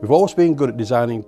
We've always been good at designing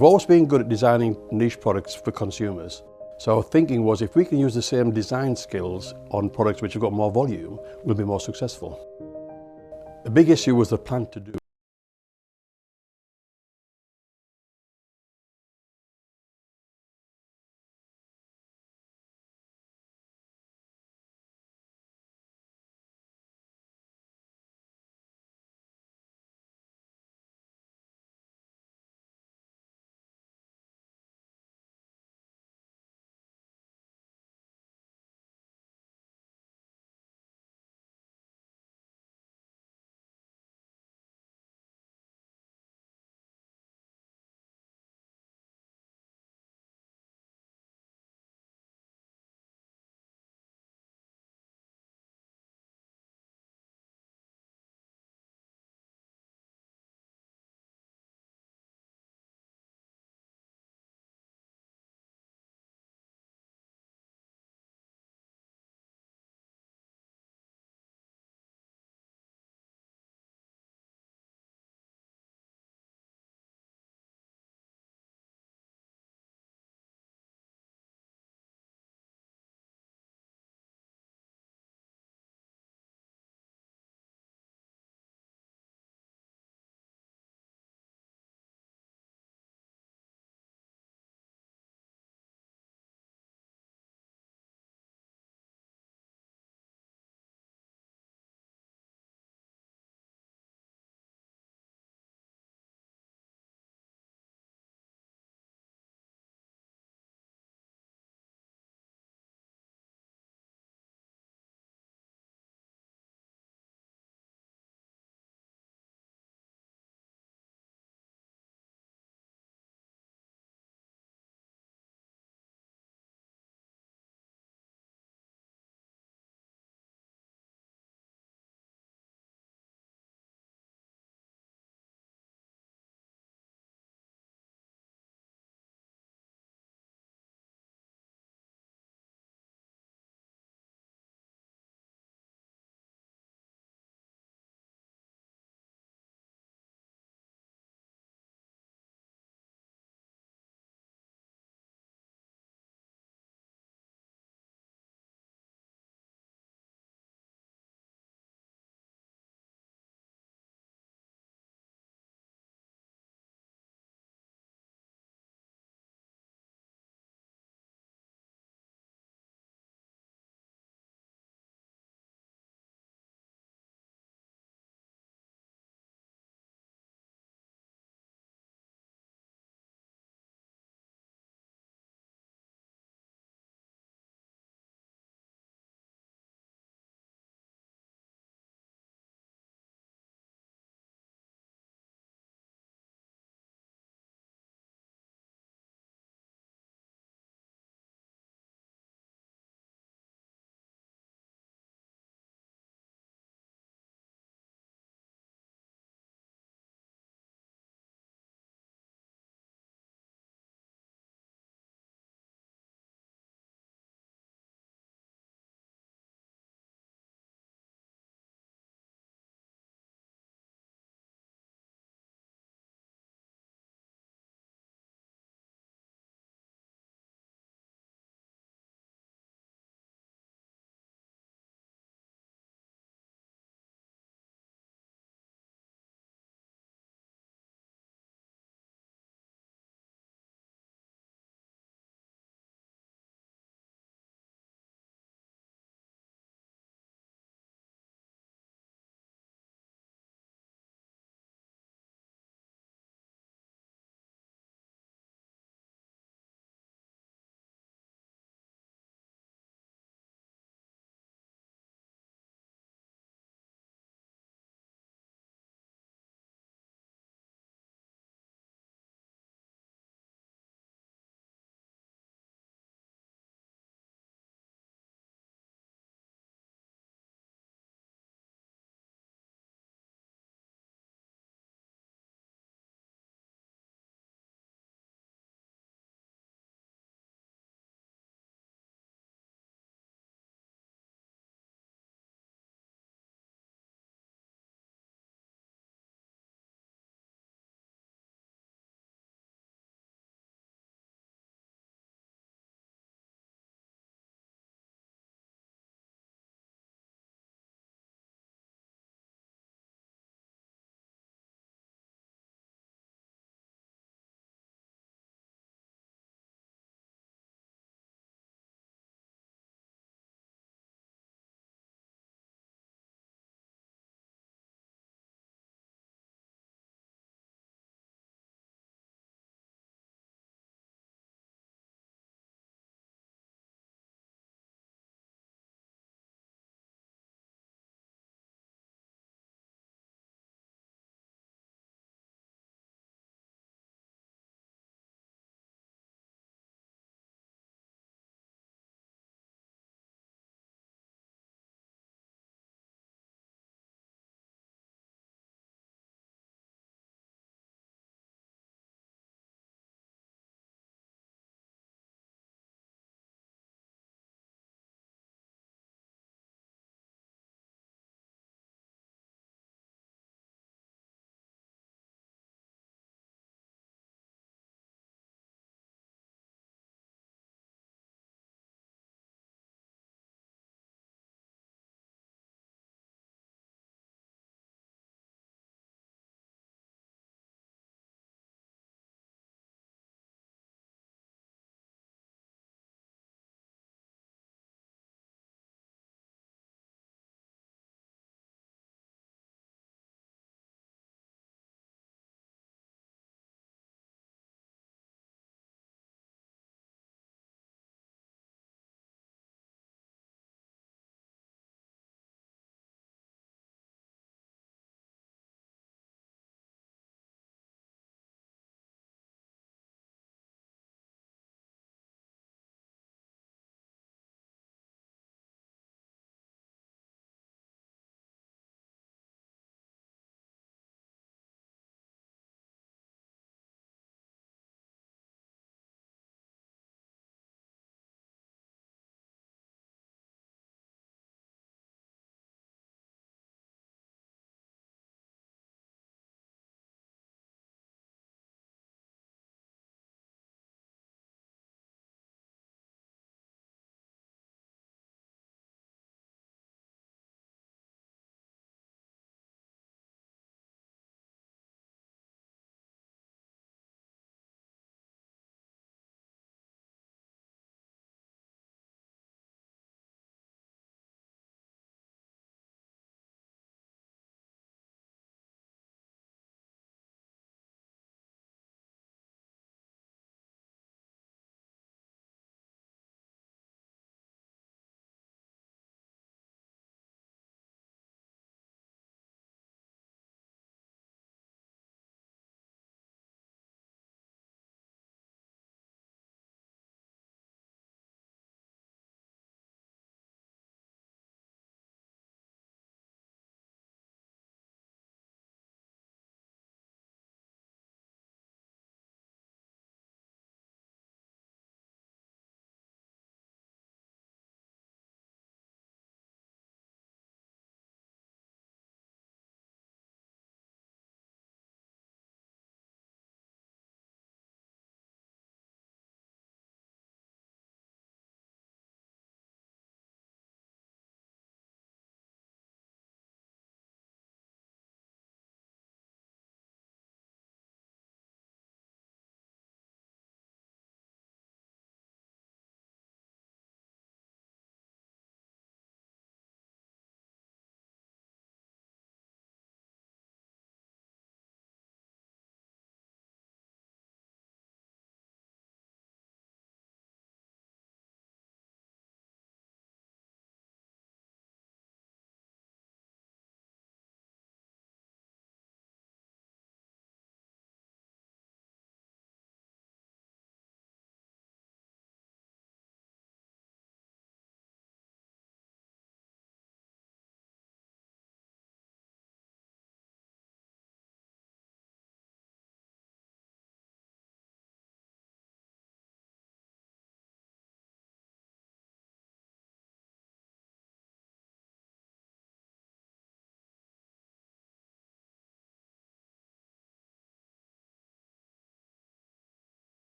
We've always been good at designing niche products for consumers. So our thinking was, if we can use the same design skills on products which have got more volume, we'll be more successful. The big issue was the plan to do.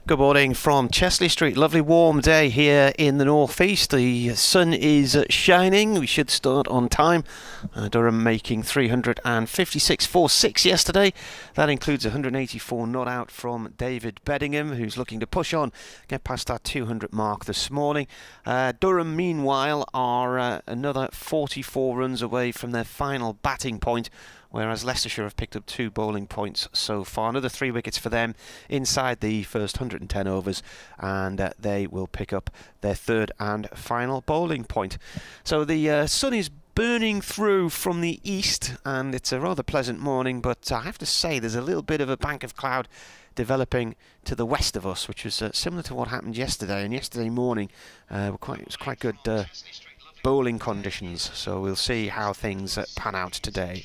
Good morning from Chesley Street. Lovely warm day here in the northeast. The sun is shining. We should start on time. Durham making 356.46 yesterday. That includes 184 not out from David Beddingham, who's looking to push on, get past that 200 mark this morning. Durham, meanwhile, are another 44 runs away from their final batting point, whereas Leicestershire have picked up 2 bowling points so far. Another 3 wickets for them inside the first 110 overs, and they will pick up their 3rd and final bowling point. So the sun is burning through from the east, and it's a rather pleasant morning, but I have to say there's a little bit of a bank of cloud developing to the west of us, which was similar to what happened yesterday. And yesterday morning it was quite good bowling conditions, so we'll see how things pan out today.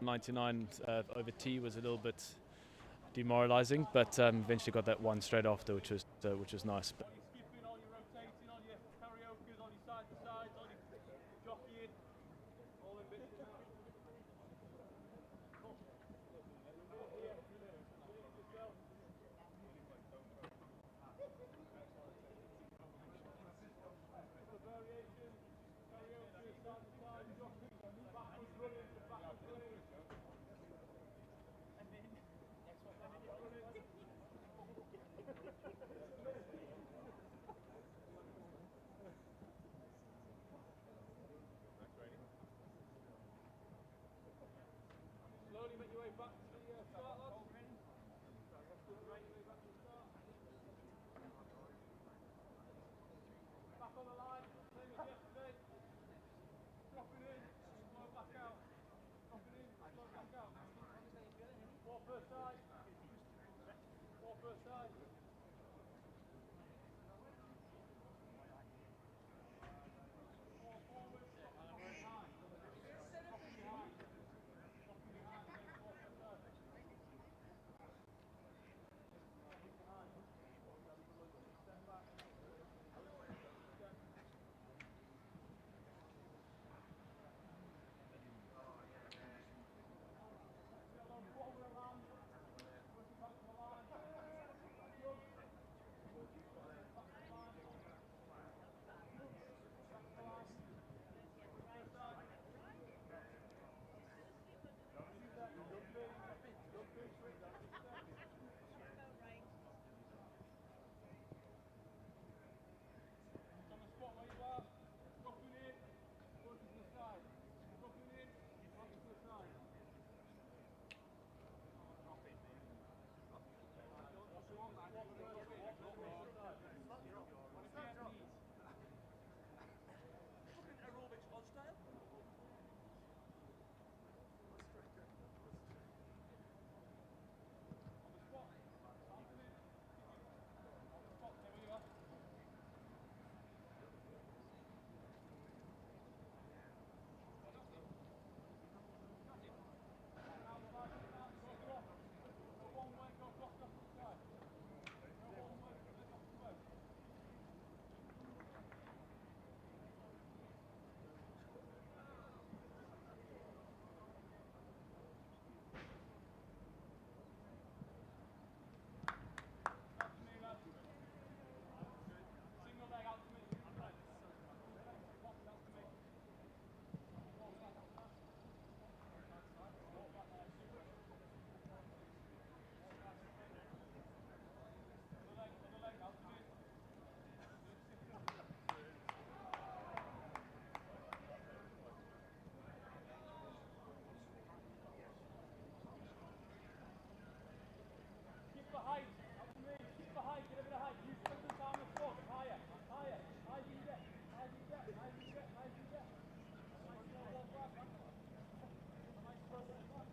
99 over tee was a little bit demoralising, but eventually got that one straight after, which was nice. All your skipping, all your rotating, all your karaoke, all your side to sides, all your jockeying, all in bits. Variations, karaoke, side to side, jockey, backwards running, backwards running. And then next one, slowly make your way back to the start, lads. Back on the line, same as yesterday. Dropping in, slow back out. Dropping in, slow back out. 4 per side. 4 per side. On the spot where you are, dropping in, working to the side. Dropping in, working to the side. Aerobics odd style. On the spot. Spot, there we are. Single leg out to me. Other leg out to me. Keep the height. Out to me. Keep the height. Get a bit of height. You spend the time on the floor. Higher. Higher. High as you get. High as you get. High as you get. High as you get. Nice slow walk back. Nice slow walk back.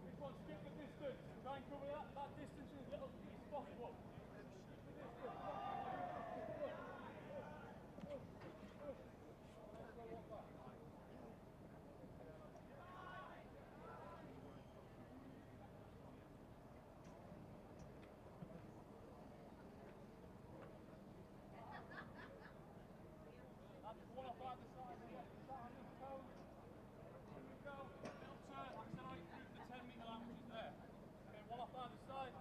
This one, skip the distance. Try and cover that distance as little as possible. That's one off either side. On this toe. Here we go. Little turn. Accelerate through the 10 metre line which is there. Okay, one off either side.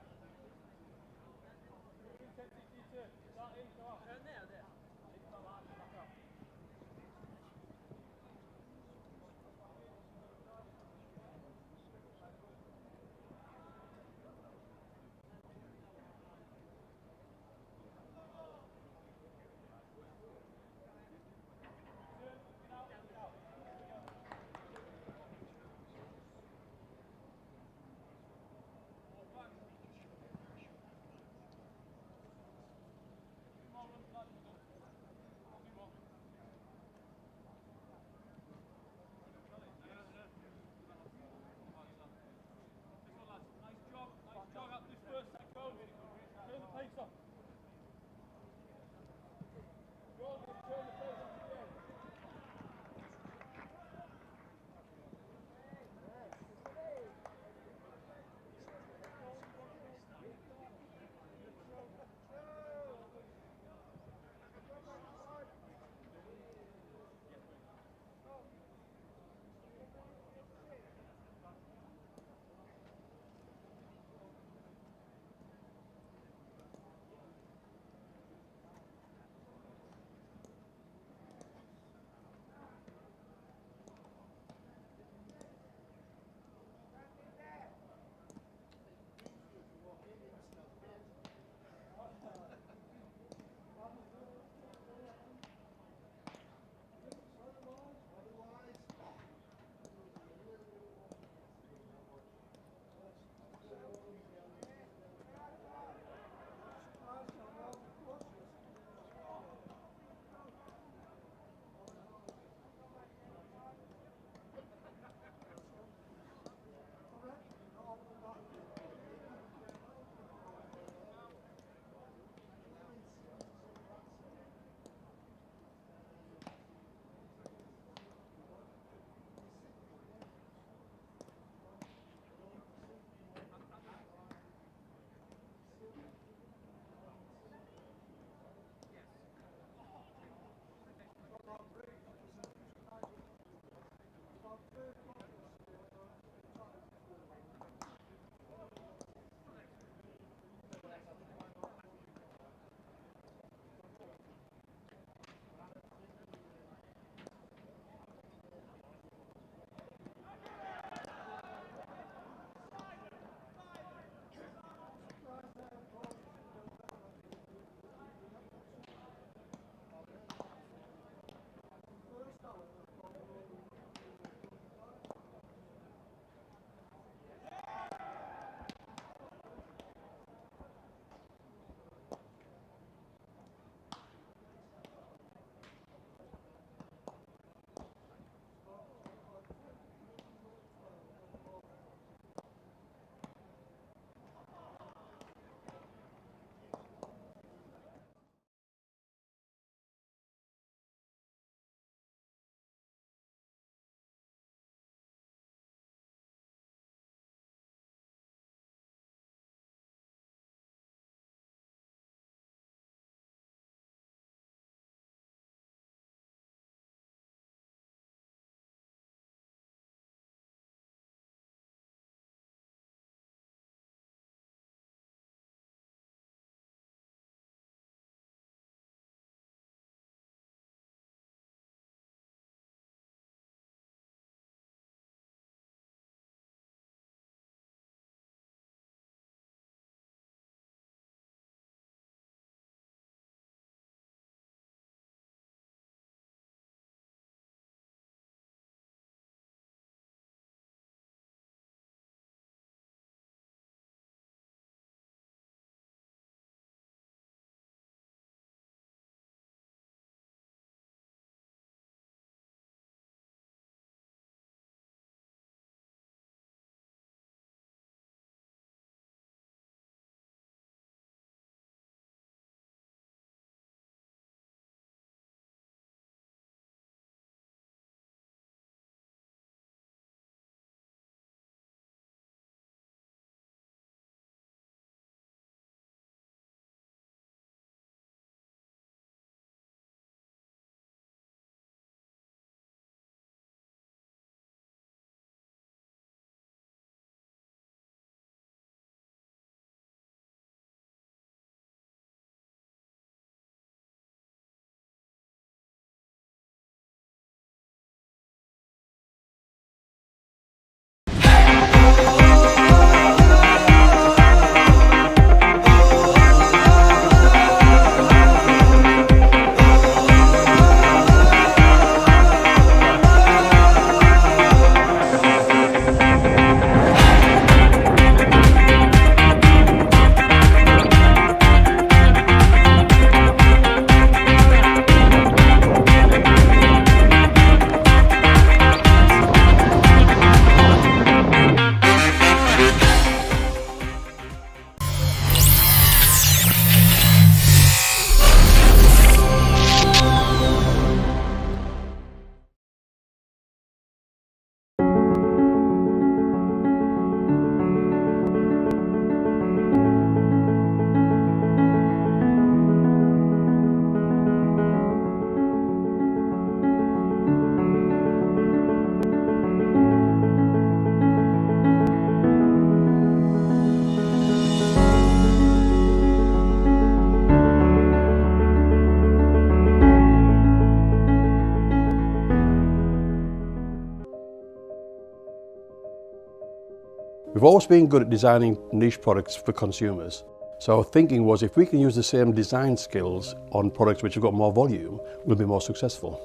We've always been good at designing niche products for consumers. So our thinking was if we can use the same design skills on products which have got more volume, we'll be more successful.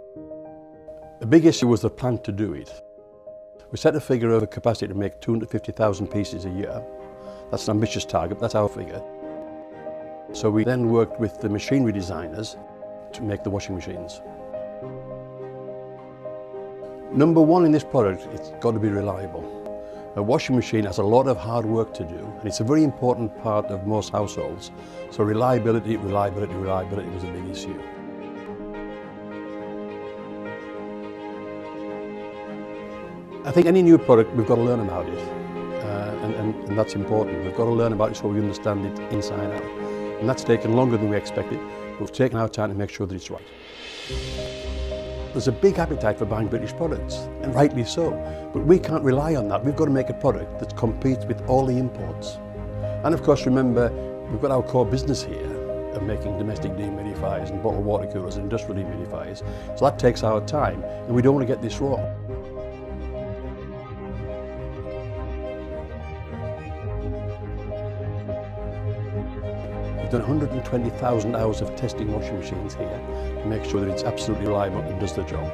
The big issue was the plan to do it. We set a figure of a capacity to make 250,000 pieces a year. That's an ambitious target, that's our figure. So we then worked with the machinery designers to make the washing machines. Number one in this product, it's got to be reliable. A washing machine has a lot of hard work to do, and it's a very important part of most households. So reliability was a big issue. I think any new product, we've got to learn about it, and that's important. We've got to learn about it so we understand it inside out. And that's taken longer than we expected, but we've taken our time to make sure that it's right. There's a big appetite for buying British products, and rightly so, but we can't rely on that. We've got to make a product that competes with all the imports. And of course, remember, we've got our core business here of making domestic dehumidifiers and bottled water coolers and industrial dehumidifiers, so that takes our time, and we don't want to get this wrong. We've done 120,000 hours of testing washing machines here to make sure that it's absolutely reliable and does the job.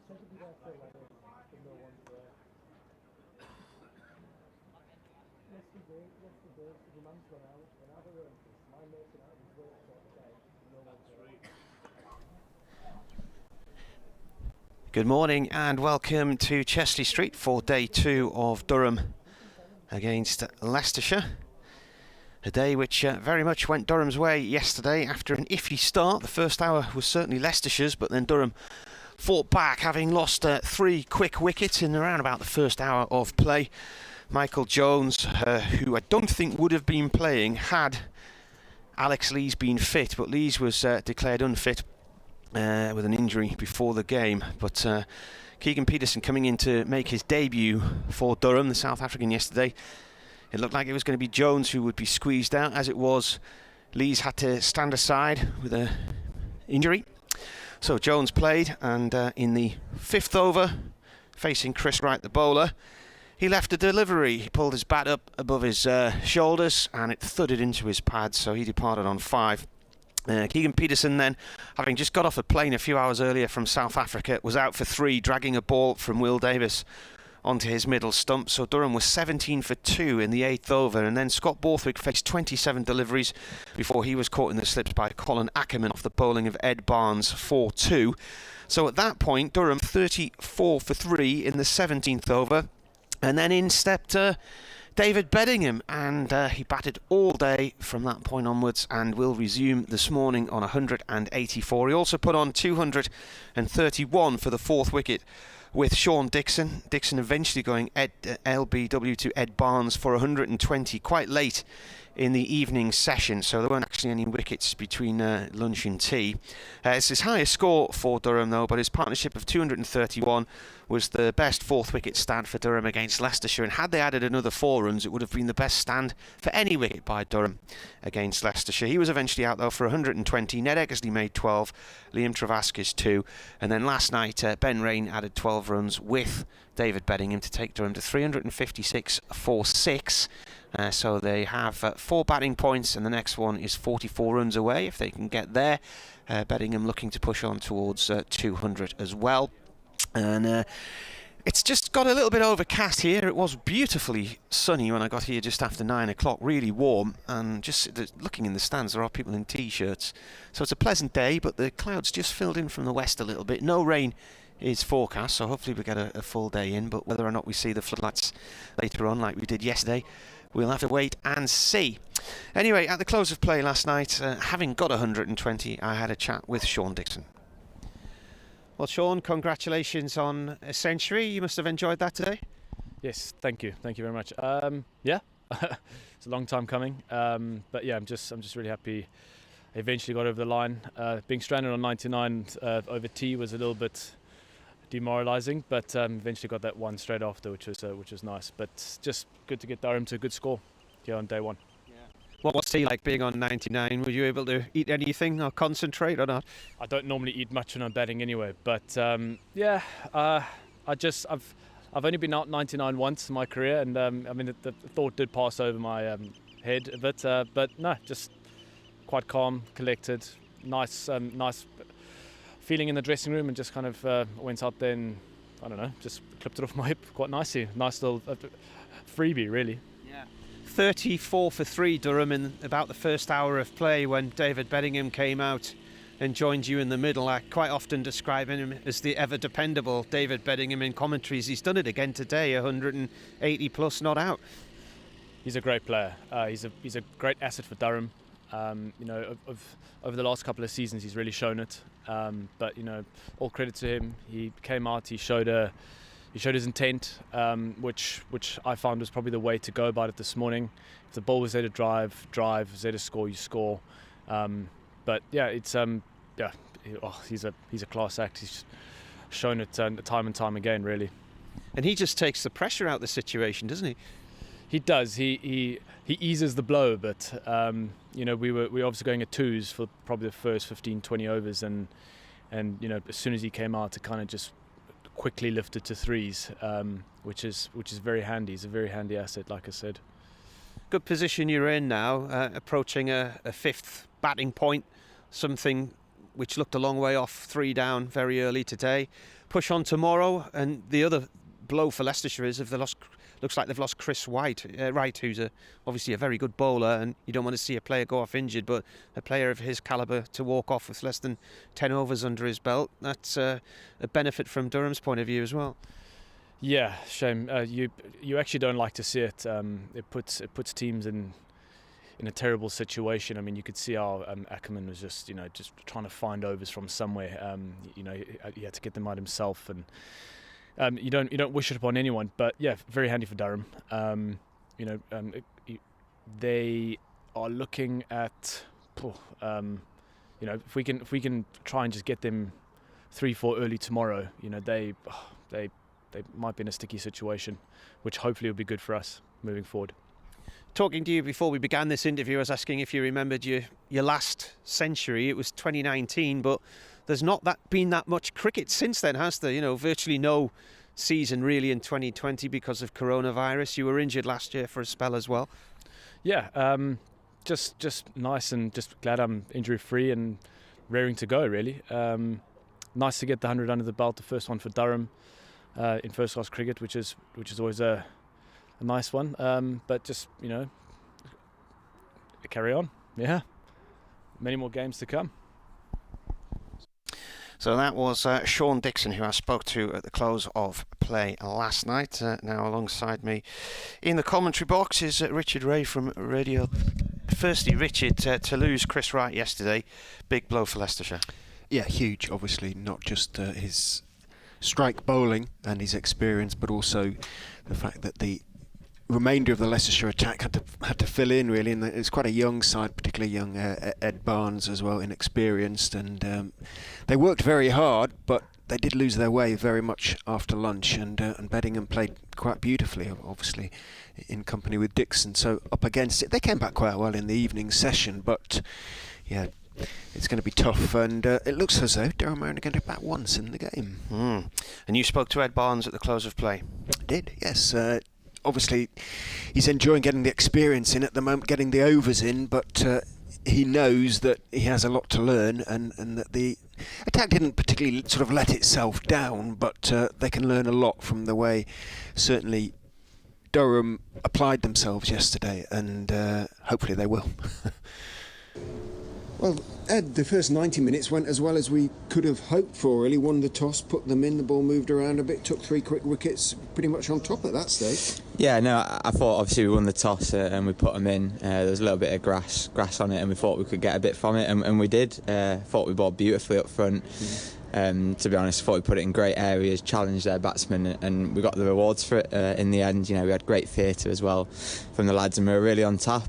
said to be there for 11, but no one's there. Yesterday, the man's gone out, and I've arranged this. My mate's been out of his workshop today, and no one's there. Good morning and welcome to Chesley Street for day 2 of Durham against Leicestershire. A day which very much went Durham's way yesterday after an iffy start. The first hour was certainly Leicestershire's, but then Durham fought back, having lost 3 quick wickets in around about the first hour of play. Michael Jones, who I don't think would have been playing had Alex Lees been fit, but Lees was declared unfit with an injury before the game. But Keegan Peterson coming in to make his debut for Durham, the South African, yesterday. It looked like it was going to be Jones who would be squeezed out. As it was, Lees had to stand aside with an injury. So Jones played, and in the 5th over, facing Chris Wright, the bowler, he left a delivery. He pulled his bat up above his shoulders and it thudded into his pads, so he departed on 5. Keegan Peterson then, having just got off a plane a few hours earlier from South Africa, was out for 3, dragging a ball from Will Davis onto his middle stump. So Durham was 17 for 2 in the 8th over, and then Scott Borthwick faced 27 deliveries before he was caught in the slips by Colin Ackerman off the bowling of Ed Barnes for 2. So at that point, Durham 34 for 3 in the 17th over, and then in stepped David Beddingham, and he batted all day from that point onwards and will resume this morning on 184. He also put on 231 for the 4th wicket with Sean Dixon. Dixon eventually going LBW to Ed Barnes for 120 quite late in the evening session, so there weren't actually any wickets between lunch and tea. It's his highest score for Durham though, but his partnership of 231 was the best 4th wicket stand for Durham against Leicestershire, and had they added another 4 runs it would have been the best stand for any wicket by Durham against Leicestershire. He was eventually out though for 120. Ned Eggersley made 12, Liam Travaskis 2, and then last night Ben Rain added 12 runs with David Beddingham to take Durham to 356 for 6. So they have 4 batting points, and the next one is 44 runs away if they can get there. Beddingham looking to push on towards 200 as well. And it's just got a little bit overcast here. It was beautifully sunny when I got here just after 9 o'clock, really warm, and just looking in the stands there are people in t-shirts. So it's a pleasant day, but the clouds just filled in from the west a little bit. No rain is forecast, so hopefully we get a full day in, but whether or not we see the floodlights later on like we did yesterday, we'll have to wait and see. Anyway, at the close of play last night, having got 120, I had a chat with Sean Dixon. Well, Sean, congratulations on a century. You must have enjoyed that today. Yes, thank you very much. Yeah, it's a long time coming, but yeah, I'm just really happy I eventually got over the line. Being stranded on 99 over tea was a little bit demoralising, but eventually got that one straight after, which was nice. But just good to get Durham to a good score here on day 1. What's tea like being on 99? Were you able to eat anything or concentrate or not? I don't normally eat much when I'm batting anyway, but yeah, I've only been out 99 once in my career, and I mean the thought did pass over my head a bit, but no, just quite calm, collected, nice feeling in the dressing room, and just kind of went out there and I don't know, just clipped it off my hip quite nicely. Nice little freebie, really. 34 for 3 Durham in about the first hour of play when David Beddingham came out and joined you in the middle. I quite often describe him as the ever dependable David Beddingham in commentaries. He's done it again today, 180 plus not out. He's a great player. He's a great asset for Durham. You know, over the last couple of seasons he's really shown it. But you know, all credit to him. He came out, he showed his intent, which I found was probably the way to go about it this morning. If the ball was there to drive, if it's there to score, you score. But yeah, it's he's a class act. He's shown it time and time again, really. And he just takes the pressure out of the situation, doesn't he? He does. He eases the blow, but you know, we were obviously going at 2s for probably the first 15-20 overs, and you know, as soon as he came out, to kind of just quickly lifted to 3s, which is very handy. He's a very handy asset, like I said. Good position you're in now, approaching a 5th batting point, something which looked a long way off, 3 down very early today. push on tomorrow. And the other blow for Leicestershire is if they lost. Looks like they've lost Chris Wright, who's obviously a very good bowler, and you don't want to see a player go off injured, but a player of his calibre to walk off with less than 10 overs under his belt, that's a benefit from Durham's point of view as well. Yeah, shame. You actually don't like to see it. It puts teams in a terrible situation. I mean, you could see how Ackerman was just trying to find overs from somewhere. He had to get them out himself, and you don't wish it upon anyone. But yeah, very handy for Durham. They are looking at, if we can try and just get them 3-4 early tomorrow. They might be in a sticky situation, which hopefully will be good for us moving forward. Talking to you before we began this interview, I was asking if you remembered your last century. It was 2019, but there's not been that much cricket since then, has there? Virtually no season really in 2020 because of coronavirus. You were injured last year for a spell as well. Yeah, just nice, and just glad I'm injury free and raring to go. Really, nice to get the 100 under the belt, the first one for Durham in first class cricket, which is always a nice one. But just carry on. Yeah, many more games to come. So that was Sean Dixon, who I spoke to at the close of play last night. Now alongside me in the commentary box is Richard Ray from Radio. Firstly, Richard, to lose Chris Wright yesterday, big blow for Leicestershire. Yeah, huge. Obviously, not just his strike bowling and his experience, but also the fact that the remainder of the Leicestershire attack had to fill in really, and it's quite a young side, particularly young Ed Barnes as well, inexperienced, and they worked very hard, but they did lose their way very much after lunch, and Beddingham played quite beautifully, obviously in company with Dixon, so up against it. They came back quite well in the evening session, but yeah, it's going to be tough, and it looks as though Durham are only going to bat once in the game. And you spoke to Ed Barnes at the close of play? I did, yes. Obviously, he's enjoying getting the experience in at the moment, getting the overs in, but he knows that he has a lot to learn, and that the attack didn't particularly sort of let itself down, but they can learn a lot from the way, certainly, Durham applied themselves yesterday, and hopefully they will. Well, Ed, the first 90 minutes went as well as we could have hoped for, really. Won the toss, put them in, the ball moved around a bit, took 3 quick wickets, pretty much on top at that stage. Yeah, no, I thought obviously we won the toss and we put them in. There was a little bit of grass on it, and we thought we could get a bit from it, and we did. Thought we bowled beautifully up front. To be honest, I thought we put it in great areas, challenged their batsmen, and we got the rewards for it in the end. We had great theatre as well from the lads, and we were really on top.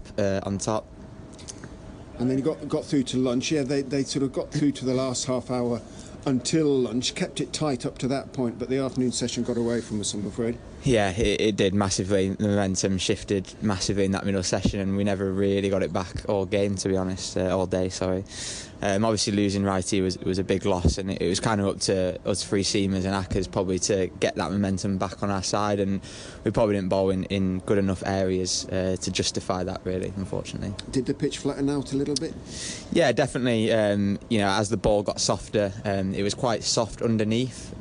And then you got through to lunch. Yeah, they sort of got through to the last half hour until lunch, kept it tight up to that point, but the afternoon session got away from us, I'm afraid. Yeah, it did massively. The momentum shifted massively in that middle session, and we never really got it back all game, to be honest, all day, sorry. Obviously losing Righty was a big loss, and it was kind of up to us three seamers and Ackers probably to get that momentum back on our side, and we probably didn't bowl in good enough areas to justify that, really, unfortunately. Did the pitch flatten out a little bit? Yeah, definitely. As the ball got softer, it was quite soft underneath.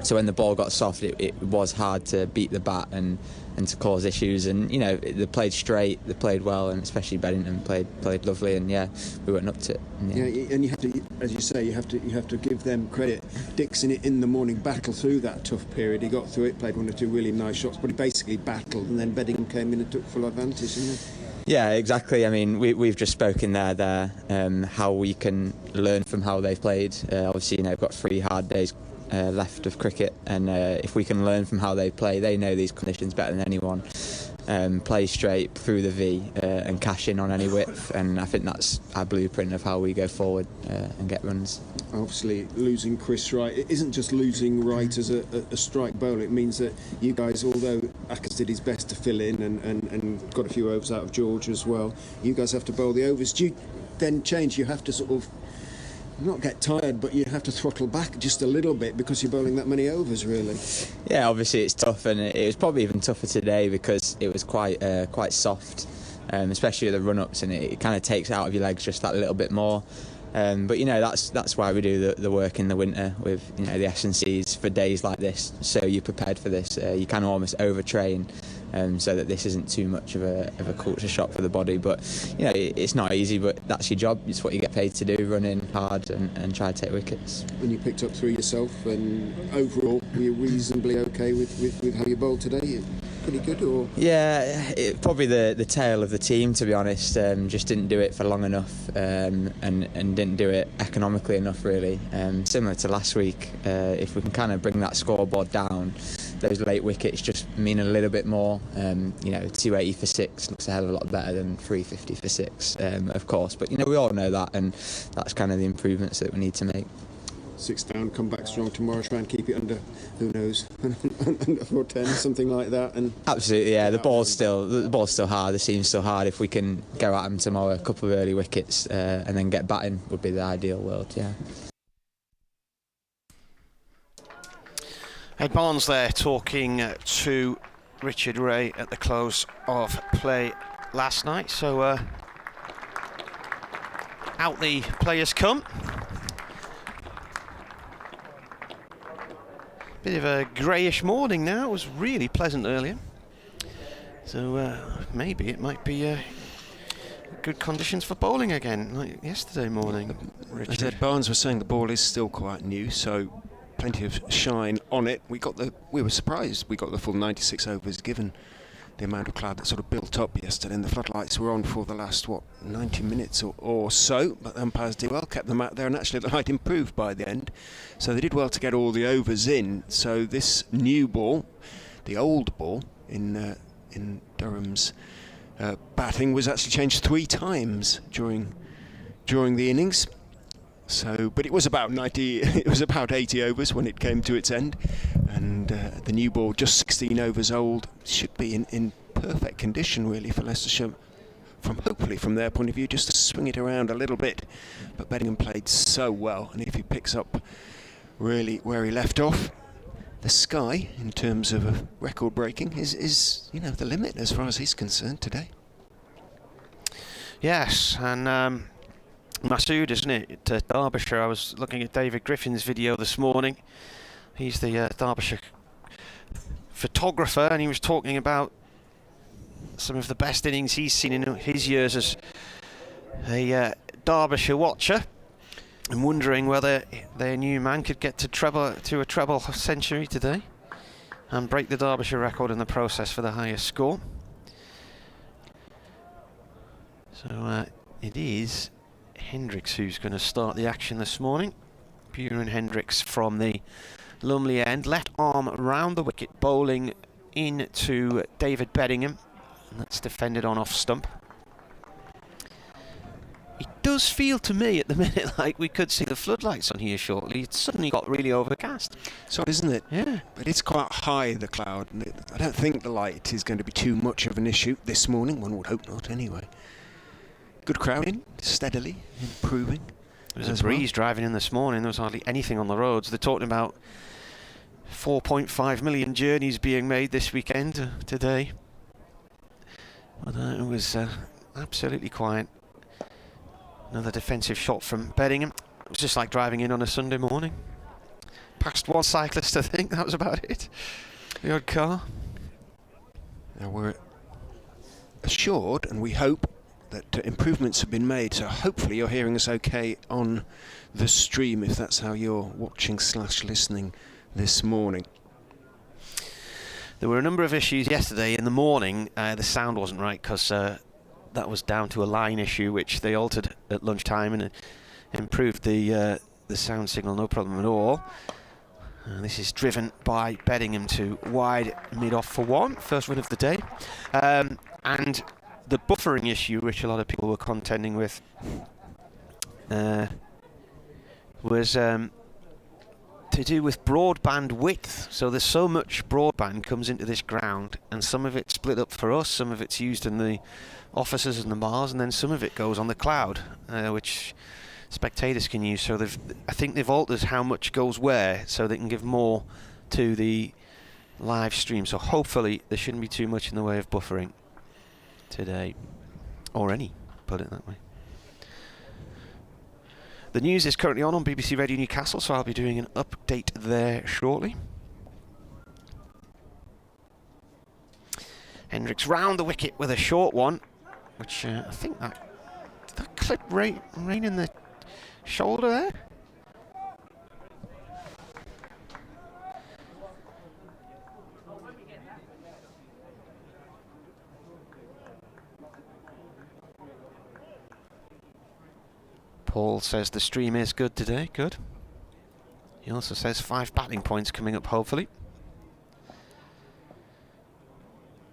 So when the ball got soft, it was hard to beat the bat and to cause issues. And they played straight, they played well, and especially Beddingham played lovely. And yeah, we went up to it. Yeah, and you have to, as you say, you have to give them credit. Dixon in the morning battled through that tough period. He got through it, played 1 or 2 really nice shots, but he basically battled, and then Beddingham came in and took full advantage, didn't he? Yeah, exactly. I mean, we've just spoken there how we can learn from how they've played. Obviously, we've got 3 hard days left of cricket, and if we can learn from how they play, they know these conditions better than anyone. Play straight through the V and cash in on any width, and I think that's our blueprint of how we go forward and get runs. Obviously, losing Chris Wright, it isn't just losing Wright as a strike bowler. It means that you guys, although Ackers did his best to fill in and got a few overs out of George as well, you guys have to bowl the overs. Do you then change? You have to sort of not get tired, but you have to throttle back just a little bit because you're bowling that many overs, really. Yeah, obviously it's tough, and it was probably even tougher today because it was quite soft, especially the run-ups, and it kind of takes out of your legs just that little bit more. But you know, that's why we do the work in the winter with, you know, the S&Cs for days like this, so you're prepared for this. You can almost overtrain, so that this isn't too much of a culture shock for the body. But you know, it's not easy, but that's your job. It's what you get paid to do: run in hard and try to take wickets. When you picked up 3 yourself, and overall, were you reasonably okay with how you bowled today? Pretty good, or? Yeah, probably the tail of the team, to be honest. Just didn't do it for long enough, and didn't do it economically enough, really. Similar to last week, if we can kind of bring that scoreboard down, those late wickets just mean a little bit more. You know, 280 for 6 looks a hell of a lot better than 350 for 6, of course. But you know, we all know that, and that's kind of the improvements that we need to make. 6 down, come back strong tomorrow, try and keep it under, who knows, under 410, something like that. And absolutely, yeah. The ball's still hard. The seam's still hard. If we can go at them tomorrow, a couple of early wickets, and then get batting, would be the ideal world. Yeah. Ed Barnes there talking to Richard Ray at the close of play last night. So out the players come. Bit of a greyish morning now. It was really pleasant earlier. So maybe it might be good conditions for bowling again, like yesterday morning. As Ed Barnes was saying, the ball is still quite new, so plenty of shine on it. We were surprised we got the full 96 overs given the amount of cloud that sort of built up yesterday, and the floodlights were on for the last 90 minutes or so, but the umpires did well, kept them out there, and actually the light improved by the end, so they did well to get all the overs in. So this new ball, the old ball in Durham's batting, was actually changed 3 times during the innings. So, but it was about 80 overs when it came to its end, and the new ball, just 16 overs old, should be in perfect condition really for Leicestershire, hopefully from their point of view, just to swing it around a little bit. But Beddingham played so well, and if he picks up really where he left off, the sky in terms of record breaking is you know, the limit as far as he's concerned today. Yes, and Masood, isn't it, to Derbyshire. I was looking at David Griffin's video this morning. He's the Derbyshire photographer, and he was talking about some of the best innings he's seen in his years as a Derbyshire watcher, and wondering whether their new man could get to a treble century today and break the Derbyshire record in the process for the highest score. So it is Hendricks who's going to start the action this morning. Buren Hendricks from the Lumley end, left arm round the wicket, bowling into David Beddingham, and that's defended on off stump. It does feel to me at the minute like we could see the floodlights on here shortly. It's suddenly got really overcast. So isn't it? Yeah. But it's quite high, the cloud, and I don't think the light is going to be too much of an issue this morning. One would hope not anyway. Good crowding, steadily improving. There was a breeze driving in this morning. There was hardly anything on the roads. They're talking about 4.5 million journeys being made this weekend today. But it was absolutely quiet. Another defensive shot from Beddingham. It was just like driving in on a Sunday morning. Passed one cyclist, I think. That was about it. The odd car. Now we're assured, and we hope, that improvements have been made, so hopefully you're hearing us okay on the stream if that's how you're watching / listening this morning. There were a number of issues yesterday in the morning. The sound wasn't right because that was down to a line issue which they altered at lunchtime and improved the sound signal, no problem at all. This is driven by Beddingham to wide mid-off for 1, first run of the day. And the buffering issue, which a lot of people were contending with, was to do with broadband width. So there's so much broadband comes into this ground, and some of it's split up for us, some of it's used in the offices and the bars, and then some of it goes on the cloud, which spectators can use. So I think they've altered how much goes where, so they can give more to the live stream. So hopefully there shouldn't be too much in the way of buffering today, or any, put it that way. The news is currently on BBC Radio Newcastle, so I'll be doing an update there shortly. Hendricks round the wicket with a short one, which I think did that clip Rain in the shoulder there? Paul says the stream is good today, good. He also says 5 batting points coming up, hopefully.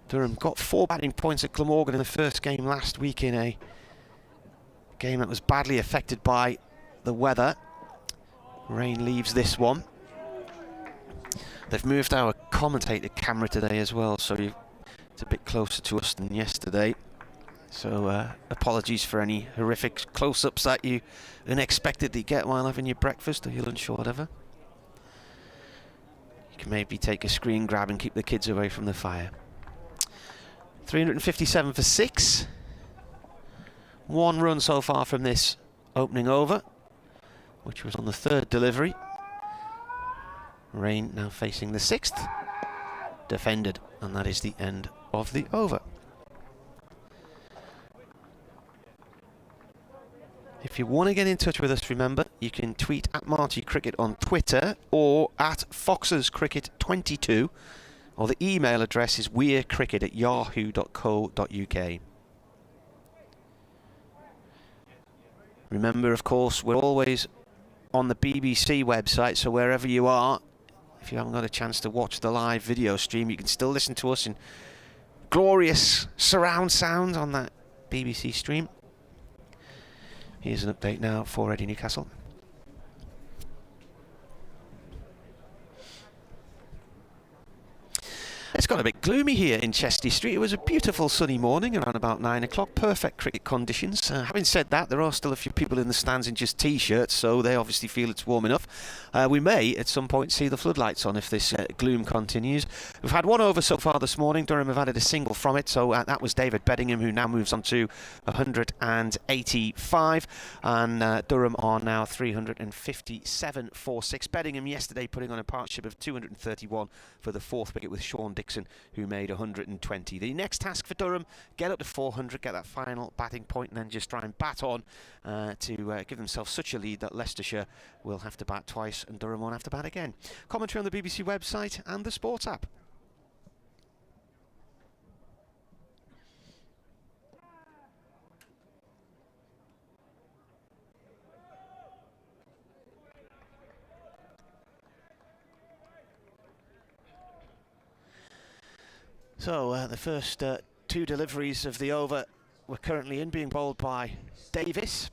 Durham got 4 batting points at Glamorgan in the first game last week in a game that was badly affected by the weather. Rain leaves this one. They've moved our commentator camera today as well, so it's a bit closer to us than yesterday. So apologies for any horrific close-ups that you unexpectedly get while having your breakfast or your lunch or whatever. You can maybe take a screen grab and keep the kids away from the fire. 357 for 6. 1 run so far from this opening over, which was on the 3rd delivery. Rain now facing the 6th. Defended, and that is the end of the over. If you want to get in touch with us, remember, you can tweet at Marty Cricket on Twitter or at FoxesCricket22, or the email address is weircricket@yahoo.co.uk. Remember, of course, we're always on the BBC website, so wherever you are, if you haven't got a chance to watch the live video stream, you can still listen to us in glorious surround sound on that BBC stream. Here's an update now for Radio Newcastle. It's got a bit gloomy here in Chesty Street. It was a beautiful sunny morning around about 9 o'clock. Perfect cricket conditions. Having said that, there are still a few people in the stands in just T-shirts, so they obviously feel it's warm enough. We may, at some point, see the floodlights on if this gloom continues. We've had 1 over so far this morning. Durham have added a single from it, so that was David Beddingham, who now moves on to 185. And Durham are now 357 for 6. Beddingham yesterday putting on a partnership of 231 for the 4th wicket with Sean Dixon, who made 120. The next task for Durham, get up to 400, get that final batting point, and then just try and bat on to give themselves such a lead that Leicestershire will have to bat twice and Durham won't have to bat again. Commentary on the BBC website and the Sports app. So the first 2 deliveries of the over we're currently in, being bowled by Davis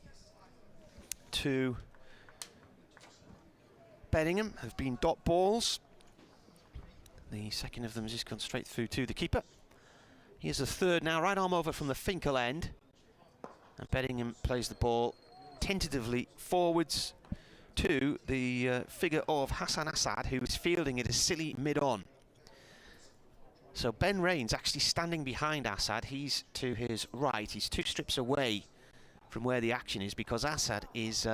to Beddingham, have been dot balls. The second of them has just gone straight through to the keeper. Here's the third now, right arm over from the Finkel end. And Beddingham plays the ball tentatively forwards to the figure of Hassan Assad, who is fielding it as silly mid-on. So Ben Rains actually standing behind Assad. He's to his right. He's 2 strips away from where the action is, because Assad is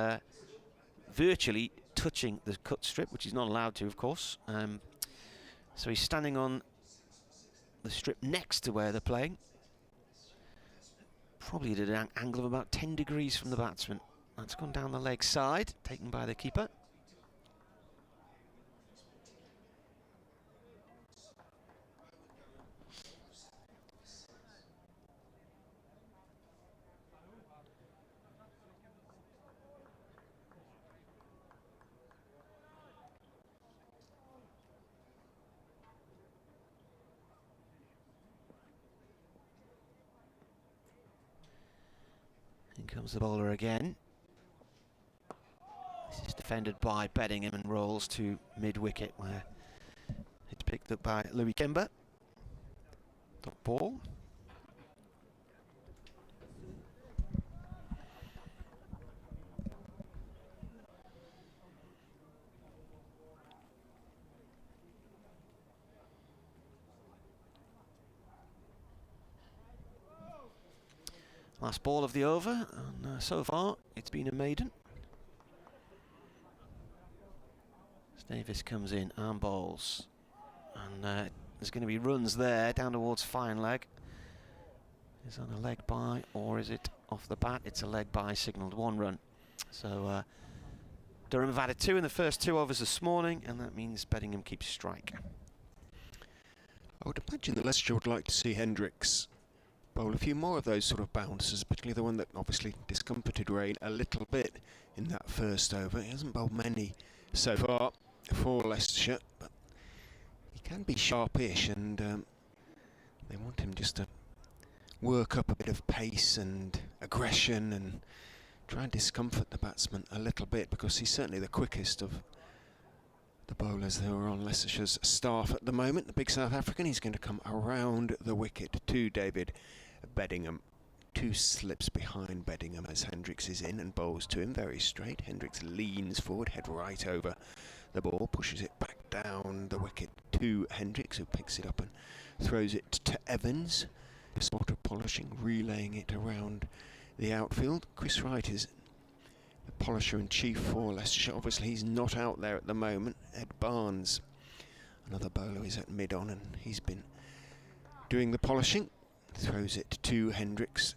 virtually touching the cut strip, which he's not allowed to, of course. So he's standing on the strip next to where they're playing. Probably at an angle of about 10 degrees from the batsman. That's gone down the leg side, taken by the keeper. In comes the bowler again. This is defended by Beddingham and rolls to mid-wicket, where it's picked up by Louis Kimber. Dot ball. Last ball of the over, and so far it's been a maiden. Davis comes in and bowls. And there's going to be runs there down towards fine leg. Is that a leg by or is it off the bat? It's a leg by, signalled 1 run. So Durham have added 2 in the first 2 overs this morning, and that means Beddingham keeps strike. I would imagine that Leicestershire would like to see Hendricks bowl a few more of those sort of bouncers, particularly the one that obviously discomforted Rain a little bit in that first over. He hasn't bowled many so far for Leicestershire, but he can be sharpish, and they want him just to work up a bit of pace and aggression and try and discomfort the batsman a little bit, because he's certainly the quickest of the bowlers who are on Leicestershire's staff at the moment. The big South African, he's going to come around the wicket to David Beddingham. 2 slips behind Beddingham as Hendricks is in and bowls to him very straight. Hendricks leans forward, head right over the ball, pushes it back down the wicket to Hendricks, who picks it up and throws it to Evans. Sort of polishing, relaying it around the outfield. Chris Wright is the polisher-in-chief for Leicestershire. Obviously he's not out there at the moment. Ed Barnes, another bowler, is at mid-on, and he's been doing the polishing. Throws it to Hendricks.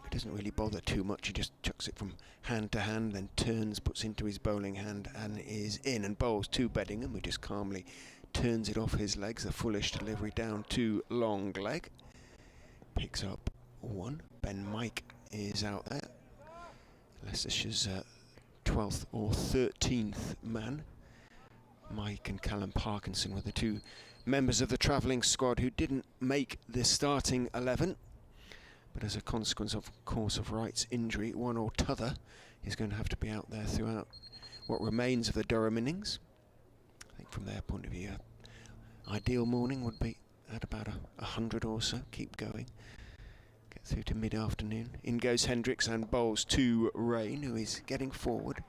He doesn't really bother too much, he just chucks it from hand to hand, then turns, puts into his bowling hand and is in, and bowls to Beddingham, who just calmly turns it off his legs. A foolish delivery down to long leg. Picks up 1. Ben Mike is out there. Leicestershire's 12th or 13th man. Mike and Callum Parkinson were the 2 members of the travelling squad who didn't make the starting 11. But as a consequence, of course, of Wright's injury, one or t'other is going to have to be out there throughout what remains of the Durham innings. I think from their point of view, ideal morning would be at about 100 or so. Keep going. Get through to mid-afternoon. In goes Hendricks and bowls to Rain, who is getting forward,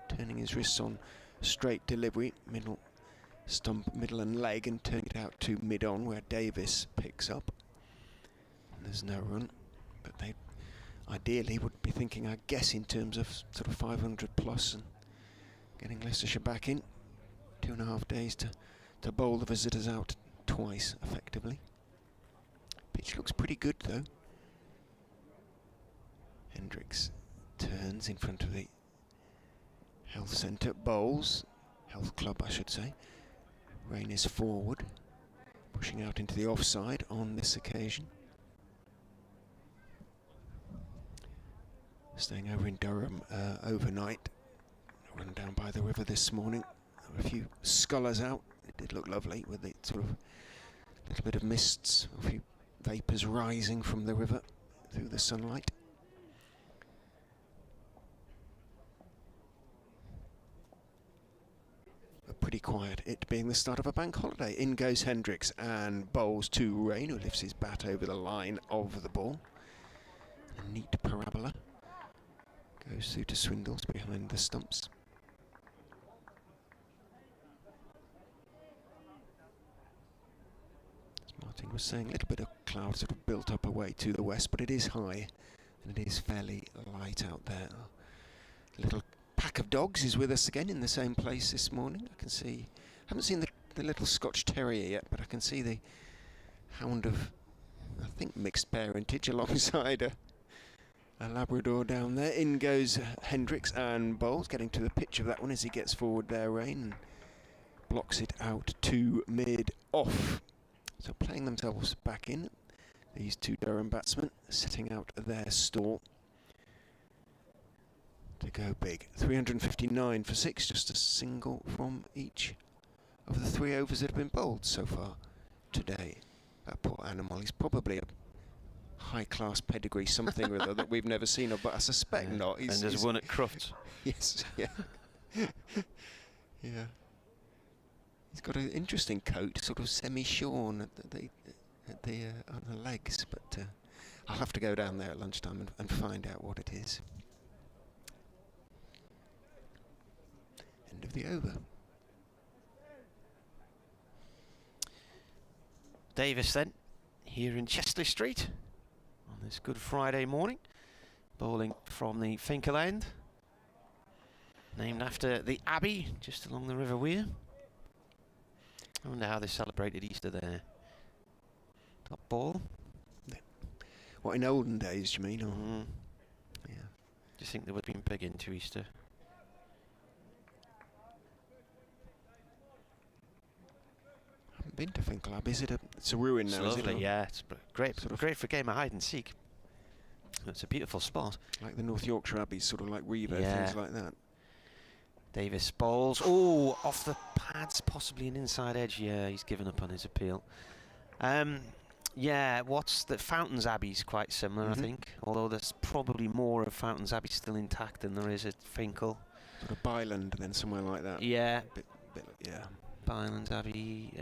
turning his wrists on straight delivery, middle stump, middle and leg, and turning it out to mid-on, where Davis picks up. And there's no run, but they ideally would be thinking, I guess, in terms of sort of 500 plus and getting Leicestershire back in. 2.5 days to bowl the visitors out twice effectively. Pitch looks pretty good though. Hendricks turns in front of the health centre, bowls, health club I should say. Rain is forward, pushing out into the offside on this occasion. Staying over in Durham overnight. Run down by the river this morning. There were a few scullers out. It did look lovely with the sort of little bit of mists, a few vapours rising from the river through the sunlight. But pretty quiet, it being the start of a bank holiday. In goes Hendricks and bowls to Rain, who lifts his bat over the line of the ball. A neat parabola. Goes through to Swindles behind the stumps. Martin was saying, a little bit of cloud sort of built up away to the west, but it is high and it is fairly light out there. A little pack of dogs is with us again in the same place this morning. I can see, haven't seen the little Scotch Terrier yet, but I can see the hound of, I think, mixed parentage alongside a Labrador down there. In goes Hendricks and bowls, getting to the pitch of that one as he gets forward there, Rain, and blocks it out to mid-off. So playing themselves back in, these 2 Durham batsmen setting out their stall to go big. 359 for 6, just a single from each of the 3 overs that have been bowled so far today. That poor animal, he's probably a high-class pedigree something or other that we've never seen of, but I suspect not. And there's one at Crufts. Yes, yeah. Yeah. He's got an interesting coat, sort of semi-shorn on the legs, but I'll have to go down there at lunchtime and find out what it is. End of the over. Davis then, here in Chester Street on this Good Friday morning, bowling from the Finkel end. named after the Abbey, just along the River Wear. I wonder how they celebrated Easter there. Top ball. What, in olden days, do you mean? Or? Yeah. Do you think they would have been big into Easter? I haven't been to Finkel Abbey. It's a ruin now, It's is it? lovely, yeah. It's great, Sort of great for a game of hide and seek. It's a beautiful spot. Like the North Yorkshire Abbey, sort of like Revo, Yeah. things like that. Davis bowls. Oh, off the pads, possibly an inside edge. Yeah, he's given up on his appeal. Yeah, what's the Fountains Abbey's quite similar, I think. Although there's probably more of Fountains Abbey still intact than there is at Finkel. Sort of Byland, then somewhere like that. Yeah. Yeah. Bylands Abbey.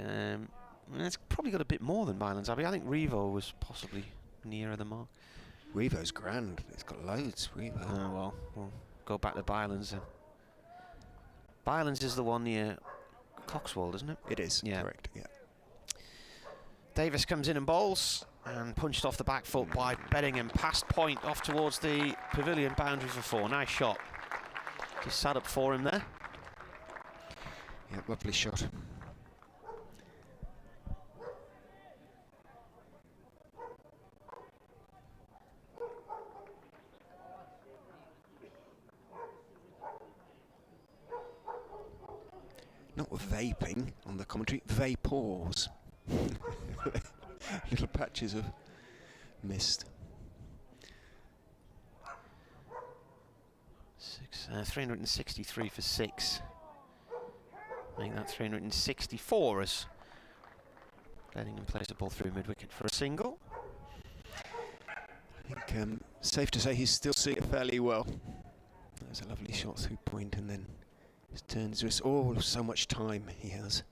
It's probably got a bit more than Bylands Abbey. I think Revo was possibly nearer the mark. Revo's grand. It's got loads, Revo. Oh, well, we'll go back to Bylands then. Bylands is the one near Coxwold, isn't it? It is, Yeah. correct, yeah. Davis comes in and bowls, and punched off the back foot by Beddingham, past point off towards the pavilion boundary for 4. Nice shot. Just sat up for him there. Yeah, lovely shot. Not vaping on the commentary, vapors. Little patches of mist. 363 for 6. Make that 364 as Beddingham plays the ball through mid-wicket for a single. I think safe to say he's still seeing it fairly well. That was a lovely shot through point, and then his turns just so much time he has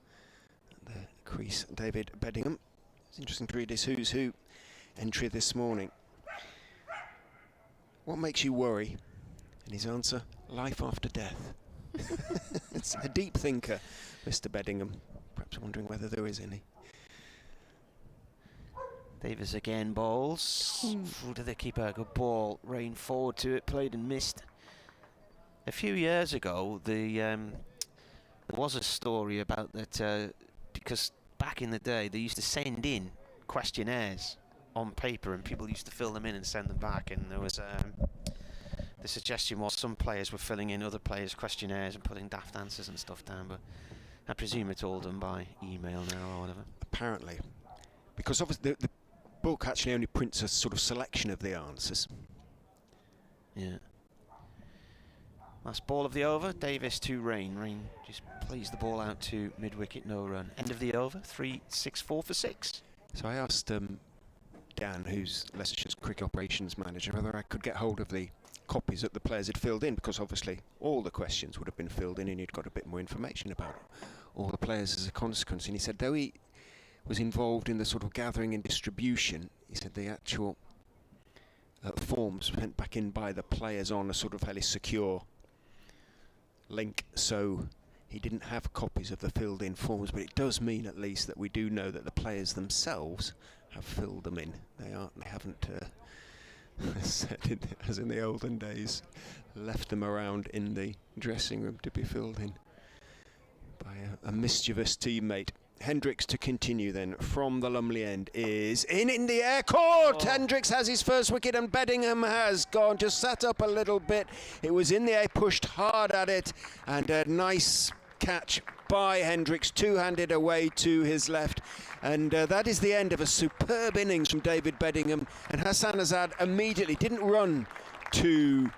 at the crease. David Beddingham. It's interesting to read his Who's Who entry this morning. What makes you worry? And his answer, life after death. It's a deep thinker, Mr. Beddingham. Perhaps wondering whether there is any. Davis again bowls. Through to the keeper, good ball. Rain forward to it, played and missed. A few years ago, there was a story about that because back in the day they used to send in questionnaires on paper and people used to fill them in and send them back, and there was the suggestion was some players were filling in other players' questionnaires and putting daft answers and stuff down, but I presume it's all done by email now or whatever. Apparently. Because obviously the book actually only prints a sort of selection of the answers. Yeah. Last ball of the over, Davis to Rain. Rain just plays the ball out to mid-wicket, no run. End of the over, 364 for 6. So I asked Dan, who's Leicestershire's cricket operations manager, whether I could get hold of the copies that the players had filled in, because obviously all the questions would have been filled in and you'd got a bit more information about all the players as a consequence. And he said though he was involved in the sort of gathering and distribution, he said the actual forms sent back in by the players on a sort of fairly secure link, so he didn't have copies of the filled in forms, but it does mean at least that we do know that the players themselves have filled them in. They haven't as in the olden days, left them around in the dressing room to be filled in by a mischievous teammate. Hendricks to continue then from the Lumley end is in the air, caught! Hendricks has his first wicket and Beddingham has gone, just sat up a little bit. It was in the air, pushed hard at it, and a nice catch by Hendricks, two-handed away to his left. And that is the end of a superb innings from David Beddingham. And Hassan Azad immediately didn't run to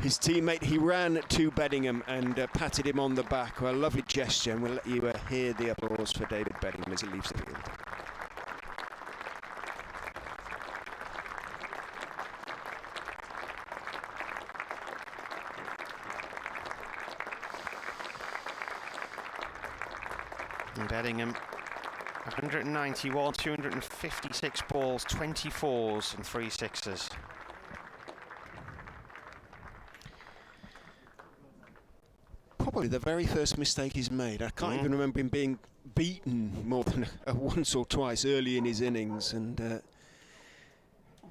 his teammate, he ran to Beddingham and patted him on the back. A lovely gesture, and we'll let you hear the applause for David Beddingham as he leaves the field. And Beddingham, 191, 256 balls, 24s and 3 sixes. Probably the very first mistake he's made. I can't even remember him being beaten more than once or twice early in his innings, and it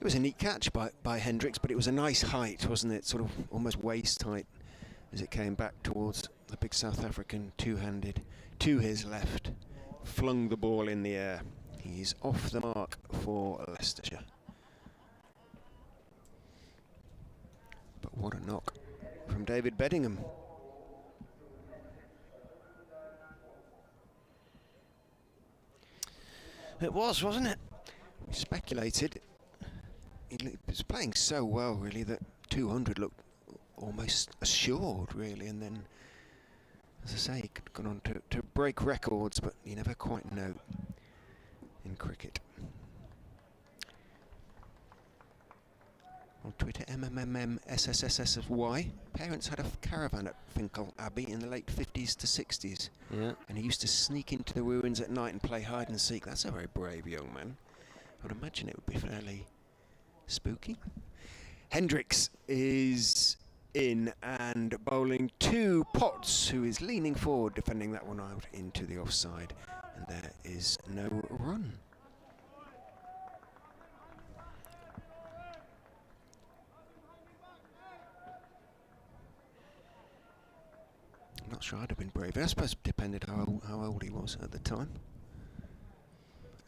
was a neat catch by Hendricks, but it was a nice height, wasn't it? Sort of almost waist height as it came back towards the big South African two-handed to his left, flung the ball in the air. He's off the mark for Leicestershire. But what a knock from David Beddingham. It was, wasn't it? We speculated. He was playing so well, really, that 200 looked almost assured, really, and then, as I say, he could have gone on to break records, but you never quite know in cricket. On Twitter, MMMSSSSY, parents had a caravan at Finkel Abbey in the late 50s to 60s. Yeah. And he used to sneak into the ruins at night and play hide and seek. That's a very brave young man. I would imagine it would be fairly spooky. Hendricks is in and bowling to Potts, who is leaning forward, defending that one out into the offside. And there is no run. I'm not sure I'd have been brave. I suppose it depended how old he was at the time.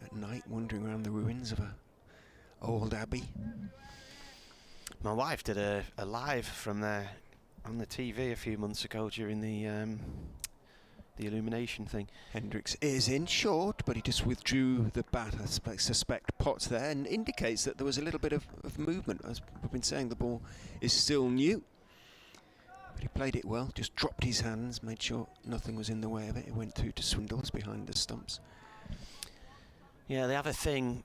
At night, wandering around the ruins of a old abbey. My wife did a live from there on the TV a few months ago during the illumination thing. Hendricks is in short, but he just withdrew the bat. I suspect Potts there, and indicates that there was a little bit of movement. As we've been saying, the ball is still new. But he played it well, just dropped his hands, made sure nothing was in the way of it. It went through to Swindles behind the stumps. Yeah, they have a thing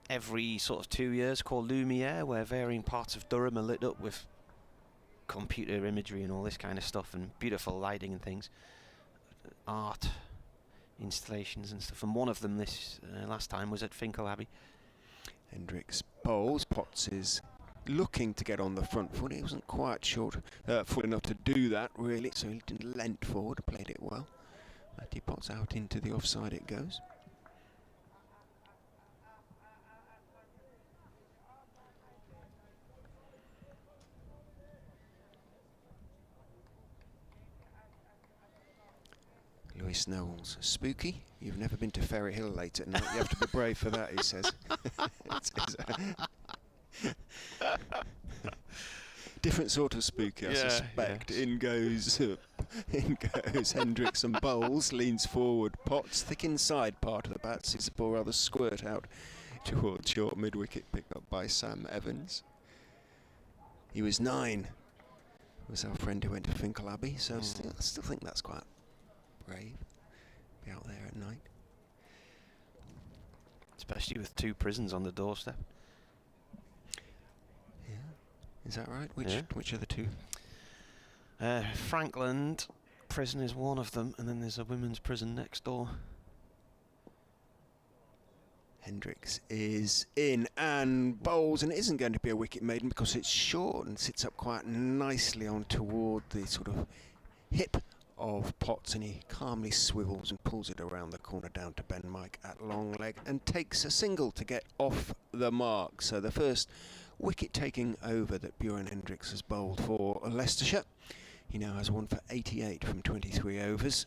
every sort of 2 years called Lumiere, where varying parts of Durham are lit up with computer imagery and all this kind of stuff, and beautiful lighting and things, art installations and stuff. And one of them this last time was at Finkel Abbey. Hendricks bowls. Potts is looking to get on the front foot. He wasn't quite full enough to do that, really, so he leant forward, played it well. Matty Potts out into the offside it goes. Lewis Knowles, spooky. You've never been to Ferry Hill late at night. You have to be brave for that, he says. Different sort of spooky, I suspect. Yes. In goes Hendricks and bowls, leans forward. Potts, thick inside part of the bat, sees the ball rather squirt out towards short mid-wicket, picked up by Sam Evans. He was 9. Was our friend who went to Finkel Abbey, so I still think that's quite brave. Be out there at night. Especially with 2 prisons on the doorstep. Yeah, is that right? Which are the 2? Frankland prison is one of them, and then there's a women's prison next door. Hendricks is in and bowls, and it isn't going to be a wicket maiden because it's short and sits up quite nicely on toward the sort of hip of Potts, and he calmly swivels and pulls it around the corner down to Ben Mike at long leg and takes a single to get off the mark. So the first wicket taking over that Bjorn Hendricks has bowled for Leicestershire. He now has 1 for 88 from 23 overs.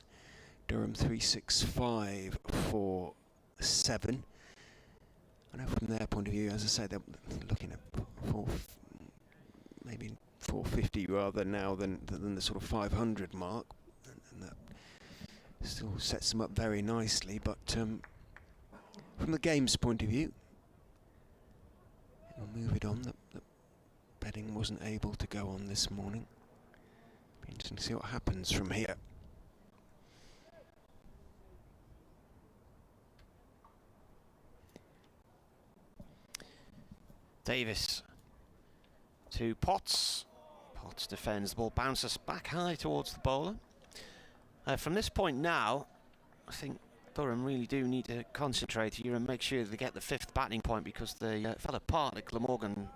Durham 365 for 7. I know from their point of view, as I say, they're looking at maybe 450 rather now than the sort of 500 mark, and that still sets them up very nicely. But from the game's point of view, we'll move it on. The betting wasn't able to go on this morning. Be interesting to see what happens from here. Davis to Potts. Potts defends, the ball bounces back high towards the bowler. From this point now, I think Durham really do need to concentrate here and make sure they get the 5th batting point, because they fell apart at Glamorgan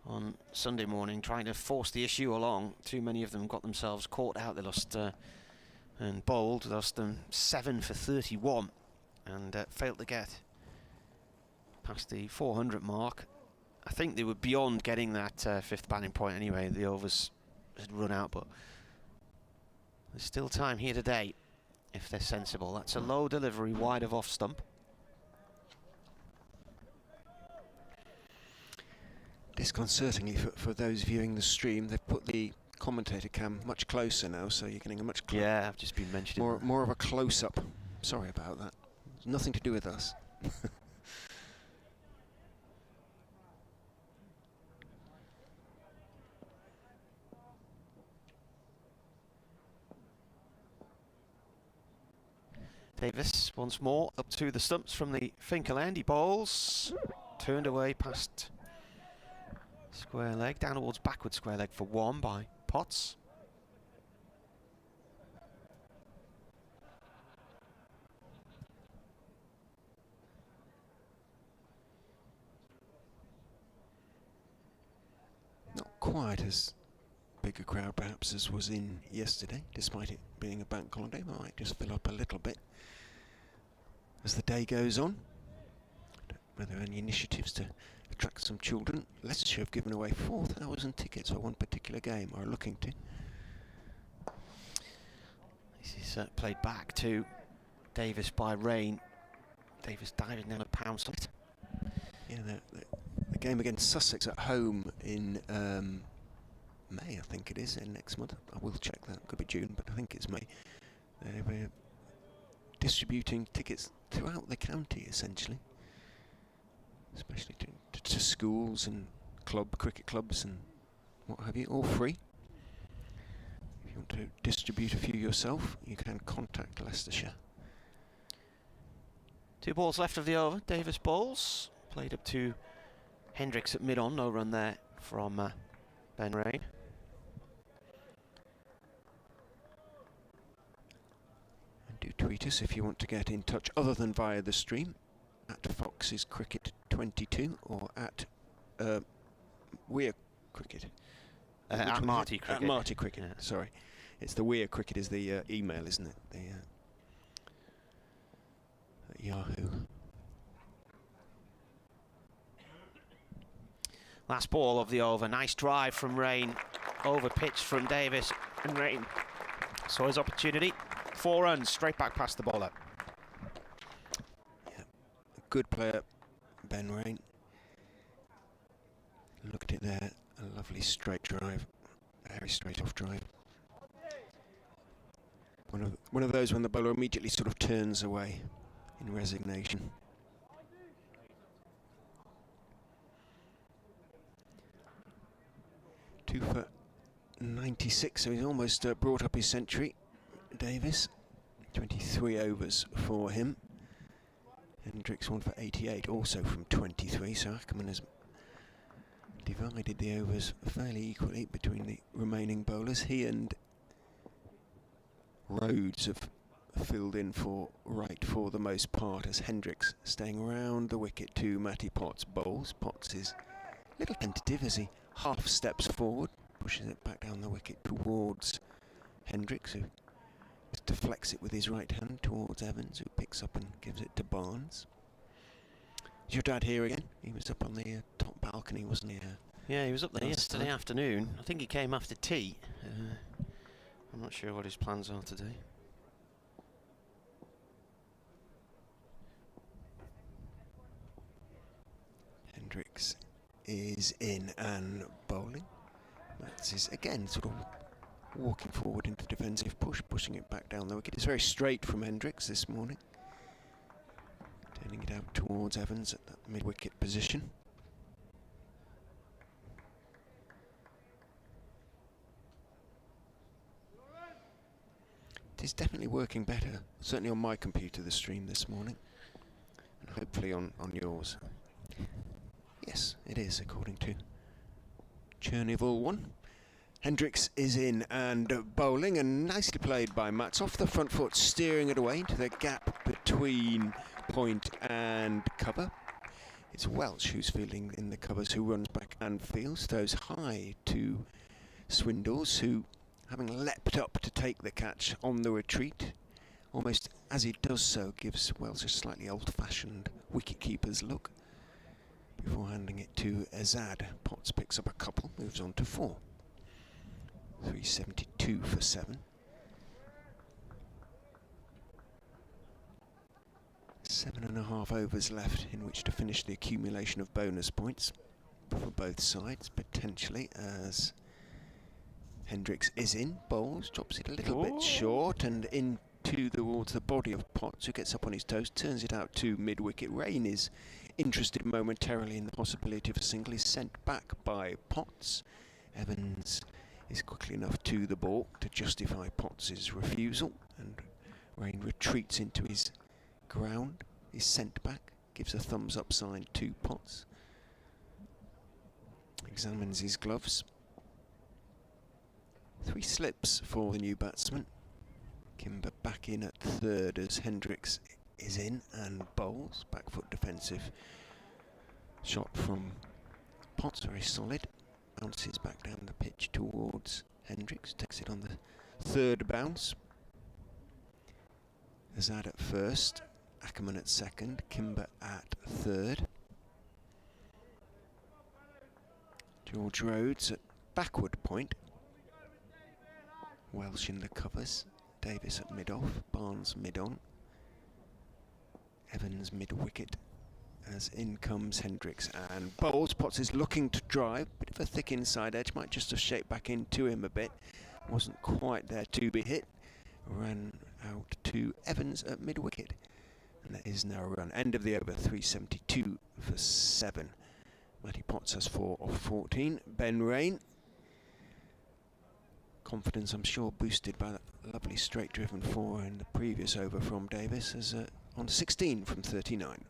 on Sunday morning trying to force the issue along. Too many of them got themselves caught out. They lost and bowled, lost them 7 for 31 and failed to get past the 400 mark. I think they were beyond getting that 5th batting point anyway. The overs had run out, but There's still time here today, if they're sensible. That's a low delivery, wide of off stump. Disconcertingly for those viewing the stream, they've put the commentator cam much closer now, so you're getting a much Yeah, I've just been mentioning more of a close-up. Sorry about that. It's nothing to do with us. Davis once more up to the stumps from the Finkel end. He bowls, turned away past square leg, down towards backward square leg for one by Potts. Not quite as big a crowd perhaps as was in yesterday, despite it being a bank holiday. Might just fill up a little bit as the day goes on. Are there any initiatives to attract some children? Leicestershire have given away 4,000 tickets for one particular game, or are looking to. This is played back to Davis by Rain. Davis diving down a pound on it. Yeah, the game against Sussex at home in May, I think it is, next month. I will check that. Could be June, but I think it's May. They're distributing tickets throughout the county, essentially, especially to schools and cricket clubs and what have you, all free. If you want to distribute a few yourself, you can contact Leicestershire. 2 balls left of the over. Davis bowls. Played up to Hendricks at mid-on. No run there from Ben Rain. And do tweet us if you want to get in touch other than via the stream at Fox's Cricket 22 or at Weir Cricket. At Marty Cricket. At Marty Cricket, yeah. Sorry. It's the Weir Cricket is the email, isn't it? The at Yahoo. Last ball of the over. Nice drive from Rain. Over pitch from Davis. And Rain saw his opportunity. 4 runs straight back past the bowler. Yeah. A good player, Ben Rain. Look at it there. A lovely straight drive. Very straight off drive. One of those when the bowler immediately sort of turns away in resignation. Two for 96, so he's almost brought up his century. Davis, 23 overs for him. Hendricks 1 for 88, also from 23, so Ackerman has divided the overs fairly equally between the remaining bowlers. He and Rhodes have filled in for right for the most part, as Hendricks staying round the wicket to Matty Potts bowls. Potts is a little tentative as he half steps forward, pushes it back down the wicket towards Hendricks, who deflects it with his right hand towards Evans, who picks up and gives it to Barnes. Is your dad here again? He was up on the top balcony, wasn't he? Yeah, he was up there yesterday afternoon. I think he came after tea. I'm not sure what his plans are today. Hendricks is in and bowling. That's is again sort of walking forward into defensive pushing it back down the wicket. It's very straight from Hendricks this morning. Turning it out towards Evans at that mid-wicket position. It is definitely working better, certainly on my computer, the stream this morning, and hopefully on yours. Yes, it is, according to Chernival 1. Hendricks is in and bowling, and nicely played by Mats. Off the front foot, steering it away into the gap between point and cover. It's Welch who's fielding in the covers, who runs back and fields. Throws high to Swindles, who, having leapt up to take the catch on the retreat, almost as he does so, gives Welch a slightly old-fashioned wicket-keeper's look before handing it to Azad. Potts picks up a couple, moves on to 4. 372 for 7. 7.5 overs left in which to finish the accumulation of bonus points for both sides, potentially, as Hendricks is in, bowls, drops it a little bit short and towards the body of Potts, who gets up on his toes, turns it out to mid-wicket. Rain is interested momentarily in the possibility of a single. He's sent back by Potts. Evans is quickly enough to the ball to justify Potts' refusal, and Rain retreats into his ground, is sent back, gives a thumbs up sign to Potts, examines his gloves. 3 slips for the new batsman. Kimber back in at third as Hendricks is in and bowls. Back foot defensive shot from Potts, very solid. Bounces back down the pitch towards Hendricks, takes it on the third bounce. Azad at first, Ackerman at second, Kimber at third. George Rhodes at backward point. Welsh in the covers. Davis at mid-off, Barnes mid-on. Evans mid-wicket. As in comes Hendricks and bowls. Potts is looking to drive. Bit of a thick inside edge, might just have shaped back into him a bit. Wasn't quite there to be hit. Ran out to Evans at mid-wicket. And that is now a run. End of the over, 372 for 7. Matty Potts has 4 off 14. Ben Rain. Confidence, I'm sure, boosted by that lovely straight-driven 4 in the previous over from Davis, as on 16 from 39.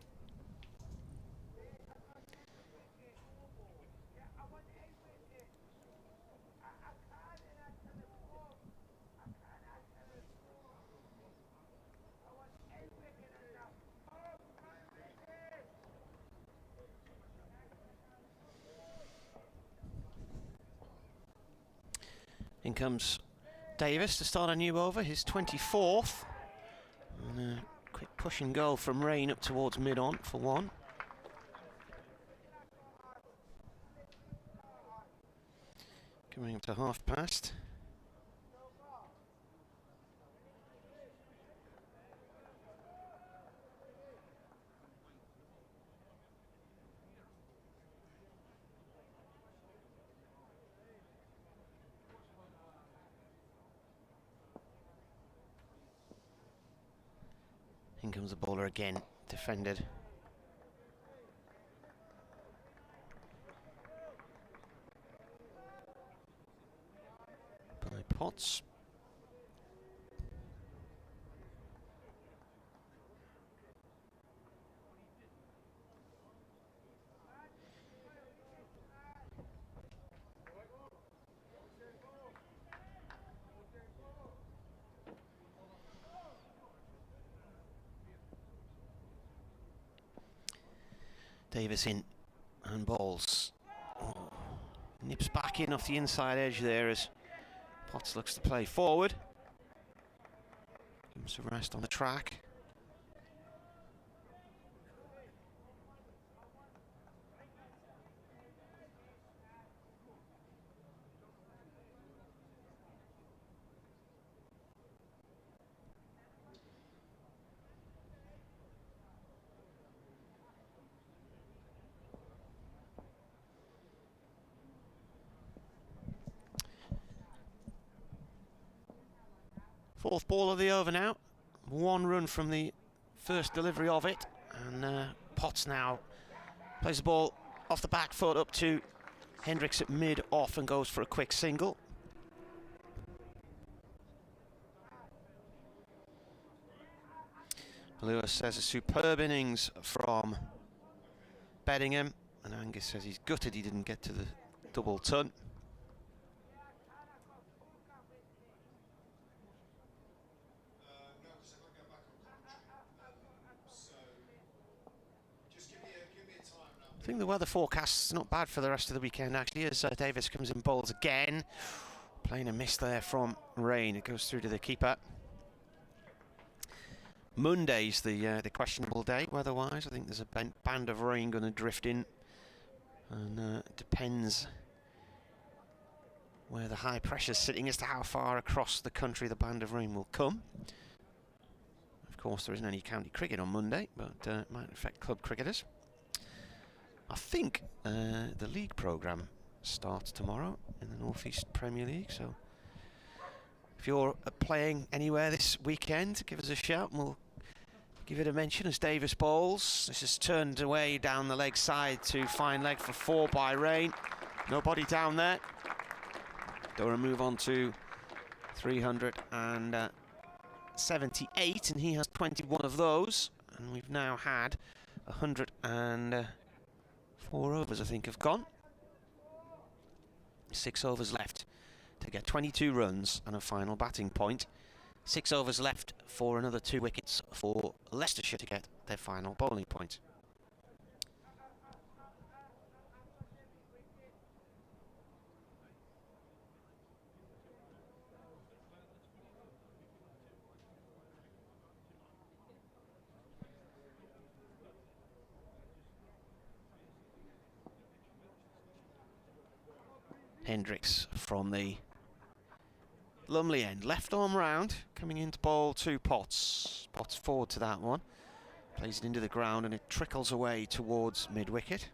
In comes Davis to start a new over, his 24th. And a quick push and goal from Rain up towards mid-on for 1. Coming up to half past. In comes the bowler again, defended. By Potts. Davis in and bowls. Oh. Nips back in off the inside edge there as Potts looks to play forward. Gives a rest on the track. Fourth ball of the over now. 1 run from the first delivery of it. And Potts now plays the ball off the back foot up to Hendricks at mid-off and goes for a quick single. Lewis says a superb innings from Beddingham. And Angus says he's gutted he didn't get to the double ton. I think the weather forecast's not bad for the rest of the weekend, actually, as Davis comes in bowls again. Playing a miss there from Rain. It goes through to the keeper. Monday's the questionable day, weather-wise. I think there's a band of rain going to drift in. And it depends where the high pressure's sitting as to how far across the country the band of rain will come. Of course, there isn't any county cricket on Monday, but it might affect club cricketers. I think the league programme starts tomorrow in the North East Premier League, so if you're playing anywhere this weekend, give us a shout and we'll give it a mention as Davis bowls. This is turned away down the leg side to fine leg for 4 by Rain. Nobody down there. Durham move on to 378, and he has 21 of those. And we've now had 104 overs, I think, have gone. 6 overs left to get 22 runs and a final batting point. 6 overs left for another 2 wickets for Leicestershire to get their final bowling point. Hendricks from the Lumley end, left arm round, coming in to bowl 2 Potts. Potts forward to that one, plays it into the ground and it trickles away towards mid-wicket.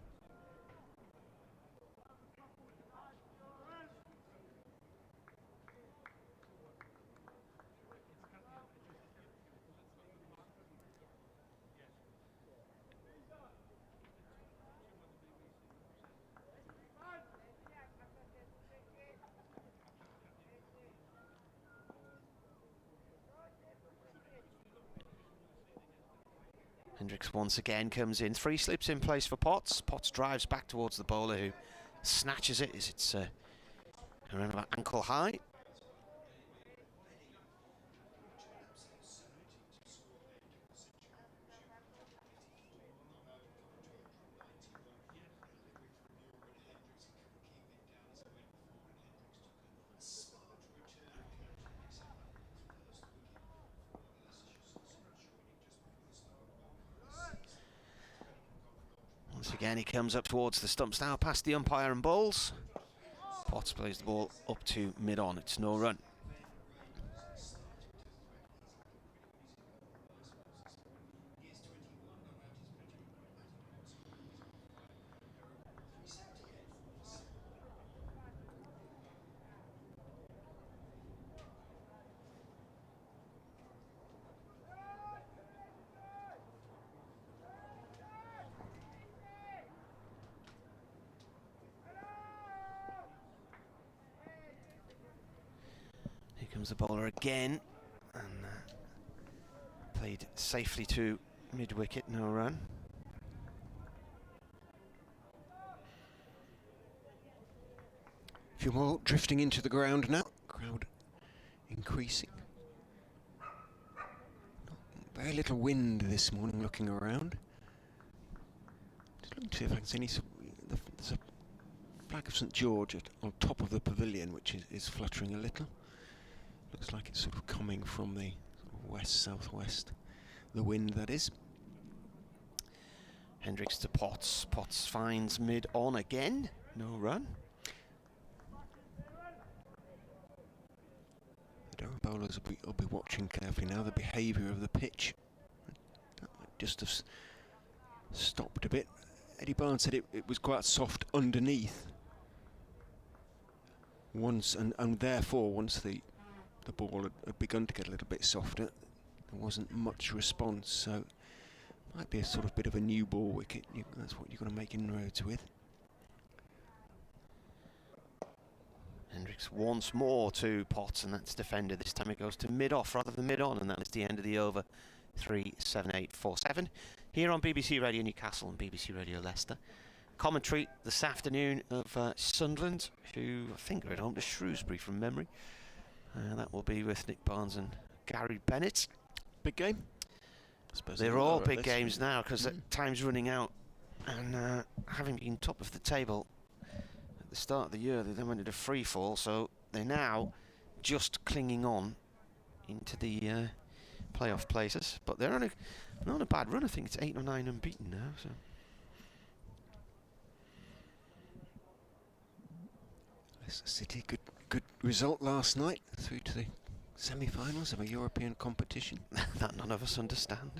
Hendricks once again comes in. 3 slips in place for Potts. Potts drives back towards the bowler who snatches it as it's around about ankle high. Once again he comes up towards the stumps now, past the umpire and bowls. Potts plays the ball up to mid-on, it's no run. Here comes the bowler again, and played safely to mid-wicket, no run. A few more drifting into the ground now, crowd increasing. Very little wind this morning looking around. Just looking to see if I can see any. There's a flag of St George on top of the pavilion which is fluttering a little. Looks like it's sort of coming from the sort of west-southwest, the wind that is. Hendricks to Potts. Potts finds mid-on again, no run. The Durham bowlers will be watching carefully now the behaviour of the pitch. That might just have stopped a bit. Eddie Barnes said it was quite soft underneath. And therefore once the ball had begun to get a little bit softer, there wasn't much response, so it might be a sort of bit of a new ball wicket. That's what you're going to make inroads with. Hendricks once more to Potts, and that's defended. This time it goes to mid-off rather than mid-on, and that is the end of the over. 37847 here on BBC Radio Newcastle and BBC Radio Leicester. Commentary this afternoon of Sunderland, who I think are at home to Shrewsbury from memory. That will be with Nick Barnes and Gary Bennett. Big game? They're all big games now because time's running out, and having been top of the table at the start of the year, they then went into free fall, so they're now just clinging on into the playoff places. But they're not on a bad run. I think it's 8 or 9 unbeaten now. So. Leicester City, good result last night, through to the semi-finals of a European competition. That none of us understand.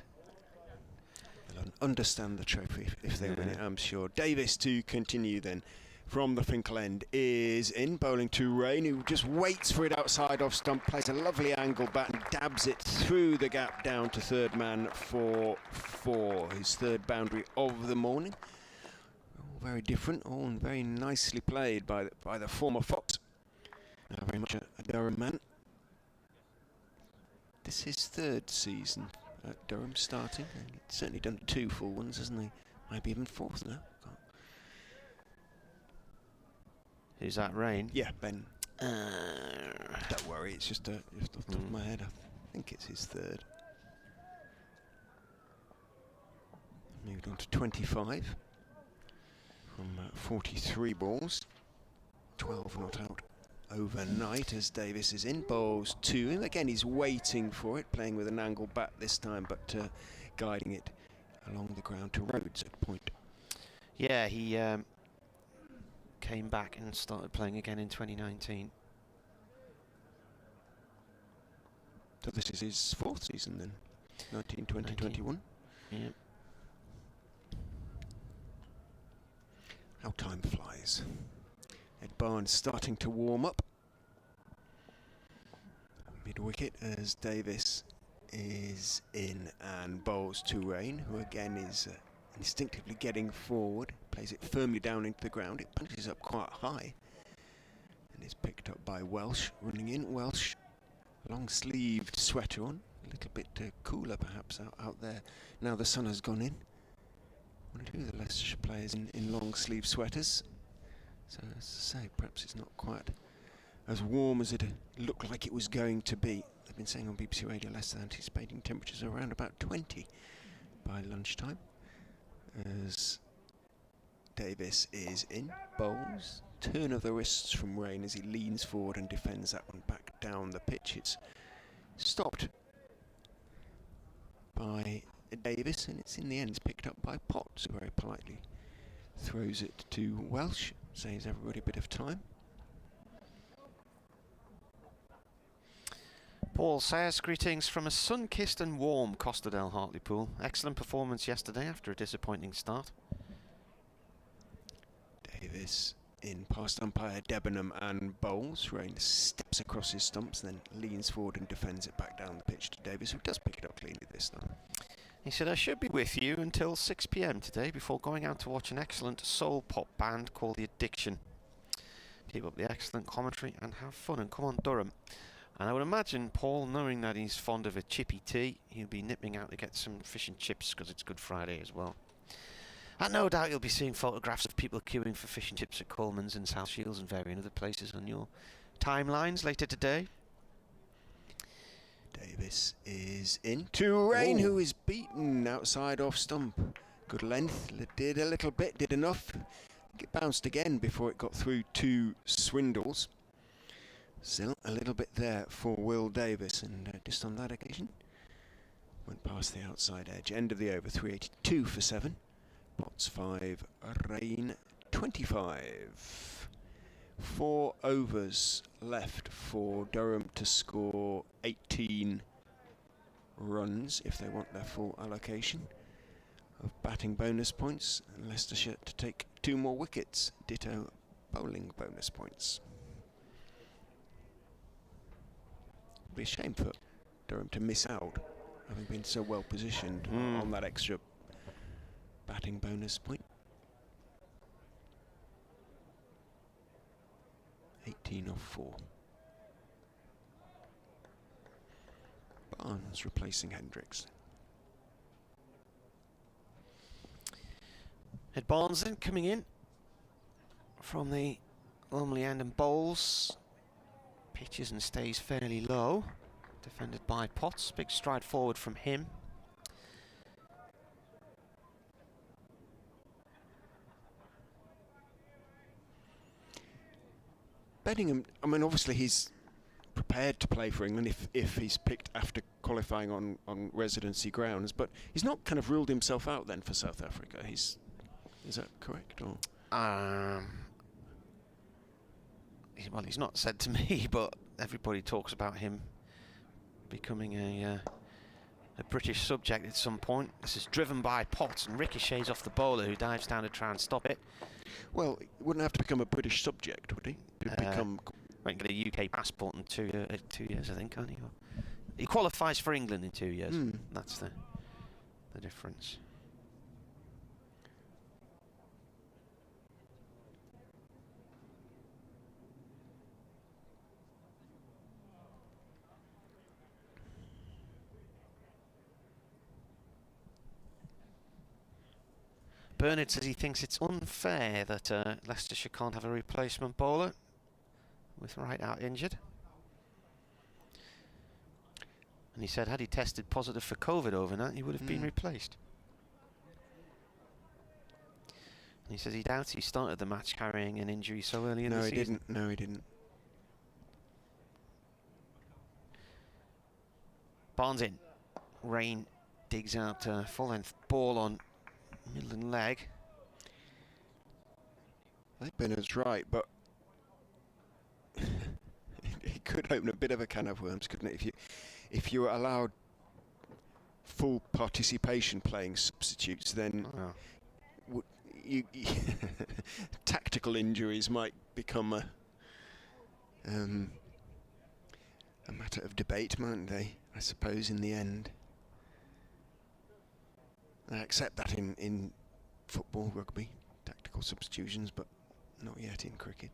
They'll understand the trophy if they win it, I'm sure. Davis to continue then. From the Finkel end is in, bowling to Rain, who just waits for it outside off stump, plays a lovely angle bat and dabs it through the gap down to third man for 4, his third boundary of the morning. All very different, all very nicely played by the former Fox. Very much a Durham man. This is his third season at Durham starting, and he's certainly done 2 full ones, hasn't he? Maybe even 4th now. Who's that, Rain? Yeah, Ben. Don't worry, it's just off the top of my head. I think it's his third. Moved on to 25 from 43 balls. 12 not out overnight as Davis is in. Bowls to him. Again, he's waiting for it, playing with an angle bat this time, but guiding it along the ground to Rhodes at point. Yeah, he came back and started playing again in 2019. So this is his 4th season then, 1920-21. Yep. How time flies. Ed Barnes starting to warm up. Mid-wicket as Davis is in and bowls to Rain, who again is instinctively getting forward, plays it firmly down into the ground. It punches up quite high and is picked up by Welsh. Running in, Welsh, long-sleeved sweater on, a little bit cooler perhaps out there now the sun has gone in. One or two of the Leicestershire players in long-sleeve sweaters, so as I say, perhaps it's not quite as warm as it looked like it was going to be. They've been saying on BBC Radio Leicester anticipating temperatures around about 20 by lunchtime. As Davis is in, bowls, turn of the wrists from Rain as he leans forward and defends that one back down the pitch. It's stopped by Davis and it's in the end picked up by Potts, who very politely throws it to Welsh, saves everybody a bit of time. Paul says, greetings from a sun-kissed and warm Costerdale Hartlepool. Excellent performance yesterday after a disappointing start. Davis in past umpire Debenham and bowls. Rain steps across his stumps, then leans forward and defends it back down the pitch to Davis, who does pick it up cleanly this time. He said, I should be with you until 6 PM today before going out to watch an excellent soul pop band called The Addiction. Keep up the excellent commentary and have fun, and come on Durham. And I would imagine Paul, knowing that he's fond of a chippy tea, he'll be nipping out to get some fish and chips because it's Good Friday as well. And no doubt you'll be seeing photographs of people queuing for fish and chips at Coleman's and South Shields and varying other places on your timelines later today. Davis is in to Rain, who is beaten outside off stump. Good length, did a little bit, did enough. It bounced again before it got through 2 Swindles. Still a little bit there for Will Davis, and just on that occasion went past the outside edge. End of the over, 382 for 7. Potts 5, Rain 25. 4 overs left for Durham to score 18 runs if they want their full allocation of batting bonus points, and Leicestershire to take 2 more wickets, ditto bowling bonus points. Be a shame for Durham to miss out, having been so well positioned on that extra batting bonus point. 18 off 4. Barnes replacing Hendricks. Ed Barnes then coming in from the Lumley end and bowls. Pitches and stays fairly low. Defended by Potts. Big stride forward from him. Bedingham, I mean, obviously he's prepared to play for England if he's picked after qualifying on residency grounds, but he's not kind of ruled himself out then for South Africa. Is that correct? Or Well, he's not said to me, but everybody talks about him becoming a British subject at some point. This is driven by Potts and ricochets off the bowler, who dives down to try and stop it. Well, he wouldn't have to become a British subject, would he? He'd become... Well, he can get a UK passport in 2 years, I think, can't he? He qualifies for England in 2 years. That's the difference. Bernard says he thinks it's unfair that Leicestershire can't have a replacement bowler with Wright out injured. And he said had he tested positive for COVID overnight, he would have been replaced. And he says he doubts he started the match carrying an injury so early in the season. No, he didn't. Barnes in. Rain digs out a full-length ball on Midland leg. I think Bernard's right, but it could open a bit of a can of worms, couldn't it? If you allowed full participation playing substitutes, then tactical injuries might become a matter of debate, mightn't they? I suppose in the end. I accept that in football, rugby, tactical substitutions, but not yet in cricket.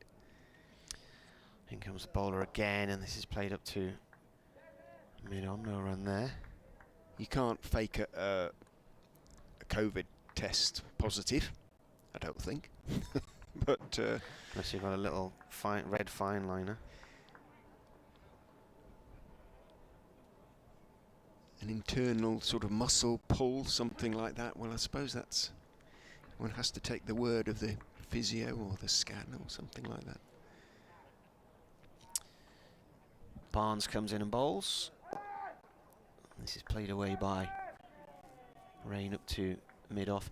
In comes the bowler again, and this is played up to mid-on, no run there. You can't fake a COVID test positive, I don't think. But unless you've got a little red fine liner. An internal sort of muscle pull, something like that. Well, I suppose that's... one has to take the word of the physio or the scan or something like that. Barnes comes in and bowls. This is played away by Rain up to mid-off.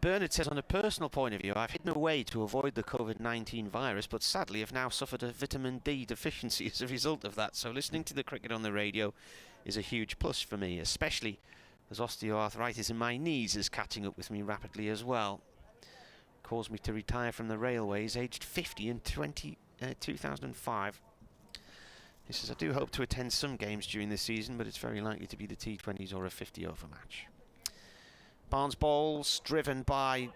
Bernard says, on a personal point of view, I've hidden away to avoid the COVID-19 virus, but sadly have now suffered a vitamin D deficiency as a result of that. So listening to the cricket on the radio is a huge plus for me, especially as osteoarthritis in my knees is catching up with me rapidly as well. Caused me to retire from the railways aged 50 in 2005. He says, I do hope to attend some games during the season, but it's very likely to be the T20s or a 50-over match. Barnes bowls, driven by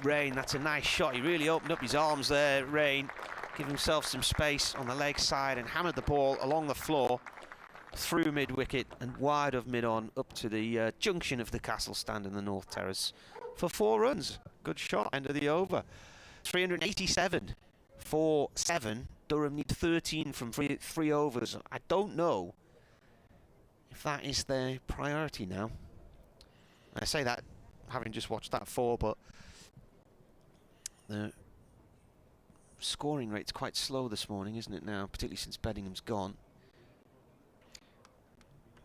Rain. That's a nice shot. He really opened up his arms there, Rain. Give himself some space on the leg side and hammered the ball along the floor, through mid-wicket and wide of mid-on, up to the junction of the Castle stand in the North Terrace for 4 runs. Good shot, end of the over. 387 for 7. Durham need 13 from 3 overs. I don't know if that is their priority now. I say that having just watched that 4, but the scoring rate's quite slow this morning, isn't it now, particularly since Beddingham's gone.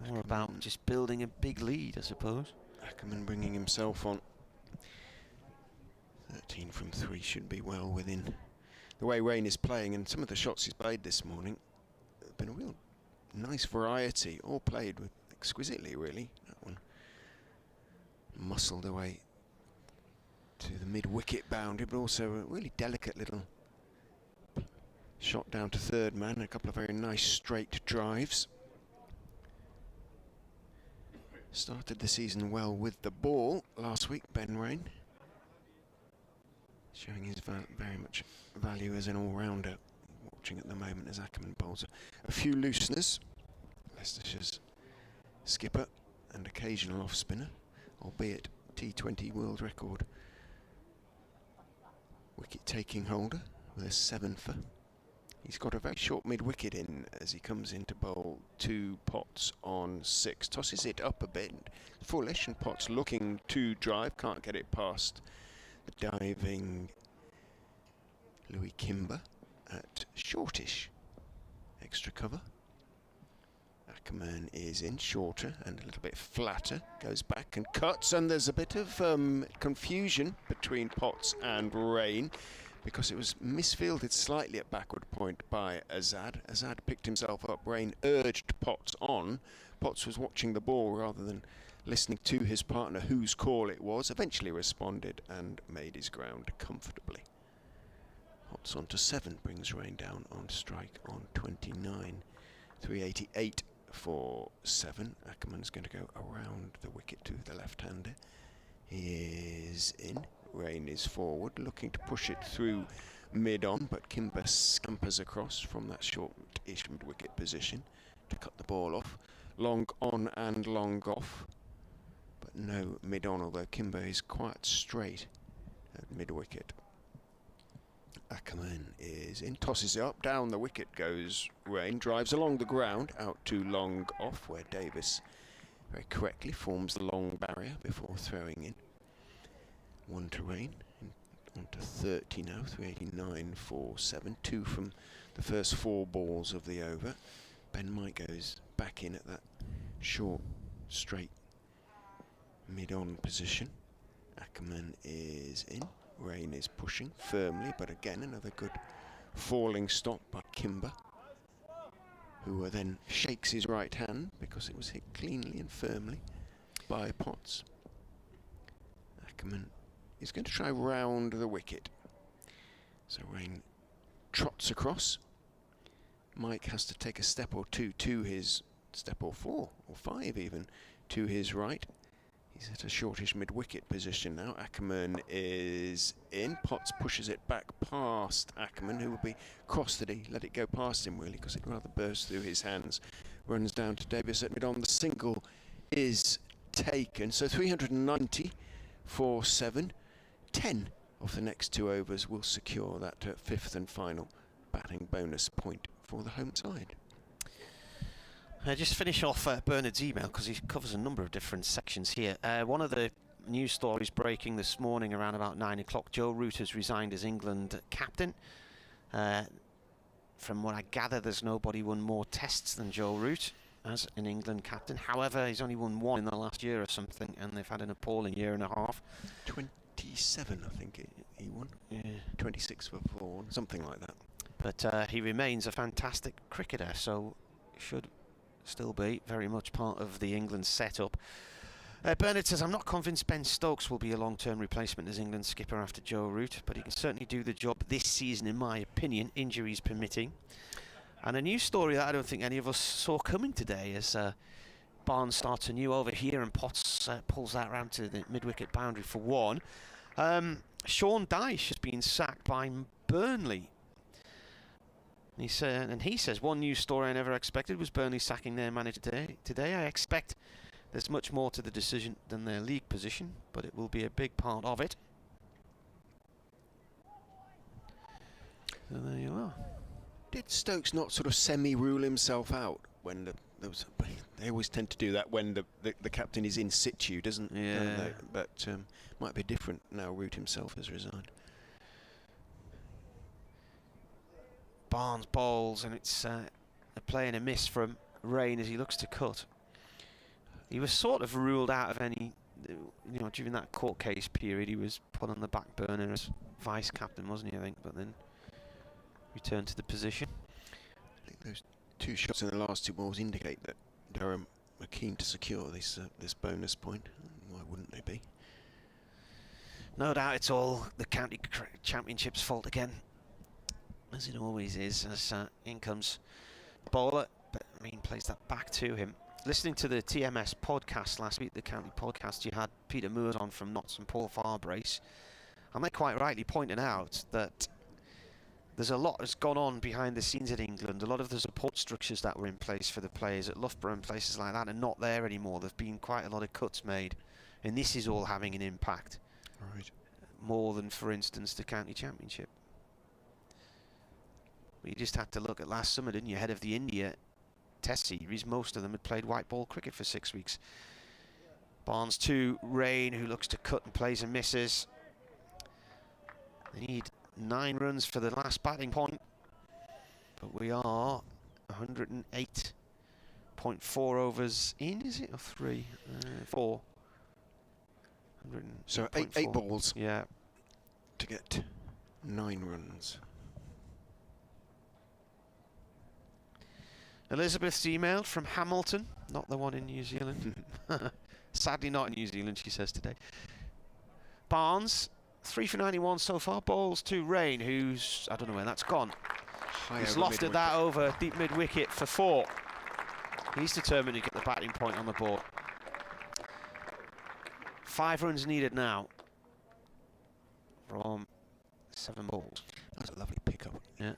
More about just building a big lead, I suppose. Ackerman bringing himself on. 13 from 3 should be well within the way Rain is playing, and some of the shots he's played this morning have been a real nice variety, all played with exquisitely, really. That one muscled away to the mid-wicket boundary, but also a really delicate little shot down to third man, a couple of very nice straight drives. Started the season well with the ball last week, Ben Rain, showing his very much value as an all-rounder. Watching at the moment as Ackerman bowls a few looseners. Leicestershire's skipper and occasional off-spinner, albeit T20 world record wicket-taking holder with a 7-for. He's got a very short mid-wicket in as he comes in to bowl 2 Potts on 6. Tosses it up a bit, foolish, and Potts looking to drive, can't get it past the diving Louis Kimber at shortish. Extra cover. Ackerman is in shorter and a little bit flatter, goes back and cuts, and there's a bit of confusion between Potts and Rain, because it was misfielded slightly at backward point by Azad. Azad picked himself up. Rain urged Potts on. Potts was watching the ball rather than listening to his partner, whose call it was. Eventually responded and made his ground comfortably. Potts on to 7, brings Rain down on strike on 29. 388 for 7. Ackerman's going to go around the wicket to the left-hander. He is in. Rain is forward, looking to push it through mid-on, but Kimber scampers across from that short-ish mid-wicket position to cut the ball off. Long on and long off, but no mid-on, although Kimber is quite straight at mid-wicket. Ackerman is in, tosses it up, down the wicket goes Rain, drives along the ground, out to long off, where Davis very correctly forms the long barrier before throwing in. 1 to Rain, on to 30 now, 389 for 7, 2 from the first 4 balls of the over. Ben Mike goes back in at that short, straight, mid-on position. Ackerman is in. Rain is pushing firmly, but again another good falling stop by Kimber, who then shakes his right hand because it was hit cleanly and firmly by Potts. Ackerman is going to try round the wicket. So Rain trots across. Mike has to take a step or two to his, step or 4 or 5 even, to his right. He's at a shortish mid-wicket position now. Ackerman is in. Potts pushes it back past Ackerman, who will be cross that he let it go past him really, because it rather burst through his hands. Runs down to Davis at mid-on. The single is taken. So 390 for 7. 10 of the next 2 overs will secure that 5th and final batting bonus point for the home side. Just finish off Bernard's email because he covers a number of different sections here. One of the news stories breaking this morning around about 9 o'clock, Joe Root has resigned as England captain. From what I gather, there's nobody won more tests than Joe Root as an England captain. However, he's only won 1 in the last year or something, and they've had an appalling year and a half. 27, I think he won. Yeah. 26 for 4, something like that. But he remains a fantastic cricketer, so should still be very much part of the England setup. Bernard says, I'm not convinced Ben Stokes will be a long-term replacement as England skipper after Joe Root, but he can certainly do the job this season, in my opinion, injuries permitting. And a news story that I don't think any of us saw coming today as Barnes starts anew over here and Potts pulls that round to the mid-wicket boundary for 1. Sean Dyche has been sacked by Burnley. He says, one news story I never expected was Burnley sacking their manager today. I expect there's much more to the decision than their league position, but it will be a big part of it. So there you are. Did Stokes not sort of semi-rule himself out when they always tend to do that when the captain is in situ, don't they? But might be different now. Root himself has resigned. Barnes bowls, and it's a play and a miss from Rain as he looks to cut. He was sort of ruled out of any, during that court case period. He was put on the back burner as vice captain, wasn't he? I think, but then returned to the position. I think those 2 shots in the last 2 balls indicate that Durham are keen to secure this bonus point. Why wouldn't they be? No doubt, it's all the county championship's fault again, as it always is, as in comes the bowler, but plays that back to him. Listening to the TMS podcast last week, the county podcast, you had Peter Moores on from Notts and Paul Farbrace, and they quite rightly pointed out that there's a lot that's gone on behind the scenes at England. A lot of the support structures that were in place for the players at Loughborough and places like that are not there anymore. There've been quite a lot of cuts made, and this is all having an impact. Right. More than, for instance, the county championship. You just had to look at last summer, didn't you? Ahead of the India Test series, most of them had played white ball cricket for 6 weeks. Barnes to Rain, who looks to cut and plays and misses. They need 9 runs for the last batting point, but we are 108.4 overs in, is it? Or 3? 4. So 8 balls. Yeah. To get 9 runs. Elizabeth's emailed from Hamilton, not the one in New Zealand. Sadly not in New Zealand, she says today. Barnes, 3 for 91 so far. Bowls to Rain, who's, I don't know where that's gone. He's lofted that over deep mid-wicket for 4. He's determined to get the batting point on the board. 5 runs needed now from 7 balls. That's a lovely pickup. Yeah.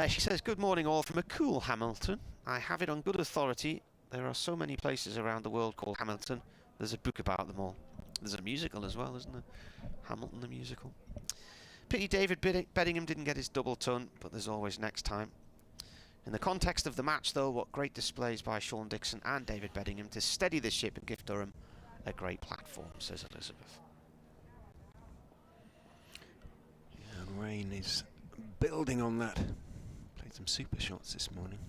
She says, good morning all from a cool Hamilton. I have it on good authority. There are so many places around the world called Hamilton. There's a book about them all. There's a musical as well, isn't there? Hamilton the musical. Pity David Bedingham didn't get his double ton, but there's always next time. In the context of the match, though, what great displays by Sean Dixon and David Bedingham to steady the ship and give Durham a great platform, says Elizabeth. Yeah, and Rain is building on that. Played some super shots this morning.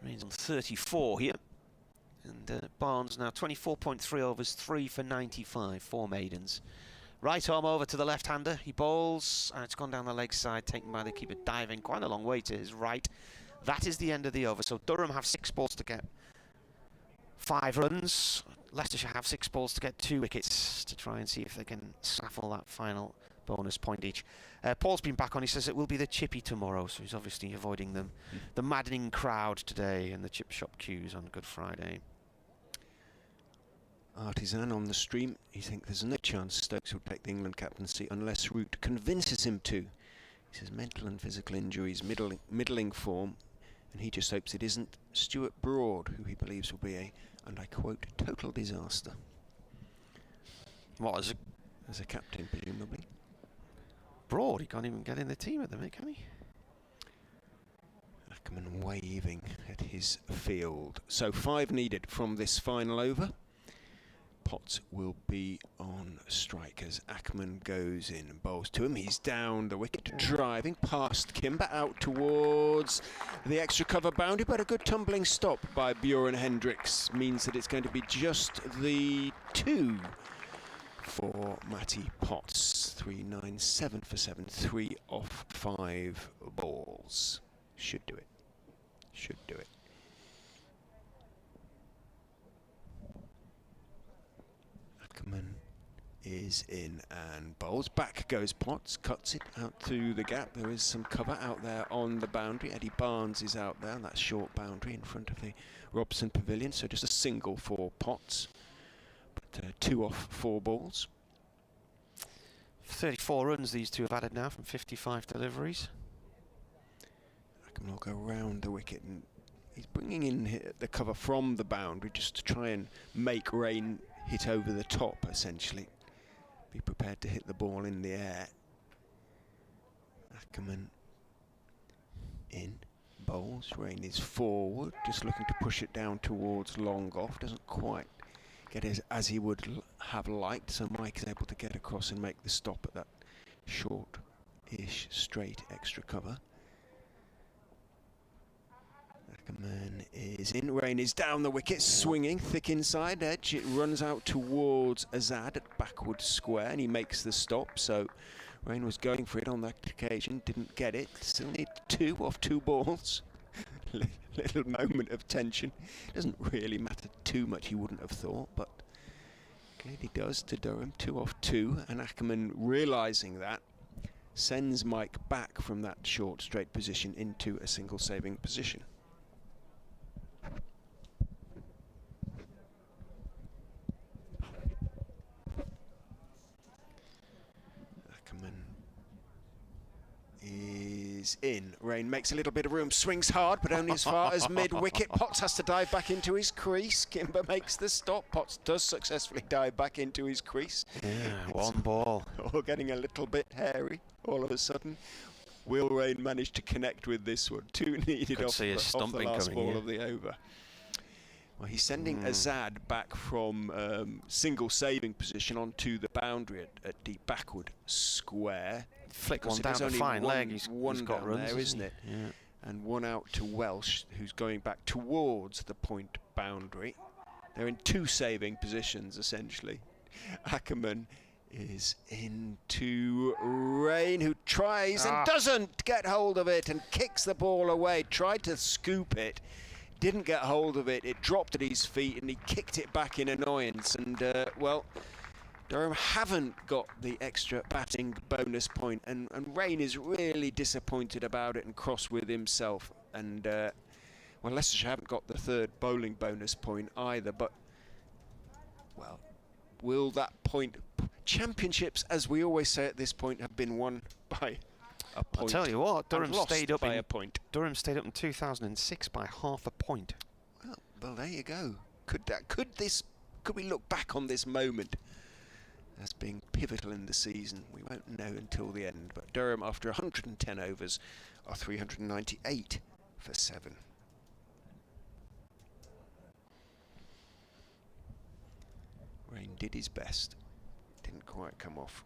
Rain's on 34 here. And Barnes now 24.3 overs, 3 for 95, 4 maidens. Right arm over to the left-hander. He bowls, and it's gone down the leg side, taken by the keeper, diving quite a long way to his right. That is the end of the over. So Durham have 6 balls to get 5 runs. Leicestershire have 6 balls to get 2 wickets to try and see if they can snaffle that final bonus point each. Paul's been back on. He says it will be the chippy tomorrow, so he's obviously avoiding them. The maddening crowd today and the chip shop queues on Good Friday. Artisan on the stream. He thinks there's no chance Stokes will take the England captaincy unless Root convinces him to. He says mental and physical injuries, middling form, and he just hopes it isn't Stuart Broad, who he believes will be a, and I quote, total disaster. What, as a captain, presumably? Broad, he can't even get in the team at the minute, can he? Ackerman waving at his field. So 5 needed from this final over. Potts will be on strike as Ackerman goes in and bowls to him. He's down the wicket, driving past Kimber out towards the extra cover boundary, but a good tumbling stop by Bjorn Hendricks means that it's going to be just the 2 for Matty Potts. 397 for 7, 3 off 5 balls. Should do it. Should do it. Ackerman is in and bowls. Back goes Potts, cuts it out to the gap. There is some cover out there on the boundary. Eddie Barnes is out there, that short boundary in front of the Robson Pavilion. So just a single for Potts, but 2 off 4 balls. 34 runs these two have added now from 55 deliveries. Ackerman will go round the wicket and he's bringing in the cover from the boundary just to try and make Rain hit over the top, essentially. Be prepared to hit the ball in the air. Ackerman in, bowls. Rain is forward, just looking to push it down towards long off. Doesn't quite get as he would have liked, so Mike is able to get across and make the stop at that short-ish straight extra cover. Ackerman is in, Rain is down the wicket, swinging, thick inside edge. It runs out towards Azad at backward square and he makes the stop. So Rain was going for it on that occasion, didn't get it. Still need 2 off 2 balls. Little moment of tension. Doesn't really matter too much, you wouldn't have thought, but clearly does to Durham. 2 off 2, and Ackerman, realising that, sends Mike back from that short straight position into a single saving position. Ackerman is in. Rain makes a little bit of room, swings hard, but only as far as mid-wicket. Potts has to dive back into his crease. Kimber makes the stop. Potts does successfully dive back into his crease. Yeah, 1 ball. All getting a little bit hairy all of a sudden. Will Rain manage to connect with this one? 2 needed off the last ball of the over. Well, he's sending Azad back from single saving position onto the boundary at deep backward square. Flick one down the fine leg. He's got runs, there, isn't it? And 1 out to Welsh, who's going back towards the point boundary. They're in two saving positions, essentially. Ackerman is into Rain, who tries and doesn't get hold of it and kicks the ball away. Tried to scoop it, didn't get hold of it. It dropped at his feet and he kicked it back in annoyance. And, well, Durham haven't got the extra batting bonus point, and Rain is really disappointed about it and cross with himself. And, well, Leicestershire haven't got the third bowling bonus point either, but, well, will that point... Championships, as we always say at this point, have been won by a point. I'll tell you what, Durham stayed up by a point. Durham stayed up in 2006 by half a point. Well, there you go. Could we look back on this moment as being pivotal in the season? We won't know until the end. But Durham, after 110 overs, are 398 for 7. Rain did his best. Didn't quite come off.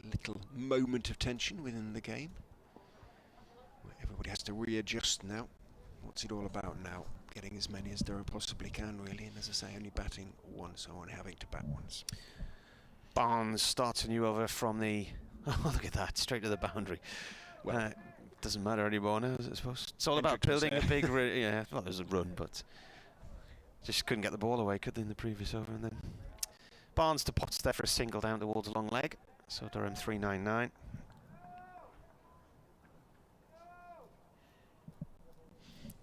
A little moment of tension within the game, where everybody has to readjust now. What's it all about now? Getting as many as Durham possibly can, really, and as I say, only batting once, or only having to bat once. Barnes starts a new over from the... Oh, look at that, straight to the boundary. Well, doesn't matter anymore now, I suppose. It's all about Hendrick was building a big... yeah, well, there's a run, but just couldn't get the ball away, could they, in the previous over? And then Barnes to Potts there for a single down towards a long leg. So Durham 399.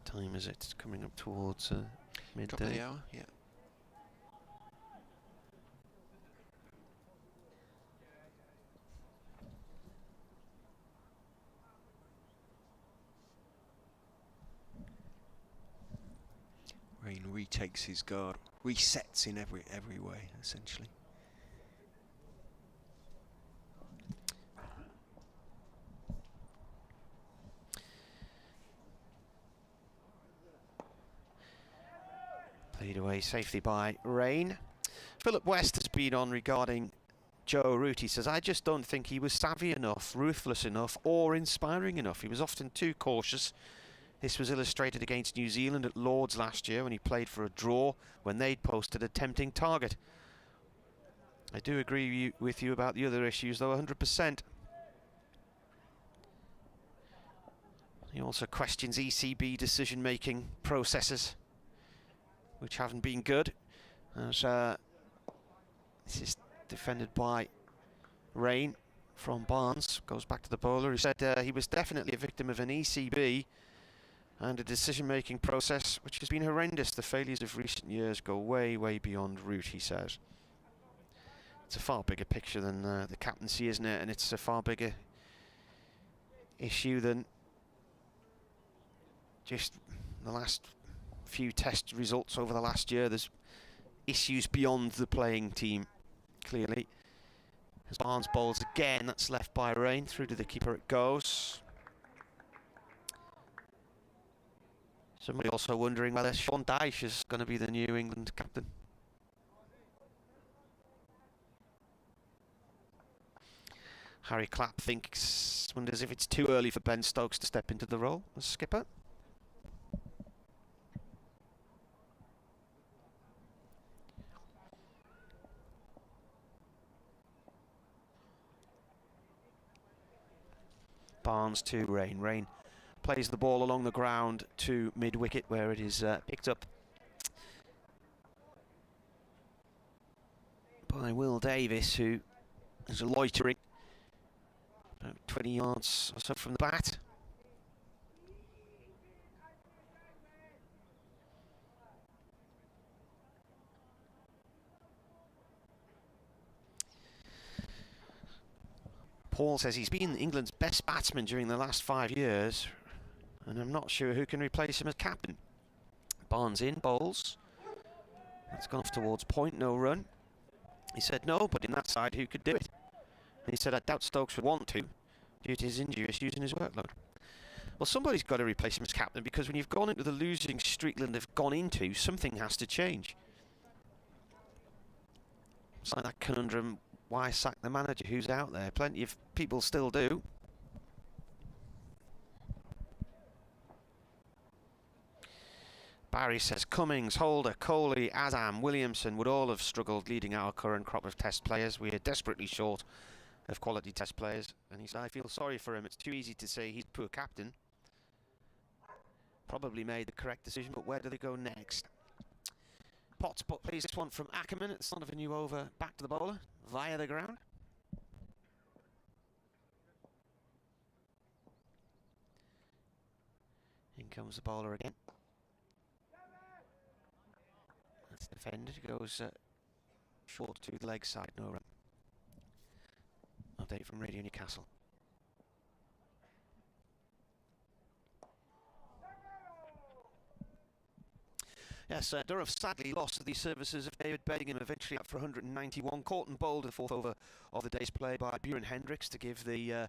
Time is it? Coming up towards midday. Top of the hour, yeah. Rain retakes his guard, resets in every way, essentially. Played away safely by Rain. Philip West has been on regarding Joe Root. He says, I just don't think he was savvy enough, ruthless enough, or inspiring enough. He was often too cautious. This was illustrated against New Zealand at Lord's last year when he played for a draw when they'd posted a tempting target. I do agree with you about the other issues, though, 100%. He also questions ECB decision-making processes, which haven't been good. As this is defended by Rain from Barnes. Goes back to the bowler. He said he was definitely a victim of an ECB and a decision-making process which has been horrendous. The failures of recent years go way, way beyond Root, he says. It's a far bigger picture than the captaincy, isn't it? And it's a far bigger issue than just the last few test results over the last year. There's issues beyond the playing team, clearly. As Barnes bowls again, that's left by Rain. Through to the keeper it goes. Somebody also wondering whether Sean Dyche is going to be the New England captain. Harry Clapp wonders if it's too early for Ben Stokes to step into the role as skipper. Barnes to Rain. Rain plays the ball along the ground to mid-wicket where it is picked up by Will Davis, who is loitering about 20 yards or so from the bat. Paul says he's been England's best batsman during the last 5 years, and I'm not sure who can replace him as captain. Barnes in, bowls. That's gone off towards point, no run. He said no, but in that side, who could do it? And he said, I doubt Stokes would want to, due to his injury issues and his workload. Well, somebody's got to replace him as captain, because when you've gone into the losing streak England have gone into, something has to change. It's like that conundrum, why sack the manager who's out there? Plenty of people still do. Barry says Cummings, Holder, Coley, Azam, Williamson would all have struggled leading our current crop of test players. We are desperately short of quality test players. And he said, I feel sorry for him. It's too easy to say he's a poor captain. Probably made the correct decision, but where do they go next? Potts plays this one from Ackerman at the start of a new over back to the bowler via the ground. In comes the bowler again. That's defended. Goes short to the leg side. No run. Update from Radio Newcastle. Yes, Durham sadly lost the services of David Bellingham, eventually out for 191. Caught and bowled the fourth over of the day's play by Buren Hendricks to give the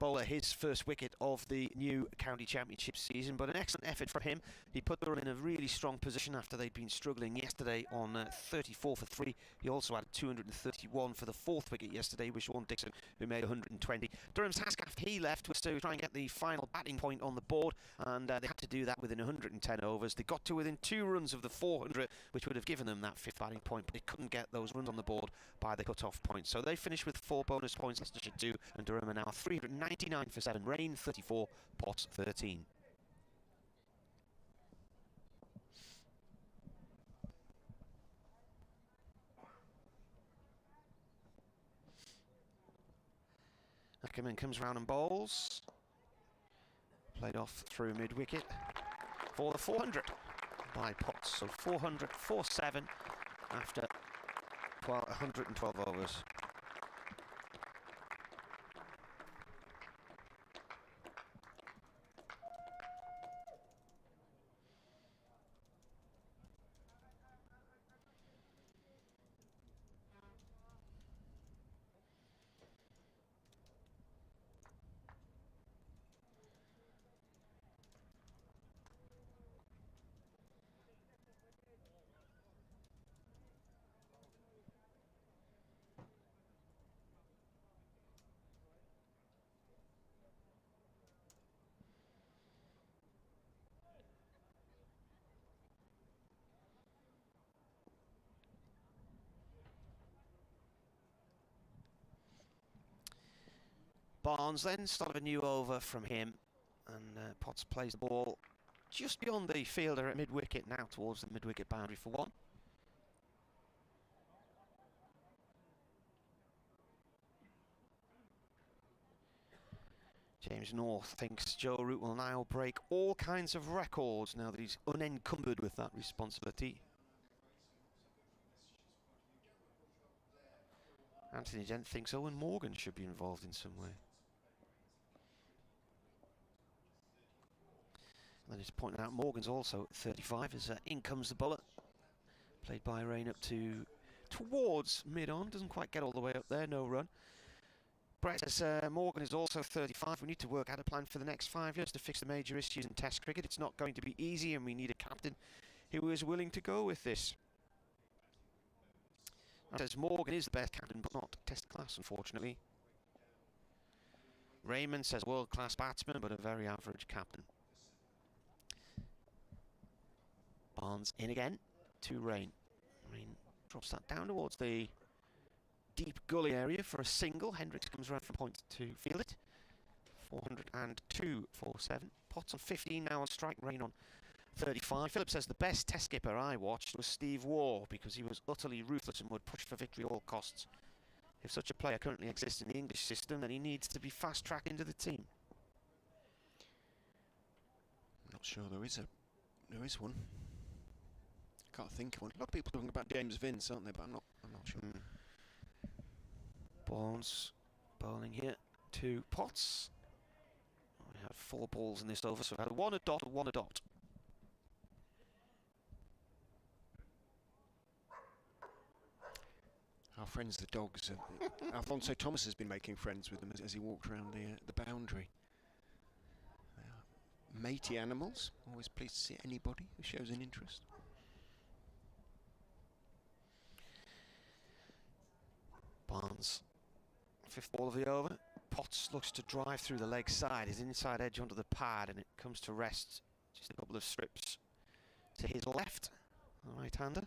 bowler his first wicket of the new county championship season. But an excellent effort from him. He put Durham in a really strong position after they'd been struggling yesterday on 34 for 3. He also had 231 for the fourth wicket yesterday with Sean Dixon, who made 120. Durham's task after he left was to try and get the final batting point on the board, and they had to do that within 110 overs. They got to within 2 runs of the 400, which would have given them that 5th batting point, but they couldn't get those runs on the board by the cut-off point. So they finished with 4 bonus points, Leicestershire 2, and Durham are now 399 for 7. Rain 34, Potts 13. Ackerman comes round and bowls. Played off through mid-wicket for the 400 by Potts. So 400, 4-7 after 112 overs. Barnes then, start of a new over from him, and Potts plays the ball just beyond the fielder at mid-wicket, now towards the mid-wicket boundary for 1. James North thinks Joe Root will now break all kinds of records now that he's unencumbered with that responsibility. Anthony Dent thinks Owen Morgan should be involved in some way. And then it's pointed out Morgan's also 35 as in comes the bowler. Played by Rain up towards mid-on, doesn't quite get all the way up there, no run. Brett says Morgan is also 35. We need to work out a plan for the next 5 years to fix the major issues in Test cricket. It's not going to be easy, and we need a captain who is willing to go with this. Says Morgan is the best captain, but not Test class, unfortunately. Raymond says world-class batsman, but a very average captain. Barnes in again to Rain. Rain drops that down towards the deep gully area for a single. Hendricks comes around from point to field it. 402 for 7. Potts on 15 now on strike. Rain on 35. Philip says the best test skipper I watched was Steve Waugh because he was utterly ruthless and would push for victory at all costs. If such a player currently exists in the English system, then he needs to be fast-tracked into the team. I'm not sure there is one. I can't think of one. A lot of people talking about James Vince, aren't they? But I'm not sure. Barnes bowling here to Potts. We had 4 balls in this over, so we had 1 a dot and 1 a dot. Our friends, the dogs. Alfonso Thomas has been making friends with them as he walked around the boundary. They are matey animals. Always pleased to see anybody who shows an interest. Barnes, 5th ball of the over. Potts looks to drive through the leg side. His inside edge onto the pad, and it comes to rest just a couple of strips to his left, the right-hander.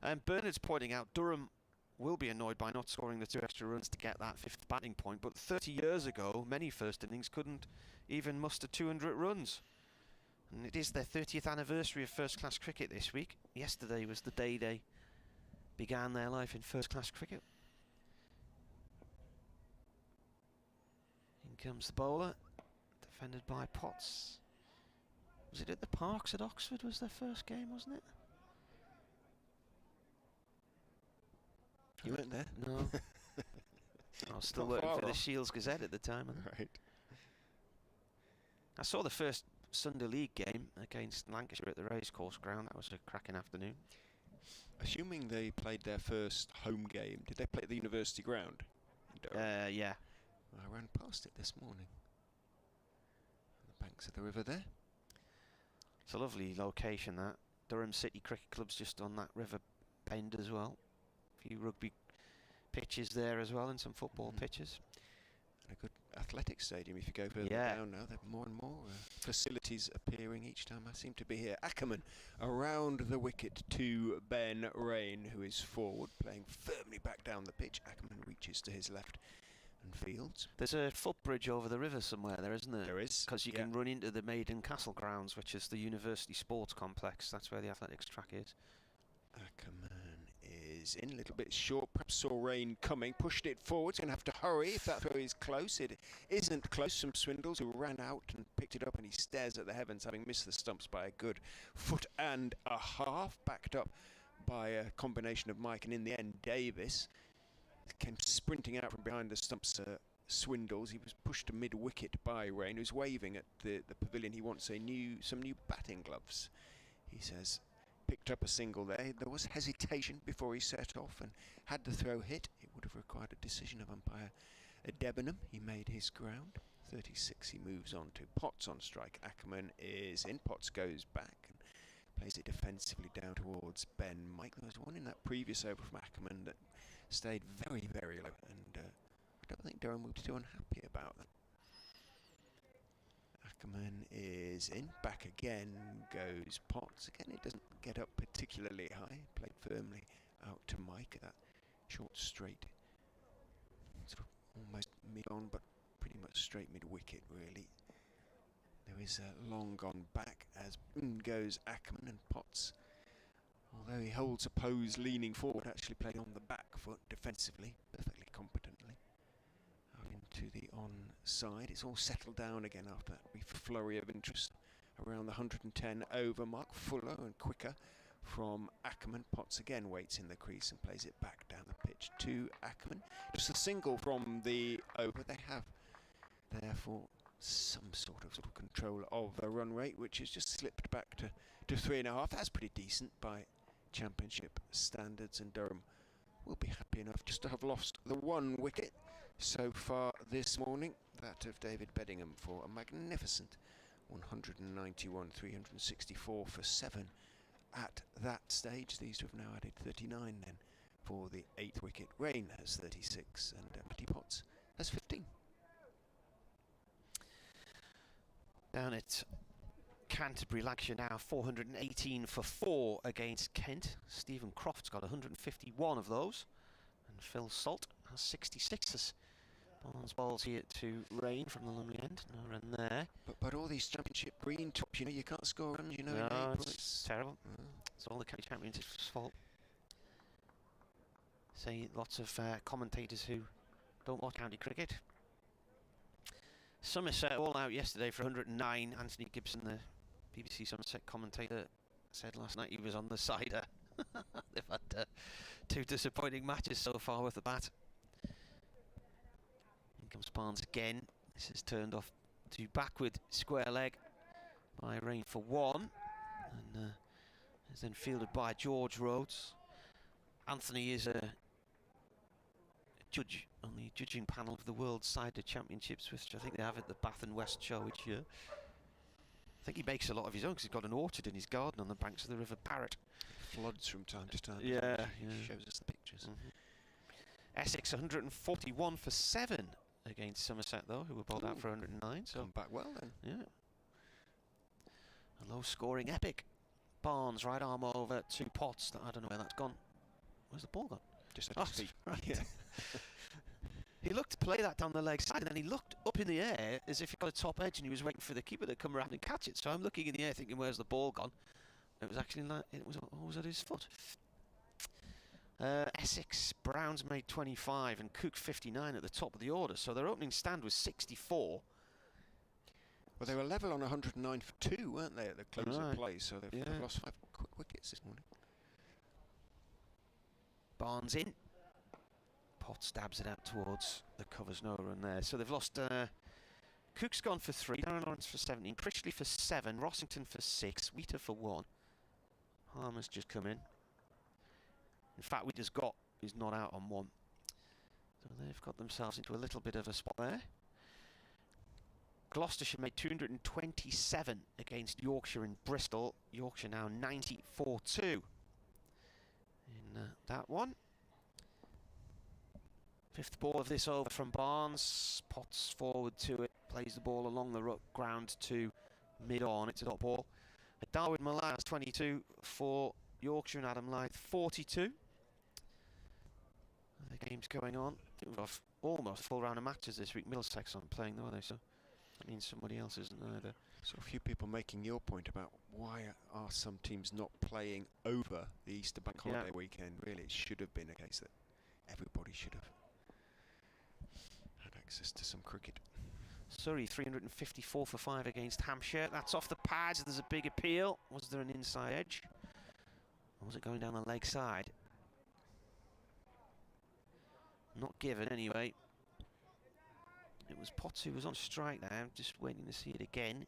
And Bernard's pointing out Durham will be annoyed by not scoring the 2 extra runs to get that 5th batting point, but 30 years ago, many first innings couldn't even muster 200 runs. And it is their 30th anniversary of first-class cricket this week. Yesterday was the day they began their life in first-class cricket. In comes the bowler, defended by Potts. Was it at the Parks at Oxford was their first game, wasn't it? You weren't there? No. I was still working for the Shields Gazette at the time. Right. I saw the first Sunday League game against Lancashire at the Racecourse Ground. That was a cracking afternoon. Assuming they played their first home game, did they play at the University Ground? Yeah. I ran past it this morning. On the banks of the river there. It's a lovely location, that. Durham City Cricket Club's just on that river bend as well. A few rugby pitches there as well, and some football pitches. And a good athletic stadium if you go further down now. There are more and more facilities appearing each time I seem to be here. Ackerman around the wicket to Ben Rain, who is forward, playing firmly back down the pitch. Ackerman reaches to his left and fields. There's a footbridge over the river somewhere there, isn't there? There is. Because you can run into the Maiden Castle grounds, which is the University Sports Complex. That's where the athletics track is. Ackerman is in a little bit short, perhaps saw Rain coming, pushed it forward, going to have to hurry if that throw is close. It isn't close from Swindles, who ran out and picked it up, and he stares at the heavens, having missed the stumps by a good 1.5 feet, backed up by a combination of Mike and in the end Davis. Came sprinting out from behind the stumps, Swindles. He was pushed to mid-wicket by Rain, who's waving at the pavilion. He wants some new batting gloves, he says. Picked up a single there. There was hesitation before he set off, and had the throw hit, it would have required a decision of umpire Debenham. He made his ground. 36 he moves on to. Potts on strike. Ackerman is in. Potts goes back and plays it defensively down towards Ben Mike. There was one in that previous over from Ackerman that stayed very, very low, and I don't think Durham will be too unhappy about that. Ackerman is in. Back again goes Potts. Again, it doesn't get up particularly high. Played firmly out to Mike at that short straight. Sort of almost mid-on, but pretty much straight mid-wicket, really. There is a long gone back as in goes Ackerman, and Potts, although he holds a pose leaning forward, actually played on the back foot defensively, perfectly competently. Out into the on side. It's all settled down again after that brief flurry of interest around the 110 over mark. Fuller and quicker from Ackerman. Potts again waits in the crease and plays it back down the pitch to Ackerman. Just a single from the over. They have therefore some sort of control of the run rate, which has just slipped back to 3.5. That's pretty decent by championship standards, and Durham will be happy enough just to have lost the 1 wicket so far this morning, that of David Beddingham, for a magnificent 191, 364 for 7 at that stage. These two have now added 39 then for the 8th wicket. Rain has 36 and Matty Potts has 15. Down at Canterbury, Lancashire now 418 for 4 against Kent. Stephen Croft's got 151 of those, and Phil Salt has 66. Barnes bowls here to Rain from the lonely end. No run there. But all these championship green tops, you can't score runs, in No, April. it's terrible. It's all the county championship's fault. Say lots of commentators who don't watch county cricket. Somerset all out yesterday for 109. Anthony Gibson, the BBC Somerset commentator, said last night he was on the cider. They've had 2 disappointing matches so far with the bat. In comes Barnes again. This is turned off to backward square leg by Rain for 1, and is then fielded by George Rhodes. Anthony is a judge on the judging panel of the World Cider Championships, which I think they have at the Bath and West Show each year. I think he makes a lot of his own because he's got an orchard in his garden on the banks of the River Barrett. Floods from time to time. Yeah. He shows us the pictures. Essex 141 for 7 against Somerset, though, who were bowled out for 109. So come back well then. yeah, a low-scoring epic. Barnes, right arm over to Potts. I don't know where that's gone. Where's the ball gone? Just at Oh, his feet. right. Yeah. He looked to play that down the leg side, and then he looked up in the air as if he got a top edge, and he was waiting for the keeper to come around and catch it. So I'm looking in the air thinking, where's the ball gone? It was actually like, it was at his foot. Essex, Browns made 25 and Cook 59 at the top of the order, so their opening stand was 64. Well, they were level on 109 for 2, weren't they, at the close of Right. play? So they've lost 5 quick wickets this morning. Barnes in. Potts stabs it out towards the covers, no run there. So they've lost. Cook's gone for 3, Darren Lawrence for 17, Critchley for 7, Rossington for 6, Wheater for 1. Harmer's just come in. In fact, Wheater's he's not out on 1. So they've got themselves into a little bit of a spot there. Gloucestershire made 227 against Yorkshire in Bristol. Yorkshire now 94-2 in that one. 5th ball of this over from Barnes. Potts forward to it, plays the ball along the ground to mid-on. It's a dot ball. Darwin Malaz 22 for Yorkshire, and Adam Lyth 42. The game's going on. We've got almost full round of matches this week. Middlesex aren't playing though, are they? So that means somebody else isn't either. So a few people making your point about why are some teams not playing over the Easter bank holiday weekend. Really, it should have been a case that everybody should have had access to some cricket. Surrey 354 for 5 against Hampshire. That's off the pads. There's a big appeal. Was there an inside edge? Or was it going down the leg side? Not given anyway. It was Potts who was on strike there. I'm just waiting to see it again. Do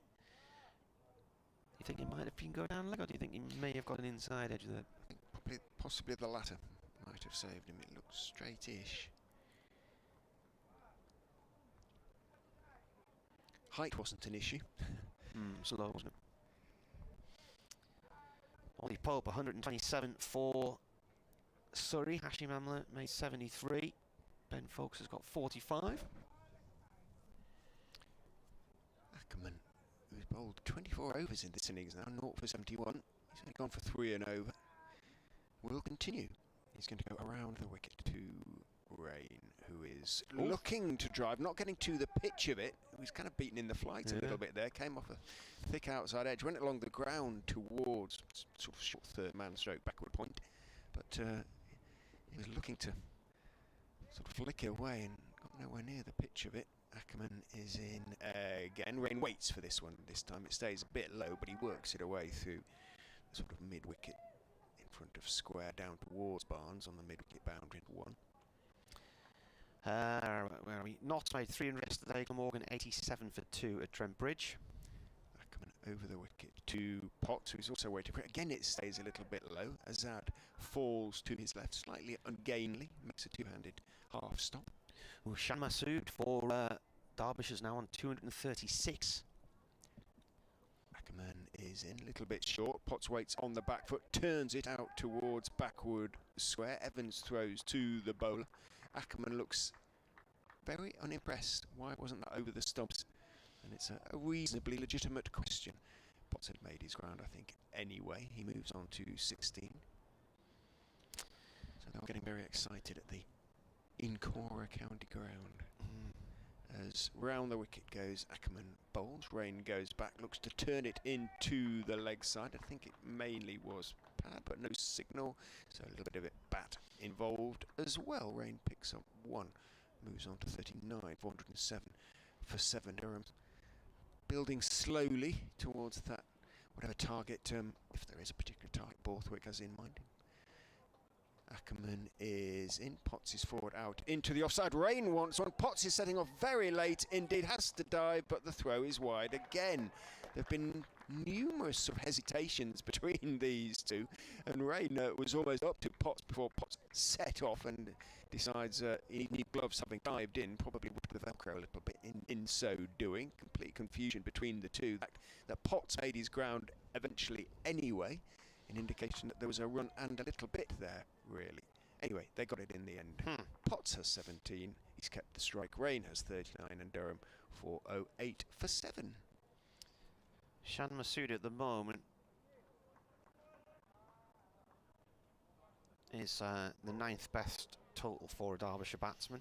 you think it might have been going down leg, or do you think he may have got an inside edge there? I think possibly the latter might have saved him. It looks straight-ish. Height wasn't an issue. Slow, wasn't it? Ollie Pope 127 for Surrey. Hashim Amla made 73. Ben Folkes has got 45. Ackerman, who's bowled 24 overs in this innings now, 0 for 71. He's only gone for 3 and over. Will continue. He's going to go around the wicket to Rain, who is looking to drive, not getting to the pitch of it. He was kind of beaten in the flight a little bit there. Came off a thick outside edge, went along the ground towards sort of short third man stroke backward point, but he was looking to sort of flick away and got nowhere near the pitch of it. Ackerman is in again. Rain waits for this one. This time it stays a bit low, but he works it away through the sort of mid-wicket in front of square down towards Barnes on the mid-wicket boundary for 1. Where are we? Notts made 300 yesterday. Glamorgan 87 for 2 at Trent Bridge. Ackerman over the wicket to Potts, who's also waiting for it. Again, it stays a little bit low. Azad falls to his left, slightly ungainly, makes a two-handed half stop. Shan Masood for Derbyshire's now on 236. Ackerman is in a little bit short. Potts waits on the back foot, turns it out towards backward square. Evans throws to the bowler. Ackerman looks very unimpressed. Why wasn't that over the stumps? And it's a reasonably legitimate question. Potts had made his ground, I think, anyway. He moves on to 16. So they're getting very excited at the Incora County ground. As round the wicket goes, Ackerman bowls. Rain goes back, looks to turn it into the leg side. I think it mainly was pad, but no signal, so a little bit of it bat involved as well. Rain picks up 1, moves on to 39, 407 for 7. Durham building slowly towards that whatever target, if there is a particular target Borthwick has in mind. Ackerman is in. Potts is forward out into the offside. Rain wants one. Potts is setting off very late indeed, has to dive, but the throw is wide again. There have been numerous sort of hesitations between these two, and Rain was almost up to Potts before Potts set off and decides he needs gloves, having dived in, probably with the Velcro a little bit in so doing. Complete confusion between the two. That Potts made his ground eventually anyway. An indication that there was a run and a little bit there, really. Anyway, they got it in the end. Potts has 17, he's kept the strike. Rain has 39, and Durham 408 for 7. Shan Masood at the moment is the 9th best total for a Derbyshire batsman.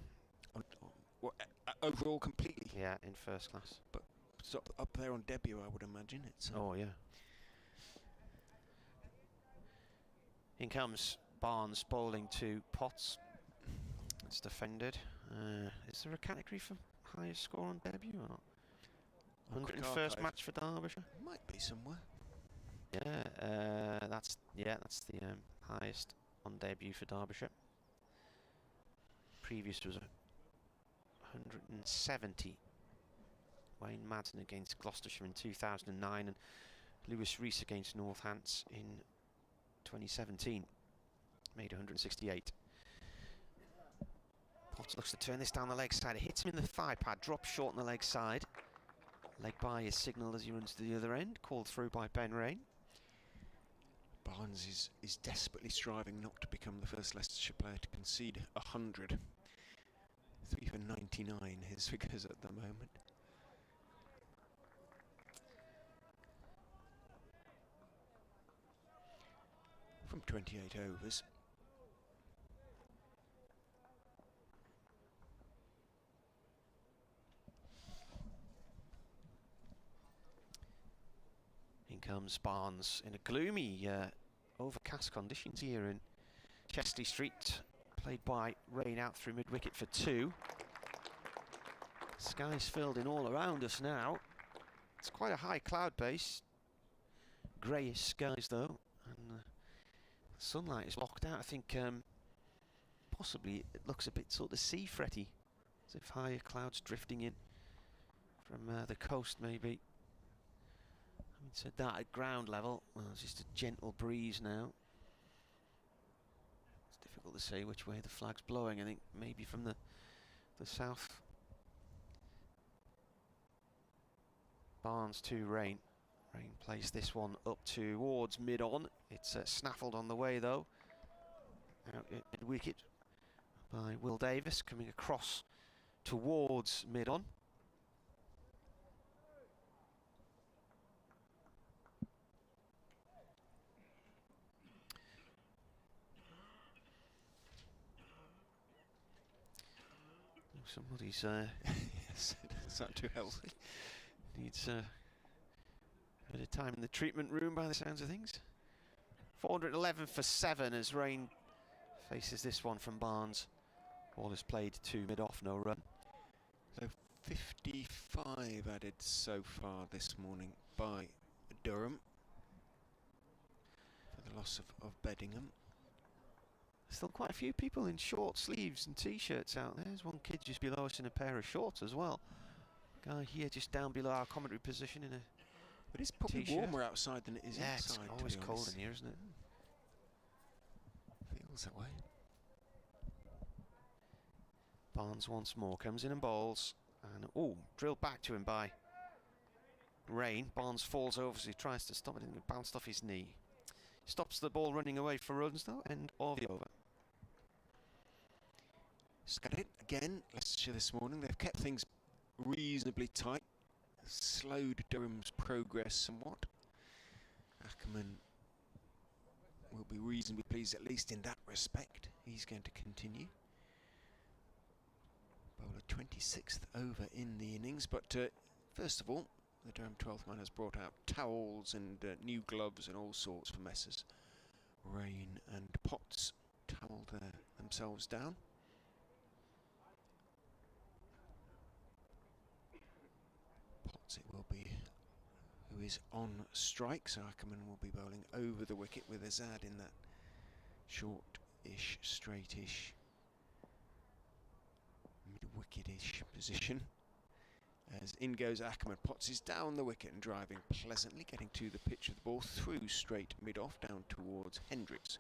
Overall, completely. Yeah, in first class. But it's up there on debut, I would imagine. It's oh yeah. In comes Barnes bowling to Potts. It's defended. Is there a category for highest score on debut or not? 101st match for Derbyshire. Might be somewhere. Yeah, that's the highest on debut for Derbyshire. Previous was 170. Wayne Madden against Gloucestershire in 2009 and Lewis Rees against Northants in 2017. Made 168. Potts looks to turn this down the leg side. It hits him in the thigh pad, drops short on the leg side. Leg by is signalled as he runs to the other end, called through by Ben Rain. Barnes is desperately striving not to become the first Leicestershire player to concede 100. 3 for 99 his figures at the moment. From 28 overs. In comes Barnes in a gloomy, overcast conditions here in Chesley Street. Played by Rain out through mid-wicket for 2. Sky's filled in all around us now. It's quite a high cloud base. Greyish skies though, and sunlight is blocked out. I think possibly it looks a bit sort of sea fretty, as if higher clouds drifting in from the coast maybe. Having said that, at ground level, well, it's just a gentle breeze now. It's difficult to say which way the flag's blowing. I think maybe from the south. Barnes to Rain. Rain plays this one up towards mid-on. It's snaffled on the way though. Out at mid-wicket by Will Davis, coming across towards mid-on. Somebody's yes, it's not too healthy. Needs a bit of time in the treatment room by the sounds of things. 411 for 7 as Rain faces this one from Barnes. Ball is played to mid-off, no run. So 55 added so far this morning by Durham for the loss of Beddingham. Still quite a few people in short sleeves and t-shirts out there. There's one kid just below us in a pair of shorts as well. Guy here just down below our commentary position in a But it's probably warmer outside than it is inside. It's always cold in here, isn't it? Feels that way. Barnes once more comes in and bowls. And drilled back to him by Rain. Barnes falls over as he tries to stop it and it bounced off his knee. Stops the ball running away for runs though, end of the over. Scat it again, Leicestershire this morning. They've kept things reasonably tight, slowed Durham's progress somewhat. Ackerman will be reasonably pleased, at least in that respect. He's going to continue. Bowler 26th over in the innings, but first of all, the Durham 12th man has brought out towels and new gloves and all sorts for Messrs Rain and Potts. Towelled themselves down. Potts it will be, who is on strike, so Ackerman will be bowling over the wicket with Azad in that short-ish, straight-ish, mid-wicket-ish position. As in goes Ackerman. Potts is down the wicket and driving pleasantly, getting to the pitch of the ball through straight mid-off down towards Hendricks,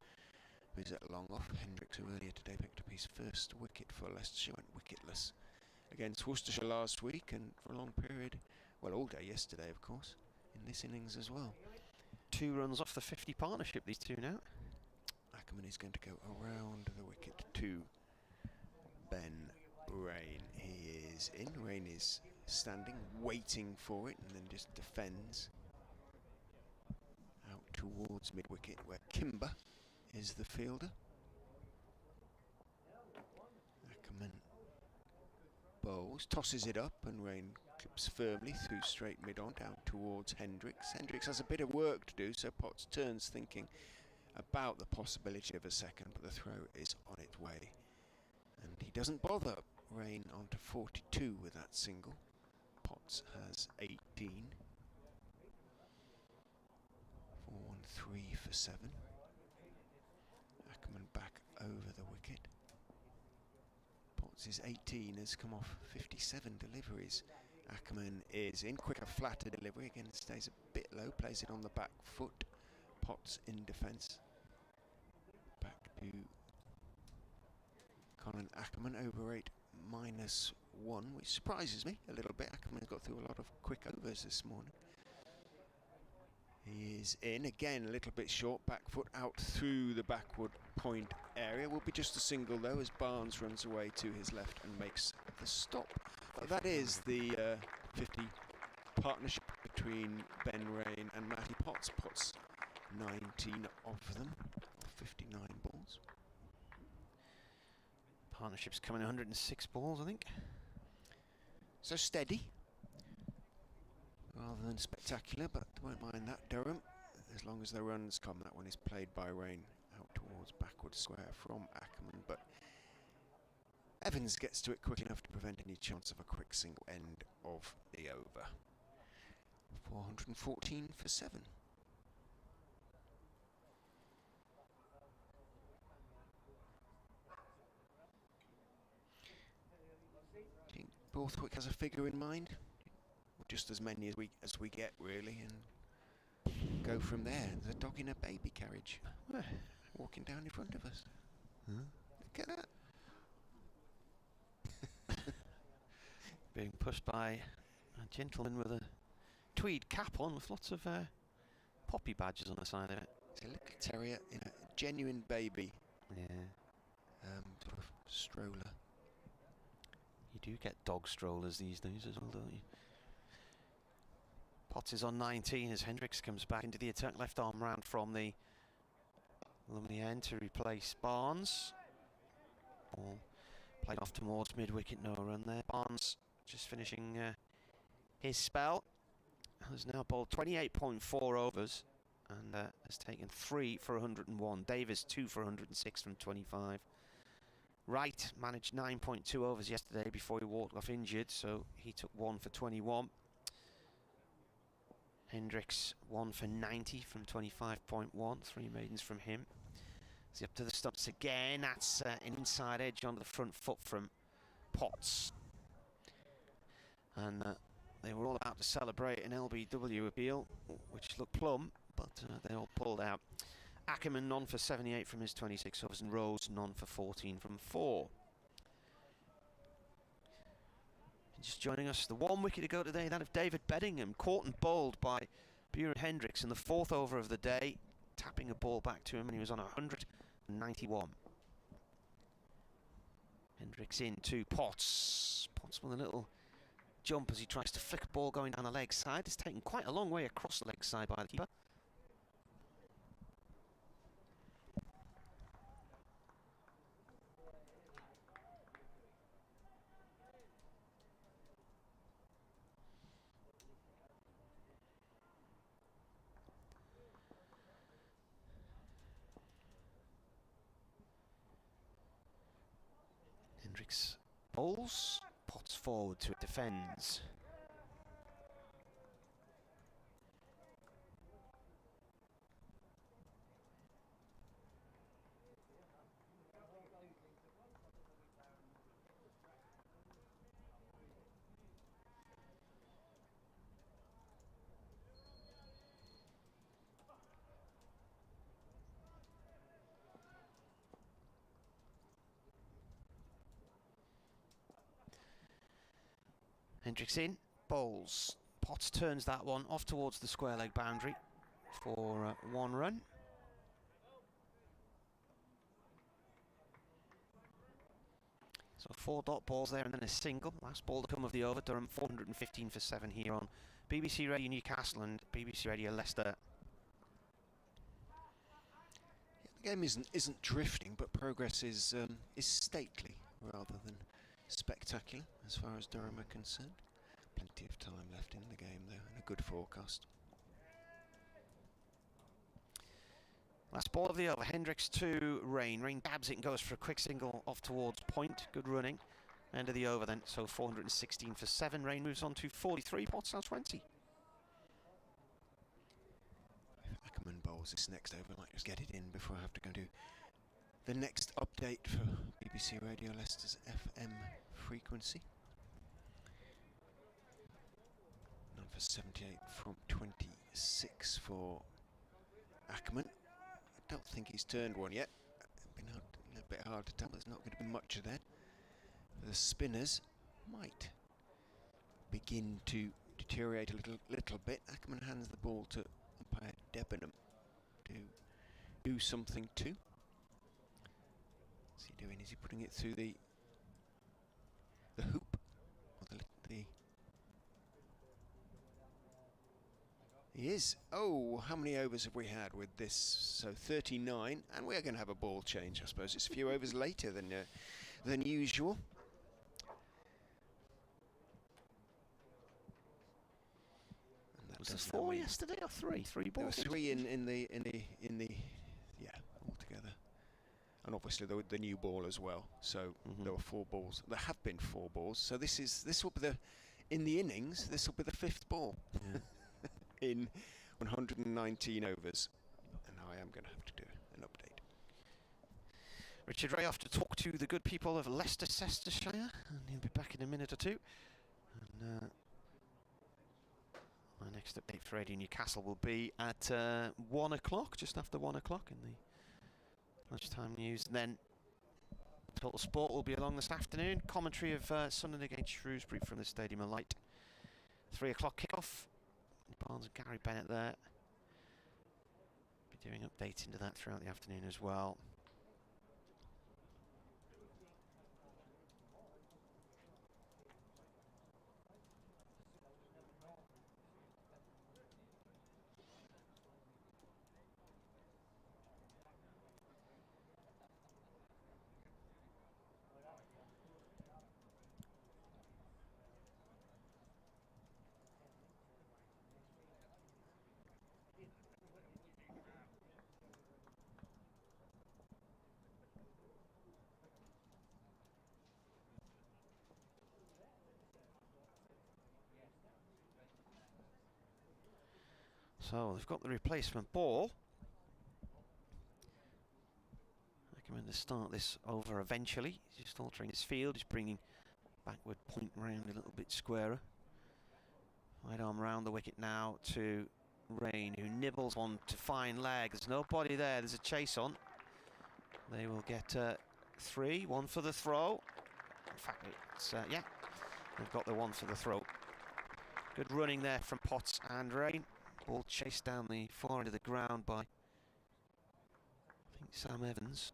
who is at long off. Hendricks, who earlier today picked up his first wicket for Leicestershire, went wicketless against Worcestershire last week and for a long period, well, all day yesterday, of course, in this innings as well. 2 runs off the 50 partnership, these two now. Ackerman is going to go around the wicket to Ben Rain. He is in. Rain is standing, waiting for it, and then just defends out towards mid-wicket, where Kimber is the fielder. bowls, tosses it up, and Rain clips firmly through straight mid-on down towards Hendricks. Hendricks has a bit of work to do, so Potts turns thinking about the possibility of a second, but the throw is on its way. And he doesn't bother. Rain onto 42 with that single. Potts has 18. 4-1-3 for 7. Ackerman back over the wicket. Potts' 18 has come off 57 deliveries. Ackerman is in, quicker, flatter delivery. Again, stays a bit low, plays it on the back foot. Potts in defence. Back to Colin Ackerman, over 8 -1, which surprises me a little bit. Ackerman's got through a lot of quick overs this morning. He is in, again a little bit short, back foot out through the backward point area. Will be just a single though, as Barnes runs away to his left and makes the stop. But that is the 50 partnership between Ben Rain and Matty Potts. Potts 19 of them, 59 balls. Partnership's coming 106 balls, I think. So steady, rather than spectacular, but won't mind that, Durham, as long as the runs come. That one is played by Rain out towards backward square from Ackerman, but Evans gets to it quick enough to prevent any chance of a quick single end of the over. 414 for 7. Do you think Borthwick has a figure in mind? Or just as many as we get, really, and go from there? There's a dog in a baby carriage walking down in front of us. Huh? Look at that. Being pushed by a gentleman with a tweed cap on with lots of poppy badges on the side of it. It's a little terrier in a genuine baby Yeah. sort of stroller. You do get dog strollers these days as well, don't you? Potts is on 19 as Hendricks comes back into the attack. Left arm round from the lovely end to replace Barnes. Ball played off towards mid-wicket, no run there. Barnes just finishing his spell. Has now bowled 28.4 overs and has taken 3 for 101. Davis 2 for 106 from 25. Wright managed 9.2 overs yesterday before he walked off injured, so he took 1 for 21. Hendricks 1 for 90 from 25.1, 3 maidens from him. He's up to the stumps again. That's an inside edge onto the front foot from Potts. And they were all about to celebrate an LBW appeal, which looked plumb, but they all pulled out. Ackerman none for 78 from his 26 overs, and Rose none for 14 from 4. And just joining us, the 1 wicket to go today, that of David Beddingham, caught and bowled by Buren Hendricks in the 4th over of the day, tapping a ball back to him, and he was on 191. Hendricks in to Potts. Potts with a little jump as he tries to flick a ball going down the leg side. It's taken quite a long way across the leg side by the keeper. Hendricks bowls, Potts forward to it, defends. Hendricks in, bowls. Potts turns that one off towards the square leg boundary for 1 run. So 4 dot balls there and then a single. Last ball to come of the over. Durham 415 for 7 here on BBC Radio Newcastle and BBC Radio Leicester. Yeah, the game isn't drifting, but progress is stately rather than spectacular as far as Durham are concerned. Plenty of time left in the game though, and a good forecast. Last ball of the over, Hendricks to Rain. Rain dabs it and goes for a quick single off towards point. Good running. End of the over then, so 416 for 7. Rain moves on to 43, Potts now 20. If Ackerman bowls this next over, I might just get it in before I have to go do the next update for BBC Radio Leicester's FM frequency. 9 for 78 from 26 for Ackerman. I don't think he's turned one yet. It's been a little bit hard to tell. There's not going to be much of that. The spinners might begin to deteriorate a little bit. Ackerman hands the ball to umpire Debenham to do something too. What's he doing? Is he putting it through the hoop? Or the He is. Oh, how many overs have we had with this? So 39, and we're going to have a ball change, I suppose. It's a few overs later than usual. Was there 4 yesterday or 3? 3 balls. There were 3 in the yeah, altogether. And obviously the new ball as well. So there were 4 balls. There have been 4 balls. So this will be in the innings. This will be the 5th ball. Yeah. In 119 overs, and now I am going to have to do an update. Richard Ray off to talk to the good people of Leicestershire, and he'll be back in a minute or two. And my next update for Radio Newcastle will be at 1 o'clock, just after 1 o'clock in the lunchtime news. And then Total Sport will be along this afternoon. Commentary of Sunderland against Shrewsbury from the Stadium of Light. 3 o'clock kickoff. Barnes and Gary Bennett there. Be doing updates into that throughout the afternoon as well. So they've got the replacement ball. I recommend to start this over eventually. He's just altering his field. He's bringing backward point round a little bit squarer. Right arm round the wicket now to Rain, who nibbles one to fine leg. There's nobody there. There's a chase on. They will get 3. 1 for the throw. In fact, it's yeah, they've got the 1 for the throw. Good running there from Potts and Rain. Ball chased down the far end of the ground by, I think, Sam Evans.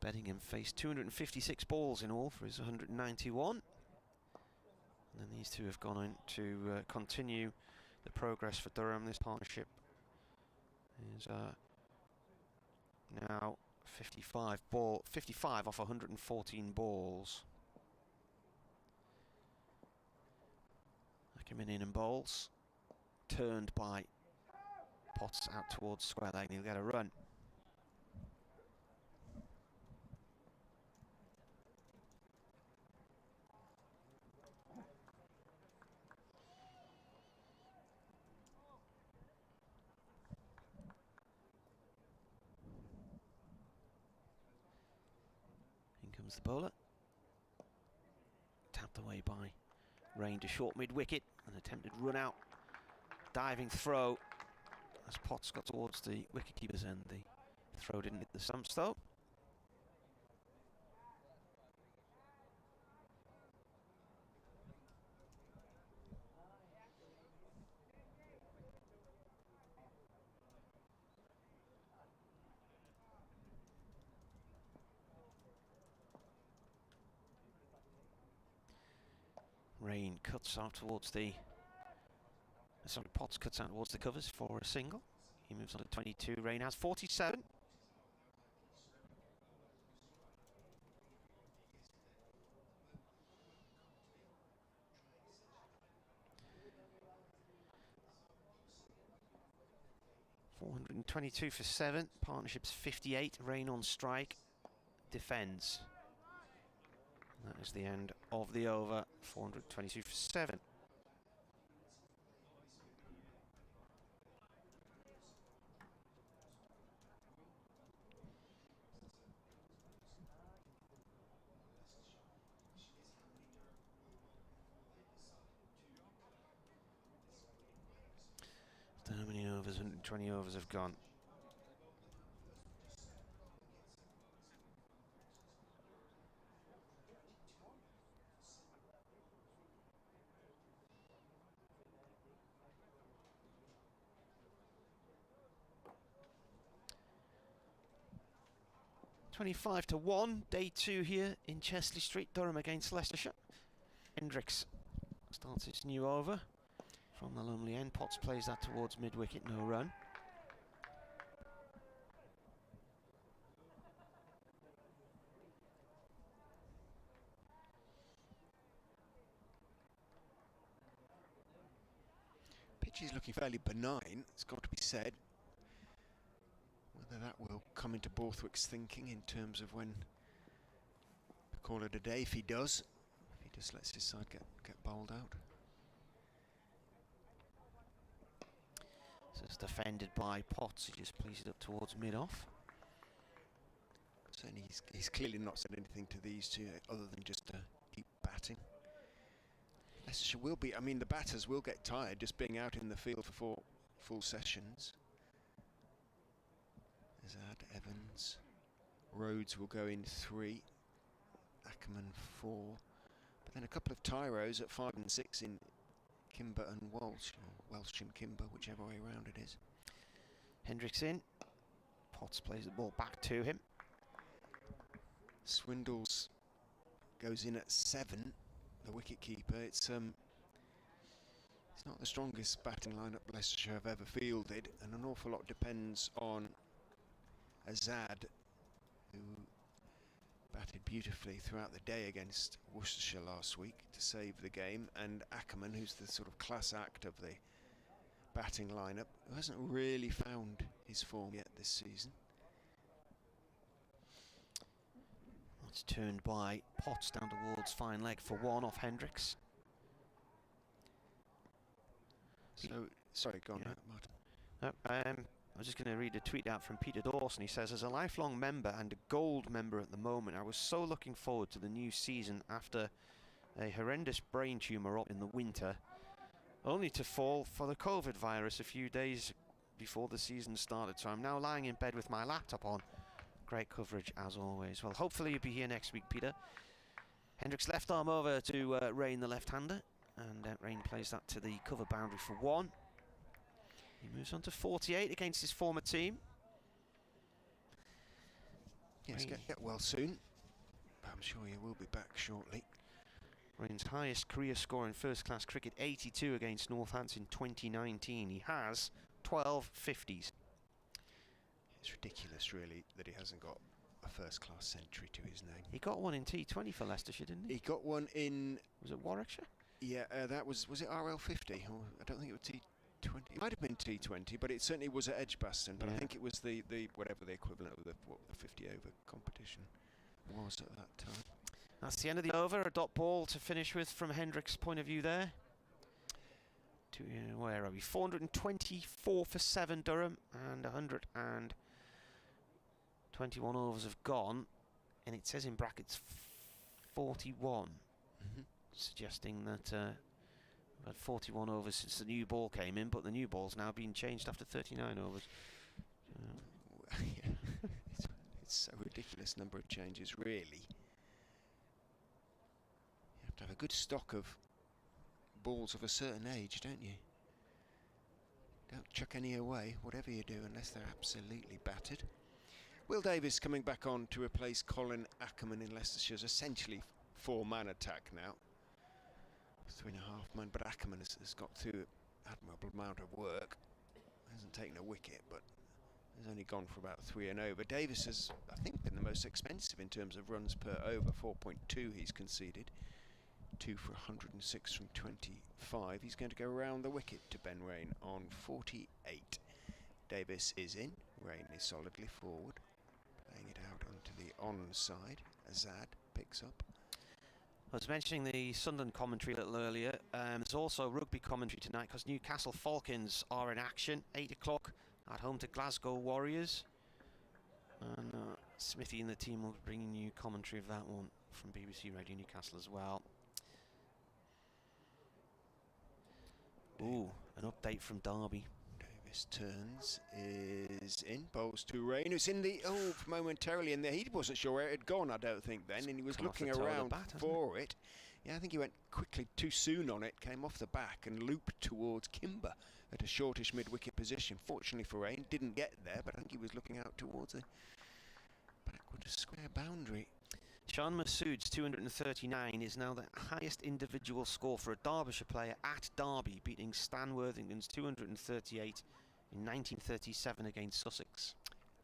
Beddingham faced 256 balls in all for his 191. And then these two have gone on to continue the progress for Durham. This partnership is now 55 off 114 balls. Ackerman in and bowls. Turned by Potts out towards square leg, and he'll get a run. In comes the bowler. Tapped away by Rain to short mid-wicket. An attempted run out. Diving throw as Potts got towards the wicketkeeper's end. The throw didn't hit the stumps though. Rain cuts out towards the Sorry, Potts cuts out towards the covers for a single. He moves on to 22. Rain has 47. .422 for 7. Partnership's 58. Rain on strike. Defends. That is the end of the over. 422 for 7. How many overs? 120 overs have gone. (25-1). Day 2 here in Chesley Street. Durham against Leicestershire. Hendricks starts its new over from the lonely end. Potts plays that towards mid-wicket, no run. Pitch is looking fairly benign, it's got to be said. Whether that will come into Borthwick's thinking in terms of when to call it a day, if he does. If he just lets his side get bowled out. So it's defended by Potts. He just plays it up towards mid-off. Certainly he's clearly not said anything to these two other than just keep batting. Leicestershire will be, I mean, the batters will get tired just being out in the field for 4 full sessions. Azad, Evans, Rhodes will go in 3, Ackerman 4, but then a couple of tyros at 5 and 6 in Kimber and Walsh, or Welsh and Kimber, whichever way around it is. Hendricks in. Potts plays the ball back to him. Swindles goes in at 7, the wicket-keeper. It's not the strongest batting lineup Leicestershire have ever fielded, and an awful lot depends on Azad, who batted beautifully throughout the day against Worcestershire last week to save the game, and Ackerman, who's the sort of class act of the batting lineup, who hasn't really found his form yet this season. That's turned by Potts down towards fine leg for 1 off Hendricks. So, sorry, go on, Yeah. Martin. I was just going to read a tweet out from Peter Dawson. He says, as a lifelong member and a gold member at the moment, I was so looking forward to the new season after a horrendous brain tumour up in the winter, only to fall for the COVID virus a few days before the season started. So I'm now lying in bed with my laptop on. Great coverage as always. Well, hopefully you'll be here next week, Peter. Hendricks left arm over to Rain, the left-hander, and Rain plays that to the cover boundary for 1. He moves on to 48 against his former team. Yes, get well soon. But I'm sure he will be back shortly. Rain's highest career score in first-class cricket, 82 against Northampton 2019. He has 12 50s. It's ridiculous, really, that he hasn't got a first-class century to his name. He got one in T20 for Leicestershire, didn't he? He got one in... Was it Warwickshire? Yeah, that was it RL50? Or I don't think it was T20. It might have been T20, but it certainly was at Edgbaston. But Yeah. I think it was the whatever the equivalent of the 50-over competition was at that time. That's the end of the over. A dot ball to finish with from Hendricks' point of view there. Where are we? 424 for 7 Durham, and 121 overs have gone, and it says in brackets 41, suggesting that we've had 41 overs since the new ball came in, but the new ball's now been changed after 39 overs. Yeah. It's so ridiculous number of changes, really. You have to have a good stock of balls of a certain age, don't you? Don't chuck any away, whatever you do, unless they're absolutely battered. Will Davies coming back on to replace Colin Ackerman in Leicestershire's essentially 4-man attack now. 3.5 man, but Ackerman has got to admirable amount of work. Hasn't taken a wicket, but has only gone for about 3 and over. Davis has, I think, been the most expensive in terms of runs per over. 4.2 he's conceded. 2 for 106 from 25. He's going to go around the wicket to Ben Raine on 48. Davis is in. Raine is solidly forward. Playing it out onto the onside. Azad picks up. I was mentioning the Sunderland commentary a little earlier. There's also rugby commentary tonight because Newcastle Falcons are in action. 8 o'clock at home to Glasgow Warriors. And Smithy and the team will be bringing you commentary of that one from BBC Radio Newcastle as well. Ooh, an update from Derby. Davis turns, is in, bowls to Raine, who's in the, momentarily in there. He wasn't sure where it had gone, I don't think, then, and he was looking around for it. Yeah, I think he went quickly too soon on it, came off the back and looped towards Kimber at a shortish mid-wicket position. Fortunately for Raine, didn't get there, but I think he was looking out towards a backward square boundary. Sean Masood's 239 is now the highest individual score for a Derbyshire player at Derby, beating Stan Worthington's 238 in 1937 against Sussex.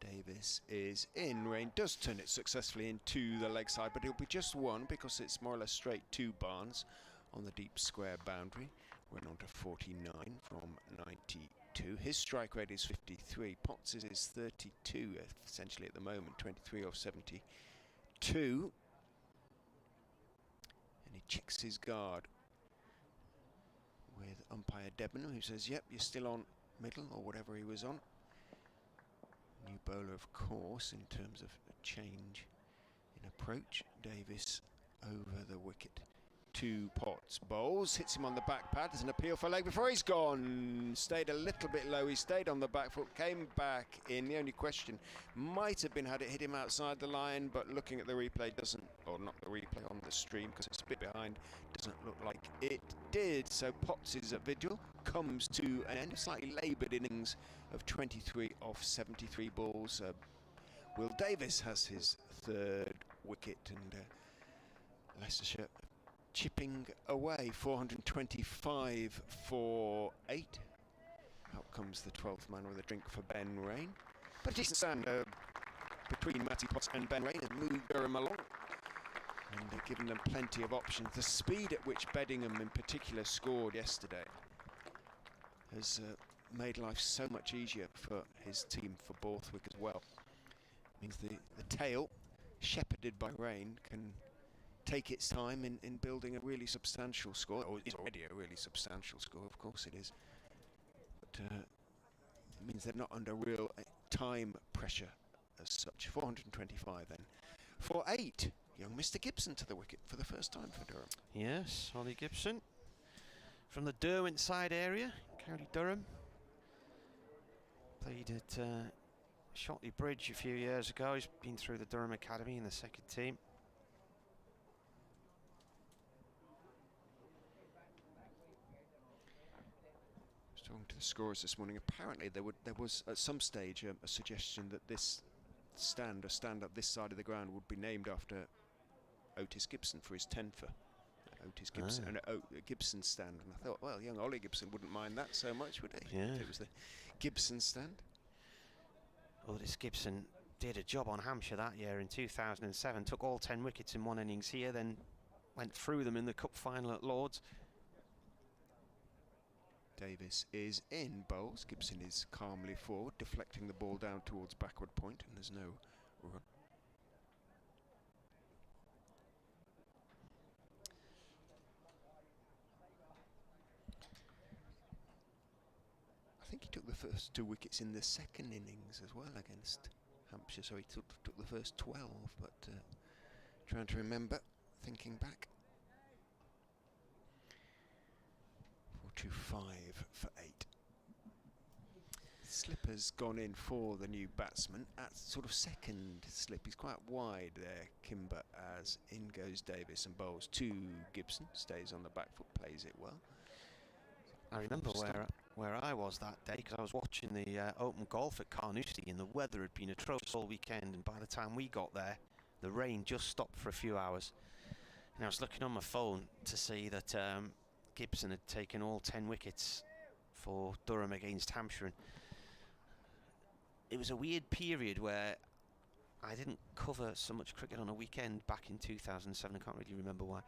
Davis is in. Raine does turn it successfully into the leg side, but it'll be just one because it's more or less straight to Barnes on the deep square boundary. Went on to 49 from 92. His strike rate is 53. Potts is 32 essentially at the moment, 23 off 72. And he checks his guard with umpire Debenham, who says, yep, you're still on middle or whatever he was on. New bowler, of course, in terms of a change in approach. Davis over the wicket. 2 Potts bowls, hits him on the back pad. There's an appeal for leg before he's gone. Stayed a little bit low. He stayed on the back foot, came back in. The only question might have been had it hit him outside the line, but looking at the replay doesn't, or not the replay, on the stream because it's a bit behind, doesn't look like it did. So Potts' vigil comes to an end. Slightly laboured innings of 23 off 73 balls. Will Davis has his 3rd wicket, and Leicestershire chipping away. 425 for 8. Out comes the 12th man with a drink for Ben Raine. But a decent stand between Matty Potts and Ben Raine has moved Durham along and given them plenty of options. The speed at which Beddingham in particular scored yesterday has made life so much easier for his team for Borthwick as well. It means the tail, shepherded by Raine, can take its time in building a really substantial score. Or it's already a really substantial score, of course it is. But it means they're not under real time pressure as such. 425 then. For 8, young Mr. Gibson to the wicket for the first time for Durham. Yes, Ollie Gibson from the Derwent side area, County Durham. Played at Shotley Bridge a few years ago. He's been through the Durham Academy in the 2nd team. Talking to the scorers this morning, apparently there was at some stage a suggestion that this stand up this side of the ground would be named after Otis Gibson for his 10 for Otis Gibson, and Gibson stand. And I thought, well, young Ollie Gibson wouldn't mind that so much, would he? Yeah. If it was the Gibson stand. Otis Gibson did a job on Hampshire that year in 2007, took all 10 wickets in one innings here, then went through them in the Cup final at Lord's. Davis is in bowls. Gibson is calmly forward, deflecting the ball down towards backward point, and there's no run. I think he took the first 2 wickets in the 2nd innings as well against Hampshire, so he took the first 12, but trying to remember, thinking back. 425 for 8. Slip has gone in for the new batsman at sort of 2nd slip. He's quite wide there, Kimber, as in goes Davis and bowls to Gibson. Stays on the back foot, plays it well. I remember where I was that day because I was watching the Open Golf at Carnoustie, and the weather had been atrocious all weekend, and by the time we got there the rain just stopped for a few hours, and I was looking on my phone to see that Gibson had taken all 10 wickets for Durham against Hampshire. And it was a weird period where I didn't cover so much cricket on a weekend back in 2007. I can't really remember why.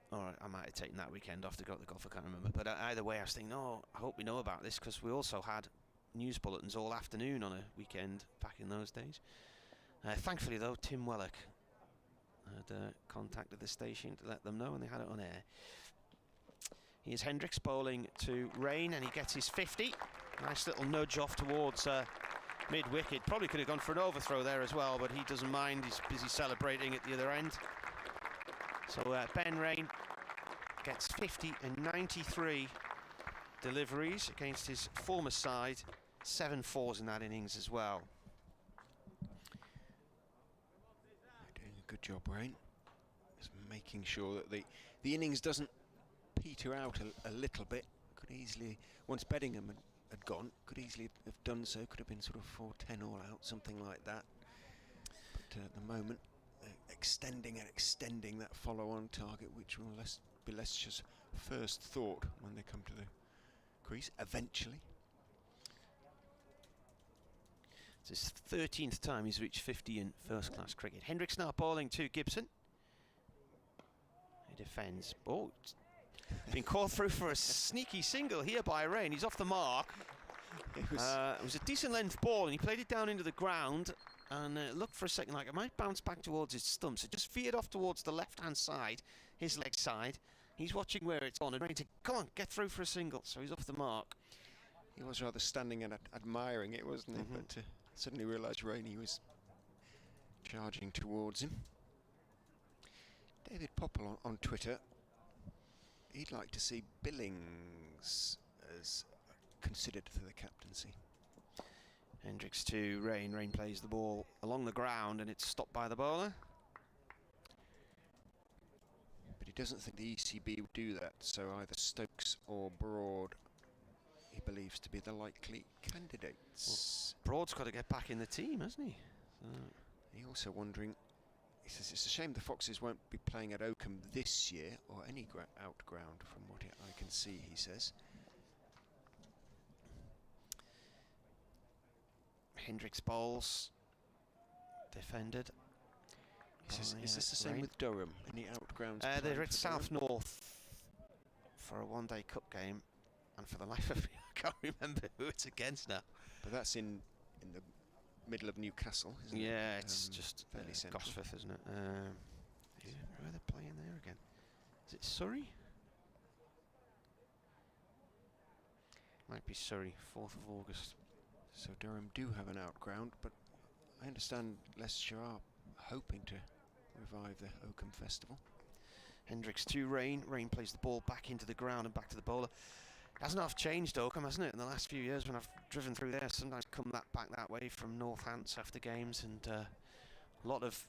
Or I might have taken that weekend off to go to the golf, I can't remember. But either way, I was thinking, no, I hope we know about this, because we also had news bulletins all afternoon on a weekend back in those days. Thankfully, though, Tim Wellock had contacted the station to let them know, and they had it on air. Here's Hendricks bowling to Rain, and he gets his 50. Nice little nudge off towards mid-wicket. Probably could have gone for an overthrow there as well, but he doesn't mind. He's busy celebrating at the other end. So Ben Rain gets 50 and 93 deliveries against his former side. 7 fours in that innings as well. Doing a good job, Rain. Just making sure that the innings doesn't peter out a little bit. Could easily, once Beddingham had gone, could easily have done so. Could have been sort of 4-10 all out, something like that. But at the moment, extending and extending that follow-on target, which will be Leicester's first thought when they come to the crease eventually. It's his 13th time he's reached 50 in first-class cricket. Hendricks now bowling to Gibson. He defends. Oh, been called through for a sneaky single here by Rain. He's off the mark. It was a decent length ball, and he played it down into the ground and looked for a second like it might bounce back towards his stumps. It just veered off towards the left-hand side, his leg side. He's watching where it's on and Rain said, come on, get through for a single. So he's off the mark. He was rather standing and admiring it, wasn't he? But suddenly realised Rainey was charging towards him. David Popple on Twitter, he'd like to see Billings as considered for the captaincy. Hendricks to Rain. Rain plays the ball along the ground and it's stopped by the bowler. But he doesn't think the ECB would do that, so either Stokes or Broad he believes to be the likely candidates. Well, Broad's got to get back in the team, hasn't he? He's also wondering, he says it's a shame the Foxes won't be playing at Oakham this year, or any out ground from what I can see, he says. Hendricks bowls, defended. He says, is this the same with Durham? Any out grounds? They're at South North for a one-day cup game, and for the life of me, I can't remember who it's against now. But that's in the middle of Newcastle, isn't it? Yeah, it's just fairly central. Gosforth, isn't it? Where are they playing there again? Is it Surrey? Might be Surrey, 4th of August. So Durham do have an out ground, but I understand Leicestershire are hoping to revive the Oakham Festival. Hendricks to Rain. Rain plays the ball back into the ground and back to the bowler. It hasn't half changed Oakham, hasn't it, in the last few years when I've driven through there. Sometimes come back that way from Northants after games, and a lot of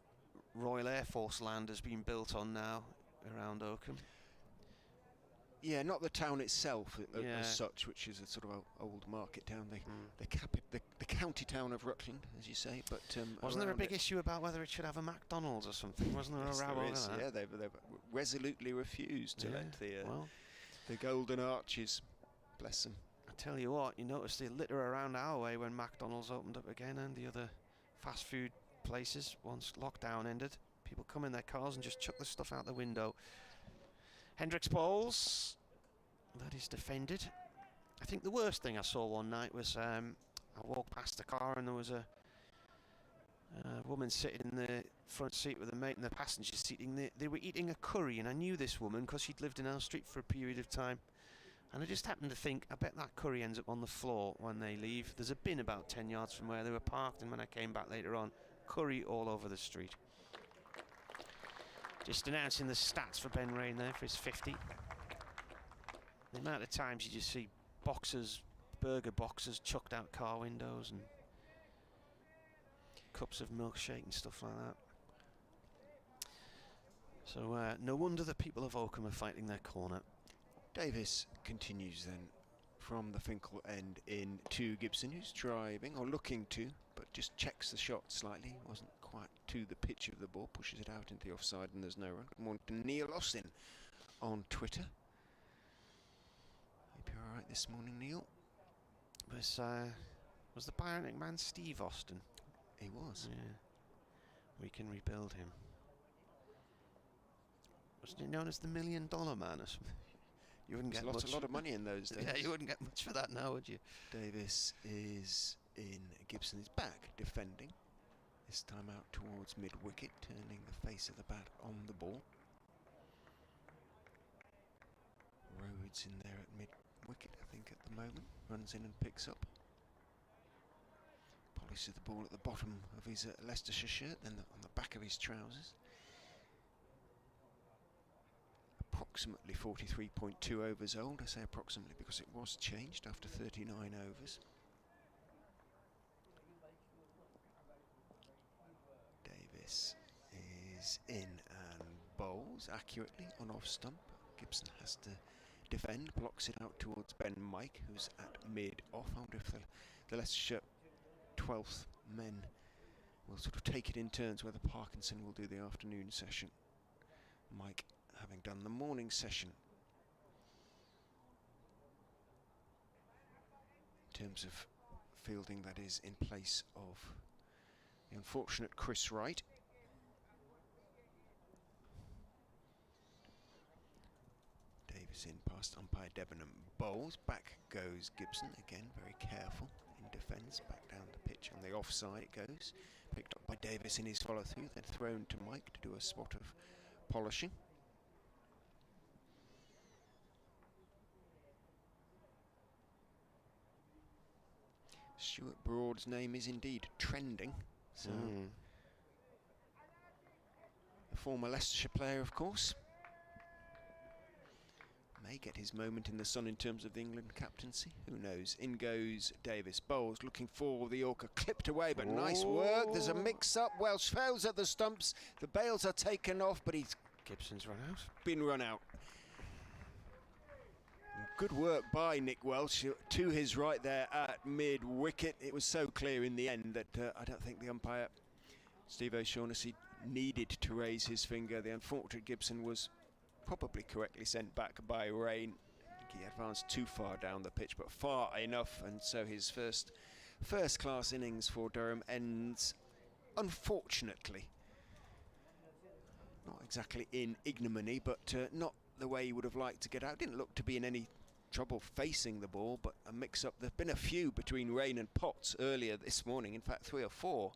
Royal Air Force land has been built on now around Oakham. Yeah, not the town itself as such, which is a sort of old market town. The county town of Rutland, as you say. But wasn't there a big issue about whether it should have a McDonald's or something? Wasn't there a row over that? Yeah, they've resolutely refused to let the Golden Arches, bless them. I tell you what, you noticed the litter around our way when McDonald's opened up again, and the other fast food places once lockdown ended. People come in their cars and just chuck the stuff out the window. Hendricks bowls. That is defended. I think the worst thing I saw one night was I walked past the car and there was a woman sitting in the front seat with a mate in the passenger seat. They were eating a curry, and I knew this woman because she'd lived in our street for a period of time. And I just happened to think, I bet that curry ends up on the floor when they leave. There's a bin about 10 yards from where they were parked, and when I came back later on, curry all over the street. Just announcing the stats for Ben Rain there for his 50. The amount of times you just see burger boxes chucked out car windows and cups of milkshake and stuff like that. So no wonder the people of Oakham are fighting their corner. Davis continues then from the Finkel end in to Gibson, who's driving, or looking to, but just checks the shot slightly. Wasn't quite to the pitch of the ball, pushes it out into the offside, and there's no run. Good morning to Neil Austin on Twitter. all right this morning, Neil? Was the Bionic Man Steve Austin? He was. Yeah. We can rebuild him. Wasn't he known as the $1 Million Man or something? You wouldn't get much. A lot of money in those days. Yeah, you wouldn't get much for that now, would you? Davis is in. Gibson is back, defending. This time out towards mid-wicket, turning the face of the bat on the ball. Rhodes in there at mid-wicket, I think, at the moment. Runs in and picks up. Polishes the ball at the bottom of his Leicestershire shirt, then on the back of his trousers. Approximately 43.2 overs old. I say approximately because it was changed after 39 overs. Davis is in and bowls accurately on off stump. Gibson has to defend, blocks it out towards Ben Mike, who's at mid-off. I wonder if the Leicestershire 12th men will sort of take it in turns, whether Parkinson will do the afternoon session. Mike having done the morning session. In terms of fielding, that is in place of the unfortunate Chris Wright. Davis in past umpire Debenham bowls. Back goes Gibson, again very careful in defence. Back down the pitch on the offside it goes. Picked up by Davis in his follow through, then thrown to Mike to do a spot of polishing. Stuart Broad's name is indeed trending. So a former Leicestershire player, of course, may get his moment in the sun in terms of the England captaincy. Who knows? In goes Davis. Bowles looking for the Yorker, clipped away, but nice work. There's a mix-up. Welsh fails at the stumps. The bails are taken off, but Gibson's run out. Been run out. Good work by Nick Welsh to his right there at mid-wicket. It was so clear in the end that I don't think the umpire, Steve O'Shaughnessy, needed to raise his finger. The unfortunate Gibson was probably correctly sent back by rain. I think he advanced too far down the pitch, but far enough, and so his first-class innings for Durham ends, unfortunately, not exactly in ignominy, but not the way he would have liked to get out. Didn't look to be in any trouble facing the ball, but a mix-up. There've been a few between Rain and Potts earlier this morning, in fact 3 or 4.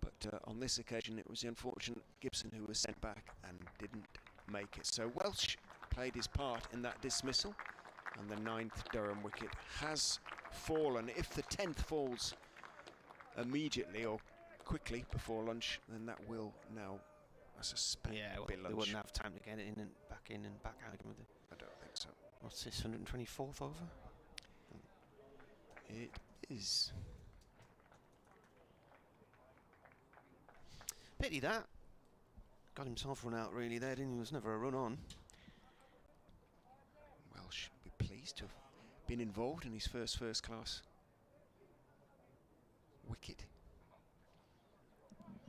But on this occasion it was the unfortunate Gibson who was sent back and didn't make it. So Welsh played his part in that dismissal, and the 9th Durham wicket has fallen. If the 10th falls immediately or quickly before lunch, then that will now, I suspect, be lunch. They wouldn't have time to get it in and back out again, would they? I don't think so. What's this, 124th over? It is. Pity that. Got himself run out really there, didn't he? There was never a run on. Welsh should be pleased to have been involved in his first class wicket.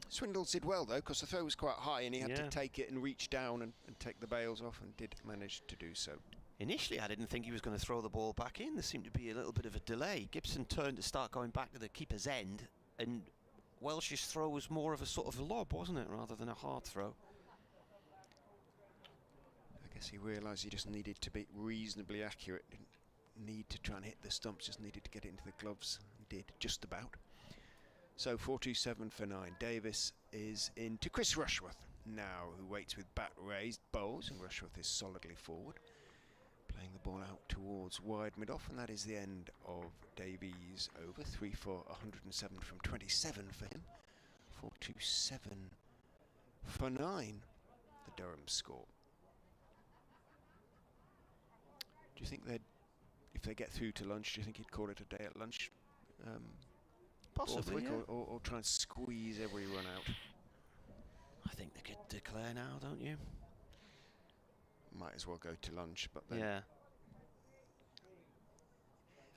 Swindles did well though, because the throw was quite high and he had to take it and reach down and take the bails off, and did manage to do so. Initially I didn't think he was going to throw the ball back in. There seemed to be a little bit of a delay. Gibson turned to start going back to the keeper's end, and Welsh's throw was more of a sort of a lob, wasn't it, rather than a hard throw. I guess he realised he just needed to be reasonably accurate, didn't need to try and hit the stumps, just needed to get it into the gloves, and did just about. So 427 for 9. Davis is into Chris Rushworth now, who waits with bat raised, bowls, and Rushworth is solidly forward, playing the ball out towards wide mid-off, and that is the end of Davies' over. 3 for 107 from 27 for him. 427 for 9, the Durham score. Do you think if they get through to lunch, do you think he'd call it a day at lunch? Possibly, yeah. or try and squeeze every run out? I think they could declare now, don't you? Might as well go to lunch, but then... Yeah.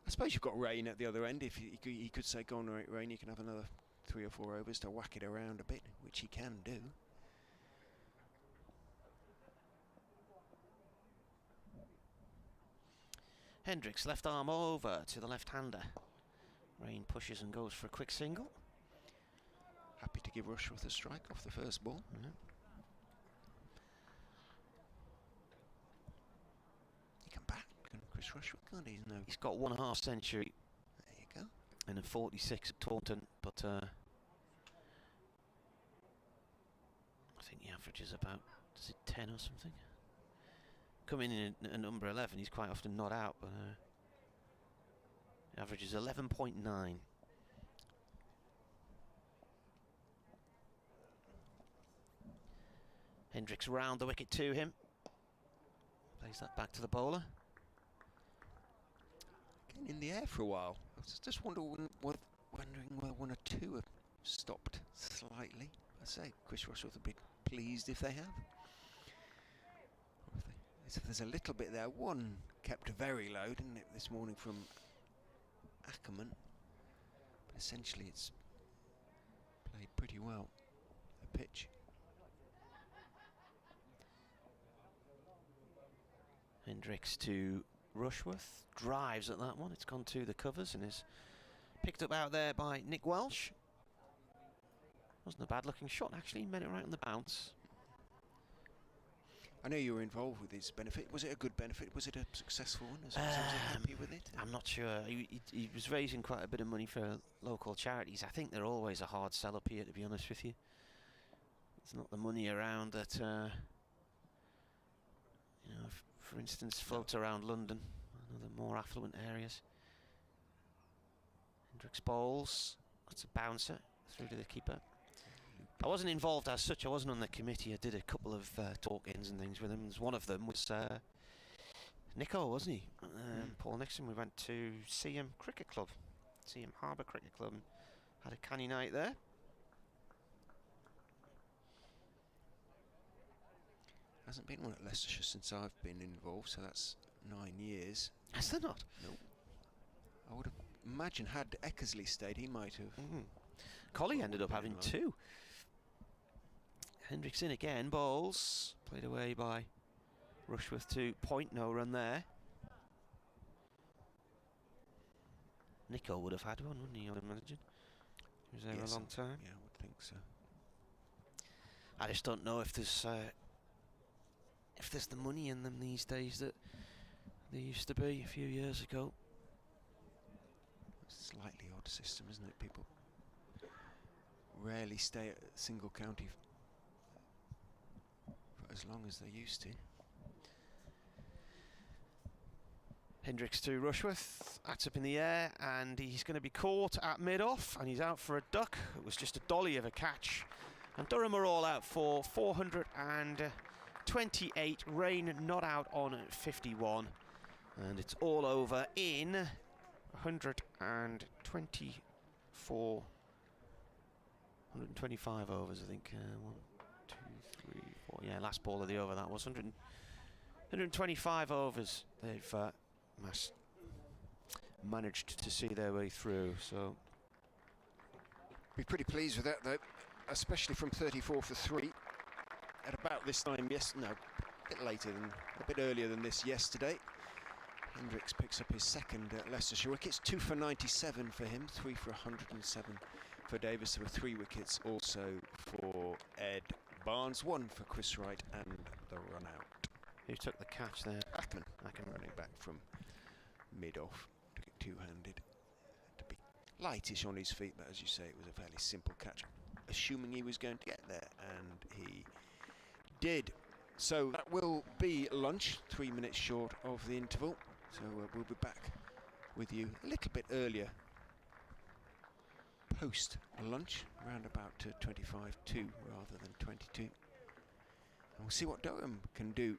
I suppose you've got Rain at the other end. If he could say, go on, Rain, you can have another 3 or 4 overs to whack it around a bit, which he can do. Hendricks, left arm over to the left-hander. Rain pushes and goes for a quick single. Happy to give Rushworth a strike off the first ball. He can bat, Chris Rushworth, can't he? No. He's got 1.5 century. There you go. And a 46 at Taunton, but I think the average is about, is it 10 or something? Coming in at number 11, he's quite often not out, but the average is 11.9. Hendricks round the wicket to him. Plays that back to the bowler. Getting in the air for a while. I was just wondering whether one or two have stopped slightly. I say Chris Rushworth would be pleased if they have. Or if there's a little bit there. One kept very low, didn't it, this morning from Ackerman. But essentially it's played pretty well, the pitch. Hendricks to Rushworth, drives at that one, it's gone to the covers and is picked up out there by Nick Welsh. Wasn't a bad looking shot actually, he made it right on the bounce. I know you were involved with his benefit. Was it a good benefit? Was it a successful one? Was he happy with it? I'm not sure. He was raising quite a bit of money for local charities. I think they're always a hard sell up here, to be honest with you. It's not the money around that you know, for instance, floats around London and other more affluent areas. Hendricks bowls. That's a bouncer through to the keeper. I wasn't involved as such. I wasn't on the committee. I did a couple of talk-ins and things with him. One of them was Nico, wasn't he? Paul Nixon. We went to CM Cricket Club, CM Harbour Cricket Club, and had a canny night there. Hasn't been one at Leicestershire since I've been involved, so that's 9 years. Has there not? No. I would have imagined had Eckersley stayed, he might have. Collie ended up having 2. Hendricks in again, bowls. Played away by Rushworth to point, no run there. Nico would have had one, wouldn't he, I would imagine? He was there a long time. Yeah, I would think so. I just don't know if there's the money in them these days that there used to be a few years ago. It's a slightly odd system, isn't it? People rarely stay at a single county for as long as they used to. Hendricks to Rushworth, that's up in the air, and he's going to be caught at mid-off, and he's out for a duck. It was just a dolly of a catch, and Durham are all out for 428. Rain not out on 51, and it's all over in 125 overs, I think. 1, 2, 3, 4. Yeah, last ball of the over that was 125 overs. They've managed to see their way through. So Be pretty pleased with that, though, especially from 34 for 3 at about this time. A bit earlier than this yesterday. Hendricks picks up his second Leicestershire wickets, 2 for 97 for him, 3 for 107 for Davis. There were 3 wickets also for Ed Barnes, 1 for Chris Wright, and the run out. who took the catch there? Ackerman running back from mid-off, took it two-handed. To be lightish on his feet, but as you say, it was a fairly simple catch, assuming he was going to get there, and he did. So that will be lunch, 3 minutes short of the interval. So we'll be back with you a little bit earlier, post lunch, around about 25 to rather than 22. And we'll see what Durham can do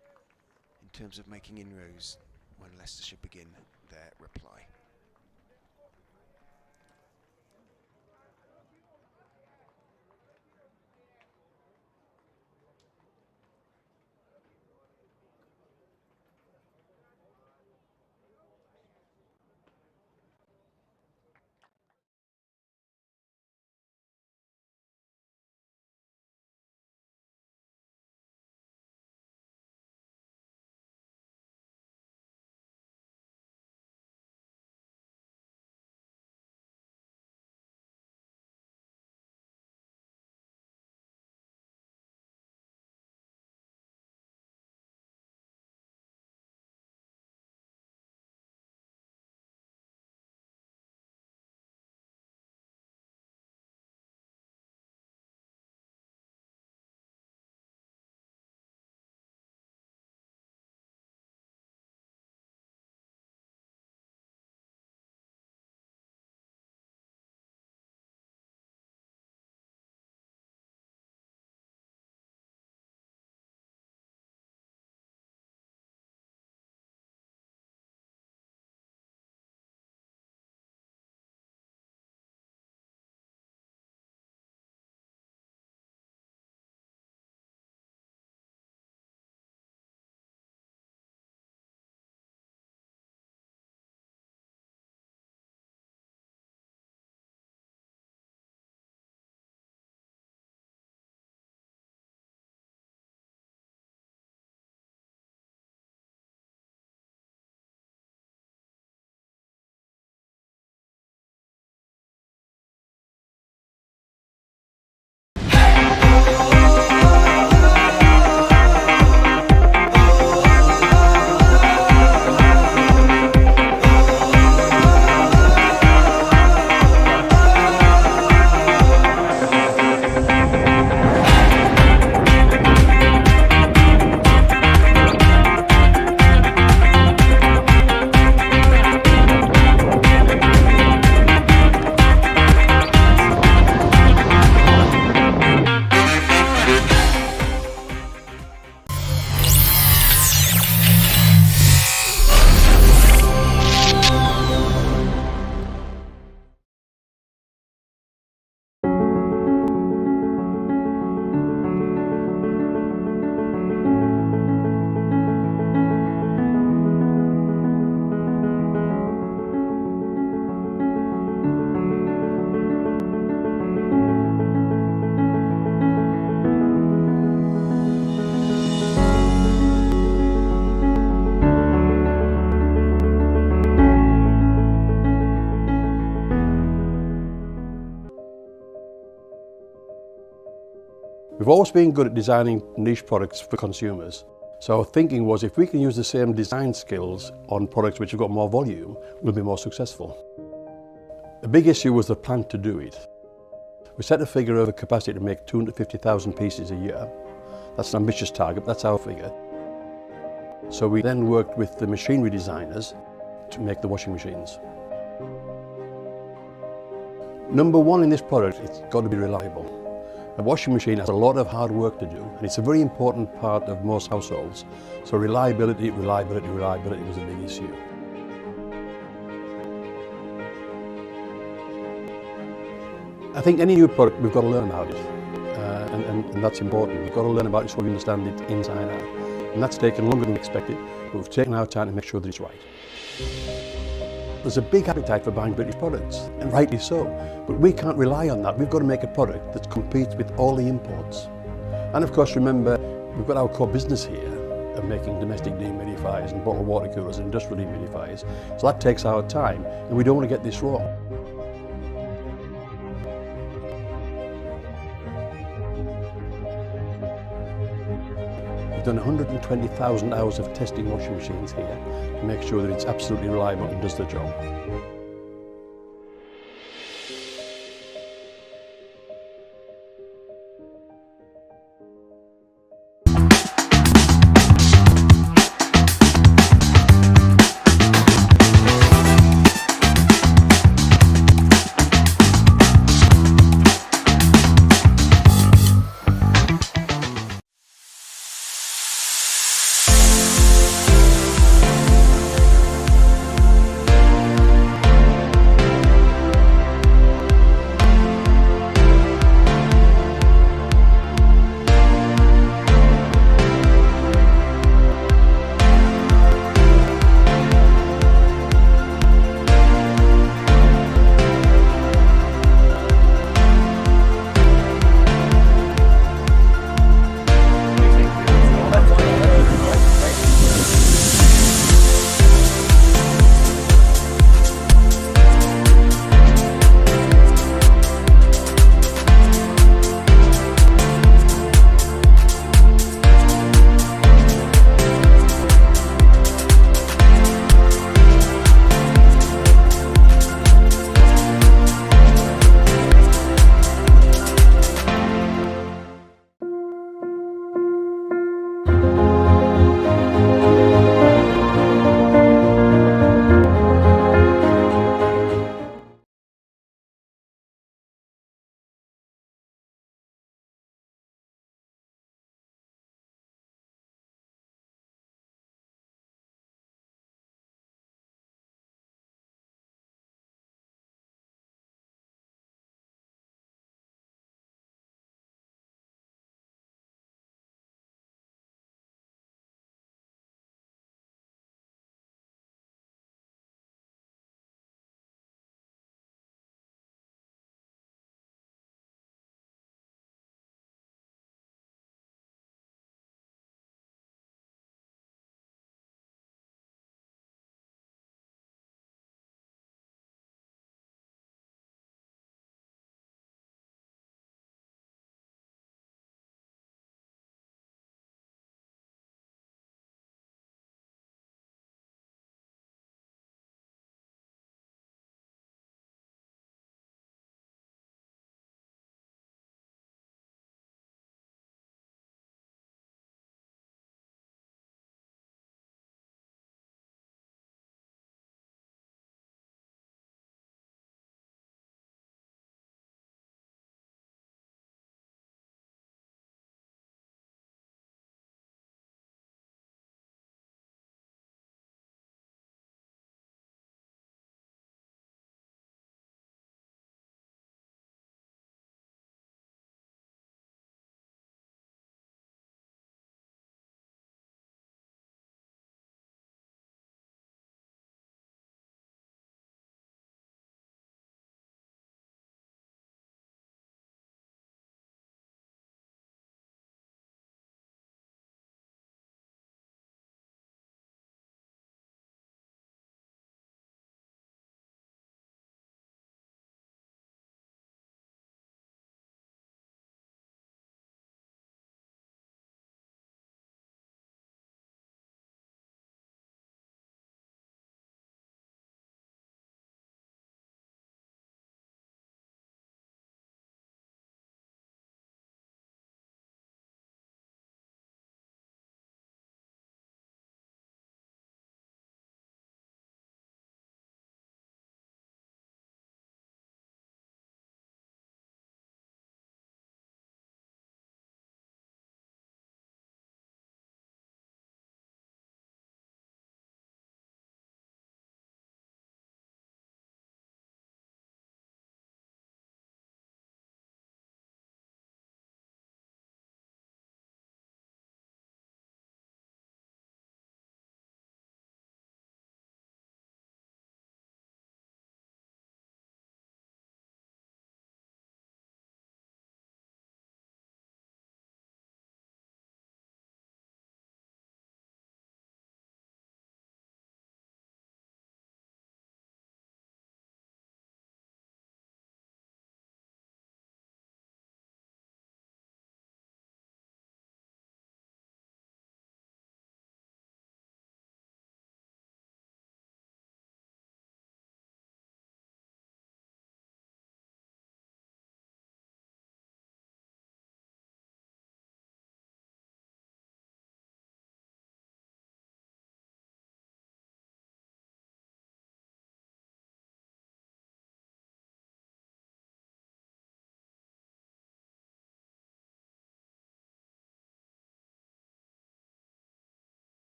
in terms of making inroads when Leicestershire begin their reply. We've always been good at designing niche products for consumers. So our thinking was if we can use the same design skills on products which have got more volume, we'll be more successful. The big issue was the plan to do it. We set a figure of a capacity to make 250,000 pieces a year. That's an ambitious target, that's our figure. So we then worked with the machinery designers to make the washing machines. Number one in this product, it's got to be reliable. A washing machine has a lot of hard work to do, and it's a very important part of most households. So reliability was a big issue. I think any new product, we've got to learn about it, and that's important. We've got to learn about it so we understand it inside out. And that's taken longer than expected, but we've taken our time to make sure that it's right. There's a big appetite for buying British products, and rightly so, but we can't rely on that. We've got to make a product that competes with all the imports. And of course, remember, we've got our core business here of making domestic dehumidifiers and bottled water coolers and industrial dehumidifiers, so that takes our time, and we don't want to get this wrong. We've done 120,000 hours of testing washing machines here to make sure that it's absolutely reliable and does the job.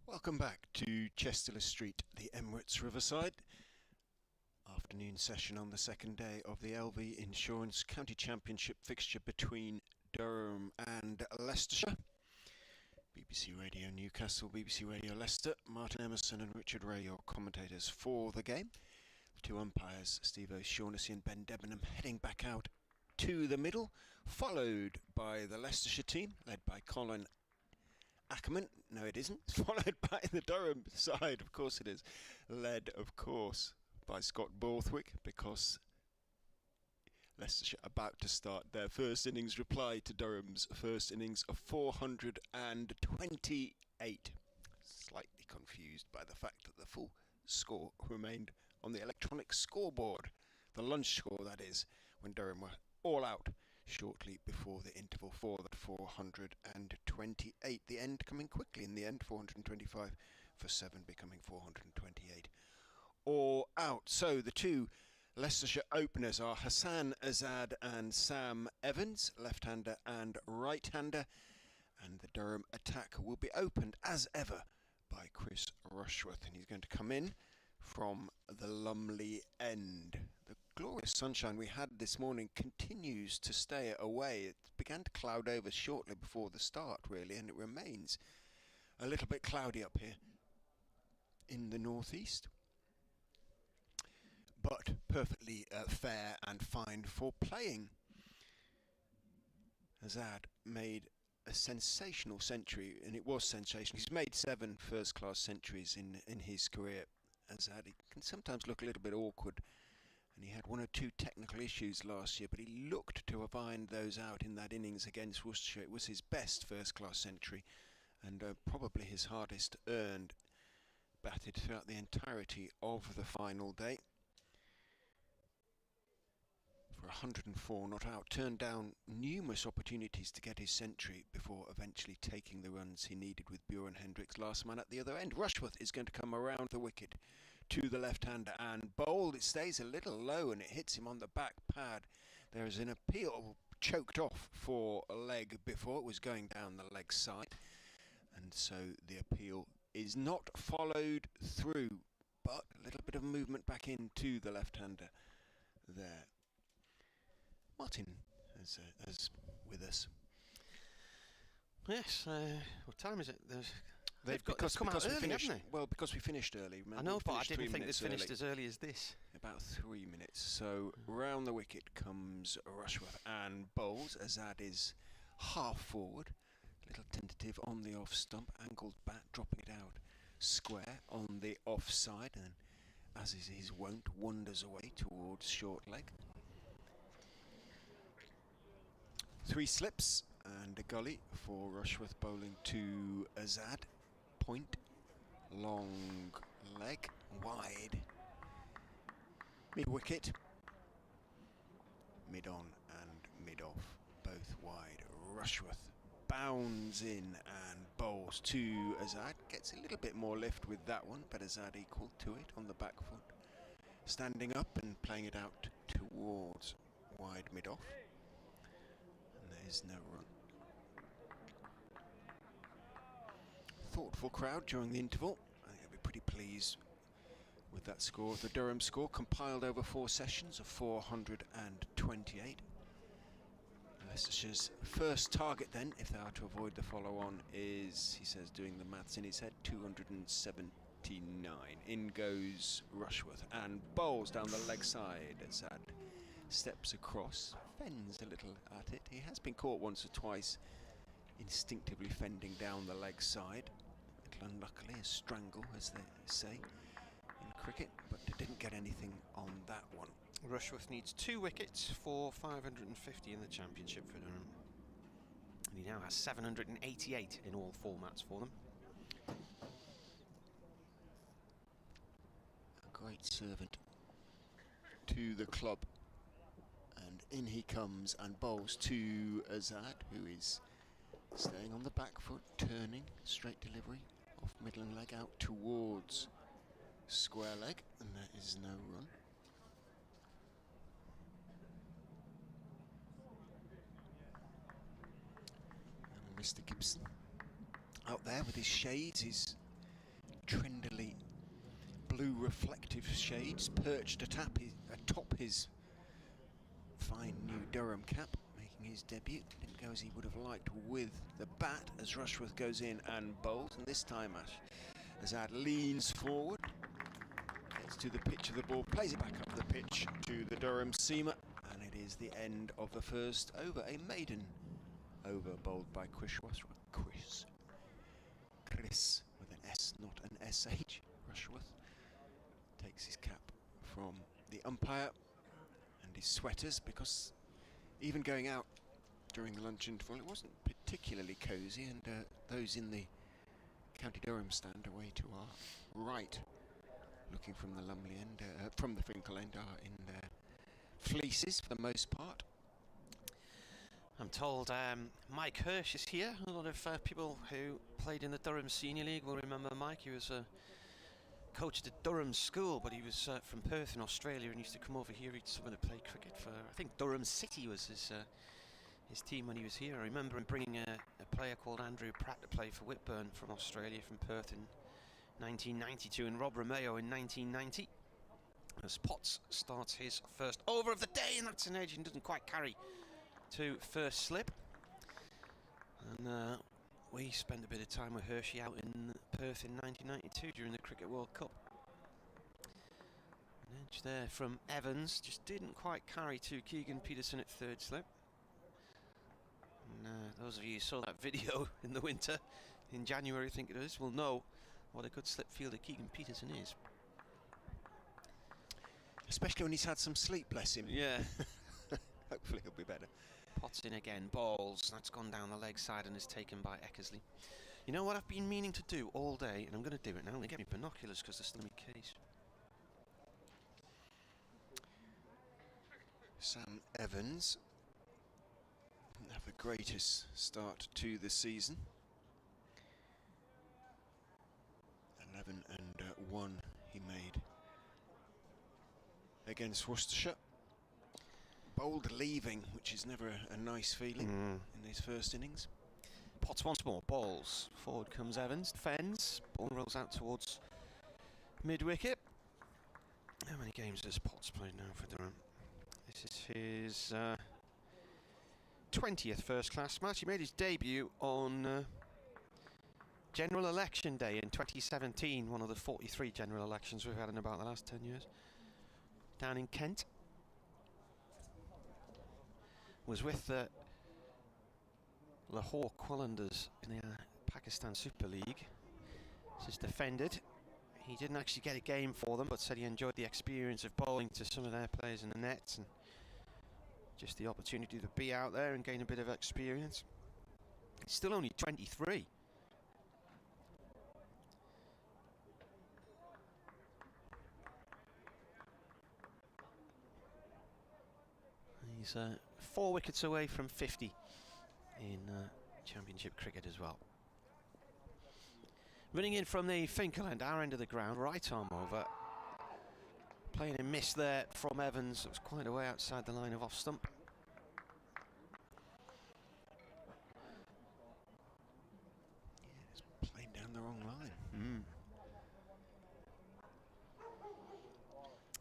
Welcome back to Chester Street, the Emirates Riverside. Afternoon session on the second day of the LV Insurance County Championship fixture between Durham and Leicestershire. BBC Radio Newcastle, BBC Radio Leicester, Martin Emerson and Richard Ray, your commentators for the game. The two umpires, Steve O'Shaughnessy and Ben Debenham, heading back out to the middle, followed by the Leicestershire team, led by Colin Ackerman. No, it isn't. It's followed by the Durham side, of course it is. Led, of course, by Scott Borthwick, because Leicestershire about to start their first innings reply to Durham's first innings of 428. Slightly confused by the fact that the full score remained on the electronic scoreboard. The lunch score, that is, when Durham were all out shortly before the interval for that 428. The end coming quickly in the end, 425 for 7 becoming 428. All out. So the two Leicestershire openers are Hassan Azad and Sam Evans, left-hander and right-hander. And the Durham attack will be opened, as ever, by Chris Rushworth. And he's going to come in from the Lumley end. The glorious sunshine we had this morning continues to stay away. It began to cloud over shortly before the start, really, and it remains a little bit cloudy up here in the northeast. But perfectly fair and fine for playing. Azad made a sensational century, and it was sensational. He's made 7 first-class centuries in his career. Azad, he can sometimes look a little bit awkward, and he had 1 or 2 technical issues last year, but he looked to have ironed those out in that innings against Worcestershire. It was his best first-class century, and probably his hardest earned, batted throughout the entirety of the final day. For 104 not out, turned down numerous opportunities to get his century before eventually taking the runs he needed with Bjorn Hendricks, last man at the other end. Rushworth is going to come around the wicket to the left-hander and bowled. It stays a little low and it hits him on the back pad. There is an appeal choked off for a leg before it was going down the leg side, and so the appeal is not followed through, but a little bit of movement back into the left-hander there. Martin is with us. Yes, what time is it? They've come out because early, haven't they? Well, because we finished early. Remember, I know, but I finished didn't 3 think they'd minutes finished early. as early as this. About 3 minutes. So round the wicket comes Rushworth and bowls. Azad is half forward, a little tentative on the off stump, angled bat, dropping it out square on the off side, and as is his wont, wanders away towards short leg. 3 slips and a gully for Rushworth bowling to Azad. Point, long leg, wide, mid-wicket, mid-on and mid-off, both wide. Rushworth bounds in and bowls to Azad. Gets a little bit more lift with that one, but Azad equal to it on the back foot. Standing up and playing it out towards wide mid-off. And there is no run. Thoughtful crowd during the interval. I think they'll be pretty pleased with that score. The Durham score compiled over 4 sessions of 428. Leicestershire's first target then, if they are to avoid the follow-on, is, he says, doing the maths in his head, 279. In goes Rushworth and bowls down the leg side. Azad steps across, fends a little at it. He has been caught once or twice instinctively fending down the leg side. A little unluckily, a strangle, as they say in cricket, but didn't get anything on that one. Rushworth needs 2 wickets for 550 in the championship for Durham, and he now has 788 in all formats for them. A great servant to the club. And in he comes and bowls to Azad, who is staying on the back foot, turning, straight delivery, off middle leg out towards square leg, and there is no run. And Mr. Gibson out there with his shades, his trendily blue reflective shades perched atop his fine new Durham cap, making his debut. Didn't go as he would have liked with the bat as Rushworth goes in and bowls, and this time Azad leans forward, gets to the pitch of the ball, plays it back up the pitch to the Durham seamer, and it is the end of the first over. A maiden over bowled by Chris with an S, not an SH. Rushworth takes his cap from the umpire and his sweaters, because even going out during the lunch interval it wasn't particularly cosy, and those in the County Durham stand away to our right, looking from the Lumley end, from the Finkel end, are in their fleeces for the most part. I'm told Mike Hirsch is here. A lot of people who played in the Durham Senior League will remember Mike. He was coached at Durham School, but he was from Perth in Australia and used to come over here each summer to play cricket for, I think Durham City was his team when he was here. I remember him bringing a player called Andrew Pratt to play for Whitburn from Australia, from Perth in 1992, and Rob Romeo in 1990. As Potts starts his first over of the day, and that's an edge and doesn't quite carry to first slip. And we spent a bit of time with Hershey out in Perth in 1992 during the Cricket World Cup. An edge there from Evans, just didn't quite carry to Keegan Peterson at third slip. And those of you who saw that video in the winter, in January I think it is, will know what a good slip fielder Keegan Peterson is. Especially when he's had some sleep, bless him. Yeah. Hopefully he'll be better. Potts in again, balls, that's gone down the leg side and is taken by Eckersley. You know what I've been meaning to do all day, and I'm going to do it now. I'm going to get me binoculars because they're still in my case. Sam Evans didn't have the greatest start to the season. 11 and 1 he made against Worcestershire. Bold leaving, which is never a nice feeling in his first innings. Potts once more, balls. Forward comes Evans, defends, ball rolls out towards mid-wicket. How many games has Potts played now for Durham? This is his 20th first-class match. He made his debut on General Election Day in 2017, one of the 43 general elections we've had in about the last 10 years, down in Kent. Was with the Lahore Qalandars in the Pakistan Super League. This is defended. He didn't actually get a game for them, but said he enjoyed the experience of bowling to some of their players in the nets and just the opportunity to be out there and gain a bit of experience. He's still only 23. He's 4 wickets away from 50 in Championship cricket as well. Running in from the Finkel end, our end of the ground, right arm over. Playing a miss there from Evans. It was quite a way outside the line of off stump. Yeah, it's played down the wrong line.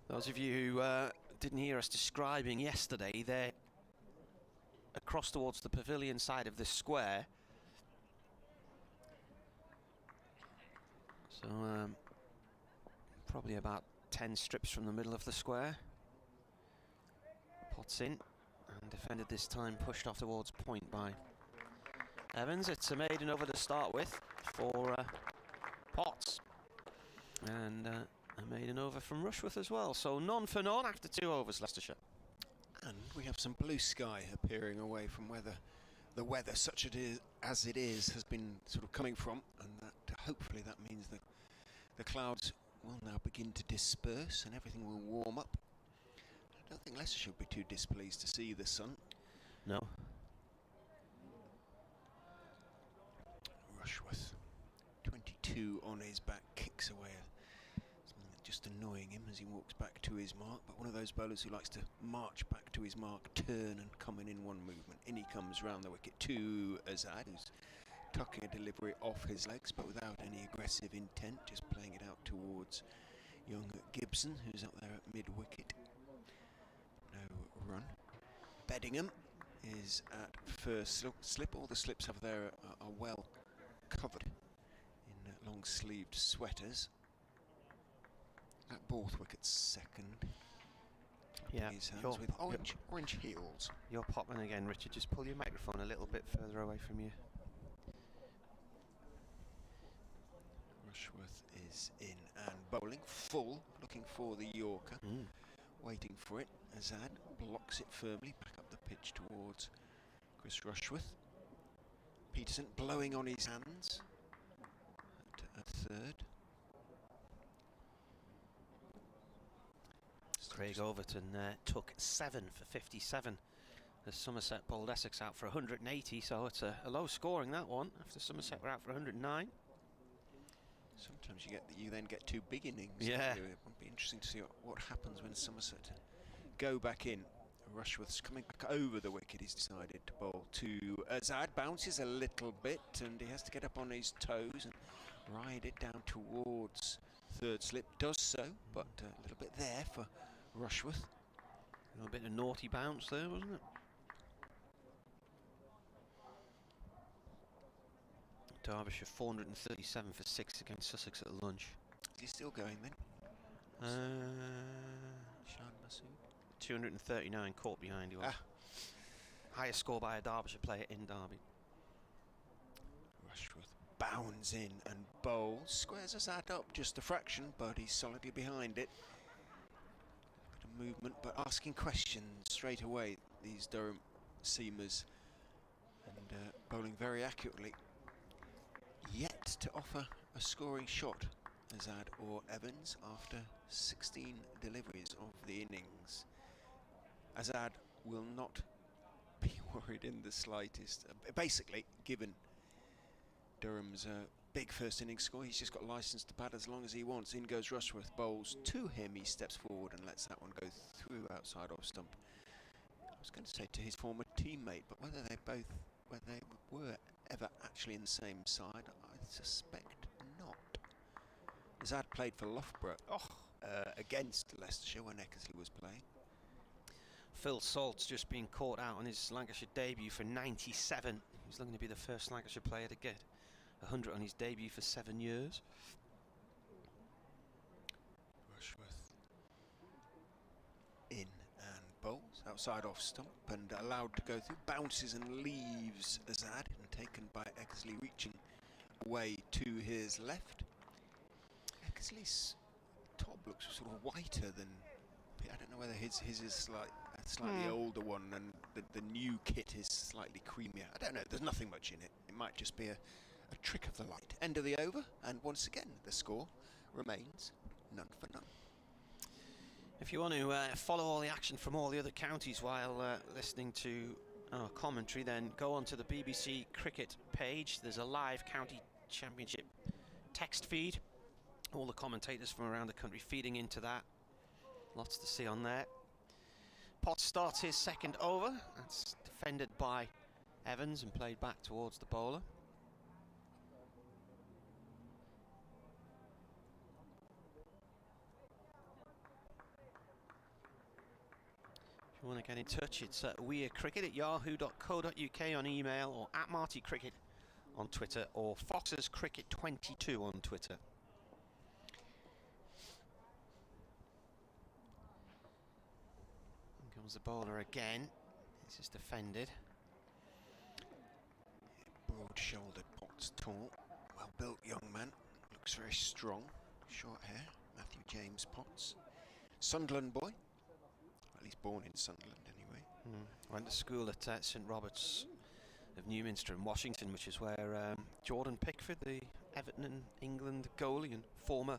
Those of you who didn't hear us describing yesterday, they're across towards the pavilion side of this square. So probably about 10 strips from the middle of the square. Potts in and defended this time, pushed off towards point by Evans. It's a maiden over to start with for Potts, and a maiden over from Rushworth as well. So none for none after 2 overs, Leicestershire. And we have some blue sky appearing away from where the weather, such as it is, has been sort of coming from, and that hopefully that means that the clouds will now begin to disperse and everything will warm up. I don't think Leicestershire will be too displeased to see the sun. No. Rushworth, 22 on his back, kicks away something that's just annoying him as he walks back to his mark, but one of those bowlers who likes to march back to his mark, turn and come in one movement. In he comes round the wicket to Azad, who's tucking a delivery off his legs, but without any aggressive intent, just playing it out towards young Gibson, who's up there at mid-wicket. No run. Beddingham is at first slip. All the slips up there are well covered in long-sleeved sweaters. At Borthwick second. Yeah, His hands with orange heels. You're popping again, Richard. Just pull your microphone a little bit further away from you. Rushworth is in and bowling full, looking for the Yorker. Waiting for it. Azad blocks it firmly back up the pitch towards Chris Rushworth. Peterson blowing on his hands at third. Craig Overton took 7 for 57 as Somerset bowled Essex out for 180, so it's a low scoring, that one, after Somerset were out for 109. Sometimes you then get two big innings. Yeah. It would be interesting to see what happens when Somerset go back in. Rushworth's coming back over the wicket. He's decided to bowl to Azad. Bounces a little bit and he has to get up on his toes and ride it down towards third slip. Does so, but a little bit there for Rushworth. A little bit of naughty bounce there, wasn't it? Derbyshire 437 for 6 against Sussex at lunch. Is he still going then? Shan Masood? 239 caught behind you. Highest score by a Derbyshire player in Derby. Rushworth bounds in and bowls. Squares Azad up just a fraction, but he's solidly behind it. Bit of movement, but asking questions straight away, these Durham seamers. And bowling very accurately. Yet to offer a scoring shot, Azad or Evans, after 16 deliveries of the innings. Azad will not be worried in the slightest. Basically, given Durham's big first innings score, he's just got license to bat as long as he wants. In goes Rushworth, bowls to him, he steps forward and lets that one go through outside off stump. I was going to say to his former teammate, but whether they were ever actually in the same side, I suspect not. Azad played for Loughborough against Leicestershire when Eckersley was playing. Phil Salt's just been caught out on his Lancashire debut for 97. He's looking to be the first Lancashire player to get 100 on his debut for 7 years. Rushworth in and bowls outside off stump and allowed to go through, bounces and leaves Azad and taken by Eckersley, reaching away to his left. Eckersley's top looks sort of whiter than, I don't know whether his is slightly older one and the new kit is slightly creamier. I don't know, there's nothing much in it. It might just be a trick of the light. End of the over, and once again the score remains none for none. If you want to follow all the action from all the other counties while listening to our commentary, then go onto the BBC Cricket page. There's a live county championship text feed. All the commentators from around the country feeding into that. Lots to see on there. Potts starts his second over. That's defended by Evans and played back towards the bowler. If you want to get in touch, it's weircricket@yahoo.co.uk on email, or @MartyCricket on Twitter, or FoxesCricket22 on Twitter. In comes the bowler again. This is defended. Broad-shouldered, Potts tall, well-built young man. Looks very strong. Short hair. Matthew James Potts. Sunderland boy. At least born in Sunderland anyway. Went to school at St Robert's of Newminster in Washington, which is where Jordan Pickford, the Everton and England goalie and former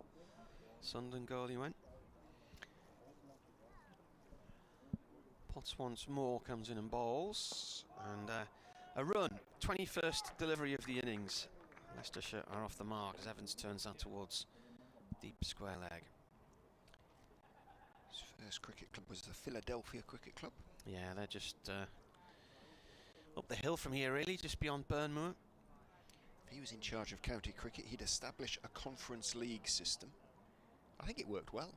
Sunderland goalie, went. Potts once more comes in and bowls, and a run, 21st delivery of the innings. Leicestershire are off the mark as Evans turns that towards deep square leg. His first cricket club was the Philadelphia Cricket Club. Yeah, they're just up the hill from here, really, just beyond Burnmoor. he was in charge of county cricket, he'd establish a conference league system. I think it worked well.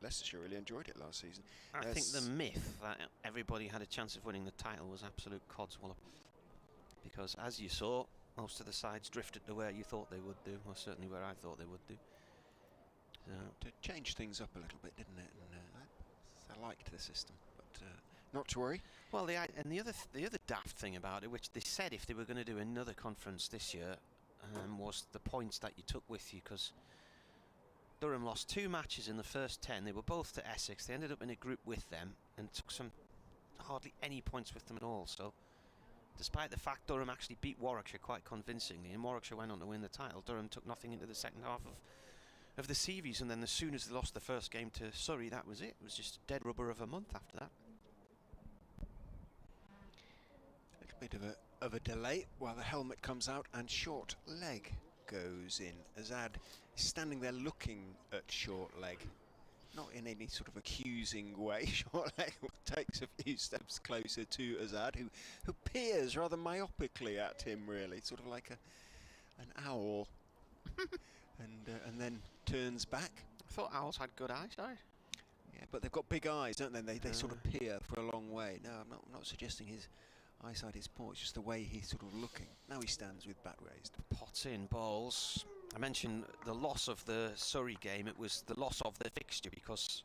Leicestershire really enjoyed it last season. I think the myth that everybody had a chance of winning the title was absolute codswallop. Because as you saw, most of the sides drifted to where you thought they would do, or certainly where I thought they would do. So to change things up a little bit, didn't it? And I liked the system, but not to worry. Well, the other daft thing about it, which they said if they were going to do another conference this year, was the points that you took with you, because Durham lost 2 matches in the first 10. They were both to Essex. They ended up in a group with them and took hardly any points with them at all. So, despite the fact Durham actually beat Warwickshire quite convincingly, and Warwickshire went on to win the title, Durham took nothing into the second half of the series, and then as soon as they lost the first game to Surrey, that was it. It was just a dead rubber of a month after that. A little bit of a delay while the helmet comes out and short leg goes in. Azad is standing there looking at short leg, not in any sort of accusing way. Short leg takes a few steps closer to Azad, who peers rather myopically at him, really, sort of like an owl, and then turns back. I thought owls had good eyesight. Yeah, but they've got big eyes, don't they? They sort of peer for a long way. No, I'm not suggesting his eyesight is poor, it's just the way he's sort of looking. Now he stands with bat raised. Pots in, bowls. I mentioned the loss of the Surrey game. It was the loss of the fixture because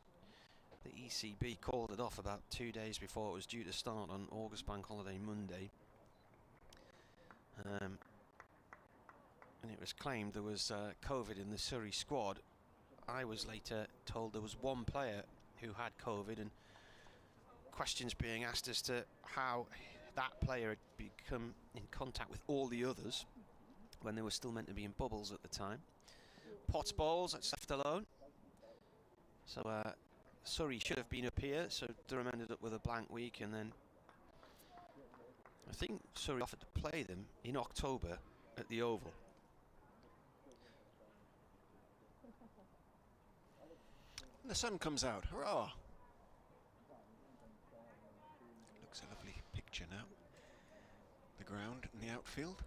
the ECB called it off about 2 days before it was due to start on August Bank Holiday Monday. And it was claimed there was COVID in the Surrey squad. I was later told there was one player who had COVID, and questions being asked as to how that player had become in contact with all the others when they were still meant to be in bubbles at the time. Potts bowls, it's left alone. So Surrey should have been up here, so Durham ended up with a blank week, and then I think Surrey offered to play them in October at the Oval. And the sun comes out, hurrah! Looks a lovely picture now. The ground and the outfield.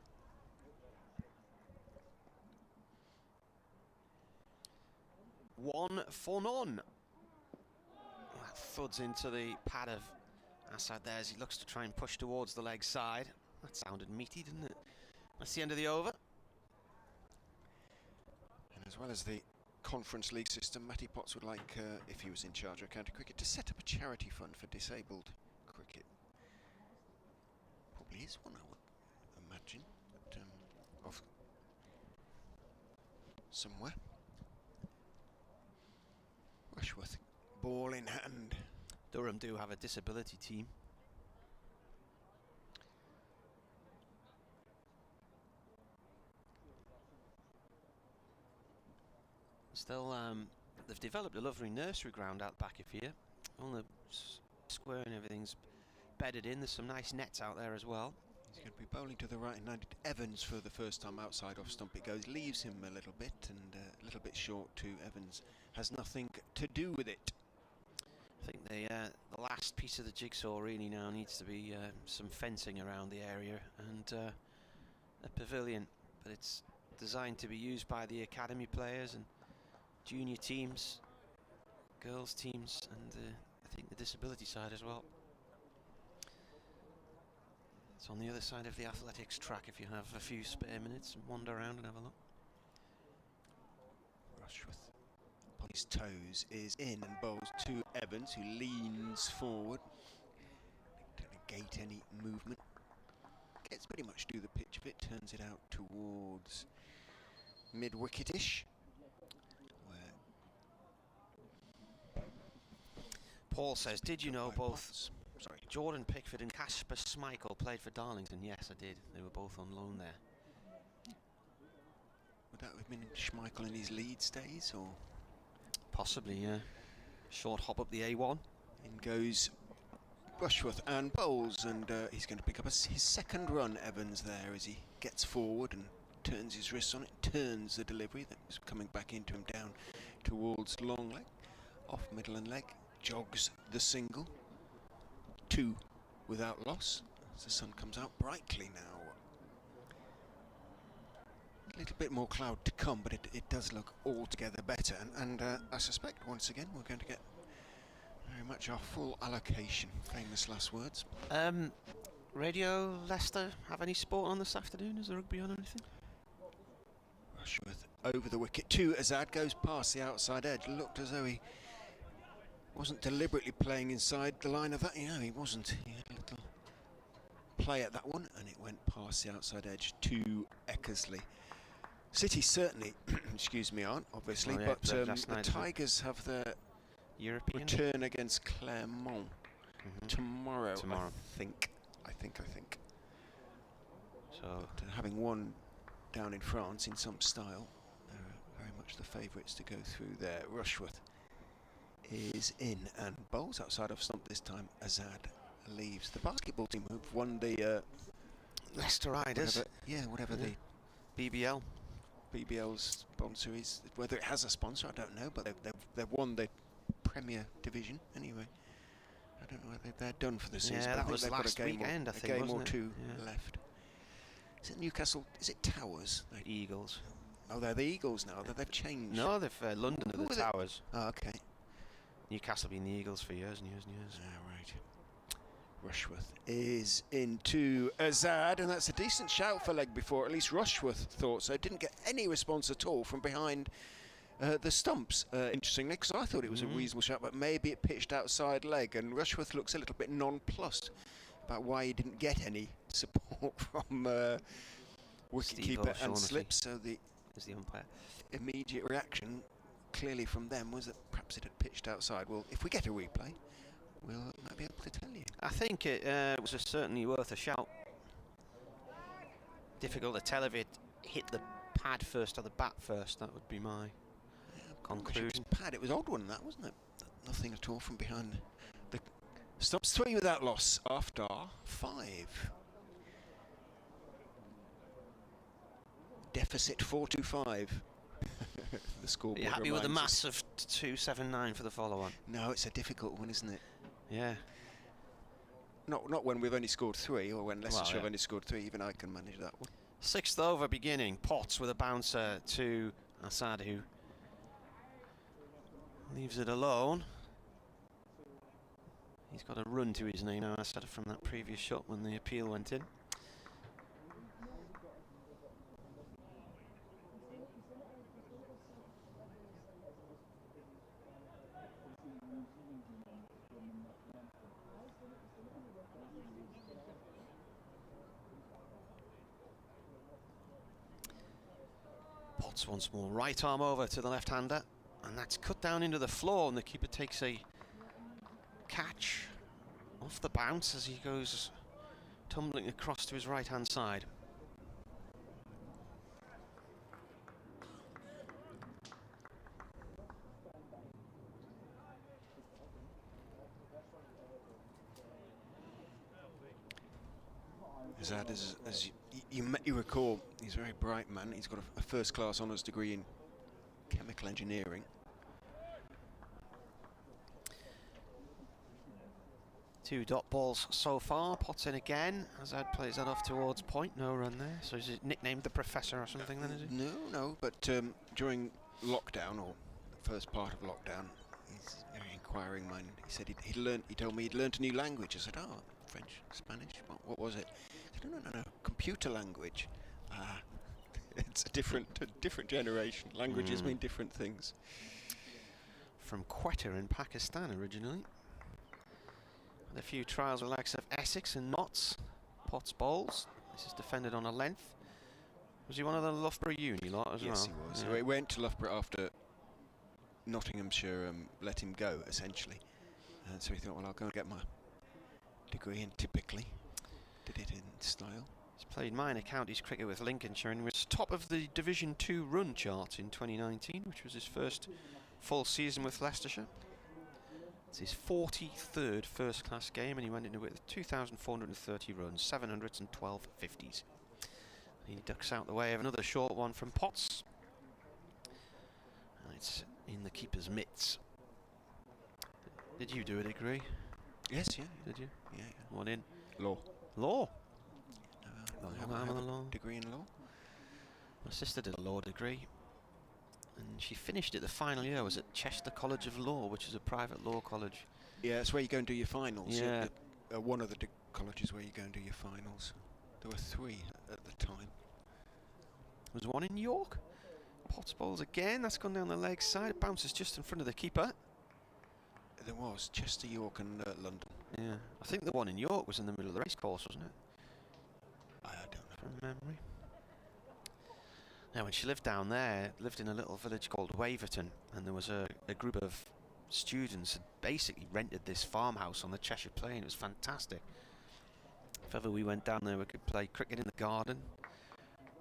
One for none. That thuds into the pad of Assad there as he looks to try and push towards the leg side. That sounded meaty, didn't it? That's the end of the over. And as well as the Conference League system, Matty Potts would like, if he was in charge of county cricket, to set up a charity fund for disabled cricket. Probably is one, I would imagine, but of somewhere. Rushworth, ball in hand. Durham do have a disability team. Still, they've developed a lovely nursery ground out back of here. All the square and everything's bedded in. There's some nice nets out there as well. He's going to be bowling to the right-handed Evans for the first time outside off stump. It goes, leaves him a little bit, and a little bit short to Evans. Has nothing to do with it. I think the last piece of the jigsaw really now needs to be some fencing around the area and a pavilion. But it's designed to be used by the academy players and junior teams, girls teams, and I think the disability side as well. It's on the other side of the athletics track if you have a few spare minutes and wander around and have a look. Rushworth on his toes is in and bowls to Evans, who leans forward to negate any movement. Gets pretty much do the pitch of it, turns it out towards mid-wicketish, where Paul says, did you know both Sorry. Jordan Pickford and Casper Schmeichel played for Darlington? Yes, I did. They were both on loan there. Would that have been Schmeichel in his Leeds days, or? Possibly, yeah. Short hop up the A1. In goes Rushworth and bowls, and he's going to pick up his second run, Evans, there, as he gets forward and turns his wrists on it, turns the delivery that was coming back into him down towards long leg, off middle and leg, jogs the single, 2 without loss, as the sun comes out brightly now. A little bit more cloud to come, but it does look altogether better. And I suspect, once again, we're going to get very much our full allocation. Famous last words. Radio Leicester have any sport on this afternoon? Is the rugby on or anything? Rushworth over the wicket to Azad, goes past the outside edge. Looked as though he wasn't deliberately playing inside the line of that. You know, he wasn't. He had a little play at that one, and it went past the outside edge to Eckersley. City certainly, excuse me, aren't obviously, but the Tigers have their European return against Clermont tomorrow. I think. So but, having won down in France in some style, they're very much the favourites to go through there. Rushworth is in and bowls outside of stump this time. Azad leaves. The basketball team who've won the Leicester Riders, whatever the BBL's sponsor is. Whether it has a sponsor, I don't know, but they've won the Premier Division anyway. I don't know whether they're done for the season. Yeah, that was they've last got a game weekend, I think, a game wasn't or it? two Yeah. left. Is it Newcastle? Is it Towers? The Eagles. Oh, they're the Eagles now. They've changed. No, they've London are the Towers. Oh, okay. Newcastle been the Eagles for years and years and years. Ah, right. Rushworth is into Azad, and that's a decent shout for leg before. At least Rushworth thought so. Didn't get any response at all from behind the stumps, interestingly, because I thought it was a reasonable shot, but maybe it pitched outside leg, and Rushworth looks a little bit nonplussed about why he didn't get any support from wicketkeeper and slip. So the umpire. Immediate reaction, clearly from them, was that perhaps it had pitched outside. Well, if we get a replay, we'll might be able to tell you. I think it was certainly worth a shout. Difficult to tell if it hit the pad first or the bat first. That would be my conclusion. Pad. It was odd one, that, wasn't it? Nothing at all from behind the stumps. 3 without loss after 5. Deficit 4-5. The scoreboard. Are you happy with the reminds maths of 279 for the follow-on? No, it's a difficult one, isn't it? Yeah. Not when we've only scored 3, or when Leicestershire have only scored 3. Even I can manage that one. 6th over beginning. Potts with a bouncer to Assad, who leaves it alone. He's got a run to his name now, Assad, from that previous shot when the appeal went in. Potts once more, right arm over to the left-hander, and that's cut down into the floor, and the keeper takes a catch off the bounce as he goes tumbling across to his right-hand side. Azad, as you recall, he's a very bright man. He's got a first-class honours degree in chemical engineering. Two dot balls so far. Potts in again. Azad plays that off towards point. No run there. So is it nicknamed the Professor or something then, is it? No. But during lockdown, or the first part of lockdown, he's a very inquiring mind. He said he told me he'd learnt a new language. I said, oh, French, Spanish. What was it? He said, no. Computer language. It's a different generation. Languages mean different things. From Quetta in Pakistan originally. Had a few trials with the likes of Essex and Notts. Potts bowls. This is defended on a length. Was he one of the Loughborough Uni lot as well? Yes, he was. Yeah. He went to Loughborough after Nottinghamshire let him go, essentially. So he thought, well, I'll go and get my degree, and typically did it in style. He's played minor counties cricket with Lincolnshire and was top of the Division 2 run chart in 2019, which was his first full season with Leicestershire. It's his 43rd first-class game, and he went into it with 2,430 runs, 712 50s. He ducks out the way of another short one from Potts. And it's in the keeper's mitts. Did you do a degree? Yes, yeah. Did you? Yeah. What in? Law. Law? I have a degree in law. My sister did a law degree, and she finished it the final year. Was at Chester College of Law, which is a private law college. Yeah, that's where you go and do your finals. Yeah. One of the colleges where you go and do your finals. There were 3 at the time. There's one in York. Potts bowls again. That's gone down the leg side. It bounces just in front of the keeper. There was Chester, York, and London. Yeah, I think the one in York was in the middle of the race course, wasn't it? I don't know. From memory. Now, when she lived down there, lived in a little village called Waverton, and there was a group of students had basically rented this farmhouse on the Cheshire Plain. It was fantastic. If ever we went down there, we could play cricket in the garden.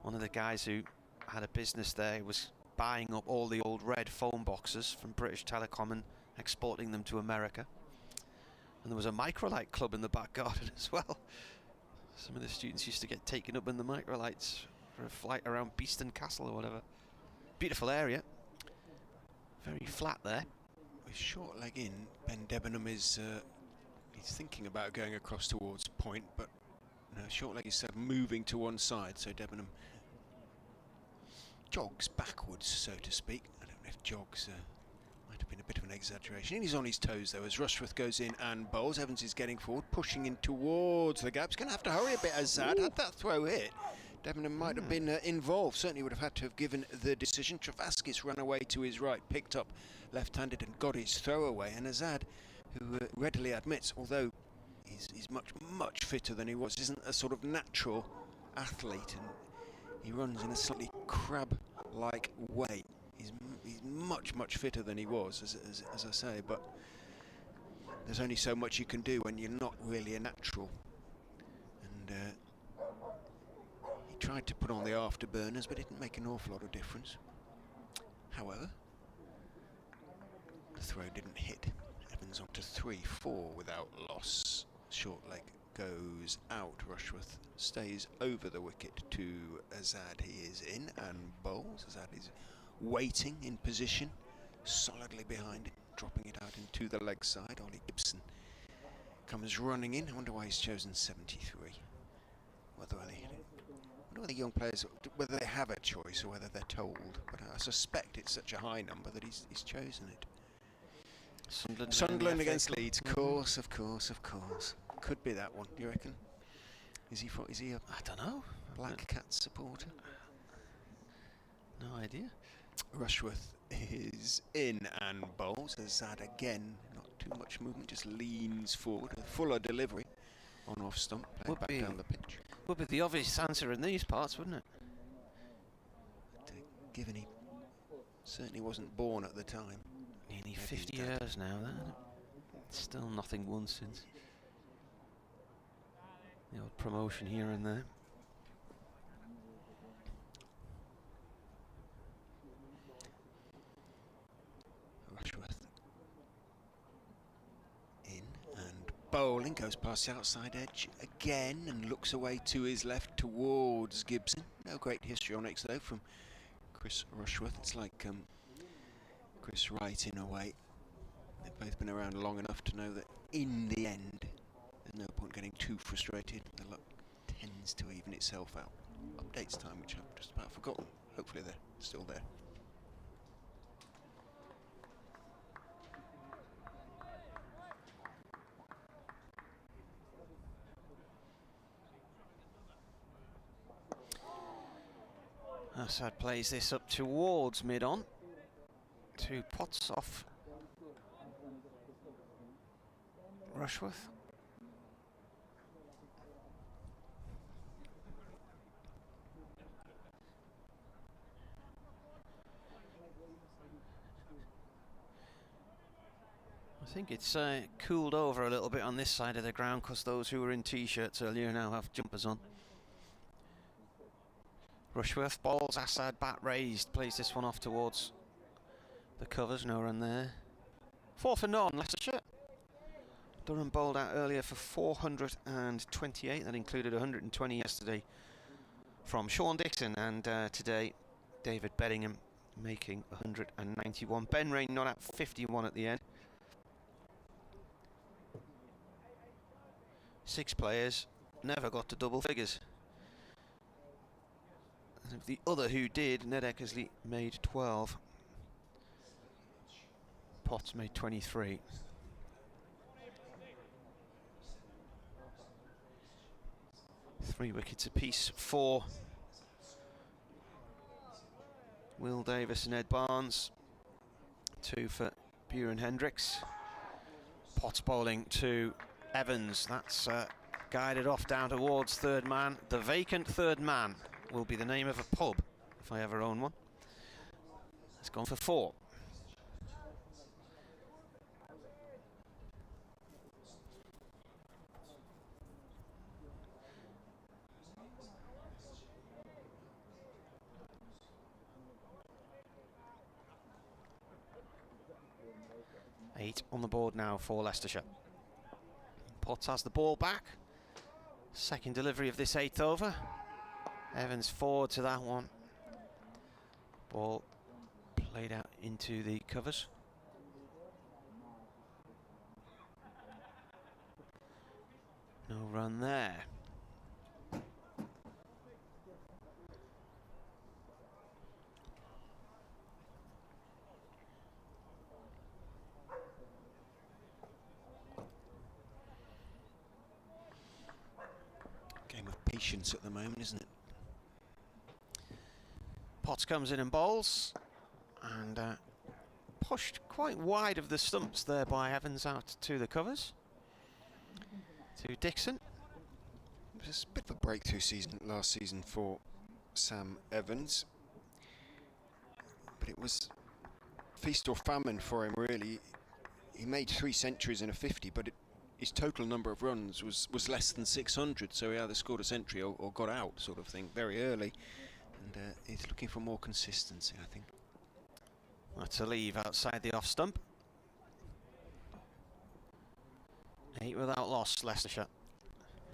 One of the guys who had a business there was buying up all the old red phone boxes from British Telecom and exporting them to America. And there was a microlight club in the back garden as well. Some of the students used to get taken up in the microlights for a flight around Beeston Castle or whatever. Beautiful area. Very flat there. With short leg in, Ben Debenham is he's thinking about going across towards point, but no, short leg is moving to one side, so Debenham jogs backwards, so to speak. I don't know if jogs might have been a bit of an exaggeration. He's on his toes though as Rushworth goes in and bowls. Evans is getting forward, pushing in towards the gap. He's going to have to hurry a bit. Azad had that throw hit. Debenham might have been involved, certainly would have had to have given the decision. Travaskis ran away to his right, picked up left-handed and got his throw away. And Azad, who readily admits, although he's much fitter than he was, isn't a sort of natural athlete, and he runs in a slightly crab-like way. He's much fitter than he was, as I say, but there's only so much you can do when you're not really a natural. And he tried to put on the afterburners, but it didn't make an awful lot of difference. However, the throw didn't hit. Evans on to 3-4 without loss. Short leg goes out. Rushworth stays over the wicket to Azad. He is in and bowls. Azad is waiting in position, solidly behind it, dropping it out into the leg side. Ollie Gibson comes running in. I wonder why he's chosen 73. Whether the young players, whether they have a choice or whether they're told, but I suspect it's such a high number that he's chosen it. Sunderland against Leeds, of course. Could be that one. Do you reckon? Is he a I don't know. Black Cat supporter? No idea. Rushworth is in and bowls. Azad again, not too much movement, just leans forward. A fuller delivery on off stump, playing back down the pitch. Would be the obvious answer in these parts, wouldn't it? But, given he certainly wasn't born at the time. Nearly 50 years now, then. Still nothing won since. The odd promotion here and there. Rushworth in and bowling, goes past the outside edge again and looks away to his left towards Gibson. No great histrionics though from Chris Rushworth. It's like Chris Wright in a way. They've both been around long enough to know that in the end there's no point getting too frustrated. The luck tends to even itself out. Updates time, which I've just about forgotten. Hopefully they're still there. Assad plays this up towards mid-on. 2 Potts off Rushworth. I think it's cooled over a little bit on this side of the ground because those who were in t-shirts earlier now have jumpers on. Rushworth bowls, Assad bat raised, plays this one off towards the covers, no run there. 4 for none, Leicestershire. Durham bowled out earlier for 428, that included 120 yesterday from Sean Dixon, and today David Bedingham making 191. Ben Rain not at 51 at the end. 6 players, never got to double figures. The other who did, Ned Eckersley, made 12. Potts made 23. Three wickets apiece for Will Davis and Ed Barnes. 2 for Buren Hendricks. Potts bowling to Evans. That's guided off down towards third man. The vacant third man will be the name of a pub, if I ever own one. It's gone for 4. Eight on the board now for Leicestershire. Potts has the ball back. Second delivery of this 8th over. Evans forward to that one. Ball played out into the covers. No run there. Game of patience at the moment, isn't it? Potts comes in and bowls, and pushed quite wide of the stumps there by Evans out to the covers. To Dixon. It was a bit of a breakthrough season last season for Sam Evans, but it was feast or famine for him, really. He made 3 centuries and a 50, but his total number of runs was less than 600, so he either scored a century or got out, sort of thing, very early. And he's looking for more consistency, I think. That's a leave outside the off stump. 8 without loss, Leicestershire.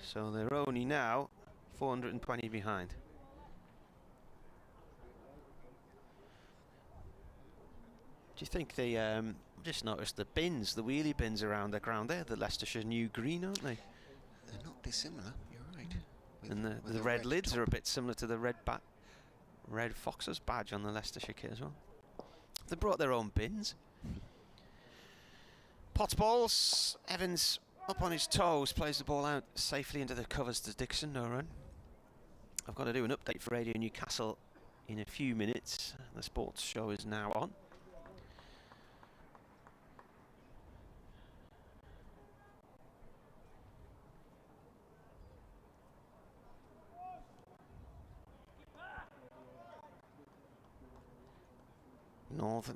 So they're only now 420 behind. Do you think they just noticed the bins, the wheelie bins around the ground there, the Leicestershire new green, aren't they? They're not dissimilar, you're right. And the red lids are a bit similar to the Red Foxes badge on the Leicestershire kit as well. They brought their own bins. Potts balls. Evans up on his toes, plays the ball out safely into the covers to Dixon, no run. I've got to do an update for Radio Newcastle in a few minutes. The sports show is now on.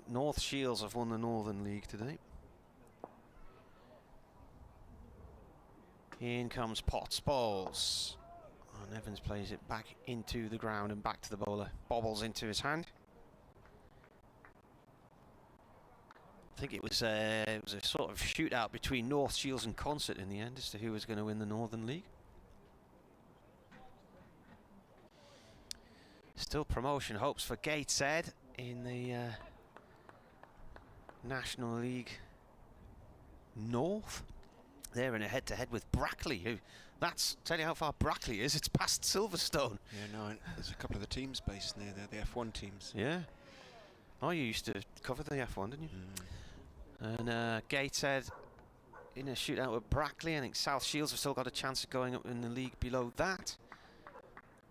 North Shields have won the Northern League today. In comes Potts, bowls. And Evans plays it back into the ground and back to the bowler. Bobbles into his hand. I think it was a sort of shootout between North Shields and Concert in the end as to who was going to win the Northern League. Still promotion hopes for Gateshead in the National League North. They're in a head-to-head with Brackley, who, tell you how far Brackley is, it's past Silverstone. Yeah, no, there's a couple of the teams based near there, the F1 teams. Yeah. Oh, you used to cover the F1, didn't you? And Gateshead in a shootout with Brackley. I think South Shields have still got a chance of going up in the league below that.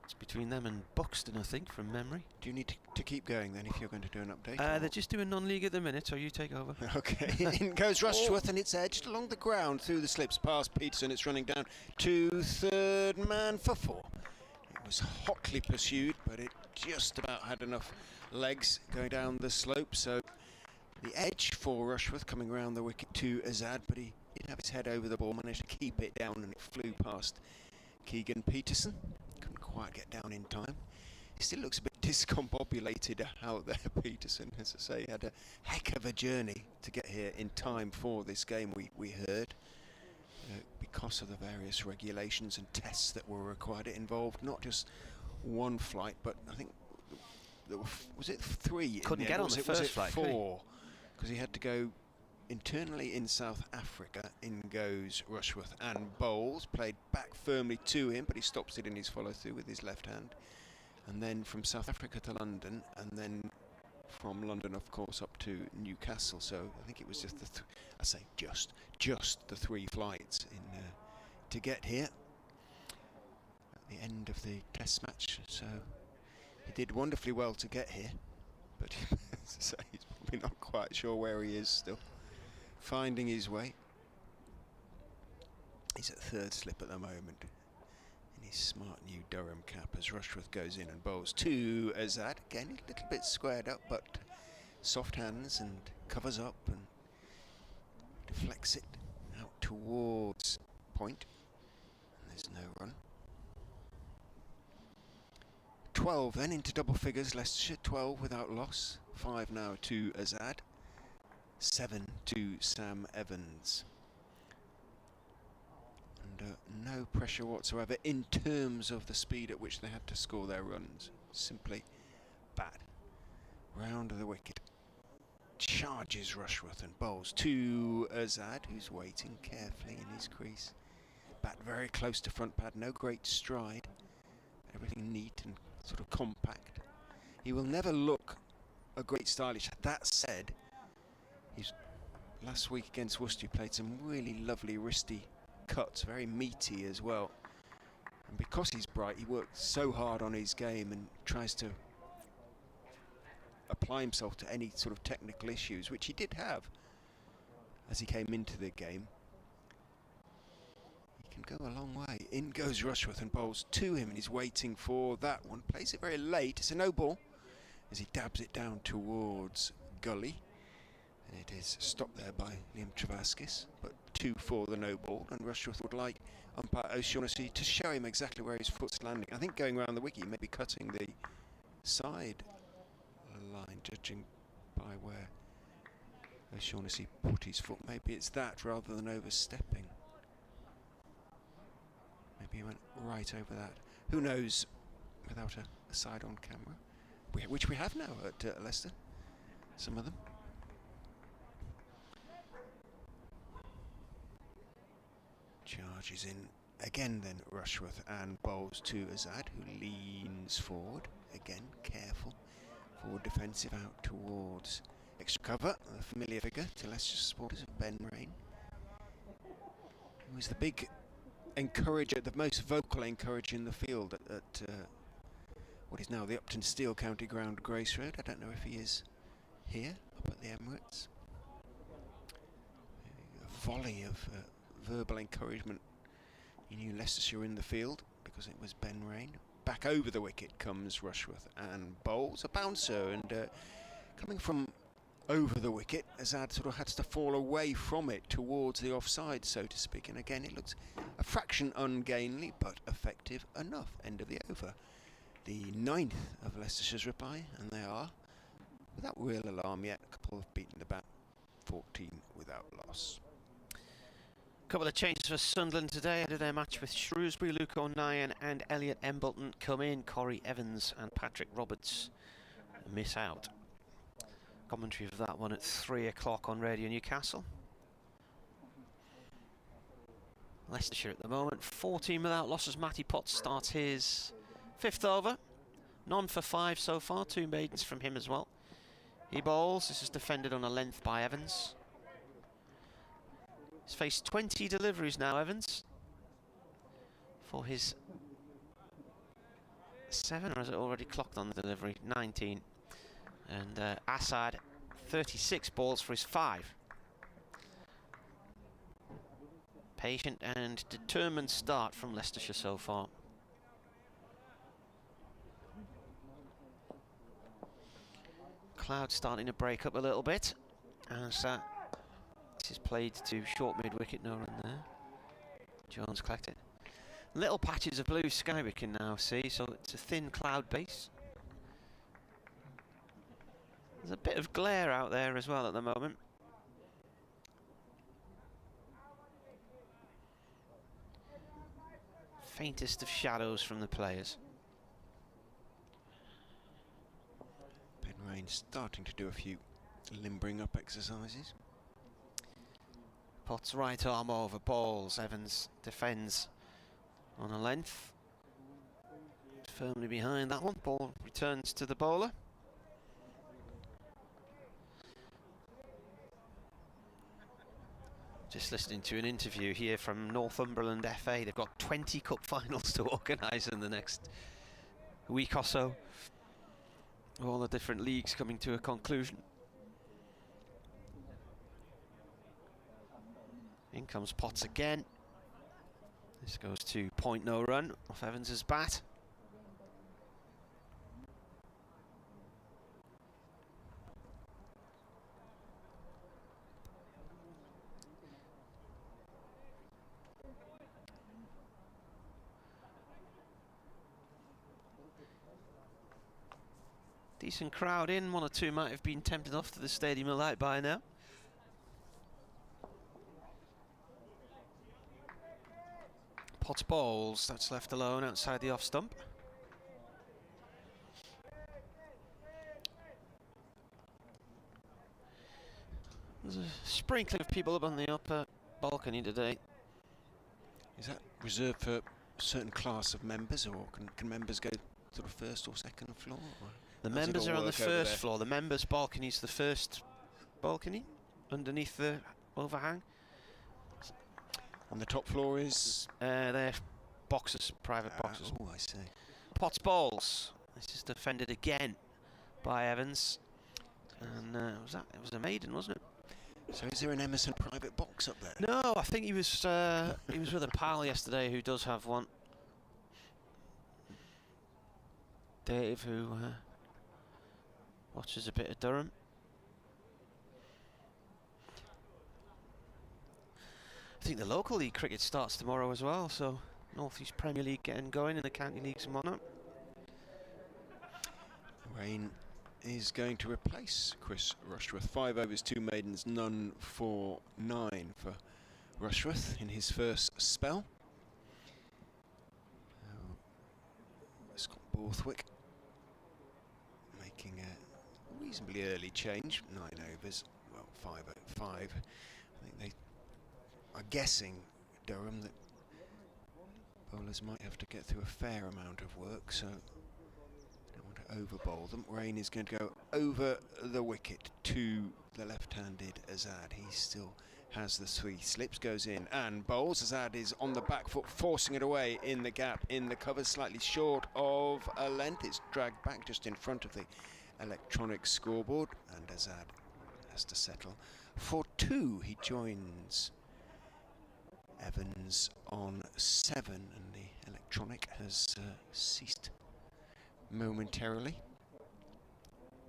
It's between them and Buxton, I think, from memory. Do you need to keep going then if you're going to do an update? They're just doing non-league at the minute, so you take over. Okay, in goes Rushworth and it's edged along the ground through the slips past Peterson. It's running down to third man for 4. It was hotly pursued, but it just about had enough legs going down the slope. So the edge for Rushworth coming around the wicket to Azad, but he did have his head over the ball, managed to keep it down, and it flew past Keegan Peterson. Couldn't quite get down in time. He still looks a bit discombobulated out there, Peterson. As I say, he had a heck of a journey to get here in time for this game, we heard. Because of the various regulations and tests that were required. It involved not just one flight, but I think there were, was it 3? Couldn't get on the first flight, 4? Because he had to go internally in South Africa. In goes Rushworth and bowls, played back firmly to him, but he stops it in his follow through with his left hand. and then from South Africa to London, and then from London, of course, up to Newcastle. So I think it was just just the 3 flights in to get here at the end of the Test match. So he did wonderfully well to get here, but as I say, he's probably not quite sure where he is still, finding his way. He's at 3rd slip at the moment in his smart new Durham cap as Rushworth goes in and bowls to Azad. Again, a little bit squared up, but soft hands and covers up and deflects it out towards point. And there's no run. 12 then into double figures, Leicestershire, 12 without loss. 5 now to Azad. 7 to Sam Evans. Under no pressure whatsoever in terms of the speed at which they had to score their runs. Simply bat. Round of the wicket. Charges Rushworth and bowls to Azad, who's waiting carefully in his crease. Bat very close to front pad, no great stride. Everything neat and sort of compact. He will never look a great stylish. That said, he's last week against Worcester, he played some really lovely wristy cuts, very meaty as well. And because he's bright, he works so hard on his game and tries to apply himself to any sort of technical issues, which he did have as he came into the game. He can go a long way. In goes Rushworth and bowls to him, and he's waiting for that one. Plays it very late. It's a no ball as he dabs it down towards gully. And it is stopped there by Liam Travaskis, but 2 for the no ball, and Rushworth would like umpire O'Shaughnessy to show him exactly where his foot's landing. I think going around the wicket, maybe cutting the side line, judging by where O'Shaughnessy put his foot. Maybe it's that rather than overstepping. Maybe he went right over that. Who knows, without a side on camera, which we have now at Leicester, some of them. Charges in again then Rushworth and bowls to Azad, who leans forward, again careful, forward defensive out towards extra cover, a familiar figure to Leicester supporters of Ben Rain, who was the big encourager, the most vocal encourager in the field at what is now the Upton Steel County Ground, Grace Road. I don't know if he is here up at the Emirates. A volley of verbal encouragement. He knew Leicestershire in the field because it was Ben Rain. Back over the wicket comes Rushworth and bowls a bouncer, and coming from over the wicket, Azad sort of had to fall away from it towards the offside, so to speak, and again it looks a fraction ungainly but effective enough. End of the over. The 9th of Leicestershire's reply, and they are without real alarm yet. A couple have beaten the bat, 14 without loss. Couple of changes for Sunderland today ahead of their match with Shrewsbury. Luke O'Nien and Elliot Embleton come in. Corey Evans and Patrick Roberts miss out. Commentary of that one at 3 o'clock on Radio Newcastle. Leicestershire at the moment 14 without losses. Matty Potts starts his 5th over. None for 5 so far. 2 maidens from him as well. He bowls. This is defended on a length by Evans. He's faced 20 deliveries now, Evans, for his 7, or has it already clocked on the delivery? 19. And Assad, 36 balls for his 5. Patient and determined start from Leicestershire so far. Cloud starting to break up a little bit as this is played to short mid-wicket, no run there. Jones collected. Little patches of blue sky we can now see, so it's a thin cloud base. There's a bit of glare out there as well at the moment. Faintest of shadows from the players. Ben Rain starting to do a few limbering up exercises. Potts right arm over, bowls. Evans defends on a length. firmly behind that one. Ball returns to the bowler. Just listening to an interview here from Northumberland FA. They've got 20 cup finals to organise in the next week or so. All the different leagues coming to a conclusion. In comes Potts again. This goes to point no run off Evans's bat. Decent crowd in, one or two might have been tempted off to the Stadium of Light by now. Potts bowls, that's left alone outside the off stump. There's a sprinkling of people up on the upper balcony today. Is that reserved for a certain class of members, or can members go to the first or second floor? Or the members are on the first floor. The members' balcony is the first balcony underneath the overhang. On the top floor is? They're boxes, private boxes. Oh, I see. Potts bowls. This is defended again by Evans. And it was a maiden, wasn't it? So is there an Emerson private box up there? No, I think he was with a pal yesterday who does have one. Dave, who watches a bit of Durham. I think the local league cricket starts tomorrow as well, so North East Premier League getting going in the county leagues and whatnot. Rain is going to replace Chris Rushworth. 5 overs, 2 maidens, none for 9 for Rushworth in his first spell. Scott Borthwick making a reasonably early change. 9 overs, well, 5 at 5. I think they are guessing, Durham, that bowlers might have to get through a fair amount of work, so don't want to over-bowl them. Rain is going to go over the wicket to the left-handed Azad. He still has the 3 slips, goes in and bowls. Azad is on the back foot, forcing it away in the gap in the cover, slightly short of a length. It's dragged back just in front of the electronic scoreboard, and Azad has to settle for 2. He joins Evans on 7, and the electronic has ceased momentarily.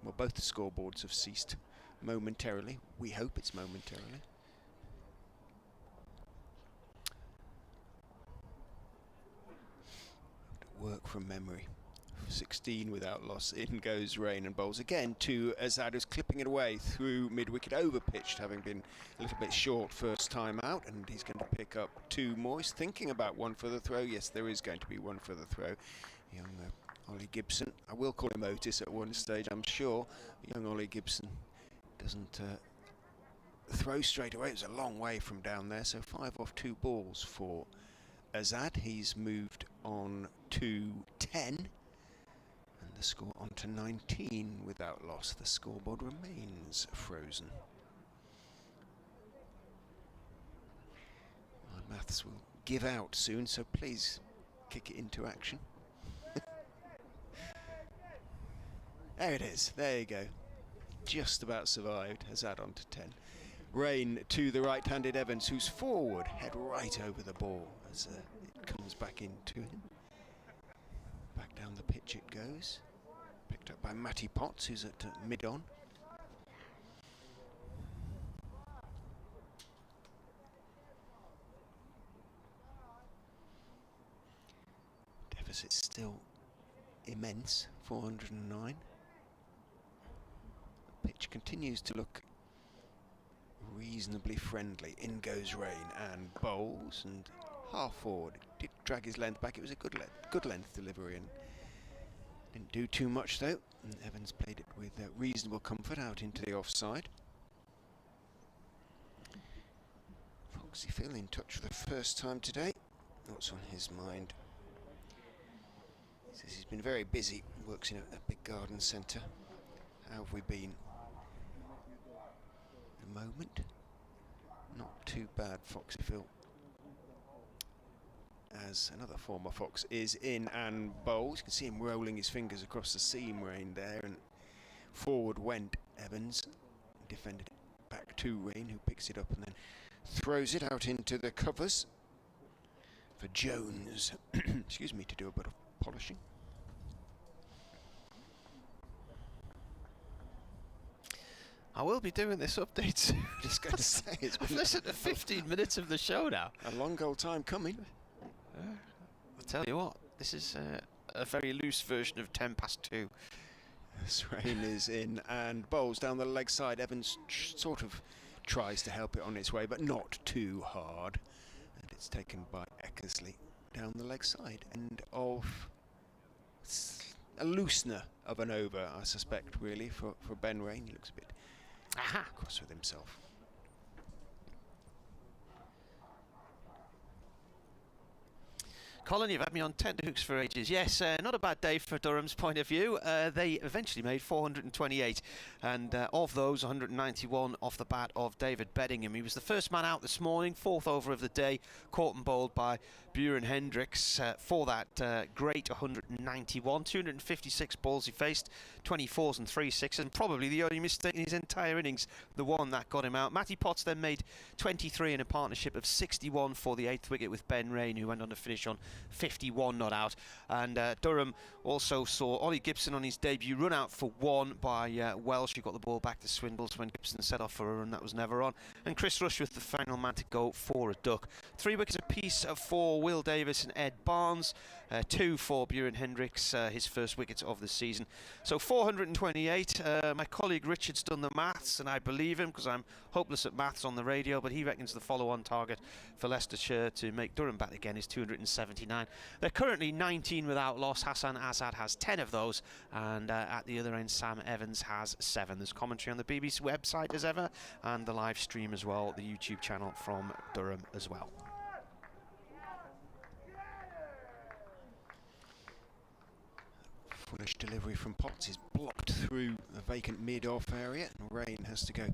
Well, both the scoreboards have ceased momentarily. We hope it's momentarily. Work from memory. 16 without loss. In goes Rain and bowls again to Azad, who's clipping it away through mid-wicket, over-pitched, having been a little bit short first time out, and he's going to pick up 2 more. He's thinking about one for the throw. Yes, there is going to be one for the throw. Young Ollie Gibson, I will call him Otis at one stage, I'm sure. Young Ollie Gibson doesn't throw straight away. It was a long way from down there, so 5 off 2 balls for Azad. He's moved on to 10. And the score on to 19 without loss. The scoreboard remains frozen. My maths will give out soon, so please kick it into action. There it is. There you go. Just about survived. Hazard on to 10. Rain to the right-handed Evans, who's forward, head right over the ball as it comes back into him. Back down the pitch it goes. Picked up by Matty Potts, who's at mid-on. Deficit still immense, 409. The pitch continues to look reasonably friendly. In goes Rain and bowls, and half forward. Did drag his length back. It was a good length delivery, and didn't do too much though. And Evans played it with reasonable comfort out into the offside. Foxy Phil in touch for the first time today. What's on his mind? Says he's been very busy, works in a big garden centre. How have we been? At the moment, not too bad, Foxyville. As another former Fox is in and bowls. You can see him rolling his fingers across the seam Rain there, and forward went Evans, defended it back to Rain, who picks it up and then throws it out into the covers for Jones, excuse me, to do a bit of polishing. I will be doing this update soon. Just going to say, it's I've been listened to 15 minutes of the show now. a long old time coming. I'll tell you what, this is a very loose version of 10 past 2. As Rain is in and bowls down the leg side. Evans sort of tries to help it on its way, but not too hard. And it's taken by Eckersley down the leg side. End of a loosener of an over, I suspect, really, for Ben Rain. He looks a bit cross with himself. Colin, you've had me on tenterhooks for ages. Yes, not a bad day for Durham's point of view. They eventually made 428, and of those, 191 off the bat of David Beddingham. He was the first man out this morning, fourth over of the day, caught and bowled by Buren Hendricks for that great 191. 256 balls he faced, 24s and 3 6s, and probably the only mistake in his entire innings, the one that got him out. Matty Potts then made 23 in a partnership of 61 for the 8th wicket with Ben Rain, who went on to finish on 51 not out. And Durham also saw Ollie Gibson on his debut run out for 1 by Welsh, who got the ball back to Swindles when Gibson set off for a run that was never on, and Chris Rush with the final man to go for a duck. 3 wickets apiece for Will Davis and Ed Barnes, 2 for Buren Hendricks, his first wickets of the season. So 428. My colleague Richard's done the maths, and I believe him because I'm hopeless at maths on the radio, but he reckons the follow-on target for Leicestershire to make Durham bat again is 279. They're currently 19 without loss. Hassan Azad has 10 of those, and at the other end Sam Evans has 7. There's commentary on the BBC website as ever, and the live stream as well, the YouTube channel from Durham as well. Foolish delivery from Potts is blocked through a vacant mid-off area, and Rain has to go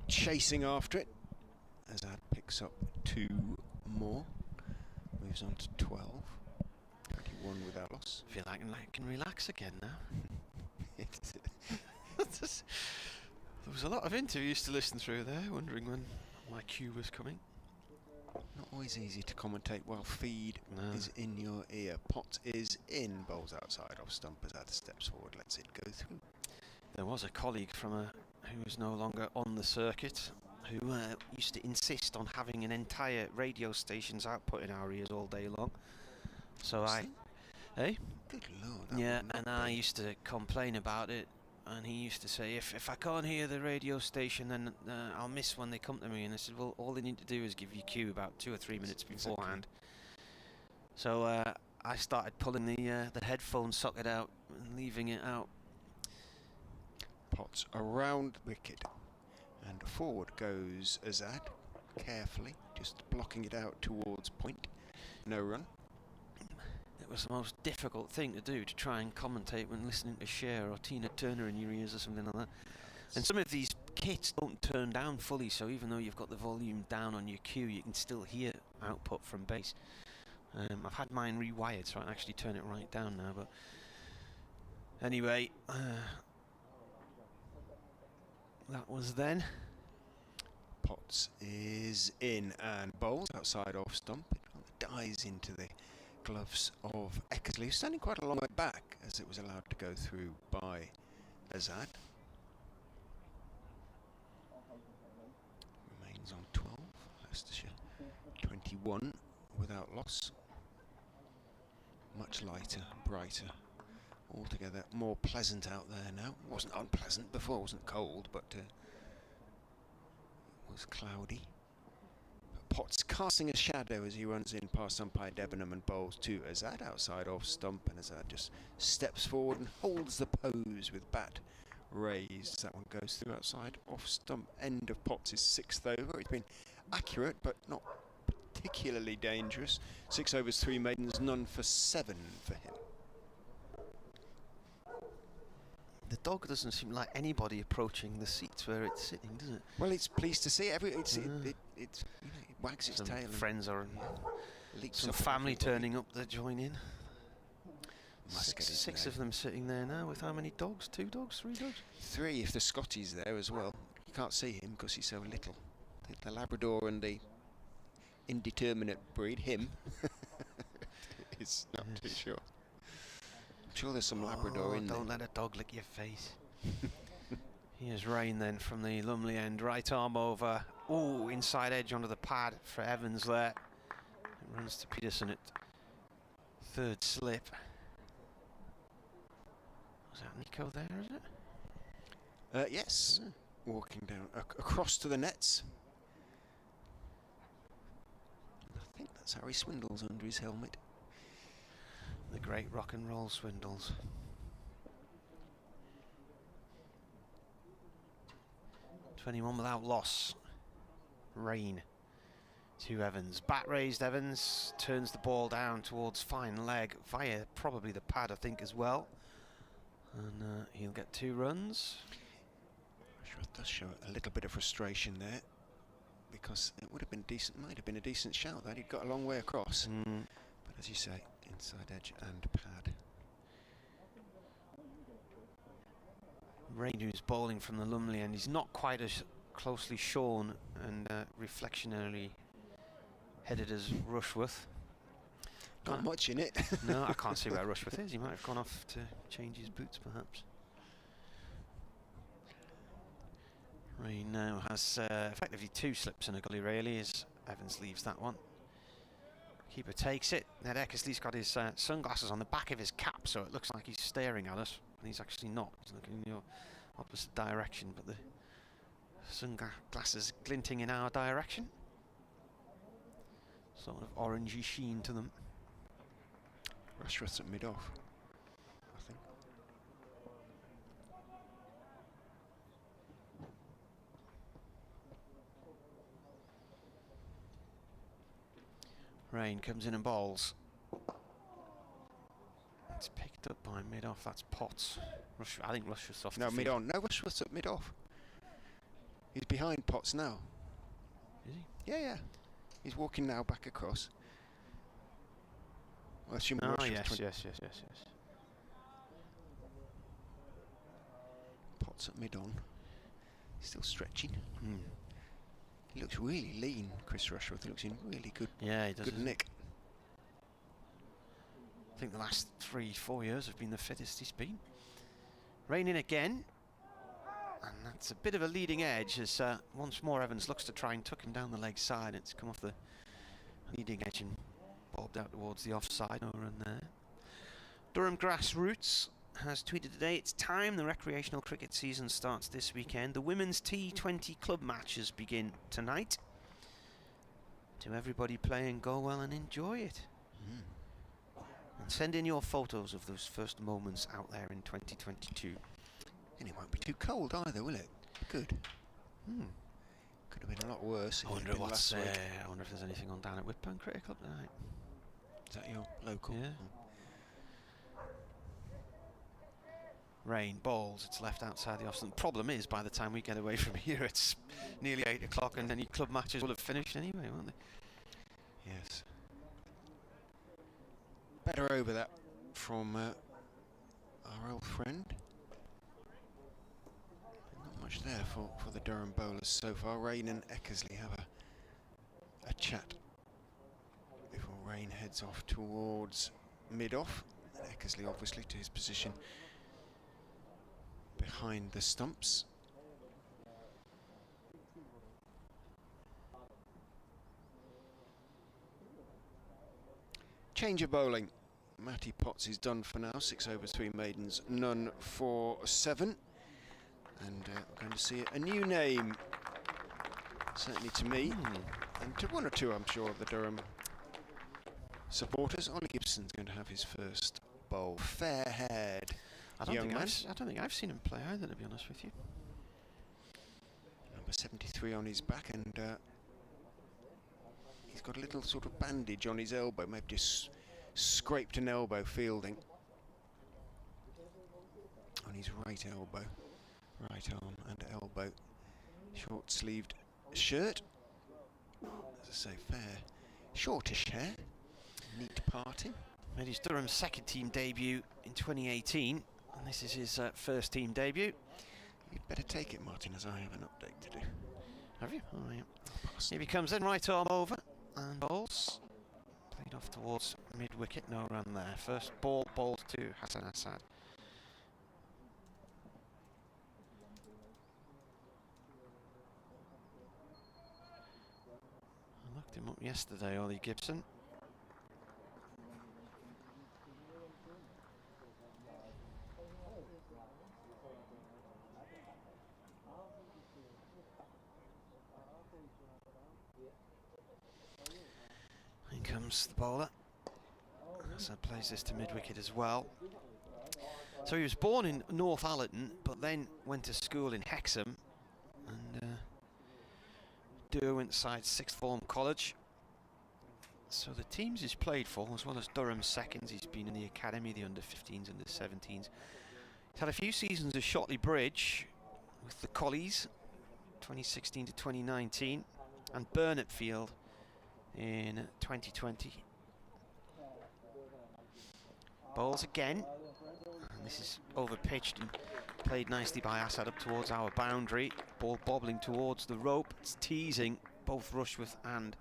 chasing after it. Azad picks up 2 more. Moves on to 12. 21 without loss. I feel like I can relax again now. There was a lot of interviews to listen through there, wondering when my cue was coming. Not always easy to commentate while feed is in your ear. Potts is in, bowls outside off stump. Azad steps forward, lets it go through. There was a colleague from who is no longer on the circuit, who used to insist on having an entire radio station's output in our ears all day long. So Good Lord. Yeah, and I used to complain about it, and he used to say, if I can't hear the radio station, then I'll miss when they come to me. And I said, well, all they need to do is give you cue about 2 or 3 minutes beforehand. Exactly. So I started pulling the headphone socket out and leaving it out. Potts around wicket. And forward goes Azad, carefully, just blocking it out towards point. No run. It was the most difficult thing to do, to try and commentate when listening to Cher or Tina Turner in your ears or something like that. And some of these kits don't turn down fully, so even though you've got the volume down on your cue, you can still hear output from bass. I've had mine rewired, so I can actually turn it right down now. But anyway, that was then. Potts is in and bowls outside off stump. It dies into the gloves of Eckersley, standing quite a long way back as it was allowed to go through by Azad. Remains on 12. Leicestershire 21 without loss. Much lighter, brighter. Altogether more pleasant out there now. It wasn't unpleasant before, it wasn't cold, but it was cloudy. But Potts casting a shadow as he runs in past umpire Debenham and bowls to Azad outside off stump, and Azad just steps forward and holds the pose with bat raised. That one goes through outside off stump. End of Potts' 6th over. It's been accurate but not particularly dangerous. 6 overs, 3 maidens, none for 7 for him. The dog doesn't seem like anybody approaching the seats where it's sitting, does it? Well, it's pleased to see it. It you know, it wags its Some tail. friends are, Leaps some up family everybody. turning up to join in. Must get his Six name. of them sitting there now with how many dogs? 2 dogs? 3 dogs? 3 if the Scotty's there as well. You can't see him because he's so little. The Labrador and the indeterminate breed, him, is not too sure. I'm sure there's some Labrador in there. Don't let a dog lick your face. Here's Rain then from the Lumley end. Right arm over. Oh, inside edge onto the pad for Evans there. It runs to Peterson at 3rd slip. Was that Nico there, is it? Yes. Walking down across to the nets. I think that's Harry Swindles under his helmet. The great rock and roll Swindles. .21 without loss. Rain to Evans. Bat raised. Evans turns the ball down towards fine leg via probably the pad, I think, as well. And he'll get 2 runs. Rushworth does show a little bit of frustration there, because it would have been decent. Might have been a decent shout that he'd got a long way across. But as you say, inside edge and pad. Rain, who's bowling from the Lumley end, he's not quite as closely shorn and reflectionarily headed as Rushworth. Not much in it. No, I can't see where Rushworth is. He might have gone off to change his boots, perhaps. Rain now has effectively 2 slips in a gully, really, as Evans leaves that one. Keeper takes it. Ned Eckersley's got his sunglasses on the back of his cap, so it looks like he's staring at us, and he's actually not. He's looking in the opposite direction, but the sunglasses glinting in our direction. Sort of orangey sheen to them. Rushworth's at mid-off, I think. Rain comes in and bowls. It's picked up by mid-off. That's Potts. I think Rushworth's off. No, the mid field. on. No, Rushworth's at mid-off. He's behind Potts now. Is he? Yeah. He's walking now back across. Well, Yes. Potts at mid-on. He's still stretching. He looks really lean, Chris Rushworth. He looks in really good, Yeah, he does. good nick. I think the last 3-4 years have been the fittest he's been. Rain in again. And that's a bit of a leading edge as once more Evans looks to try and tuck him down the leg side. It's come off the leading edge and bobbed out towards the offside over and there. Durham Grassroots has tweeted today, it's time, the recreational cricket season starts this weekend. The women's T20 club matches begin tonight. To everybody play and go well and enjoy it. And send in your photos of those first moments out there in 2022. And it won't be too cold either, will it? Good. Could have been a lot worse. I wonder I wonder if there's anything on down at Whitburn Cricket Club tonight. Is that your local? Yeah. Rain, bowls, it's left outside the off. The problem is, by the time we get away from here, it's nearly 8 o'clock and any club matches will have finished anyway, won't they? Yes. Better over that from our old friend. Not much there for the Durham bowlers so far. Rain and Eckersley have a chat before Rain heads off towards mid-off. And Eckersley obviously to his position behind the stumps. Change of bowling. Matty Potts is done for now. 6 overs, 3 maidens, none for 7. And we're going to see a new name, certainly to me, and to 1 or 2, I'm sure, of the Durham supporters. Ollie Gibson's going to have his first bowl. Fair-haired young man. I don't think I've seen him play either, to be honest with you. Number 73 on his back, and he's got a little sort of bandage on his elbow, maybe just scraped an elbow fielding. On his right elbow, right arm and elbow. Short-sleeved shirt. As I say, fair, shortish hair. Neat parting. Made his Durham second team debut in 2018, and this is his first team debut. You'd better take it, Martin, as I have an update to do. Have you? Oh, yeah. Here he comes then, right arm over, and bowls. Played off towards mid-wicket, no run there. First ball bowled to Hassan Assad. I looked him up yesterday, Ollie Gibson. In comes the bowler. Assad plays this to mid-wicket as well. So he was born in North Allerton, but then went to school in Hexham, and Derwent side sixth form college. So the teams he's played for, as well as Durham seconds, he's been in the academy, the under-15s and the 17s. He's had a few seasons at Shotley Bridge with the Collies, 2016 to 2019, and Burnett Field in 2020. Bowls again, and this is over pitched and played nicely by Assad up towards our boundary. Ball bobbling towards the rope. It's teasing both Rushworth and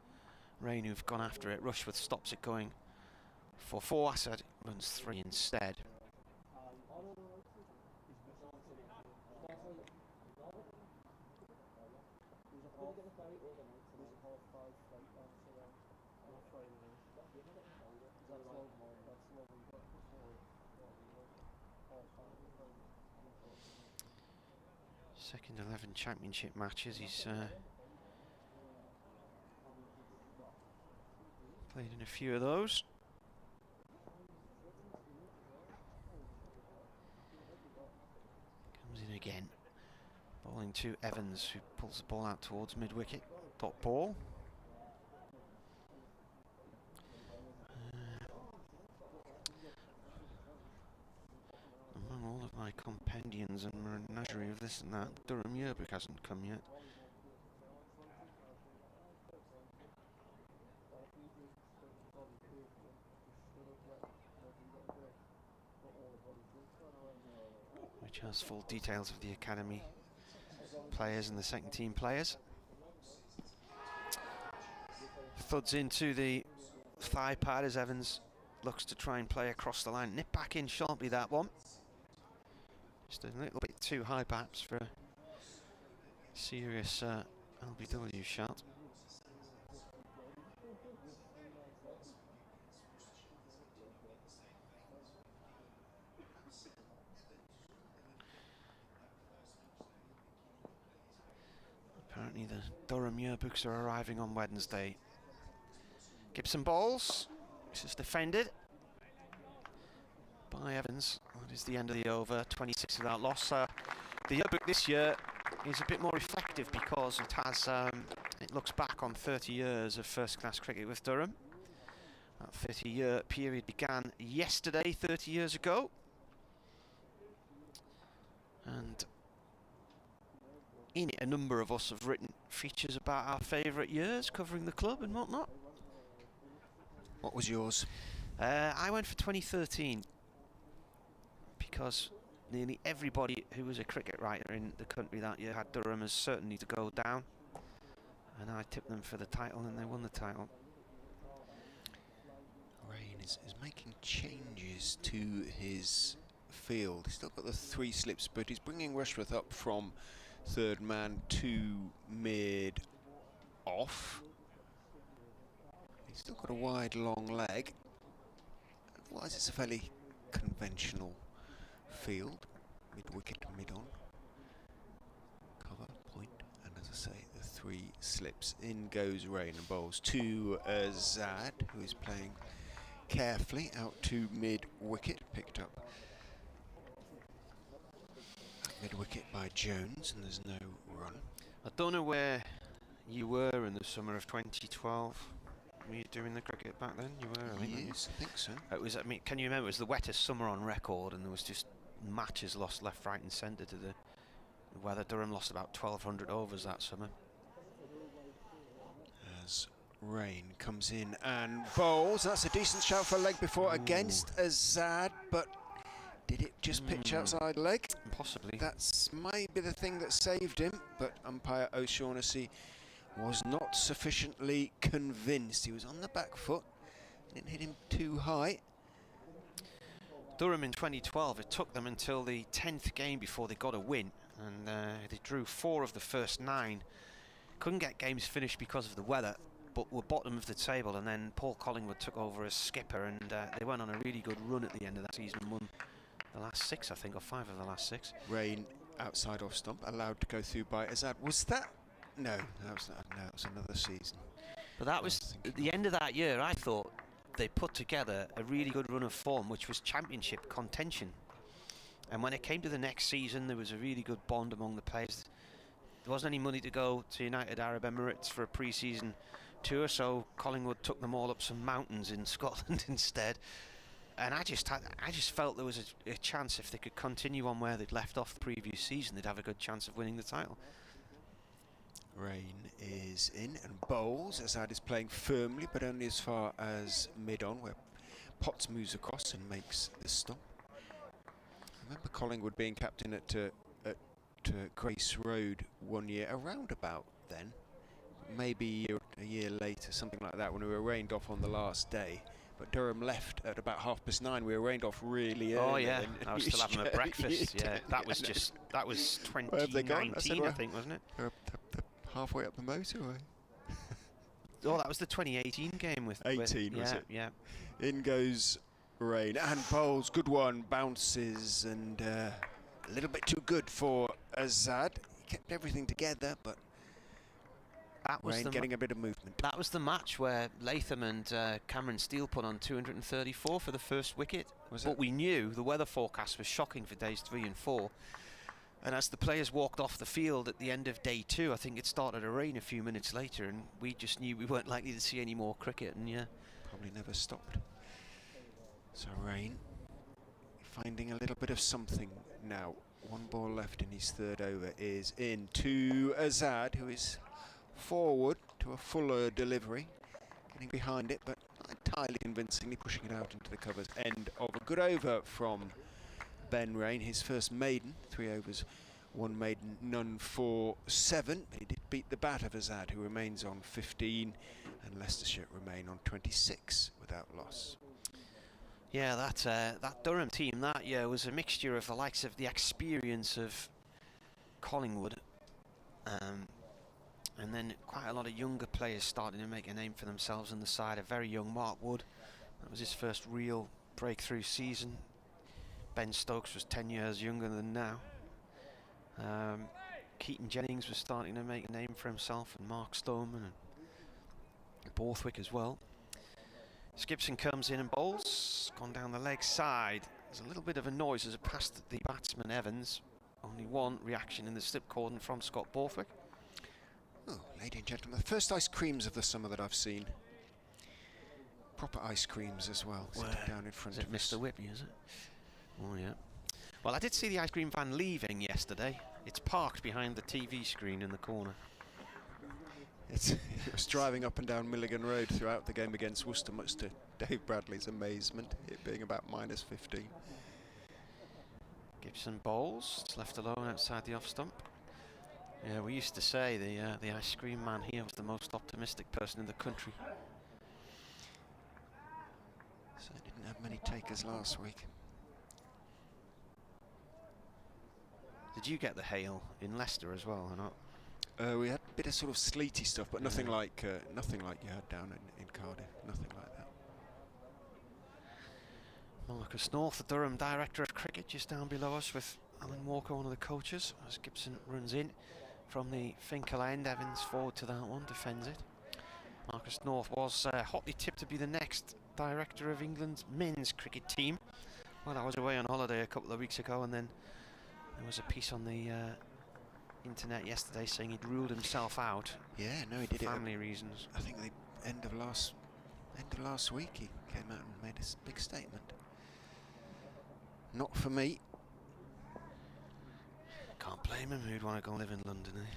Rain who've gone after it. Rushworth stops it going for 4. Assad runs 3 instead. Second 11 championship matches. He's played in a few of those. Comes in again. Bowling to Evans, who pulls the ball out towards mid-wicket. Dot ball. Among all of my compendiums and menagerie of this and that, Durham Yearbook hasn't come yet. Which has full details of the academy players and the second team players. Thuds into the thigh pad as Evans looks to try and play across the line. Nip back in sharply, that one. Just a little bit too high perhaps for a serious LBW shot. Apparently the Durham Yearbooks are arriving on Wednesday. Gibson bowls. This is defended by Evans. That is the end of the over. 26 without loss. The Yearbook this year is a bit more reflective because it has it looks back on 30 years of first-class cricket with Durham. That 30-year period began yesterday, 30 years ago, and in it a number of us have written features about our favourite years covering the club and whatnot. What was yours? I went for 2013 because nearly everybody who was a cricket writer in the country that year had Durham as certainly to go down, and I tipped them for the title and they won the title. Rain is making changes to his field. He's still got the 3 slips, but he's bringing Rushworth up from third man to mid off. He's still got a wide long leg. Otherwise it's a fairly conventional field. Mid wicket, mid on. Cover, point, and as I say, the 3 slips. In goes Rain and bowls to Azad, who is playing carefully out to mid wicket. Picked up mid wicket by Jones, and there's no run. I don't know where you were in the summer of 2012. Were you doing the cricket back then? You were, I think. Yes, I think so. It was. I mean, can you remember? It was the wettest summer on record, and there was just matches lost left, right and centre to the weather. Durham lost about 1,200 overs that summer. As Rain comes in and bowls. That's a decent shout for leg before against Azad, but did it just pitch outside leg? Possibly. That's might be the thing that saved him, but umpire O'Shaughnessy was not sufficiently convinced. He was on the back foot, didn't hit him too high. Durham in 2012, it took them until the 10th game before they got a win, and they drew 4 of the first 9. Couldn't get games finished because of the weather, but were bottom of the table, and then Paul Collingwood took over as skipper, and they went on a really good run at the end of that season, won the last 6, I think, or 5 of the last 6. Rain outside off stump, allowed to go through by Azad. Was that? No, that was not, no, it was another season. But that was at the end of that year. I thought they put together a really good run of form, which was championship contention. And when it came to the next season, there was a really good bond among the players. There wasn't any money to go to United Arab Emirates for a pre-season tour, so Collingwood took them all up some mountains in Scotland instead. And I just felt there was a chance, if they could continue on where they'd left off the previous season, they'd have a good chance of winning the title. Rain is in and bowls. Azad is playing firmly, but only as far as mid-on, where Potts moves across and makes the stop. I remember Collingwood being captain at Grace Road one year, around about then, maybe a year later, something like that, when we were rained off on the last day. But Durham left at about 9:30. We were rained off really early. Oh yeah, I was still having a breakfast. Yeah, that was 2019, I think, wasn't it? They're halfway up the motorway. Oh, that was the 2018 game with 18, was it? Yeah. In goes Rain and bowls. Good one, bounces, and a little bit too good for Azad. He kept everything together, but that was Rain getting a bit of movement. That was the match where Latham and Cameron Steele put on 234 for the first wicket. But we knew the weather forecast was shocking for days 3 and 4. And as the players walked off the field at the end of day 2, I think it started to rain a few minutes later, and we just knew we weren't likely to see any more cricket. And yeah, probably never stopped. So Rain finding a little bit of something now. 1 ball left in his 3rd over is in to Azad, who is forward to a fuller delivery, getting behind it, but not entirely convincingly, pushing it out into the covers. End of a good over from Ben Rain, his first maiden. 3 overs, 1 maiden, none for 7. He did beat the bat of Azad, who remains on 15, and Leicestershire remain on 26 without loss. Yeah, that Durham team that year was a mixture of the likes of the experience of Collingwood, and then quite a lot of younger players starting to make a name for themselves on the side. A very young Mark Wood, that was his first real breakthrough season. Ben Stokes was 10 years younger than now. Keaton Jennings was starting to make a name for himself, and Mark Stoneman and Borthwick as well. Skipson comes in and bowls, gone down the leg side. There's a little bit of a noise as it passed the batsman Evans. Only 1 reaction in the slip cordon from Scott Borthwick. Oh, ladies and gentlemen, the first ice creams of the summer that I've seen. Proper ice creams as well, sitting down in front of us. Mr. Whitby, is it? Oh yeah. Well, I did see the ice cream van leaving yesterday. It's parked behind the TV screen in the corner. It was driving up and down Milligan Road throughout the game against Worcester, much to Dave Bradley's amazement, it being about -15. Gibson bowls. It's left alone outside the off stump. Yeah, we used to say the ice cream man here was the most optimistic person in the country. So I didn't have many takers last week. Did you get the hail in Leicester as well, or not? We had a bit of sort of sleety stuff, but nothing like you had down in Cardiff. Nothing like that. Marcus North, the Durham Director of Cricket, just down below us with Alan Walker, one of the coaches, as Gibson runs in from the Finkel end. Evans forward to that one, defends it. Marcus North was hotly tipped to be the next director of England's men's cricket team. Well, I was away on holiday a couple of weeks ago, and then there was a piece on the internet yesterday saying he'd ruled himself out. Yeah, no, he did it. Family reasons. I think the end of last week he came out and made a big statement. Not for me. Can't blame him, who'd want to go live in London, eh?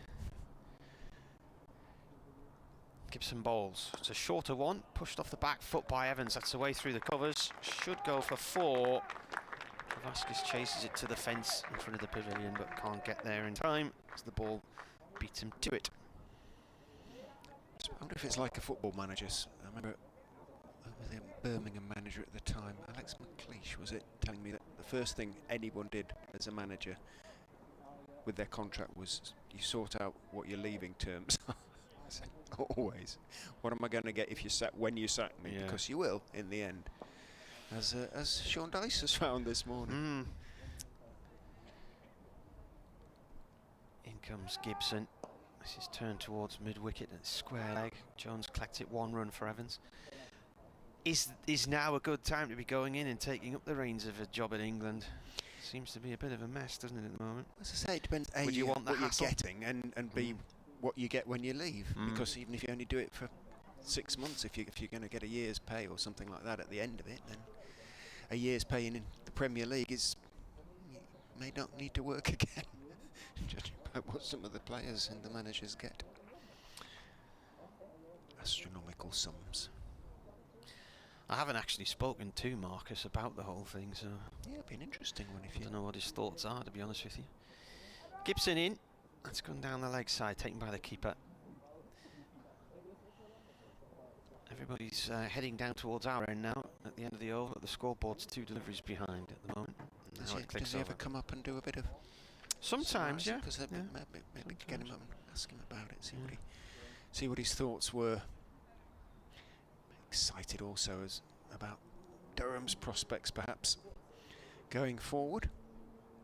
Gibson bowls. It's a shorter one, pushed off the back foot by Evans. That's the way through the covers. Should go for 4. Vasquez chases it to the fence in front of the pavilion, but can't get there in time as the ball beats him to it. I wonder if it's like a football manager. I remember the Birmingham manager at the time, Alex McLeish, was it, telling me that the first thing anyone did as a manager with their contract was you sort out what your leaving terms are. Always. What am I going to get if you when you sack me? Yeah. Because you will in the end, as Sean Dice has found this morning. In comes Gibson. This is turned towards mid-wicket and square leg. Jones collects it, 1 run for Evans. Is now a good time to be going in and taking up the reins of a job in England? Seems to be a bit of a mess, doesn't it, at the moment? As I say, it depends A, Would you want the what hassle? you're getting, and B, what you get when you leave. Because even if you only do it for 6 months, if you're going to get a year's pay or something like that at the end of it, then a year's pay in the Premier League you may not need to work again, judging by what some of the players and the managers get. Astronomical sums. I haven't actually spoken to Marcus about the whole thing, so Yeah, it'd be an interesting one if I you don't know what his thoughts are, to be honest with you. Gibson in. That's gone down the leg side, taken by the keeper. Everybody's heading down towards our end now at the end of the over, but the scoreboard's 2 deliveries behind at the moment. Does he ever come up and do a bit of... Sometimes, yeah. Because Yeah. maybe get him up and ask him about it, see what his thoughts were. Excited also about Durham's prospects, perhaps, going forward,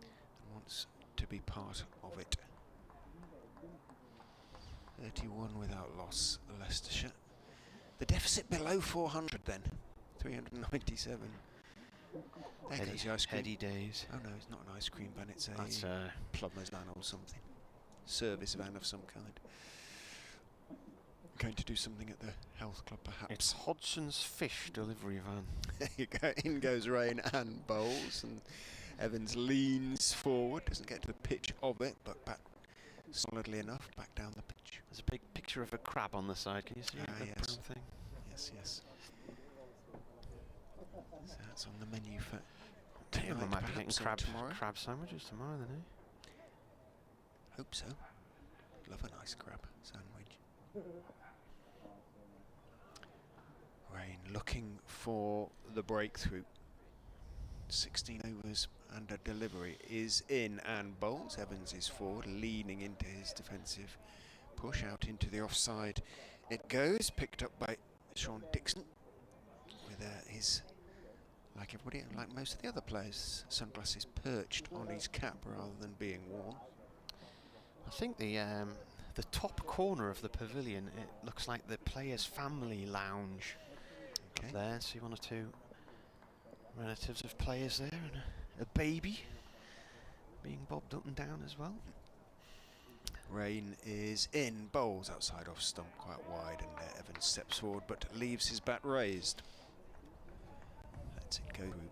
and wants to be part of it. 31 without loss, Leicestershire. The deficit below 400 then, 397. There goes the ice cream. Heady days. Oh no, it's not an ice cream van, it's That's a plumber's van or something. Service van of some kind. Going to do something at the health club, perhaps. It's Hodson's fish delivery van. There you go. In goes Rain and bowls, and Evans leans forward, doesn't get to the pitch of it, but back solidly enough, back down the pitch. There's a big picture of a crab on the side. Can you see it? The Yes. brown thing? Yes. So that's on the menu for Yeah, we tonight, might be getting perhaps, or tomorrow. crab sandwiches tomorrow, then, eh? Hope so. Love a nice crab sandwich. Rain looking for the breakthrough. 16 overs and a delivery is in and bowls. Evans is forward, leaning into his defensive push out into the offside. It goes, picked up by Sean Dixon with his, like everybody, like most of the other players, sunglasses perched on his cap rather than being worn. I think the top corner of the pavilion, it looks like the players' family lounge. Okay. Up there, see 1 or 2 relatives of players there, and a baby being bobbed up and down as well. Rain is in, bowls outside off stump quite wide, and Evans steps forward but leaves his bat raised. Lets it go through.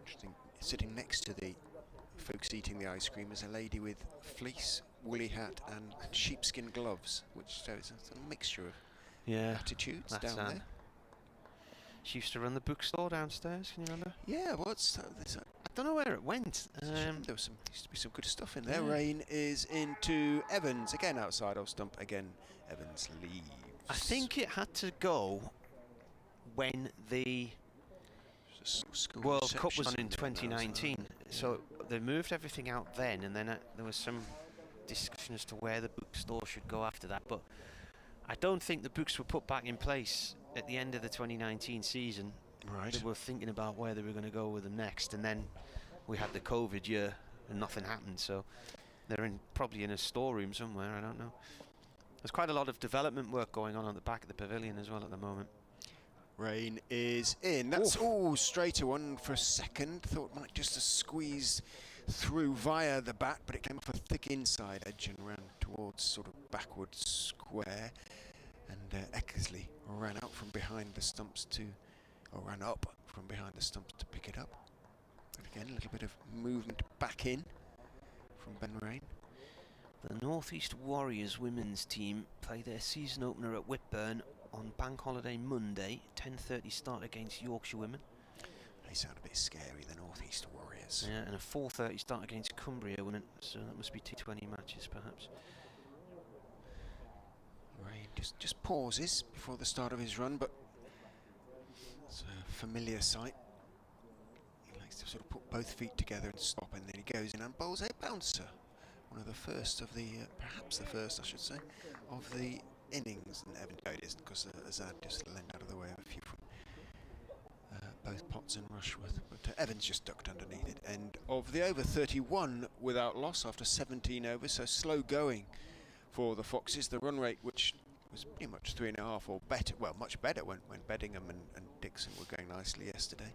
Interesting, sitting next to the folks eating the ice cream is a lady with fleece, woolly hat and sheepskin gloves, which shows a mixture of attitudes that's down there. She used to run the bookstore downstairs, can you remember? Yeah, what's that? I don't know where it went. There was used to be some good stuff in there. Rain is into Evans, again outside off stump, again Evans leaves. I think it had to go when the World Cup was on in 2019, so they moved everything out then, and then there was some discussion as to where the bookstore should go after that, but I don't think the books were put back in place at the end of the 2019 season. Right. They were thinking about where they were going to go with them next, and then we had the COVID year and nothing happened, so they're probably in a storeroom somewhere, I don't know. There's quite a lot of development work going on at the back of the pavilion as well at the moment. Rain is in. That's straighter one for a second. Thought might just have squeezed through via the bat, but it came off a thick inside edge and ran towards sort of backward square. And Eckersley ran out from behind the stumps to or ran up from behind the stumps to pick it up. But again, a little bit of movement back in from Ben Rain. The North East Warriors women's team play their season opener at Whitburn on Bank Holiday Monday, 10:30 start against Yorkshire women. They sound a bit scary, the North East Warriors. Yeah, and a 4:30 start against Cumbria women, so that must be T20 matches perhaps. Rain just pauses before the start of his run, but it's a familiar sight. He likes to sort of put both feet together and stop, and then he goes in and bowls a bouncer. One of the first of the, perhaps the first I should say, of the innings. And Evan it isn't, because Azad just lent out of the way of a few from both Potts and Rushworth. But Evans just ducked underneath it. End of the over, 31 without loss after 17 overs, so slow going for the Foxes. The run rate, which was pretty much 3.5 or better, well, much better when Beddingham and Dixon were going nicely yesterday,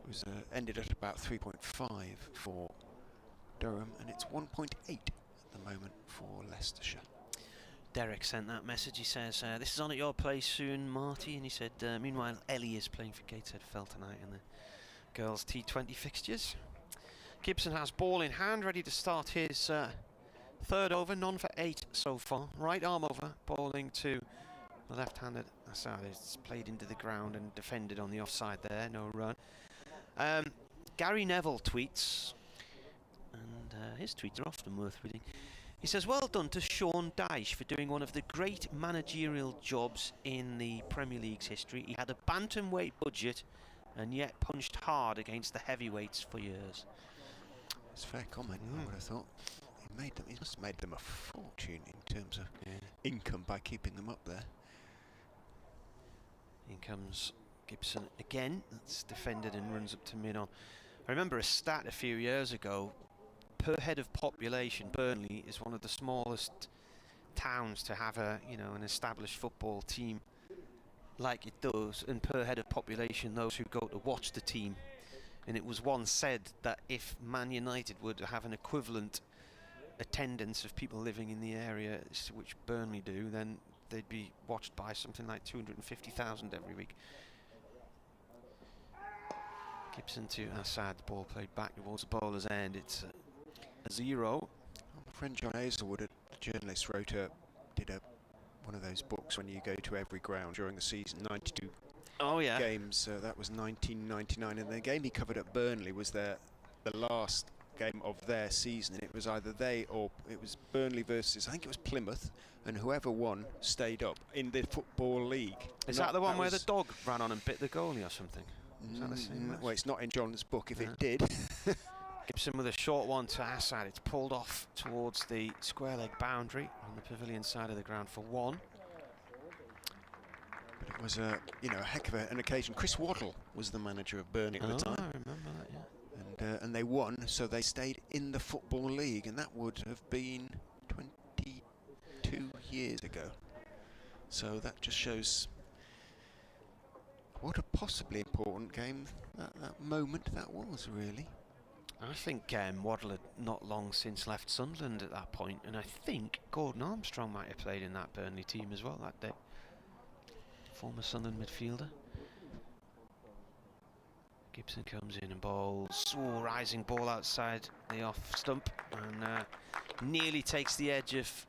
was ended at about 3.5 for Durham, and it's 1.8 at the moment for Leicestershire. Derek sent that message. He says, this is on at your place soon, Marty. And he said, meanwhile, Ellie is playing for Gateshead Fell tonight in the girls' T20 fixtures. Gibson has ball in hand, ready to start his third over, none for 8 so far. Right arm over, bowling to the left-handed Assad. It's played into the ground and defended on the offside there, no run. Gary Neville tweets, and his tweets are often worth reading. He says, well done to Sean Dyche for doing one of the great managerial jobs in the Premier League's history. He had a bantamweight budget and yet punched hard against the heavyweights for years. It's a fair comment, I would have thought. He must have made them a fortune in terms of income by keeping them up there. In comes Gibson again. That's defended and runs up to mid-on. I remember a stat a few years ago. Per head of population, Burnley is one of the smallest towns to have an established football team like it does, and per head of population those who go to watch the team. And it was once said that if Man United would have an equivalent attendance of people living in the area which Burnley do, then they'd be watched by something like 250,000 every week. Gibson to Assad, ball played back towards the bowler's end. It's a 0. My friend John Hazelwood, a journalist, did one of those books when you go to every ground during the season, 92 games. That was 1999, and the game he covered at Burnley was the last game of their season. It was either it was Burnley versus, I think it was Plymouth, and whoever won stayed up in the Football League. Is that the one where the dog ran on and bit the goalie or something? Is that the same match? Well, it's not in John's book. If it did. Gibson with a short one to Assad. It's pulled off towards the square leg boundary on the pavilion side of the ground for 1. But it was a heck of an occasion. Chris Waddle was the manager of Burnley at the time. I remember that, yeah. And they won, so they stayed in the Football League, and that would have been 22 years ago. So that just shows what a possibly important game that moment that was, really. I think Waddle had not long since left Sunderland at that point, and I think Gordon Armstrong might have played in that Burnley team as well that day. Former Sunderland midfielder. Gibson comes in and bowls. Rising ball outside the off stump, and nearly takes the edge of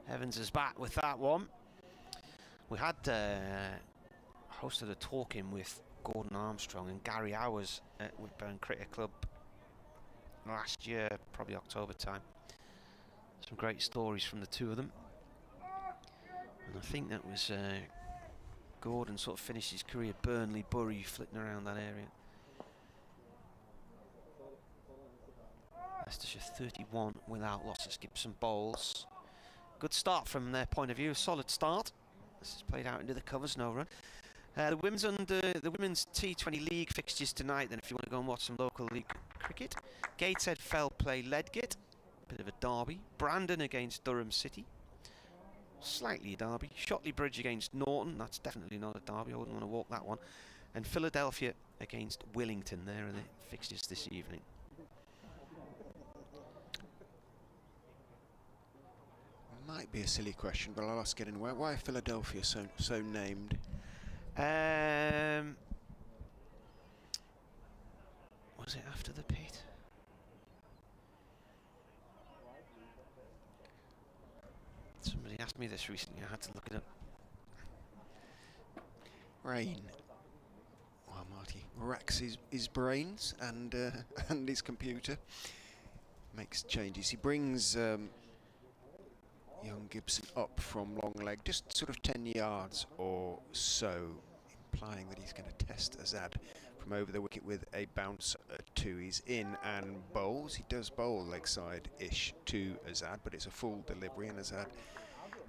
Evans's bat with that one. We had hosted a talk-in with Gordon Armstrong and Gary Hours at Whitburn Cricket Club last year, probably October time. Some great stories from the two of them, and I think that was Gordon sort of finished his career at Burnley, Bury, flitting around that area. Leicestershire 31 without losses. Gibson bowls. Good start from their point of view, a solid start. This is played out into the covers, no run. The women's T20 League fixtures tonight, then, if you want to go and watch some local league cricket. Gateshead Fell play Ledgate, bit of a derby. Brandon against Durham City, slightly a derby. Shotley Bridge against Norton, that's definitely not a derby, I wouldn't want to walk that one. And Philadelphia against Willington, there are the fixtures this evening. Might be a silly question, but I'll ask it anyway. Why Philadelphia so named? was it after the pit? Somebody asked me this recently, I had to look it up. Rain. Well, Marty racks his brains and and his computer. Makes changes. He brings young Gibson up from long leg, just sort of 10 yards or so, implying that he's going to test Azad from over the wicket with a bouncer two. He's in and bowls. He does bowl leg side-ish to Azad, but it's a full delivery, and Azad,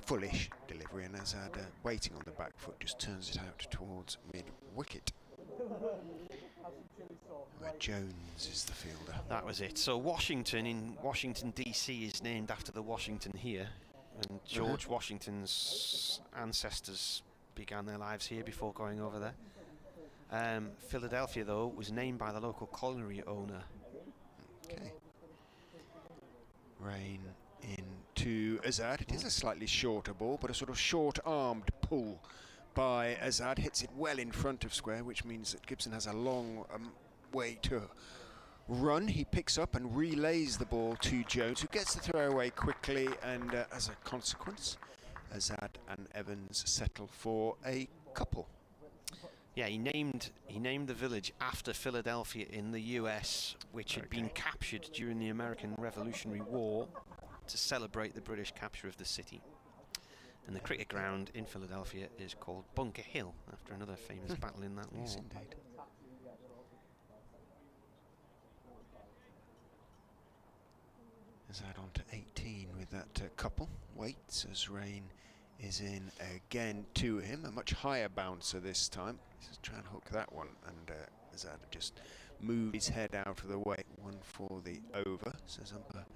fullish delivery, and Azad waiting on the back foot just turns it out towards mid-wicket. Where Jones is the fielder. That was it. So Washington in Washington DC is named after the Washington here, and George Washington's ancestors began their lives here before going over there. Philadelphia, though, was named by the local colliery owner. Okay. Rain into Azad. It is a slightly shorter ball, but a sort of short-armed pull by Azad. Hits it well in front of square, which means that Gibson has a long way to run. He picks up and relays the ball to Jones, who gets the throw away quickly, and as a consequence, Azad and Evans settle for a couple. Yeah, he named the village after Philadelphia in the US, which had been captured during the American Revolutionary War to celebrate the British capture of the city. And the cricket ground in Philadelphia is called Bunker Hill, after another famous battle in that war. Yes, indeed. Azad on to 18 with that couple. Waits as Rain is in again to him. A much higher bouncer this time. Let's try and hook that one. And Azad just moved his head out of the way. One for the over, says umpire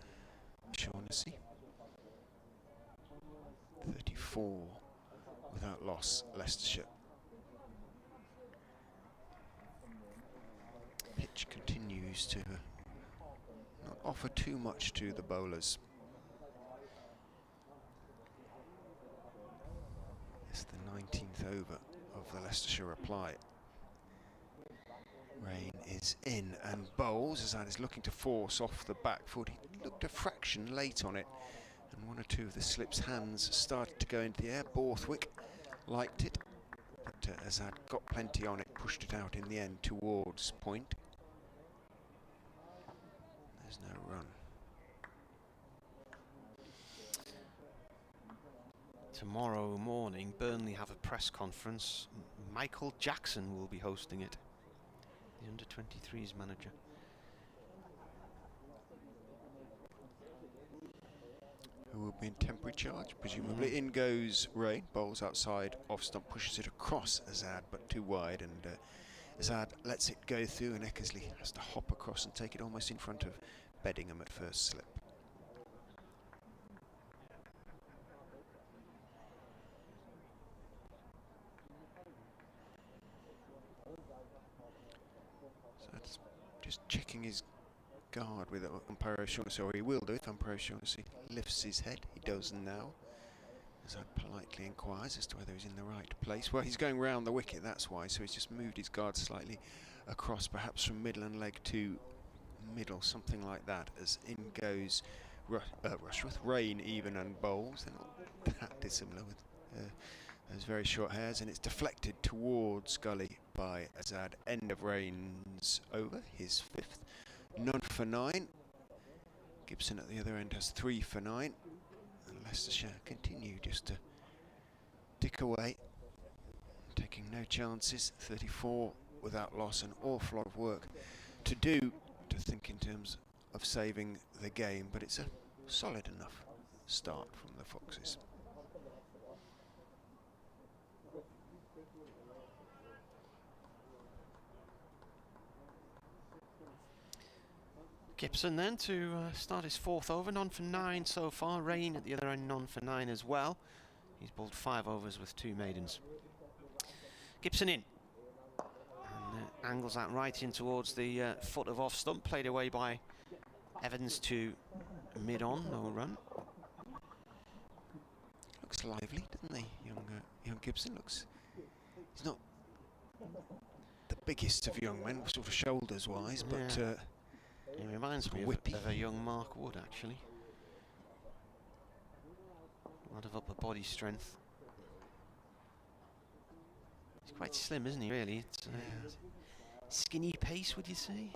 Shaughnessy. 34 without loss, Leicestershire. Pitch continues to not offer too much to the bowlers. It's the 19th over of the Leicestershire reply. Rain is in and bowls. Azad is looking to force off the back foot. He looked a fraction late on it, and one or two of the slip's hands started to go into the air. Borthwick liked it, but Azad got plenty on it, pushed it out in the end towards point. There's no run. Tomorrow morning, Burnley have a press conference. Michael Jackson will be hosting it, the under-23s manager. Who will be in temporary charge, presumably. In goes Rain, bowls outside, off stump, pushes it across Azad, but too wide, and Azad lets it go through, and Eckersley has to hop across and take it almost in front of Beddingham at first slip. So that's just checking his guard with umpire O'Shaughnessy, or he will do if umpire O'Shaughnessy lifts his head. He does now. Azad politely inquires as to whether he's in the right place. Well, he's going round the wicket, that's why, so he's just moved his guard slightly across, perhaps from middle and leg to middle, something like that, as in goes Rushworth. Rain even and bowls. They're not that dissimilar with those very short hairs, and it's deflected towards gully by Azad. End of Rain's over, his fifth. None for 9. Gibson at the other end has 3 for 9. And Leicestershire continue just to tick away, taking no chances. 34 without loss, an awful lot of work to do to think in terms of saving the game, but it's a solid enough start from the Foxes. Gibson then to start his 4th over, none for 9 so far. Rain at the other end, none for 9 as well. He's bowled 5 overs with 2 maidens. Gibson in. And angles that right in towards the foot of off stump, played away by Evans to mid-on, no run. Looks lively, doesn't he? Young Gibson looks... He's not the biggest of young men, sort of shoulders-wise, but he reminds me of a young Mark Wood, actually. A lot of upper body strength. He's quite slim, isn't he, really? It's skinny pace, would you say?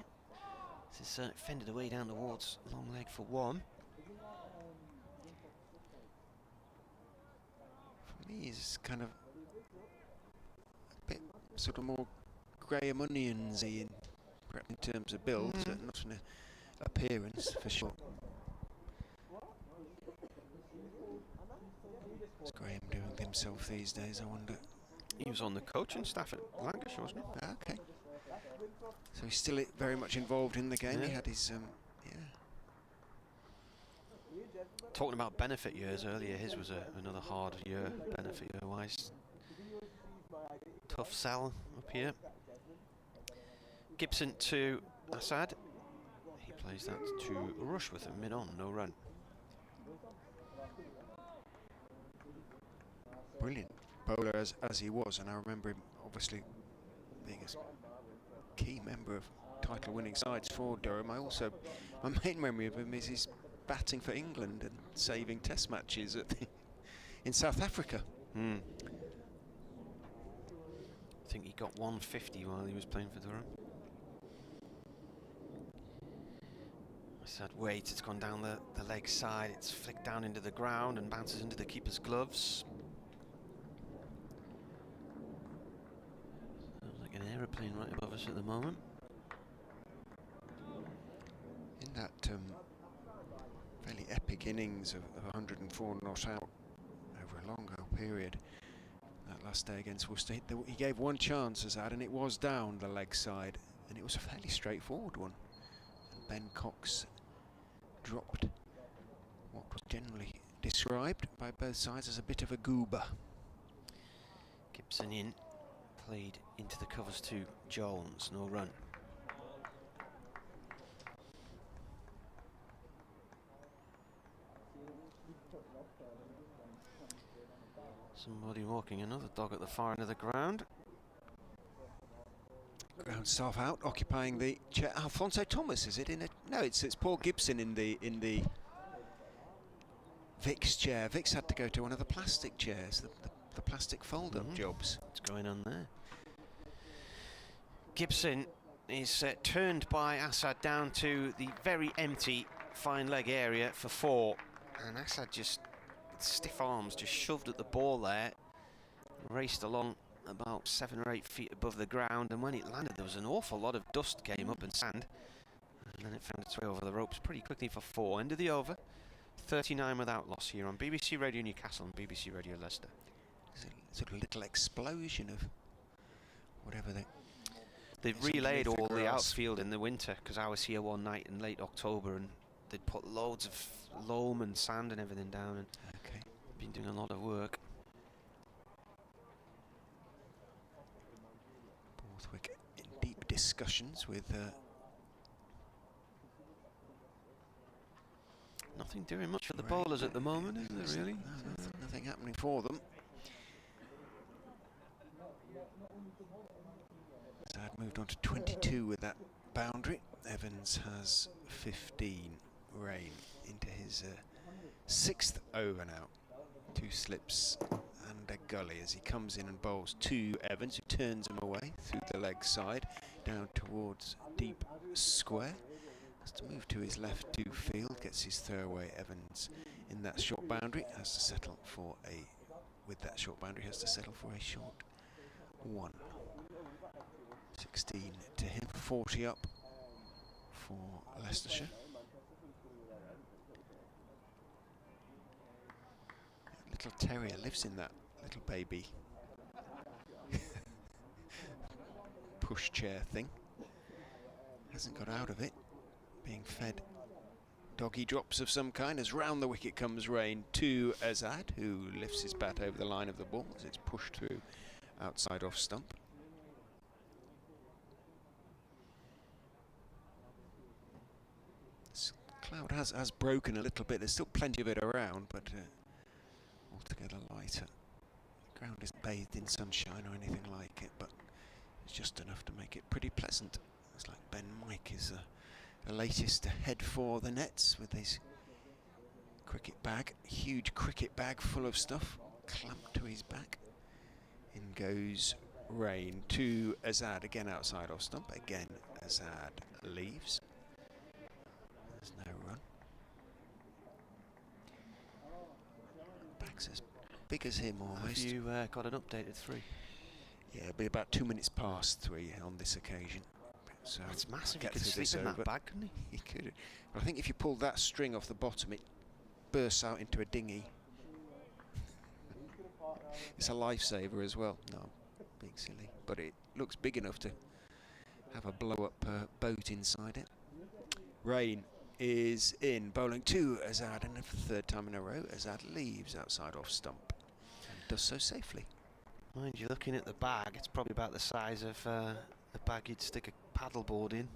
This is fended away down towards long leg for one. For me, he's kind of a bit sort of more Graham Onions-y in terms of build, but not in appearance, for sure. What's Graham doing with himself these days, I wonder? He was on the coaching staff at Lancashire, wasn't he? Ah, okay. So he's still very much involved in the game. Yeah. He had his, Talking about benefit years earlier, his was another hard year, benefit year-wise. Tough sell up here. Gibson to Assad. He plays that to Rushworth at mid-on, no run. brilliant bowler as he was, and I remember him obviously being a key member of title-winning sides for Durham. My main memory of him is his batting for England and saving Test matches in South Africa. I think he got 150 while he was playing for Durham. Sad weight, it's gone down the leg side, it's flicked down into the ground and bounces into the keeper's gloves. Sounds like an aeroplane right above us at the moment. In that fairly epic innings of 104 not out over a longer period, that last day against Worcester, he gave one chance as that, and it was down the leg side, and it was a fairly straightforward one. And Ben Cox dropped what was generally described by both sides as a bit of a goober. Gibson in, played into the covers to Jones, no run. Somebody walking another dog at the far end of the ground. Ground staff out, occupying the chair. Alfonso Thomas, is it? No, it's Paul Gibson in the Vic's chair. Vic's had to go to one of the plastic chairs, the plastic fold-up jobs. What's going on there? Gibson is turned by Assad down to the very empty fine leg area for 4, and Assad just stiff arms just shoved at the ball there, raced along about 7 or 8 feet above the ground, and when it landed there was an awful lot of dust came up and sand, and then it found its way over the ropes pretty quickly for 4. End of the over, 39 without loss here on BBC Radio Newcastle and BBC Radio Leicester. There's a sort of little explosion of whatever They've relayed all the outfield in the winter, because I was here one night in late October and they'd put loads of loam and sand and everything down, and been doing a lot of work. Borthwick in deep discussions with nothing doing much for the bowlers at the moment, is there really? No, nothing happening for them. Sad moved on to 22 with that boundary. Evans has 15. Rain into his 6th over now. 2 slips and a gully as he comes in and bowls to Evans, who turns him away through the leg side down towards deep square. Has to move to his left to field, gets his throwaway. Evans in that short boundary has to settle for a short 1. 16 to him, 40 up for Leicestershire. Little terrier lives in that little baby pushchair thing. Hasn't got out of it. Being fed doggy drops of some kind as round the wicket comes Rain to Azad, who lifts his bat over the line of the ball as it's pushed through outside off stump. This cloud has broken a little bit. There's still plenty of it around, but altogether lighter. The ground isn't bathed in sunshine or anything like it, but It's just enough to make it pretty pleasant. It's like Ben Mike is the latest to head for the nets with his cricket bag, huge cricket bag full of stuff clamped to his back. In goes Rain to Azad, again outside off stump. Again Azad leaves. There's no run. Bag's as big as him almost. Have you got an updated 3? Yeah, it'll be about 2 minutes past 3 on this occasion. So That's massive. He get could through sleep this in over. that bag, couldn't he? He could. But I think if you pull that string off the bottom, it bursts out into a dinghy. It's a lifesaver as well. No, being silly, but it looks big enough to have a blow-up boat inside it. Rain is in, bowling to Azad, and for the 3rd time in a row, Azad leaves outside off stump and does so safely. Mind you, looking at the bag, it's probably about the size of the bag you'd stick a paddleboard in,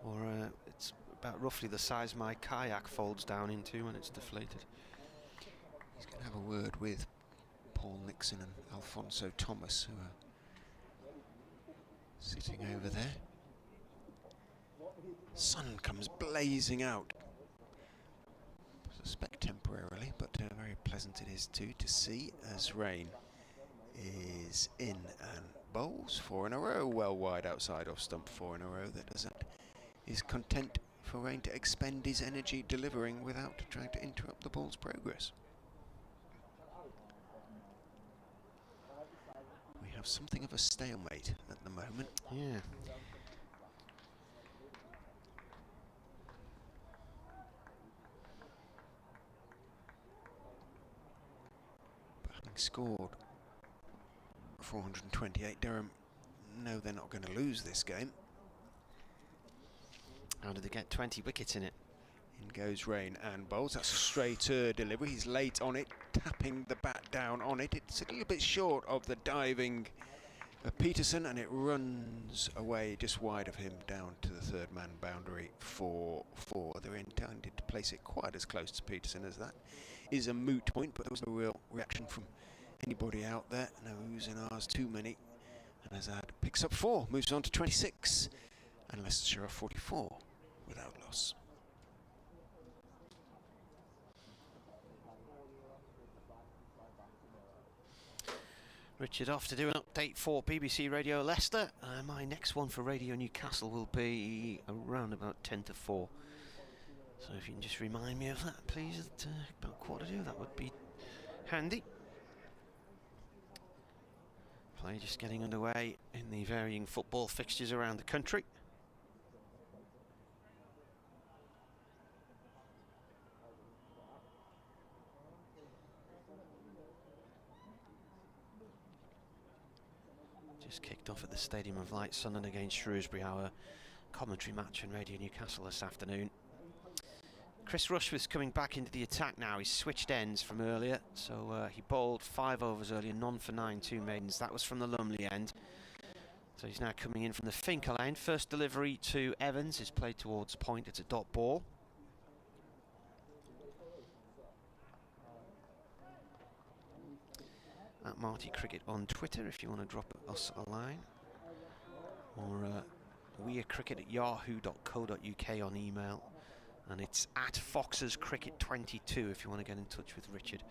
or it's about roughly the size my kayak folds down into when it's deflated. He's going to have a word with Paul Nixon and Alfonso Thomas, who are sitting over there. Sun comes blazing out. I suspect temporarily, but very pleasant it is too to see as Rain is in and bowls 4 in a row, well wide outside off stump, 4 in a row. That is content for Rain to expend his energy delivering without trying to interrupt the ball's progress. We have something of a stalemate at the moment. Yeah. But having scored 428, Durham know they're not going to lose this game. How did they get 20 wickets in it? In goes Rain and bowls. That's a straighter delivery. He's late on it, tapping the bat down on it. It's a little bit short of the diving Peterson, and it runs away just wide of him down to the 3rd man boundary for 4. They're intended to place it quite as close to Peterson as that is a moot point, but there was no real reaction from anybody out there. No oohs and ahs too many. And Azad picks up 4, moves on to 26, and Leicestershire are 44 without loss. Richard off to do an update for BBC Radio Leicester. My next one for Radio Newcastle will be around about 10 to 4. So if you can just remind me of that, please, at about 1:45, that would be handy. Play just getting underway in the varying football fixtures around the country. Just kicked off at the Stadium of Light, Sunderland against Shrewsbury, our commentary match on Radio Newcastle this afternoon. Chris Rushworth's coming back into the attack now. He's switched ends from earlier, so he bowled 5 overs earlier, none for 9, 2 maidens. That was from the Lumley end. So he's now coming in from the Finkel end. First delivery to Evans is played towards point. It's a dot ball. At Marty Cricket on Twitter if you want to drop us a line, or wearecricket@yahoo.co.uk on email, and it's at FoxesCricket22 if you want to get in touch with Richard.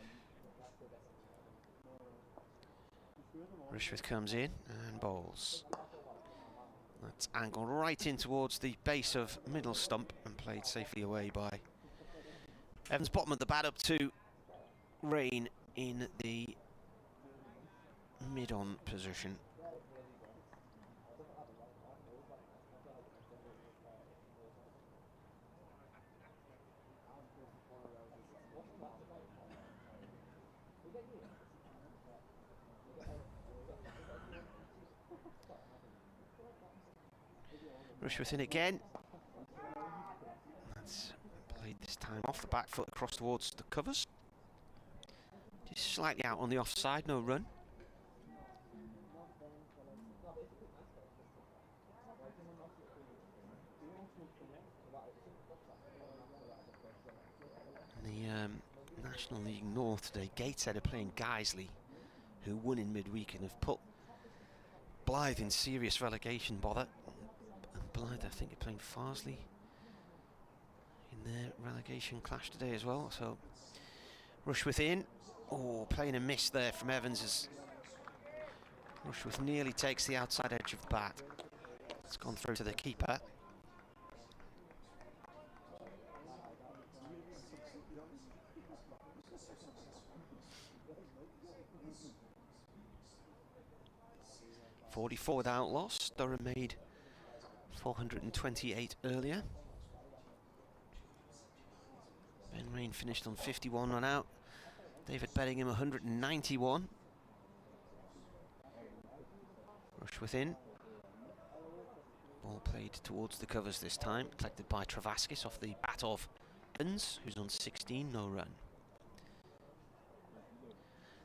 Rushworth comes in and bowls. That's angled right in towards the base of middle stump and played safely away by Evans. Bottom of the bat up to Rain in the mid-on position. Rushworth in again. That's played this time off the back foot across towards the covers. Just slightly out on the offside, no run. The National League North today, Gateshead are playing Guiseley, who won in midweek and have put Blythe in serious relegation bother. Blythe, I think, are playing Farsley in their relegation clash today as well. So Rushworth in. Oh, playing a miss there from Evans as Rushworth nearly takes the outside edge of the bat. It's gone through to the keeper. .44 without loss. Durham made 428 earlier. Ben Rain finished on 51 run out. David Bedingham 191. Rushworth in. Ball played towards the covers this time, collected by Travaskis off the bat of Evans, who's on 16, no run.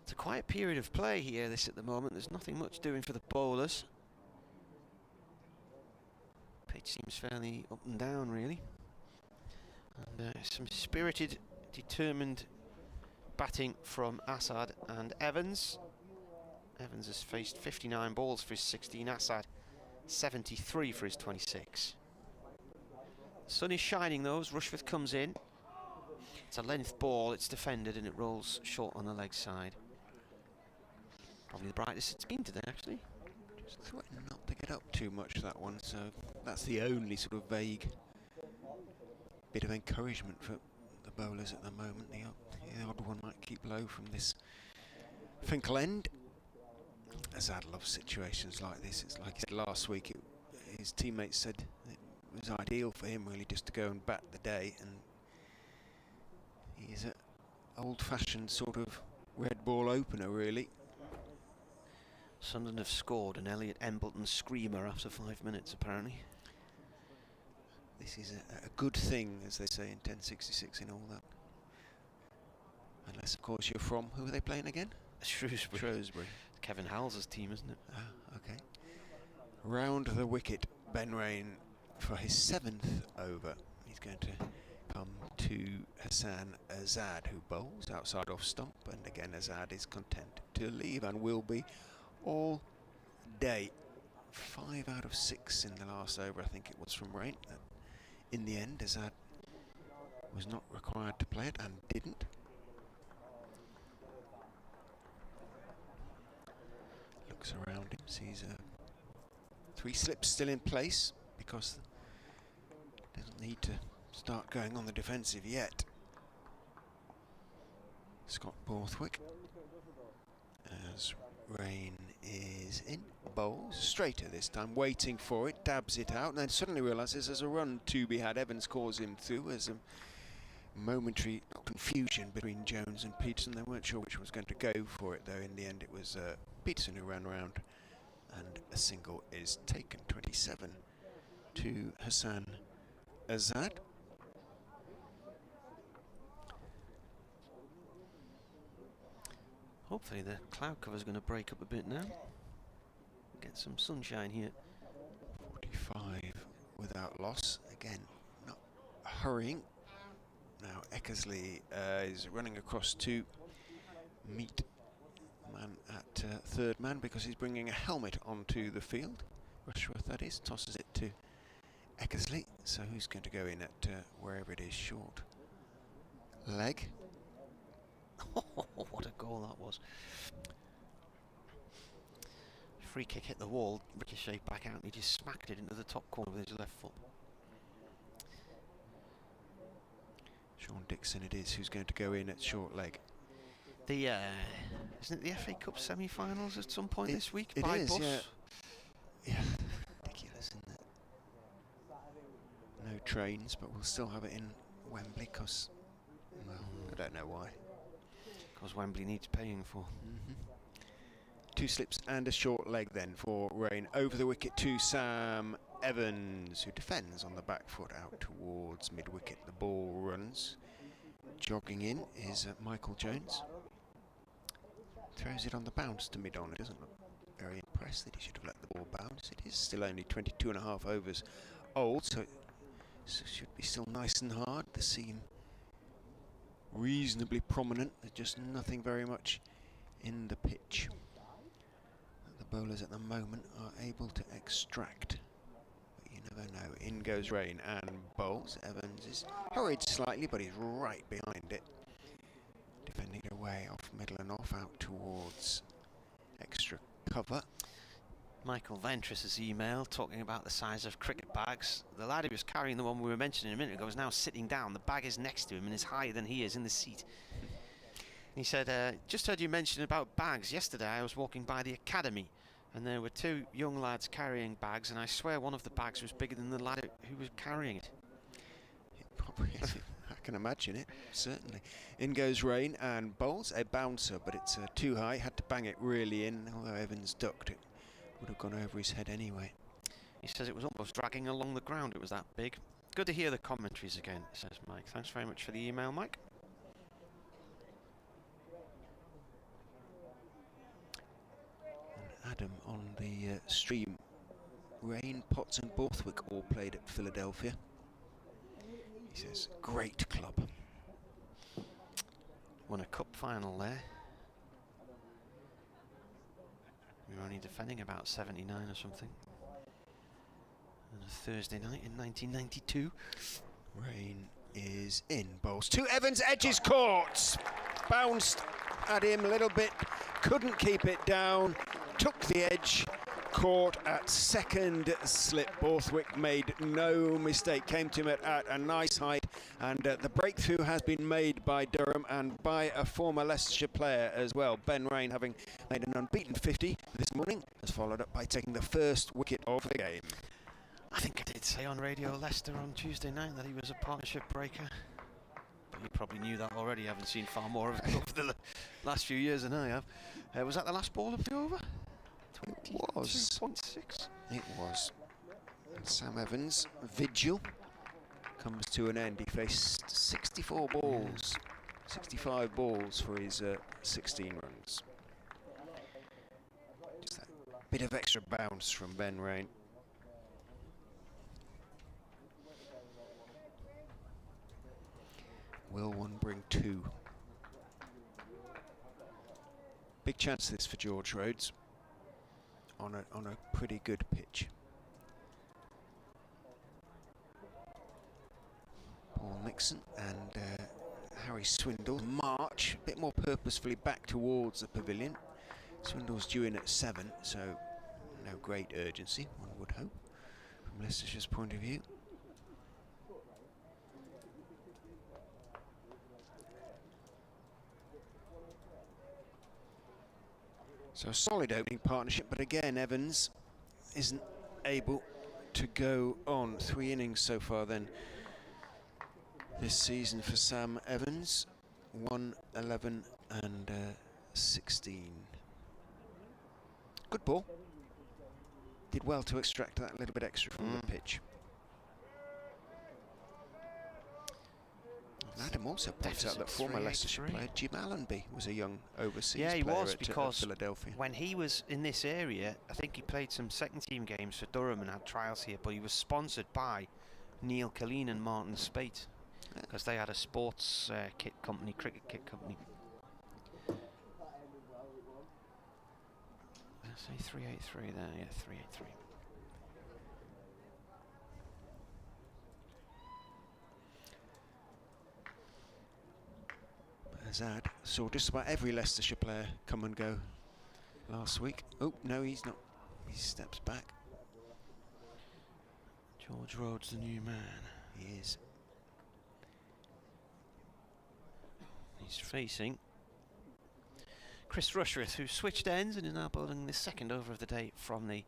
It's a quiet period of play here, this at the moment. There's nothing much doing for the bowlers. Pitch seems fairly up and down, really. And some spirited, determined batting from Assad and Evans. Evans has faced 59 balls for his 16, Assad 73 for his 26. The sun is shining though as Rushworth comes in. It's a length ball, it's defended and it rolls short on the leg side. Probably the brightest it's been today, actually. Just threatening not to get up too much, that one, so that's the only sort of vague bit of encouragement for the bowlers at the moment. The odd one might keep low from this Finkel end. Azad loves situations like this. It's like he said last week, his teammates said it was ideal for him really just to go and bat the day, and he's an old-fashioned sort of red ball opener really. Sunderland have scored an Elliot Embleton screamer after 5 minutes apparently. This is a good thing, as they say in 1066 and all that. Unless of course you're from, who are they playing again? Shrewsbury. Kevin Howells' team, isn't it? Ah, okay. Round the wicket, Ben Rain for his 7th over. He's going to come to Hassan Azad, who bowls outside off stump, and again Azad is content to leave and will be all day. 5 out of 6 in the last over, I think it was, from Rain. In the end, Azad was not required to play it and didn't. Looks around him, sees 3 slips still in place because doesn't need to start going on the defensive yet. Scott Borthwick, as Rain is in, bowls straighter this time, waiting for it, dabs it out, and then suddenly realises there's a run to be had. Evans calls him through as a momentary confusion between Jones and Peterson. They weren't sure which was going to go for it, though. In the end it was Peterson who ran round, and a single is taken. 27 to Hassan Azad. Hopefully the cloud cover is going to break up a bit now. Get some sunshine here. 45 without loss. Again, not hurrying. Now Eckersley is running across to meet man at third man because he's bringing a helmet onto the field. Rushworth, that is, tosses it to Eckersley. So who's going to go in at wherever it is, short leg? Oh, what a goal that was. Free kick hit the wall, ricocheted back out, and he just smacked it into the top corner with his left foot. Sean Dixon it is who's going to go in at short leg. The isn't it the FA Cup semi-finals at some point this week? It by is, bus? yeah. Ridiculous, isn't it? No trains, but we'll still have it in Wembley because, well, I don't know why. Because Wembley needs paying for. 2 slips and a short leg then for Rain. Over the wicket to Sam Evans, who defends on the back foot out towards mid-wicket. The ball runs. Jogging in is Michael Jones. Throws it on the bounce to mid-on. It doesn't look very impressed that he should have let the ball bounce. It is still only 22.5 overs old, so it should be still nice and hard. The seam reasonably prominent. There's just nothing very much in the pitch that the bowlers at the moment are able to extract. But you never know. In goes Rain and bowls. Evans is hurried slightly, but he's right behind it. Defending away off middle and off out towards extra cover. Michael Ventris' email talking about the size of cricket bags. The lad who was carrying the one we were mentioning a minute ago is now sitting down. The bag is next to him and is higher than he is in the seat. He said, just heard you mention about bags. Yesterday I was walking by the academy and there were two young lads carrying bags, and I swear one of the bags was bigger than the lad who was carrying it. It probably is. I can imagine it, certainly. In goes Rain and bowls a bouncer, but it's too high. Had to bang it really in, although Evans ducked it. Would have gone over his head anyway. He says it was almost dragging along the ground, it was that big. Good to hear the commentaries again, says Mike. Thanks very much for the email, Mike. And Adam on the stream. Rain, Potts and Borthwick all played at Philadelphia. He says, great club. Won a cup final there. We were only defending about 79 or something. On a Thursday night in 1992. Rain is in. Bowls to Evans, edges caught. Bounced at him a little bit. Couldn't keep it down. Took the edge. Caught at second slip. Borthwick made no mistake. Came to him at a nice height. And the breakthrough has been made by Durham and by a former Leicestershire player as well. Ben Rain, having made an unbeaten 50 this morning, has followed up by taking the first wicket of the game. I think I did say on Radio Leicester on Tuesday night that he was a partnership breaker. But you probably knew that already. I haven't seen far more of it over the last few years than I have. Was that the last ball of the over? It was. 22.6. It was. And Sam Evans' vigil comes to an end. He faced 64 balls, 65 balls for his 16 runs. Just that bit of extra bounce from Ben Rain. Will one bring two? Big chance this for George Rhodes on a pretty good pitch. Paul Nixon and Harry Swindle march a bit more purposefully back towards the pavilion. Swindle's due in at 7, so no great urgency, one would hope, from Leicestershire's point of view. So a solid opening partnership, but again Evans isn't able to go on. 3 innings so far then this season for Sam Evans. 1, 11 and 16. Good ball. Did well to extract that little bit extra from the pitch. Adam also points out that former Leicestershire player Jim Allenby was a young overseas player. Yeah, he was, at because Philadelphia. when he was in this area, I think he played some second team games for Durham and had trials here, but he was sponsored by Neil Killeen and Martin Spate, because they had a sports kit company, cricket kit company. Did I say 383 there? Yeah, 383. Azad saw just about every Leicestershire player come and go last week. Oh, no, he's not. He steps back. George Rhodes, the new man. He is. He's facing Chris Rushworth, who switched ends and is now bowling the second over of the day from the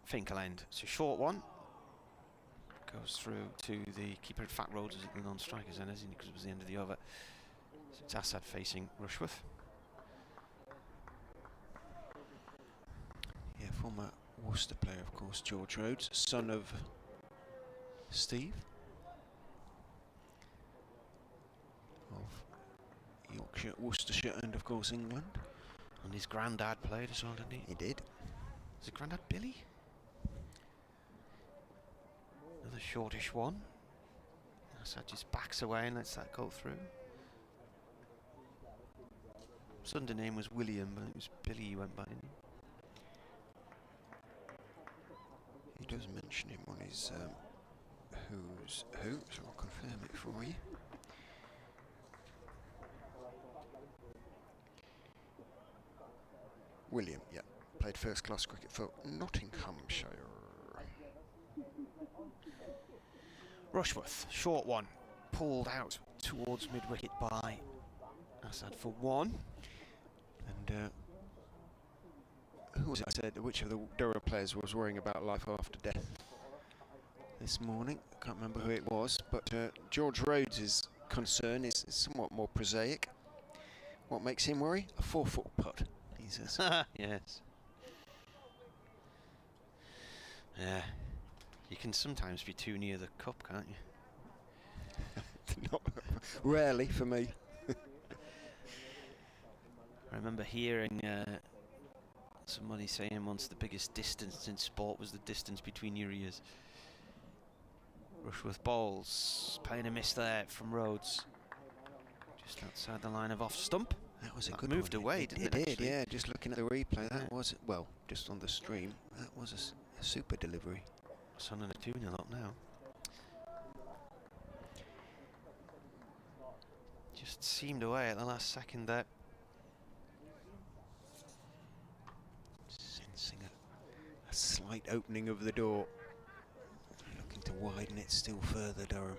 Finkel end. It's a short one. Goes through to the keeper at Fat Rhodes at the non-strikers end, isn't he? Because it was the end of the over. So it's Assad facing Rushworth. Yeah, former Worcester player, of course, George Rhodes, son of Steve of Yorkshire, Worcestershire, and of course England. And his granddad played as well, didn't he? He did. Is it granddad Billy? Another shortish one. Assad just backs away and lets that go through. His under name was William, but it was Billy he went by, didn't he? He does mention him on his who's who, so I'll confirm it for you. William, yeah, played first-class cricket for Nottinghamshire. Rushworth, short one, pulled out towards mid-wicket by Assad for one. And who was it I said, which of the Durham players was worrying about life after death this morning? I can't remember who it was, but George Rhodes' concern is somewhat more prosaic. What makes him worry? A 4-foot putt, he says. Yes. Yeah. You can sometimes be too near the cup, can't you? Not rarely for me. I remember hearing somebody saying once the biggest distance in sport was the distance between your ears. Rushworth bowls, playing a miss there from Rhodes. Just outside the line of off stump. That was a That good moved one. away, didn't it? It did, actually? yeah. Just looking at the replay, that was, well, just on the stream, that was a super delivery. It's on a 2-0 up now. Just seemed away at the last second there. Sensing a slight opening of the door. Looking to widen it still further, Durham.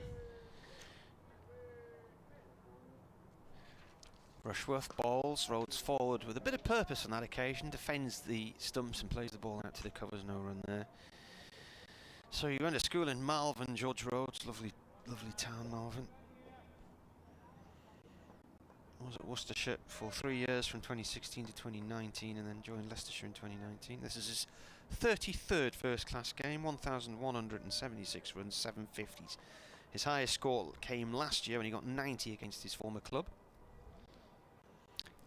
Rushworth bowls, Rhodes forward with a bit of purpose on that occasion, defends the stumps and plays the ball out to the covers, no run there. So you went to school in Malvern, George Rhodes, lovely town, Malvern. Was at Worcestershire for 3 years from 2016 to 2019 and then joined Leicestershire in 2019. This is his 33rd first-class game, 1,176 runs, 750s. His highest score came last year when he got 90 against his former club.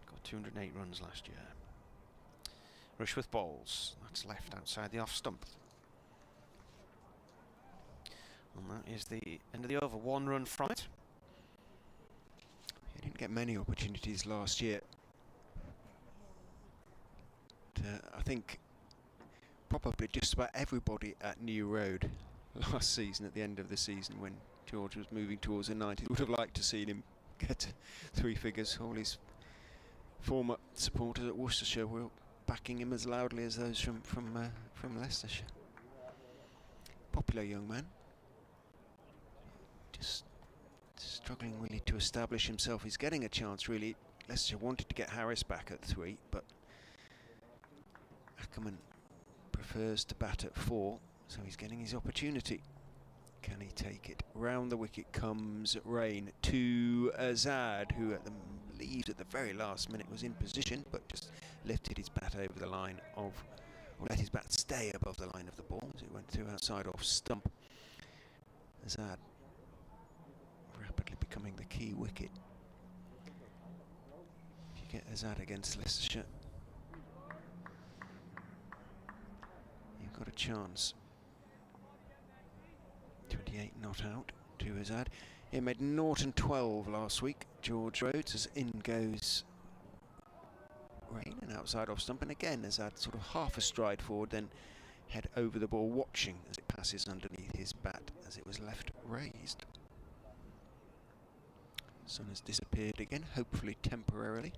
Got 208 runs last year. Rushworth bowls, that's left outside the off stump. And that is the end of the over, 1 run from it. He didn't get many opportunities last year. But, I think probably just about everybody at New Road last season, at the end of the season when George was moving towards the 90s, would have liked to see him get to 3 figures. All his former supporters at Worcestershire were backing him as loudly as those from Leicestershire. Popular young man. Just struggling really to establish himself. He's getting a chance really. Leicestershire wanted to get Harris back at 3, but Ackerman prefers to bat at 4, so he's getting his opportunity. Can he take it? Round the wicket comes Rain to Azad, who leaves at the very last minute, was in position, but just lifted his bat over the line of, or let his bat stay above the line of the ball as it went through outside off stump. Azad rapidly becoming the key wicket. If you get Azad against Leicestershire, you've got a chance. 28 not out to Azad. He made 0 and 12 last week, George Rhodes, as in goes Rain and outside off stump, and again Azad sort of half a stride forward, then head over the ball, watching as it passes underneath his bat as it was left raised. Sun has disappeared again, hopefully temporarily.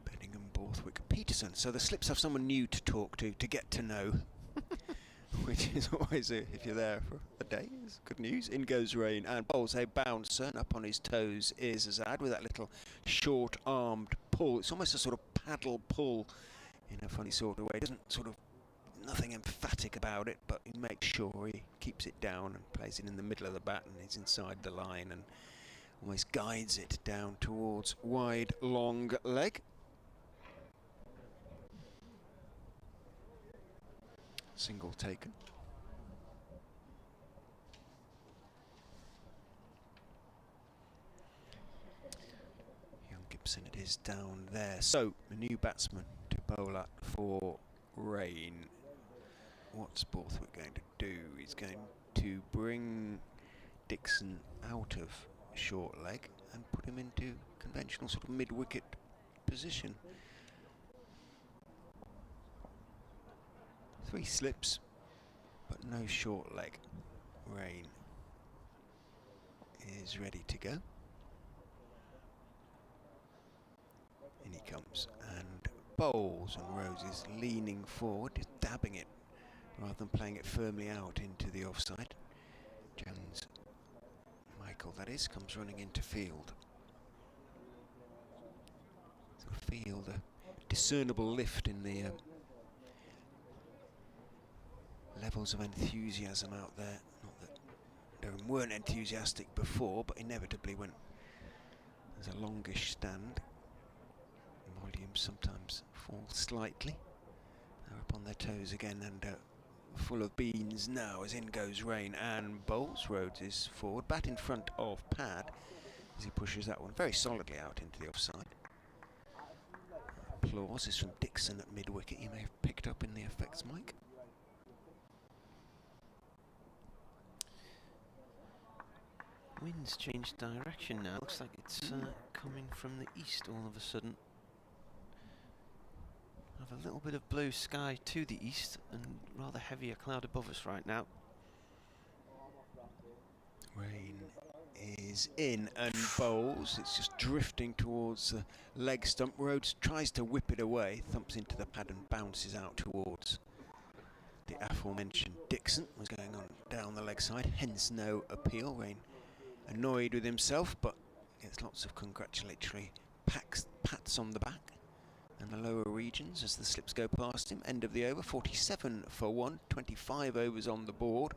Bellingham, Borthwick, Peterson. So the Slips have someone new to talk to get to know. Which is always, if you're there for a day, is good news. In goes Rain and bowls a bouncer, and up on his toes is Azad with that little short-armed pull. It's almost a sort of paddle pull in a funny sort of way. It doesn't sort of, nothing emphatic about it, but he makes sure he keeps it down and plays it in the middle of the bat, and he's inside the line and almost guides it down towards wide long leg. Single taken. Young Gibson it is down there. So a new batsman to bowl at for Rain. What's Borthwick going to do? He's going to bring Dixon out of short leg and put him into conventional sort of mid-wicket position. 3 slips, but no short leg. Rain is ready to go. In he comes and bowls, and Rhodes is leaning forward, just dabbing it rather than playing it firmly out into the offside. Jones, Michael that is, comes running into field. So field, a discernible lift in the levels of enthusiasm out there. Not that Durham weren't enthusiastic before, but inevitably when there's a longish stand, volumes sometimes fall slightly. They're up on their toes again and full of beans now as in goes Rain and bowls. Rhodes is forward, bat in front of pad as he pushes that one very solidly out into the offside. Applause is from Dixon at mid-wicket. You may have picked up in the effects mic. Wind's changed direction now. Looks like it's coming from the east all of a sudden. I have a little bit of blue sky to the east and rather heavier cloud above us right now. Rain is in and bowls. It's just drifting towards the leg stump. Rhodes tries to whip it away, thumps into the pad and bounces out towards the aforementioned Dixon. Was going on down the leg side, hence no appeal. Rain annoyed with himself, but gets lots of congratulatory pats on the back and the lower regions as the slips go past him. End of the over, 47 for 1, 25 overs on the board.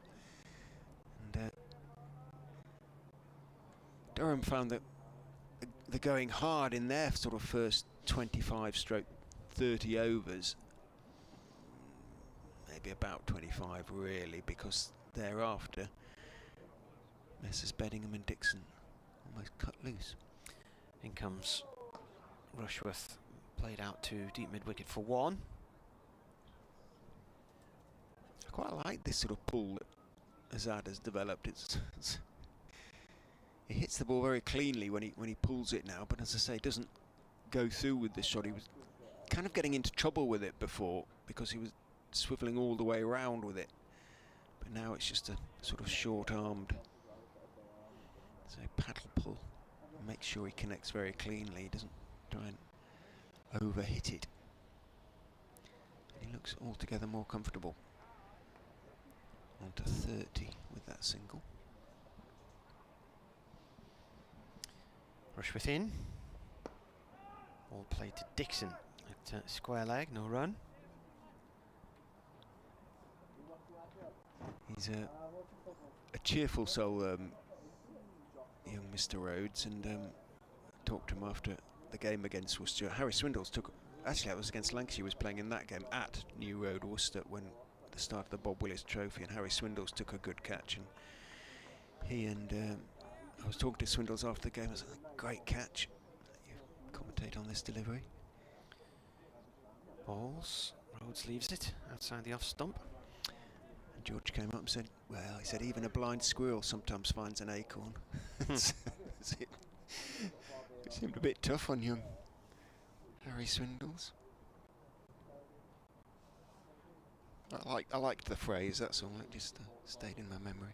And Durham found that the going hard in their sort of first 25-30 overs, maybe about 25 really, because thereafter Messrs Beddingham and Dixon almost cut loose. In comes Rushworth, played out to deep mid-wicket for 1. I quite like this sort of pull that Azad has developed. He hits the ball very cleanly when he pulls it now, but as I say, doesn't go through with this shot. He was kind of getting into trouble with it before because he was swivelling all the way around with it, but now it's just a sort of short-armed, so paddle pull. Make sure he connects very cleanly. He doesn't try and overhit it. And he looks altogether more comfortable. On to 30 with that single. Rushworth in. All played to Dixon at square leg, no run. He's a cheerful soul, young Mr. Rhodes, and talked to him after the game against Worcester. Harry Swindles took, actually that was against Lancashire, he was playing in that game at New Road, Worcester, when the start of the Bob Willis Trophy, and Harry Swindles took a good catch, and he and I was talking to Swindles after the game. I was like, great catch. You commentate on this delivery. Balls. Rhodes leaves it outside the off stump. And George came up and said, well, he said, even a blind squirrel sometimes finds an acorn. It seemed a bit tough on young Harry Swindles. I liked the phrase, that's all. It just stayed in my memory.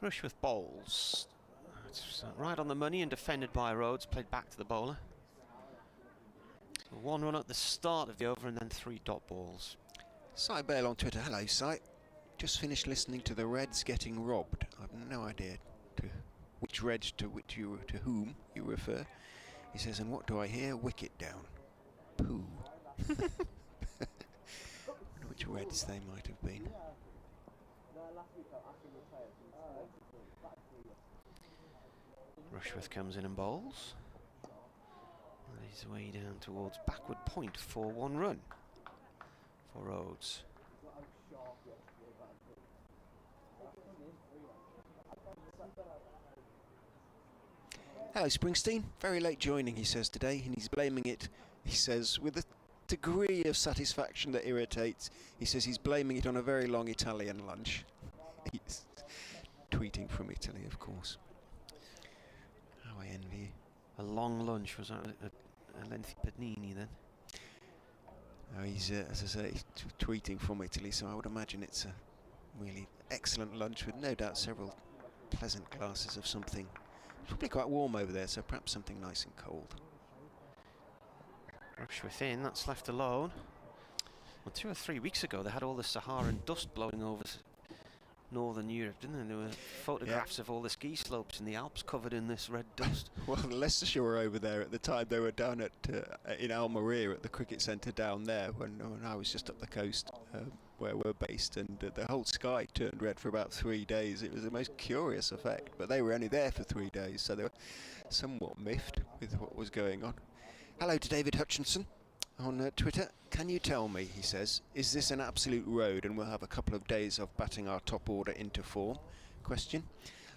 Rushworth bowls. It's right on the money and defended by Rhodes, played back to the bowler. So 1 run at the start of the over and then 3 dot balls. Cy Bale on Twitter. Hello, Cy. Just finished listening to the Reds getting robbed. I've no idea to which Reds to whom you refer. He says, and what do I hear? Wicket down. Pooh. Wonder which Reds they might have been. Rushworth comes in and bowls. He's way down towards backward point for 1 run for Rhodes. Hello Springsteen, very late joining he says today, and he's blaming it, he says, with a degree of satisfaction that irritates. He says he's blaming it on a very long Italian lunch. He's tweeting from Italy, of course. How I envy you. A long lunch, was that a lengthy panini then? Oh, he's, as I say, he's tweeting from Italy, so I would imagine it's a really excellent lunch with no doubt several pleasant glasses of something. It's probably quite warm over there, so perhaps something nice and cold. Rush within, that's left alone. Well, 2 or 3 weeks ago they had all the Saharan dust blowing over northern Europe, didn't they? There were photographs of all the ski slopes in the Alps covered in this red dust. Well, Leicestershire were over there at the time. They were down at in Almeria at the cricket centre down there when I was just up the coast where we're based, and the whole sky turned red for about 3 days. It was the most curious effect, but they were only there for 3 days, so they were somewhat miffed with what was going on. Hello to David Hutchinson on Twitter. Can you tell me, he says, is this an absolute road and we'll have a couple of days of batting our top order into form? Question.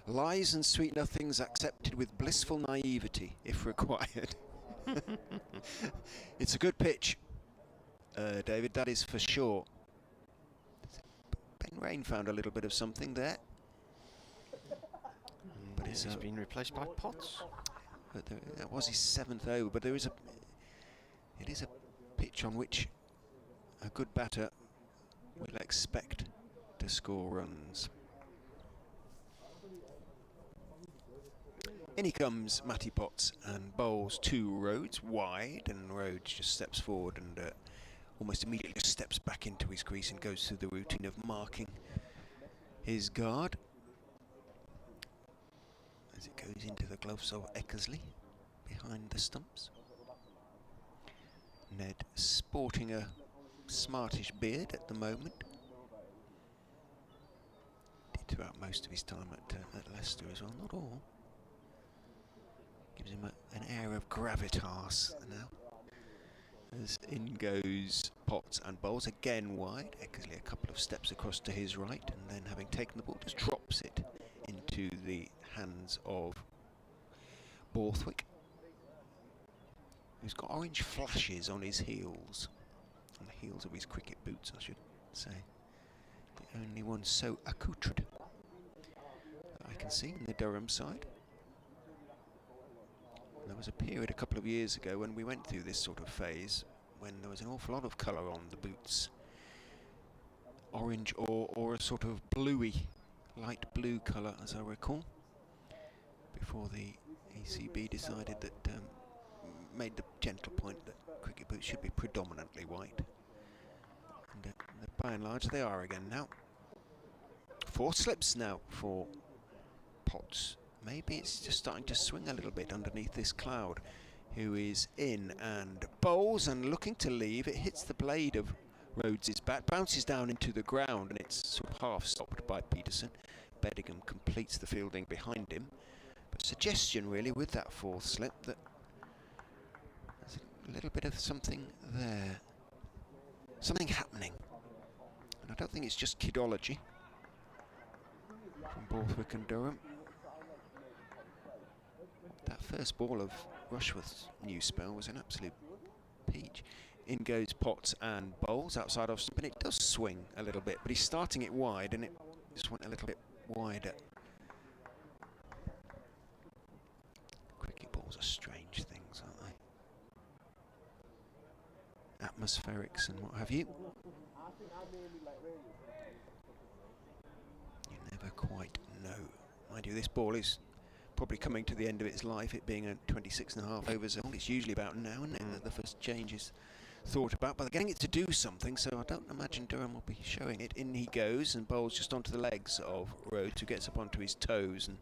Lies and sweet nothings accepted with blissful naivety if required. It's a good pitch, David, that is for sure. Ben Rain found a little bit of something there. But He's been replaced by Potts. But that was his 7th over, but it is a pitch on which a good batter will expect to score runs. In he comes Matty Potts and bowls to Rhodes wide, and Rhodes just steps forward and almost immediately just steps back into his crease and goes through the routine of marking his guard as it goes into the gloves of Eckersley behind the stumps. Ned sporting a smartish beard at the moment. Did throughout most of his time at Leicester as well, not all. Gives him an air of gravitas now. As in goes Potts and bowls again wide. Eckersley a couple of steps across to his right, and then having taken the ball just drops it into the hands of Borthwick, who's got orange flashes on his heels, on the heels of his cricket boots I should say. The only one so accoutred that I can see in the Durham side. There was a period a couple of years ago when we went through this sort of phase when there was an awful lot of colour on the boots. Orange or a sort of bluey, light blue colour as I recall, before the ECB decided that, made the gentle point that cricket boots should be predominantly white. And by and large they are again now. 4 slips now for Potts. Maybe it's just starting to swing a little bit underneath this cloud, who is in and bowls and looking to leave. It hits the blade of Rhodes' bat, bounces down into the ground, and it's sort of half stopped by Peterson. Bedingham completes the fielding behind him. But suggestion really with that 4th slip that there's a little bit of something there. Something happening. And I don't think it's just kidology from Borthwick and Durham. That first ball of Rushworth's new spell was an absolute peach. In goes Potts and bowls outside off stump, and it does swing a little bit, but he's starting it wide and it just went a little bit wider. Cricket balls are strange things, aren't they? Atmospherics and what have you. You never quite know. Mind you, this ball is probably coming to the end of its life, it being a 26.5 overs old. It's usually about now, isn't it, that the first change is thought about, but they're getting it to do something, so I don't imagine Durham will be showing it. In he goes and bowls just onto the legs of Rhodes, who gets up onto his toes and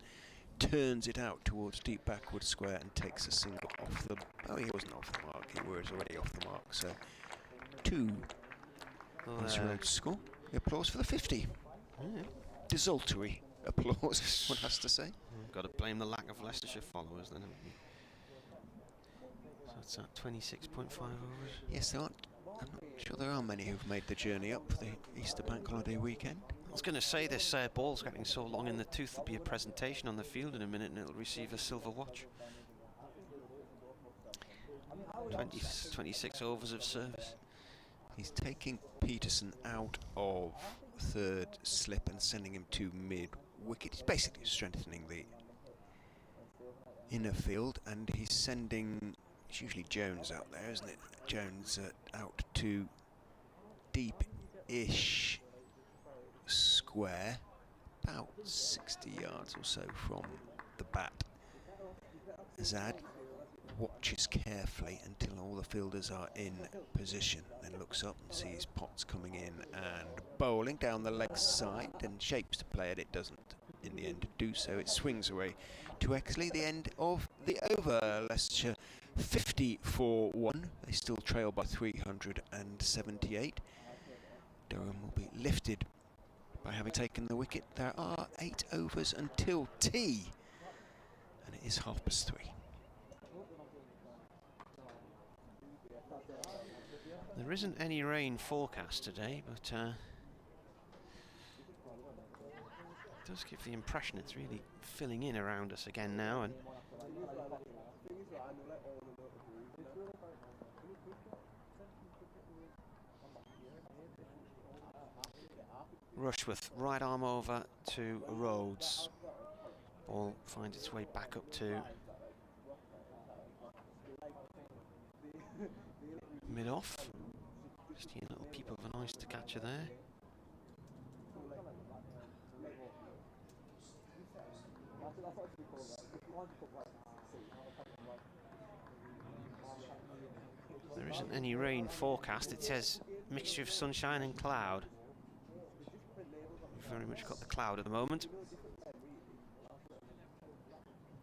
turns it out towards deep backward square and takes a single off the... Oh, he wasn't off the mark, he was already off the mark, so 2 as Rhodes score. The applause for the 50. Desultory applause, one has to say. Got to blame the lack of Leicestershire followers then, haven't you? So it's at 26.5 overs. Yes, there aren't. I'm not sure there are many who've made the journey up for the Easter Bank Holiday weekend. I was going to say, this ball's getting so long in the tooth, there'll be a presentation on the field in a minute and it'll receive a silver watch. 26 overs of service. He's taking Peterson out of third slip and sending him to mid-wicket. He's basically strengthening the inner field, and he's sending, it's usually Jones out there, isn't it? Jones out to deep-ish square, about 60 yards or so from the bat. Azad watches carefully until all the fielders are in position, then looks up and sees Potts coming in and bowling down the leg side and shapes to play it. It doesn't in the end do so. It swings away to Exley. The end of the over. Leicestershire 50-1. They still trail by 378. Durham will be lifted by having taken the wicket. There are 8 overs until tea, and it is 3:30. There isn't any rain forecast today, but it does give the impression it's really filling in around us again now. And Rushworth, right arm over to Rhodes. Ball finds its way back up to mid-off. Just a little peep of an oyster catcher there. There isn't any rain forecast. It says mixture of sunshine and cloud. We've very much got the cloud at the moment.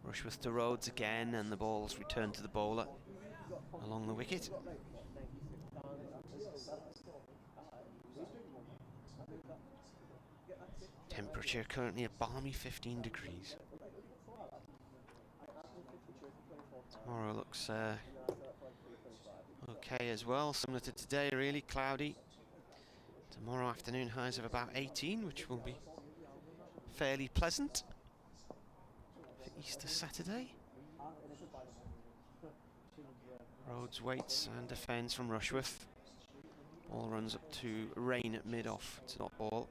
Rushworth to Rhodes again, and the ball's returned to the bowler along the wicket. Temperature currently a balmy 15 degrees. Tomorrow looks okay as well, similar to today really, cloudy. Tomorrow afternoon highs of about 18, which will be fairly pleasant for Easter Saturday. Rhodes waits and defends from Rushworth. Ball runs up to Rain at mid-off to dot ball.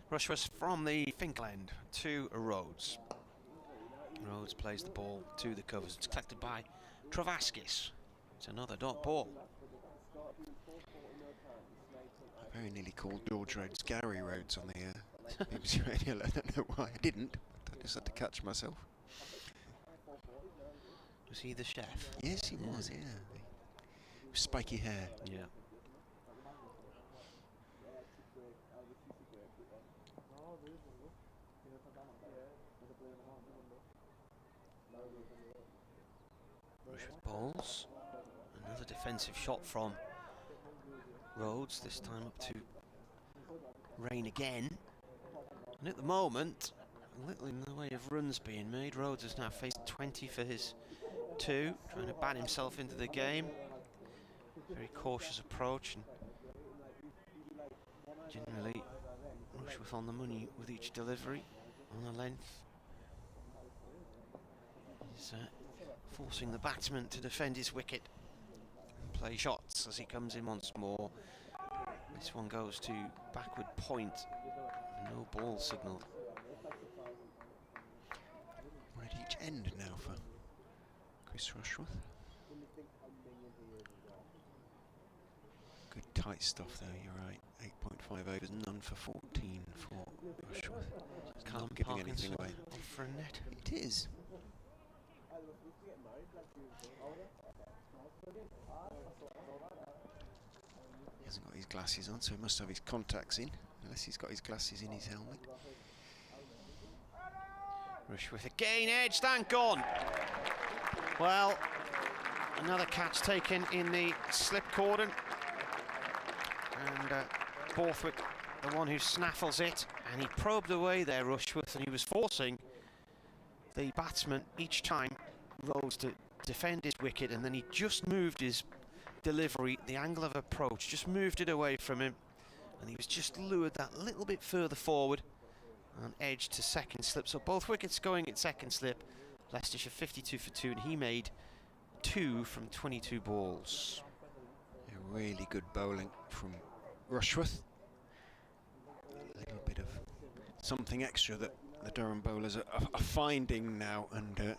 Rushworth from the Finkel end to Rhodes. Rhodes plays the ball to the covers. It's collected by Travaskis. It's another dot ball. I very nearly called George Rhodes Gary Rhodes on the BBC radio. I don't know why I didn't. I just had to catch myself. Was he the chef? Yes, he was, yeah. Spiky hair. Yeah. Rushworth balls. Another defensive shot from Rhodes, this time up to Rain again. And at the moment, a little in the way of runs being made. Rhodes has now faced 20 for his 2, trying to bat himself into the game. Very cautious approach, and generally Rushworth on the money with each delivery on the length. He's forcing the batsman to defend his wicket and play shots as he comes in once more. This one goes to backward point. No ball signalled. We're at each end now for Chris Rushworth. Good tight stuff though, you're right. 8.5 overs, none for 14 for Rushworth. Not giving anything away. Off for a net. It is. He hasn't got his glasses on, so he must have his contacts in, unless he's got his glasses in his helmet. Rushworth again, edged and gone. Well, another catch taken in the slip cordon, and Borthwick, the one who snaffles it, And he probed away there, Rushworth, and he was forcing the batsman each time Rose to defend his wicket, and then he just moved his delivery, the angle of approach, just moved it away from him, and he was just lured that little bit further forward and edged to second slip. So both wickets going at second slip. Leicestershire 52 for 2, and he made 2 from 22 balls. Yeah, really good bowling from Rushworth. A little bit of something extra that the Durham bowlers are finding now, and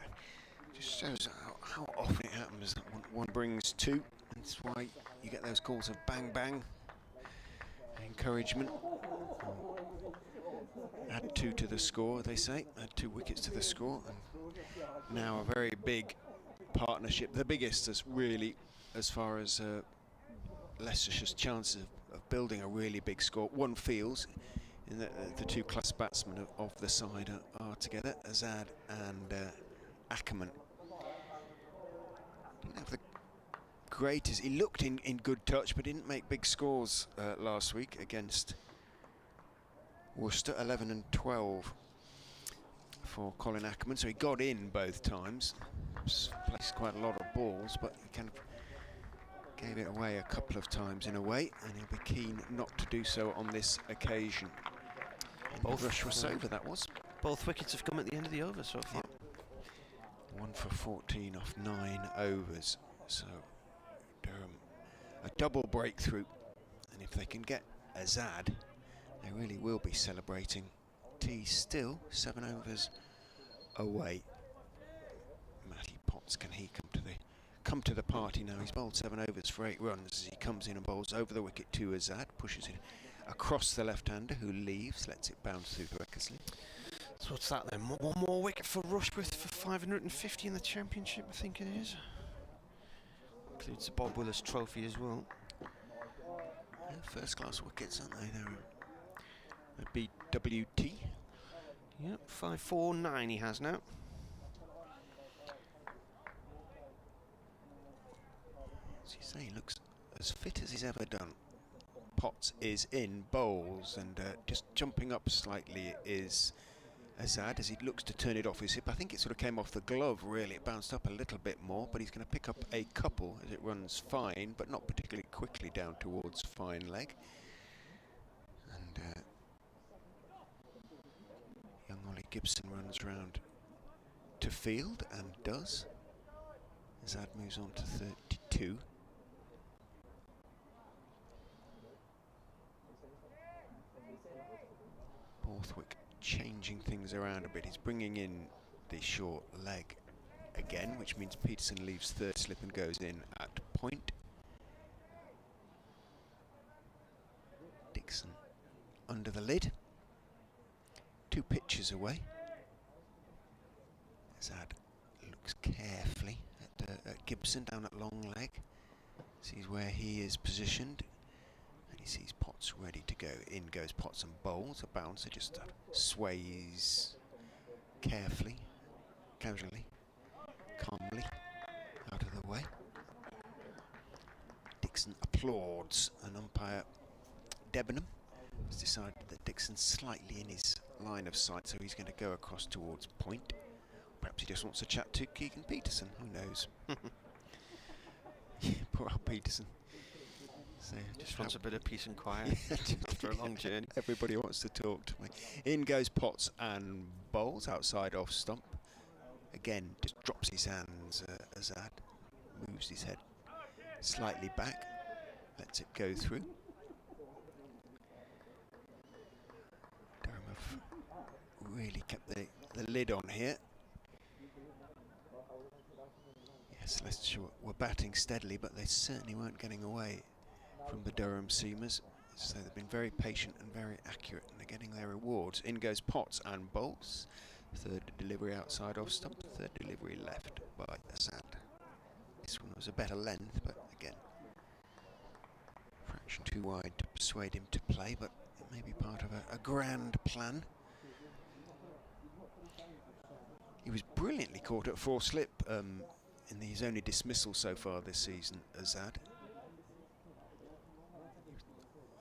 just shows how often it happens that one brings 2. That's why you get those calls of bang bang, encouragement. Add 2 to the score, they say. Add 2 wickets to the score, and now a very big partnership, the biggest as far as Leicestershire's chances of building a really big score. One feels in that the 2 class batsmen of the side are together, Azad and Ackerman. Didn't have the greatest. He looked in good touch, but didn't make big scores last week against Worcester. 11 and 12 for Colin Ackerman, so he got in both times. Placed quite a lot of balls, but he kind of gave it away a couple of times in a way, and he'll be keen not to do so on this occasion. Both Rushworth over, that was. Both wickets have come at the end of the over so far. Yeah. 1 for 14 off 9 overs, so Durham a double breakthrough, and if they can get Azad, they really will be celebrating. T still 7 overs away. Matty Potts, can he come to the party now? He's bowled 7 overs for 8 runs as he comes in and bowls over the wicket to Azad, pushes it across the left-hander who leaves, lets it bounce through to Eckersley. So what's that then? One more wicket for Rushworth for 550 in the championship, I think it is. Includes the Bob Willis Trophy as well. Yeah, first class wickets, aren't they? They're BWT. Yep, 549 he has now. As you say, he looks as fit as he's ever done. Potts is in, bowls, and just jumping up slightly is Azad as he looks to turn it off his hip. I think it sort of came off the glove, really. It bounced up a little bit more, but he's going to pick up a couple as it runs fine, but not particularly quickly down towards fine leg. And young Ollie Gibson runs round to field and does. Azad moves on to 32. Borthwick changing things around a bit. He's bringing in the short leg again, which means Peterson leaves third slip and goes in at point. Dixon under the lid. 2 pitches away. Azad looks carefully at Gibson down at long leg. Sees where he is positioned. And he sees Potts ready to go. In goes Potts and bowls. A bouncer just sways carefully, casually, calmly out of the way. Dixon applauds, and umpire Debenham has decided that Dixon's slightly in his line of sight, so he's going to go across towards point. Perhaps he just wants to chat to Keegan Peterson, who knows. Poor old Peterson. So Just wants a bit of peace and quiet after a long journey. Everybody wants to talk to me. In goes Potts and bowls outside off stump. Again, just drops his hands. Azad moves his head slightly back, lets it go through. Durham have really kept the lid on here. Yes, Leicestershire were batting steadily, but they certainly weren't getting away from the Durham seamers, so they've been very patient and very accurate, and they're getting their rewards. In goes Potts and bowls. Third delivery outside off stump, third delivery left by Azad. This one was a better length, but again, fraction too wide to persuade him to play, but it may be part of a grand plan. He was brilliantly caught at 4 slip in his only dismissal so far this season, Azad.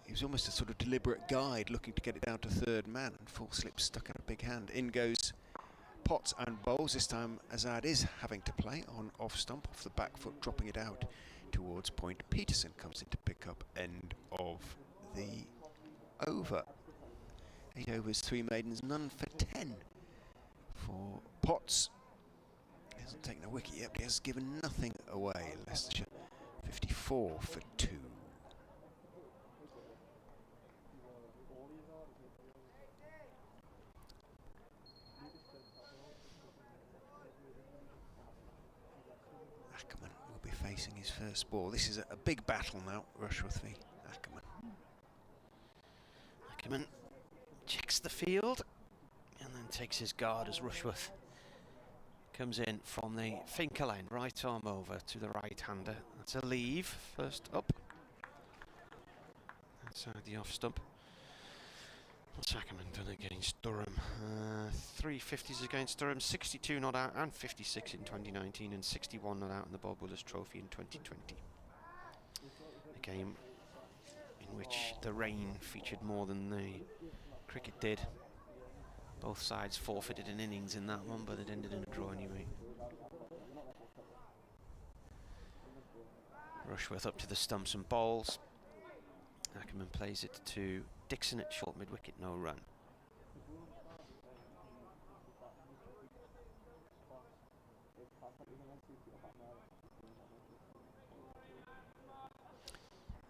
he was almost a sort of deliberate guide looking to get it down to third man, and full slip stuck in a big hand. In goes Potts and bowls. This time Azad is having to play on off stump, off the back foot, dropping it out towards point. Peterson comes in to pick up end of the over. 8 overs, 3 maidens, none for 10 for Potts. He hasn't taken a wicket yet, but he has given nothing away. Leicestershire 54 for 2. Ackerman will be facing his first ball. This is a big battle now, Rushworth v Ackerman. Ackerman checks the field and then takes his guard as Rushworth comes in from the finger line, right arm over to the right-hander. That's a leave, first up. Outside the off stump. What's Ackerman done against Durham? 350s against Durham, 62 not out and 56 in 2019 and 61 not out in the Bob Willis Trophy in 2020. A game in which the rain featured more than the cricket did. Both sides forfeited an innings in that one, but it ended in a draw anyway. Rushworth up to the stumps and bowls. Ackerman plays it to Dixon at short mid-wicket, no run.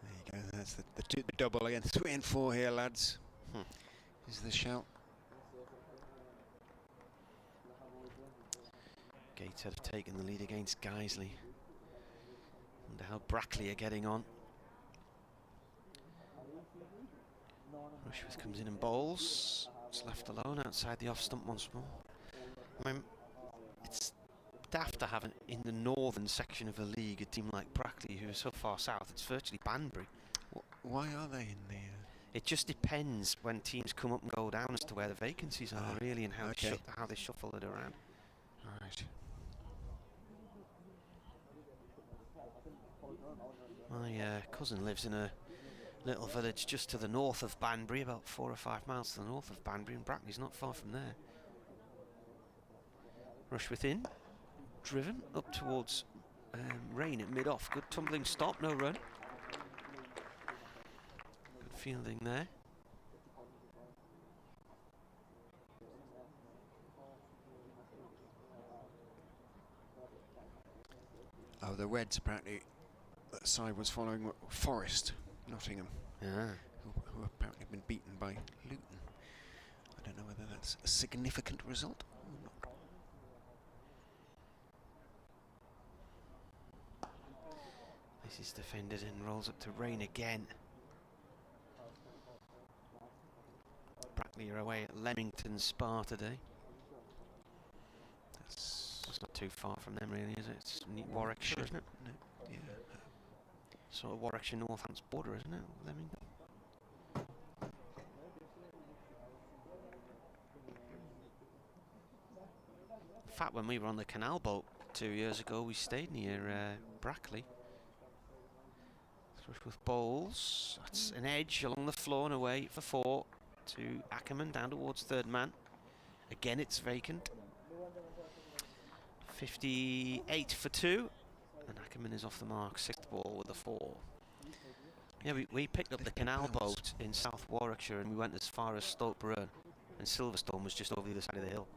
There you go, that's the double again. 3 and 4 here, lads. Is the shout. Gateshead have taken the lead against Guiseley. Wonder how Brackley are getting on. Rushworth comes in and bowls. It's left alone outside the off stump once more. I mean, it's daft to have in the northern section of the league a team like Brackley, who is so far south. It's virtually Banbury. Why are they in the... It just depends when teams come up and go down as to where the vacancies are, really, and how, how they shuffle it around. Right. My cousin lives in a little village just to the north of Banbury, about 4 or 5 miles to the north of Banbury, and Brackley's not far from there. Rushworth in, driven up towards Rain at mid-off. Good tumbling stop, no run. Good fielding there. Oh, the Reds apparently, that side was following Forest, Nottingham, who apparently have been beaten by Luton. I don't know whether that's a significant result or not. This is defended and rolls up to Rain again. Brackley are away at Leamington Spa today. That's not too far from them, really, is it? It's Warwickshire, isn't it? No, yeah. Sort of Warwickshire Northants border, isn't it? Leamington. In fact, when we were on the canal boat 2 years ago, we stayed near Brackley. With bowls, that's an edge along the floor and away for 4 to Ackerman down towards third man. Again, it's vacant. 58 for 2, and Ackerman is off the mark. 6th ball with a 4. Yeah, we picked up the canal boat in South Warwickshire and we went as far as Stoke Burn, and Silverstone was just over the other side of the hill.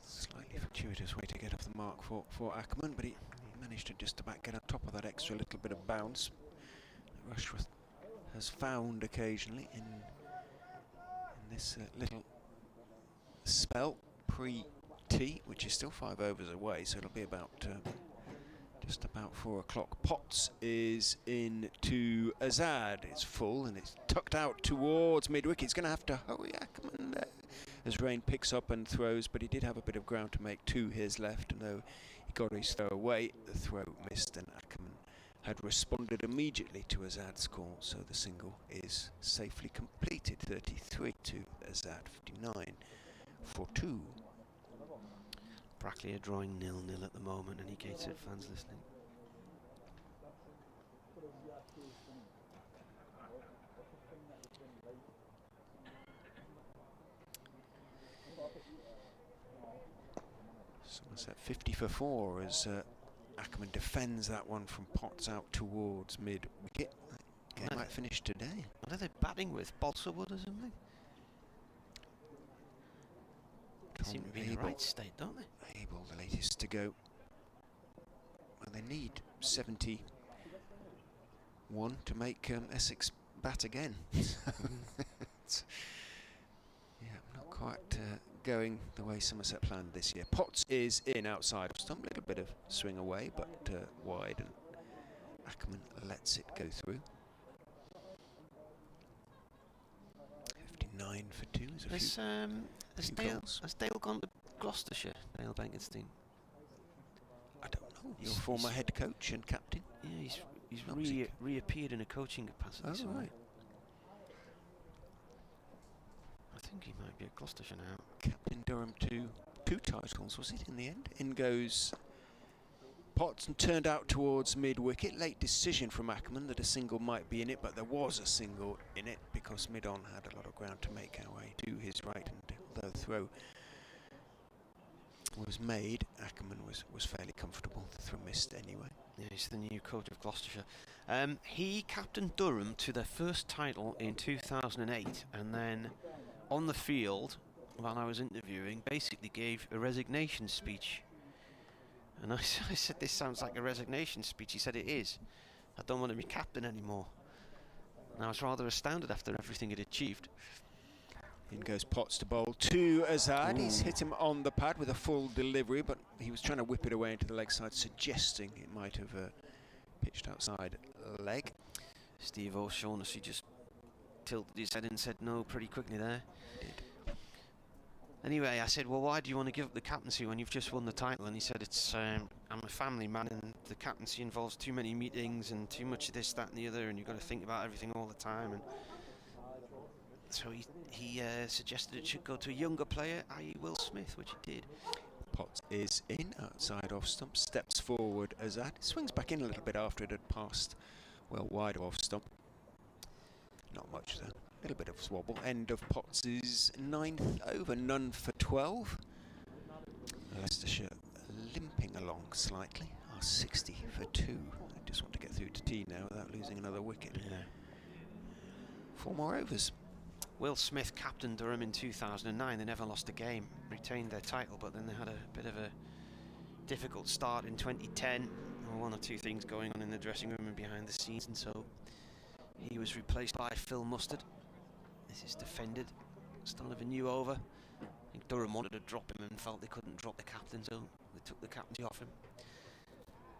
Slightly fortuitous way to get off the mark for Ackerman, but he managed to just about get on top of that extra little bit of bounce that Rushworth has found occasionally in this little spell pre-tea, which is still 5 overs away, so it'll be about just about 4 o'clock. Potts is in to Azad. It's full and it's tucked out towards mid-wicket. He's going to have to hurry Ackerman there as Rain picks up and throws, but he did have a bit of ground to make to his left, and though he got his throw away, the throw missed, and Ackerman had responded immediately to Azad's call, so the single is safely completed. 33 to Azad, 59 for 2. Brackley are drawing 0-0 at the moment. Any Gateshead fans listening? Somerset 50 for 4 as Ackerman defends that one from Potts out towards mid-wicket. Game might finish today. What are they batting with? Balsa wood or something? They seem to be in the right state, don't they? Able, the latest to go. Well, they need 71 to make Essex bat again. Yeah, not quite going the way Somerset planned this year. Potts is in outside of stump, a little bit of swing away, but wide, and Ackerman lets it go through. 59 for 2 is a few goals. Has Dale gone to Gloucestershire, Dale Benkenstein? I don't know. Your former head coach and captain? Yeah, he's reappeared in a coaching capacity. Oh, somewhere. right. I think he might be at Gloucestershire now. Captain Durham to 2 titles, was it, in the end? In goes Potts and turned out towards mid-wicket. Late decision from Ackerman that a single might be in it, but there was a single in it because mid-on had a lot of ground to make our way to his right, and although the throw was made, Ackerman was fairly comfortable. The throw missed anyway. Yeah, he's the new coach of Gloucestershire. He captained Durham to their first title in 2008, and then on the field, while I was interviewing, basically gave a resignation speech. And I said, this sounds like a resignation speech. He said, it is. I don't want to be captain anymore. And I was rather astounded after everything he'd achieved. In goes Potts to bowl to Azad. He's hit him on the pad with a full delivery, but he was trying to whip it away into the leg side, suggesting it might have pitched outside leg. Steve O'Shaughnessy just tilted his head and said no pretty quickly there. Did. Anyway, I said, well, why do you want to give up the captaincy when you've just won the title? And he said, it's I'm a family man, and the captaincy involves too many meetings and too much of this, that and the other, and you've got to think about everything all the time. And so he suggested it should go to a younger player, i.e. Will Smith, which he did. Potts is in, outside off stump, steps forward Azad. Swings back in a little bit after it had passed well wide off stump. Not much though. A little bit of swabble. End of Potts' 9th over, none for 12. Leicestershire limping along slightly. 60 for 2. I just want to get through to tea now without losing another wicket. Yeah. 4 more overs. Will Smith captained Durham in 2009. They never lost a game, retained their title, but then they had a bit of a difficult start in 2010. One or two things going on in the dressing room and behind the scenes, and so he was replaced by Phil Mustard. This is defended. Start of a new over. I think Durham wanted to drop him and felt they couldn't drop the captain, so they took the captaincy off him.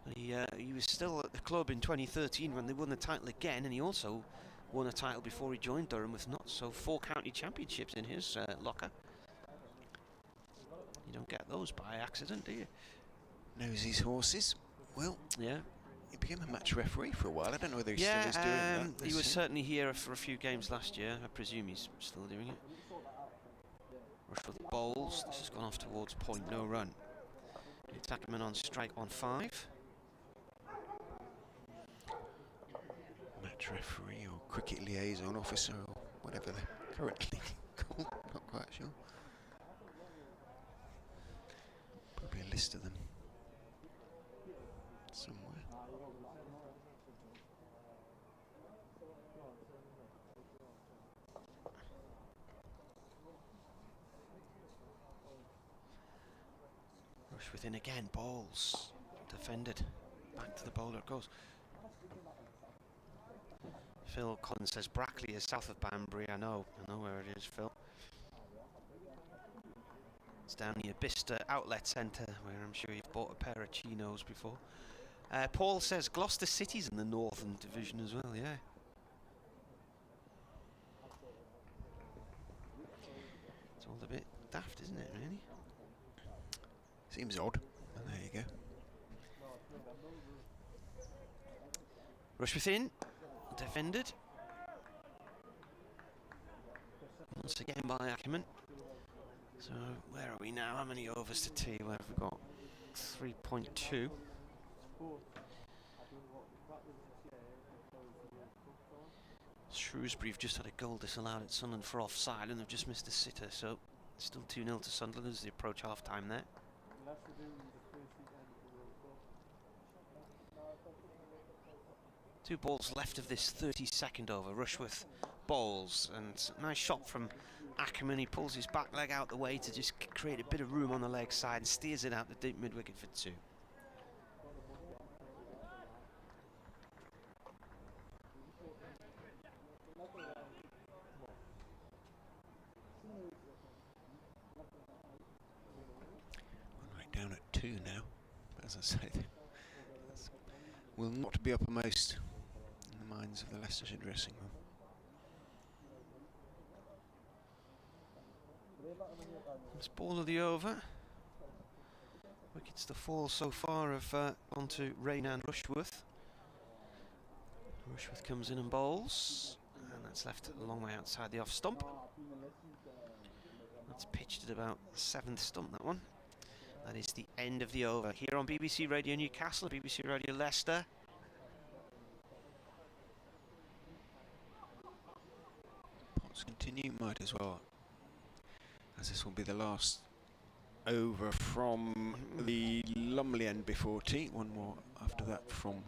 But he was still at the club in 2013 when they won the title again, and he also won a title before he joined Durham with 4 county championships in his locker. You don't get those by accident, do you? Knows his horses. Well, yeah. He became a match referee for a while. I don't know whether he still is doing that. He was certainly here for a few games last year. I presume he's still doing it. Rush for the bowls. This has gone off towards point, no run. It's Ackerman on strike on 5. Match referee or cricket liaison officer or whatever they're currently called. Not quite sure. Probably a list of them somewhere. Rush within again, balls defended, back to the bowler it goes. Phil Collins says Brackley is south of Banbury. I know where it is, Phil. It's down near Bicester Outlet Centre, where I'm sure you've bought a pair of chinos before. Paul says Gloucester City's in the Northern Division as well, yeah. It's all a bit daft, isn't it, really? Seems odd. But there you go. Rush within. Defended. Once again by Ackerman. So where are we now? How many overs to tea? Where have we got? 3.2. Shrewsbury have just had a goal disallowed at Sunderland for offside, and they've just missed a sitter, so still 2-0 to Sunderland as they approach half-time there. Two balls left of this 32nd over. Rushworth bowls, and nice shot from Ackerman. He pulls his back leg out the way to just create a bit of room on the leg side and steers it out the deep mid-wicket for 2. Right down at 2 now. As I say, will not be uppermost in the minds of the Leicestershire dressing room. This ball of the over. Wickets to fall so far have gone to Rain and Rushworth. Rushworth comes in and bowls, and that's left a long way outside the off stump. That's pitched at about the 7th stump, that one. That is the end of the over here on BBC Radio Newcastle, BBC Radio Leicester. Pots continue, might as well, as this will be the last over from the Lumley end before tea. One more after that from,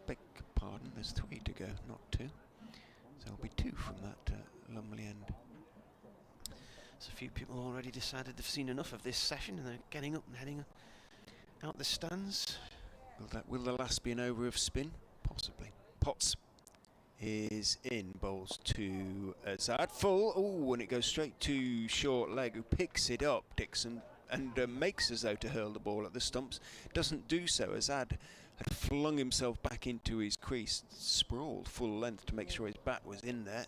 beg pardon, there's 3 to go, not 2. So there'll be 2 from that Lumley end. So a few people already decided they've seen enough of this session and they're getting up and heading out the stands. Will the last be an over of spin? Possibly. Potts is in, bowls to Azad. Full, oh, and it goes straight to short leg, who picks it up, Dixon, and makes as though to hurl the ball at the stumps. Doesn't do so. Azad had flung himself back into his crease, sprawled full length to make sure his bat was in there.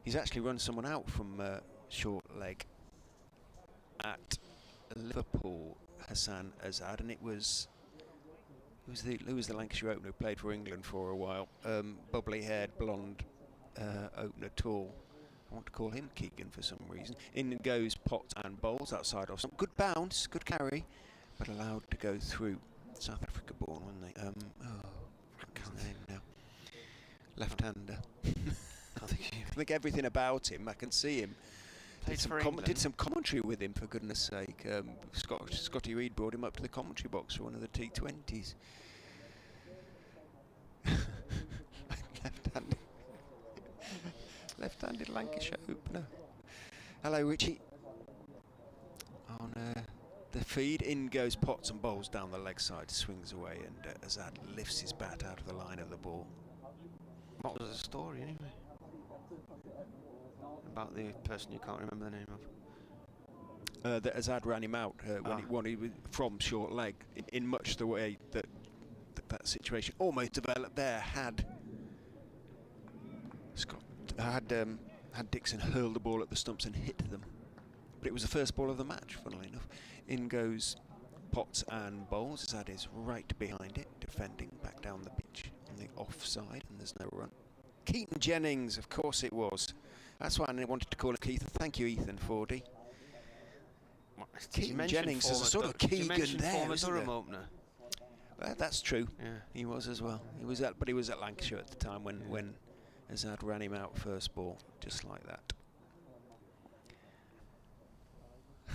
He's actually run someone out from short leg at Liverpool, Hassan Azad, and it was who was the Lancashire opener who played for England for a while, bubbly haired blonde opener, tall. I want to call him Keegan for some reason. In goes Potts and bowls outside off some good bounce, good carry, but allowed to go through. South Africa born, weren't they? I can't his name now. Left-hander. I think everything about him, I can see him. Did some commentary with him, for goodness sake. Scotty Reed brought him up to the commentary box for one of the T20s. Left-handed Lancashire opener. Hello, Richie. On the feed, in goes Potts and bowls down the leg side, swings away, and Azad lifts his bat out of the line of the ball. What was the story anyway? About the person you can't remember the name of? That Azad ran him out when he was from short leg, in much the way that situation almost developed there. Had Dixon hurled the ball at the stumps and hit them, but it was the first ball of the match, funnily enough. In goes Potts and bowls. Azad is right behind it, defending back down the pitch on the offside, and there's no run. Keaton Jennings, of course it was. That's why I wanted to call it Keith. Thank you, Ethan Fordy. Keaton Jennings is a sort of Keegan there, isn't Durham opener? That's true. Yeah. He was as well. He was at Lancashire at the time when Azad ran him out first ball, just like that.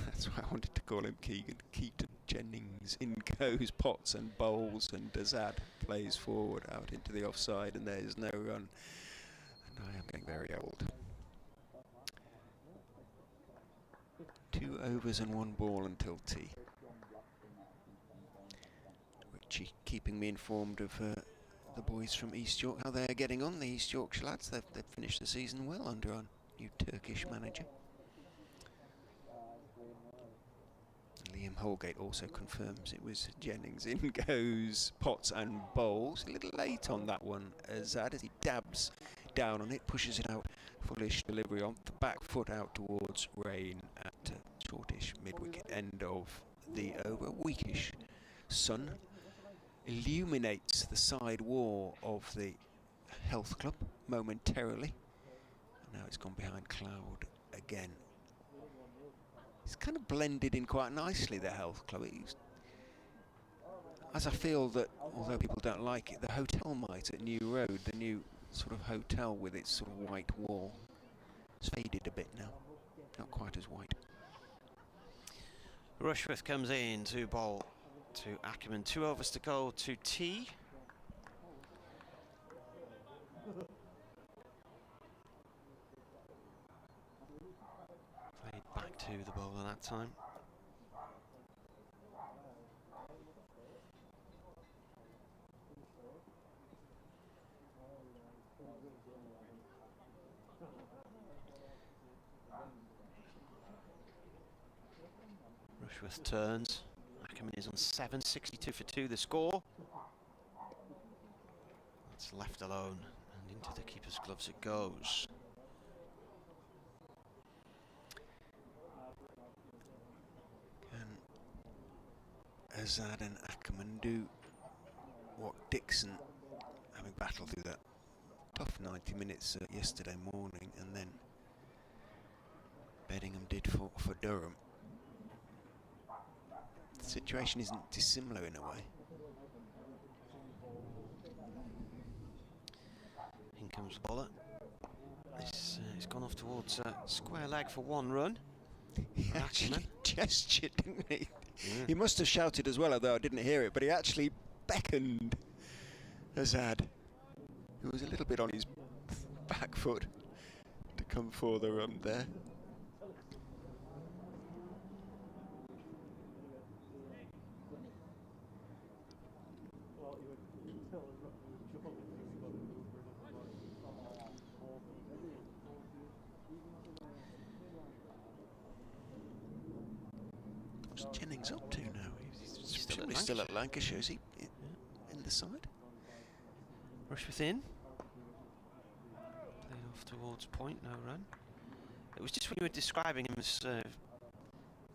That's why I wanted to call him Keaton Jennings. In goes Potts and bowls, and Azad plays forward out into the offside, and there's no run. And I am getting very old. 2 overs and 1 ball until tea. Richie keeping me informed of the boys from East York, how they're getting on, the East Yorkshire lads. They've finished the season well under our new Turkish manager. Liam Holgate also confirms it was Jennings. In goes Potts and bowls. A little late on that one, Azad, as he dabs down on it, pushes it out. Foolish delivery on the back foot out towards Rain at shortish mid-wicket end of the over. Weakish sun illuminates the side wall of the Health Club momentarily. And now it's gone behind cloud again. kind of blended in quite nicely, the health club. As I feel that, although people don't like it, the hotel might at New Road, the new sort of hotel with its sort of white wall, it's faded a bit now. Not quite as white. Rushworth comes in to bowl to Ackerman. 2 overs to go to T. Played back to the bowler that time. Rushworth turns. Ackerman is on 7, 62 for 2 the score. That's left alone, and into the keeper's gloves it goes. Can Azad and Ackerman do what Dixon, having battled through that tough 90 minutes yesterday morning, and then Beddingham did for Durham? The situation isn't dissimilar in a way. In comes the bowler. It's gone off towards square leg for 1 run. He actually gestured, didn't he? Yeah. He must have shouted as well, although I didn't hear it, but he actually beckoned Azad, who was a little bit on his back foot, to come for the run there. What's Jennings up to now? He's still at Lancashire. Is he in the side? Rushworth in. Played off towards point, no run. It was just when you were describing him as the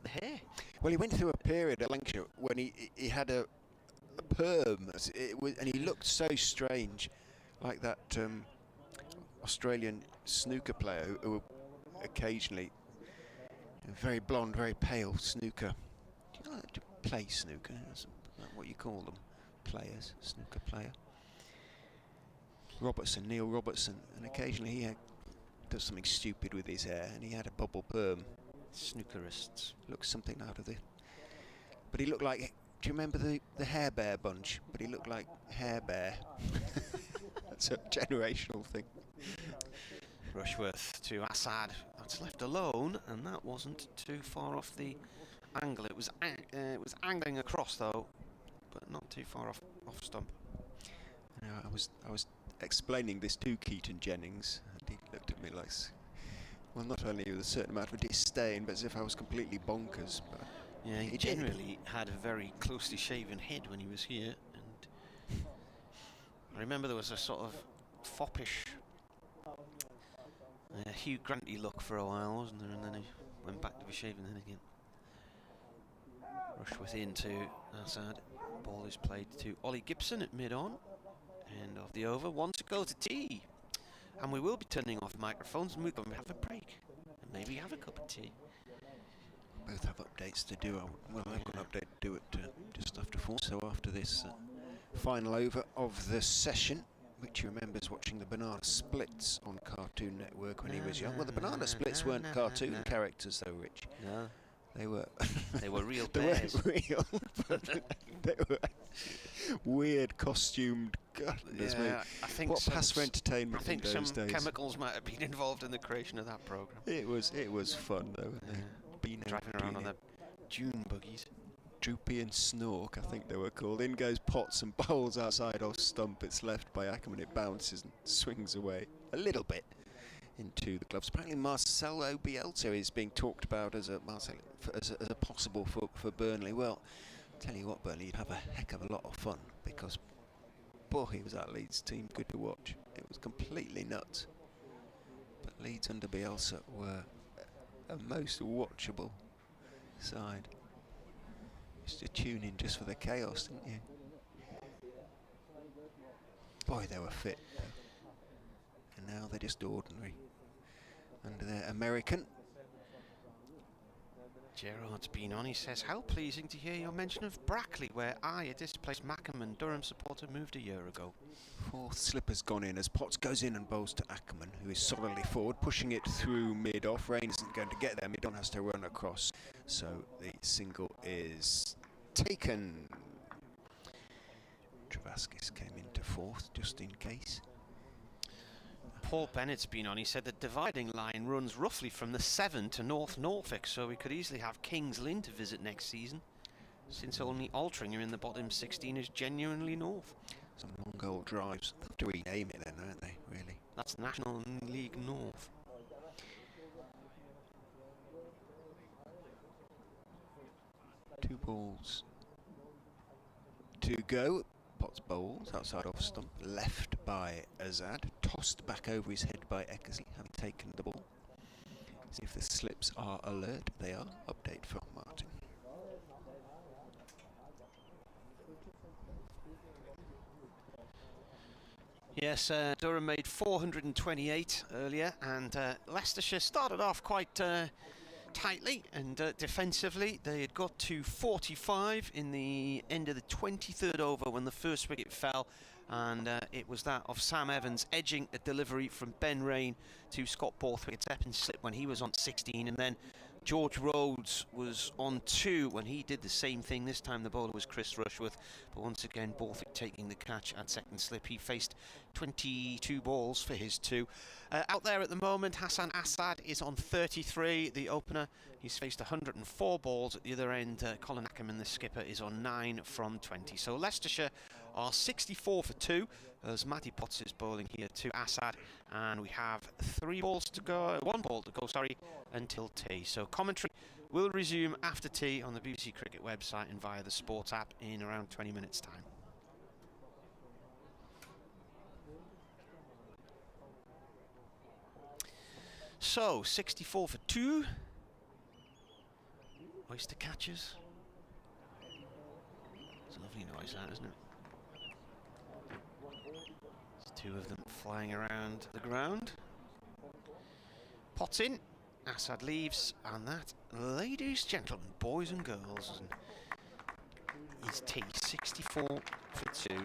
hair. Well, he went through a period at Lancashire when he had a perm, and he looked so strange, like that Australian snooker player who occasionally, very blonde, very pale snooker. Do you know how to play snooker? Is that what you call them? Players, snooker player. Neil Robertson, and occasionally he does something stupid with his hair, and he had a bubble perm. Snookerists. Looks something out of the... But he looked like... Do you remember the Hair Bear bunch? But he looked like Hair Bear. That's a generational thing. Rushworth to Assad. That's left alone, and that wasn't too far off the angle. It was angling across though, but not too far off stump. You know, I was explaining this to Keaton Jennings, and he looked at me like, well, not only with a certain amount of disdain, but as if I was completely bonkers. But yeah, he generally had a very closely shaven head when he was here, and I remember there was a sort of foppish Hugh Granty look for a while, wasn't there? And then he went back to the shaving head again. Rushworth into Assad. Ball is played to Ollie Gibson at mid-on. End of the over. 1 to go to tea. And we will be turning off the microphones and we're going to have a break. And maybe have a cup of tea. Both have updates to do. Well, I've got an update to do it just after 4. So after this final over of the session, which you remember is watching the Banana Splits on Cartoon Network when he was young. Well, the Banana Splits weren't cartoon characters though, Rich. No. They were real they bears. weren't real, but they were weird costumed. Goodness me. I think what passed for entertainment I think in those some days. chemicals might have been involved in the creation of that programme. It was fun though. Driving around on the dune buggies. Droopy and Snork, I think they were called. In goes Potts and bowls outside off stump. It's left by Ackerman. It bounces and swings away a little bit into the gloves. Apparently Marcelo Bielsa is being talked about as a possible for Burnley. Well, tell you what, Burnley, you'd have a heck of a lot of fun because, boy, was that Leeds team good to watch. It was completely nuts. But Leeds under Bielsa were a most watchable side. Used to tune in just for the chaos, didn't you? Boy, they were fit. And now they're just ordinary under their American. Gerard's been on. He says, how pleasing to hear your mention of Brackley, where I, a displaced Mackerman Durham supporter, moved a year ago. Fourth slipper's gone in as Potts goes in and bowls to Ackerman, who is solidly forward, pushing it through mid-off. Rain isn't going to get there. Mid-on has to run across. So the single is taken. Travaskis came into fourth, just in case. Paul Bennett's been on. He said the dividing line runs roughly from the Severn to North Norfolk, so we could easily have Kings Lynn to visit next season, since only Altrincham in the bottom 16 is genuinely north. Some long goal drives. They have to rename it then, don't they, really? That's National League North. Two balls to go. Potts bowls outside off stump, left by Azad, tossed back over his head by Eckersley, having taken the ball. See if the slips are alert. They are. Update from Martin. Yes, Durham made 428 earlier, and Leicestershire started off quite tightly and defensively. They had got to 45 in the end of the 23rd over when the first wicket fell, and it was that of Sam Evans edging a delivery from Ben Rain to Scott Borthwaite's second slip when he was on 16, and then George Rhodes was on 2 when he did the same thing. This time the bowler was Chris Rushworth, but once again Borthwaite taking the catch at second slip. He faced 22 balls for his 2. Out there at the moment, Hassan Assad is on 33, the opener. He's faced 104 balls at the other end. Colin Ackerman, the skipper, is on 9 from 20. So Leicestershire are 64 for 2 as Matty Potts is bowling here to Assad, and we have 1 ball to go, until tea. So commentary will resume after tea on the BBC Cricket website and via the Sports app in around 20 minutes time. So 64 for 2. Oyster catchers. It's a lovely noise, that, isn't it? There's 2 of them flying around the ground. Potts in, Assad leaves, and that, ladies, gentlemen, boys and girls, is tea. 64 for 2.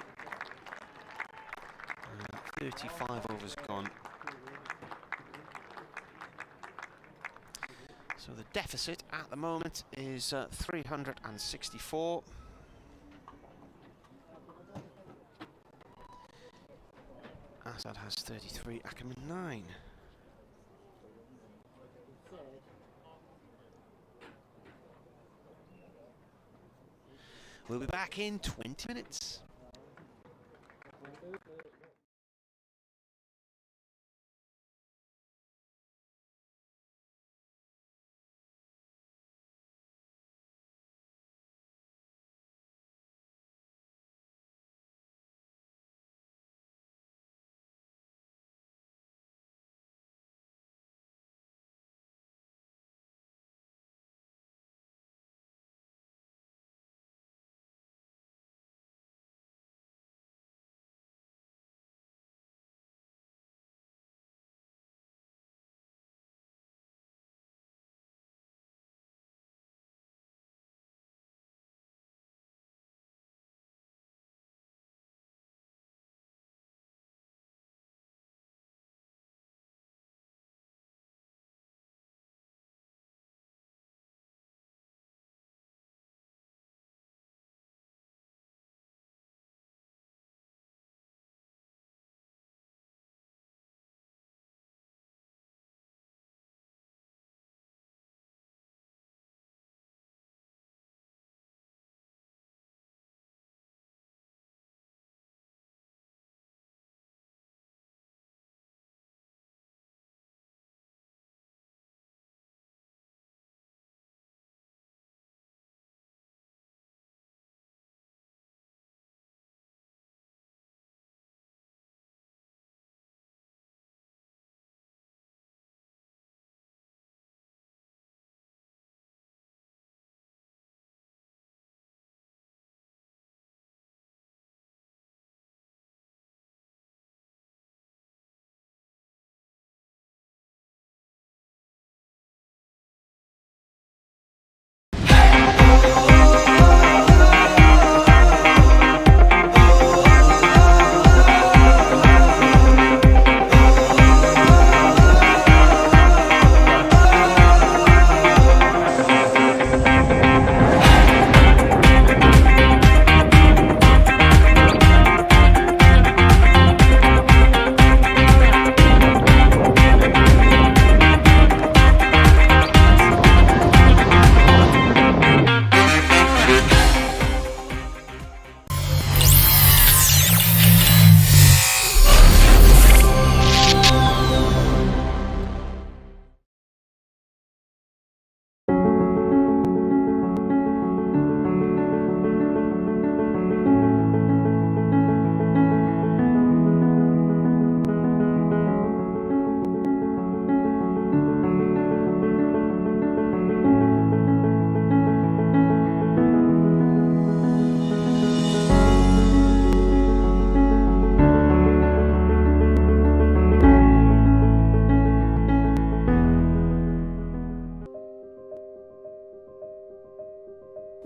35 overs gone. So the deficit at the moment is 364. Assad has 33, Ackerman 9. We'll be back in 20 minutes.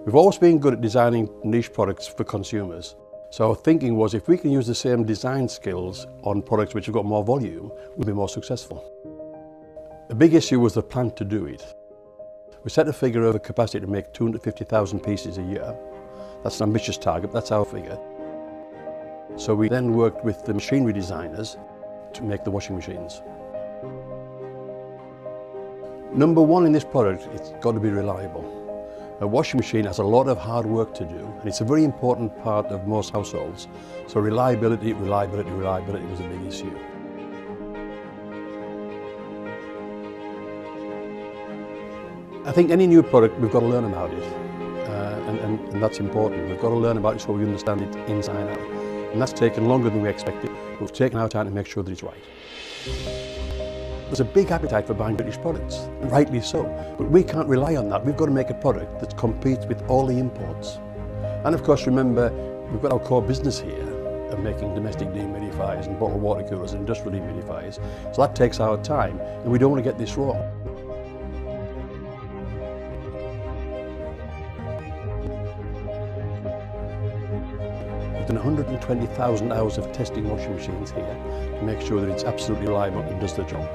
We've always been good at designing niche products for consumers. So our thinking was if we can use the same design skills on products which have got more volume, we'll be more successful. The big issue was the plan to do it. We set a figure of a capacity to make 250,000 pieces a year. That's an ambitious target, that's our figure. So we then worked with the machinery designers to make the washing machines. Number one in this product, it's got to be reliable. A washing machine has a lot of hard work to do, and it's a very important part of most households. So reliability was a big issue. I think any new product, we've got to learn about it, and that's important. We've got to learn about it so we understand it inside out. And that's taken longer than we expected, but we've taken our time to make sure that it's right. There's a big appetite for buying British products, and rightly so, but we can't rely on that. We've got to make a product that competes with all the imports. And of course, remember, we've got our core business here of making domestic dehumidifiers and bottled water coolers and industrial dehumidifiers, so that takes our time, and we don't want to get this wrong. We've done 120,000 hours of testing washing machines here to make sure that it's absolutely reliable and does the job.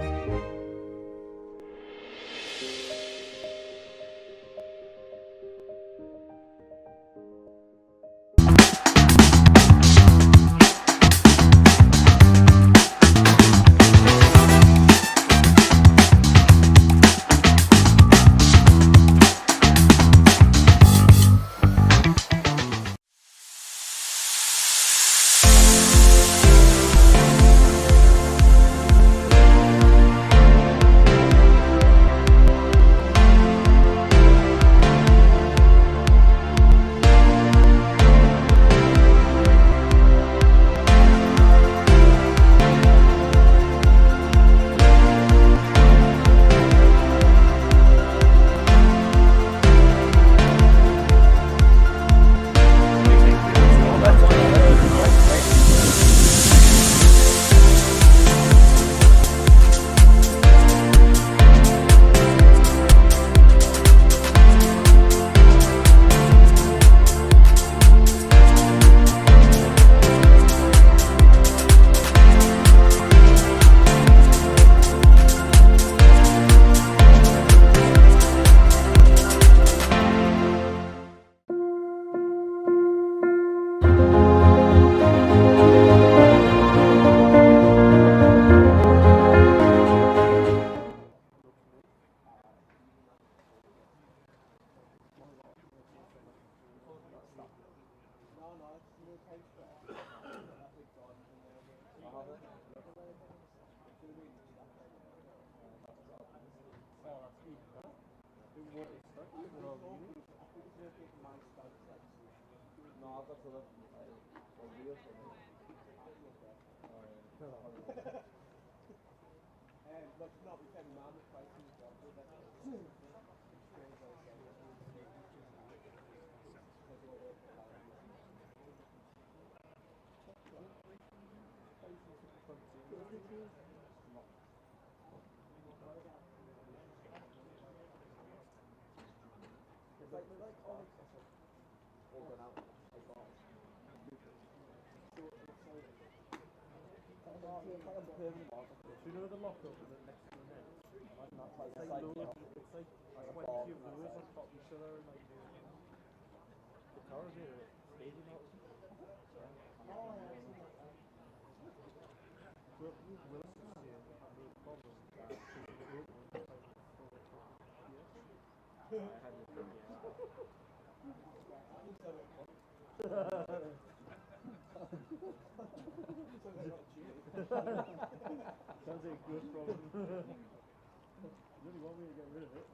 Sounds like a good problem. You really want me to get rid of it.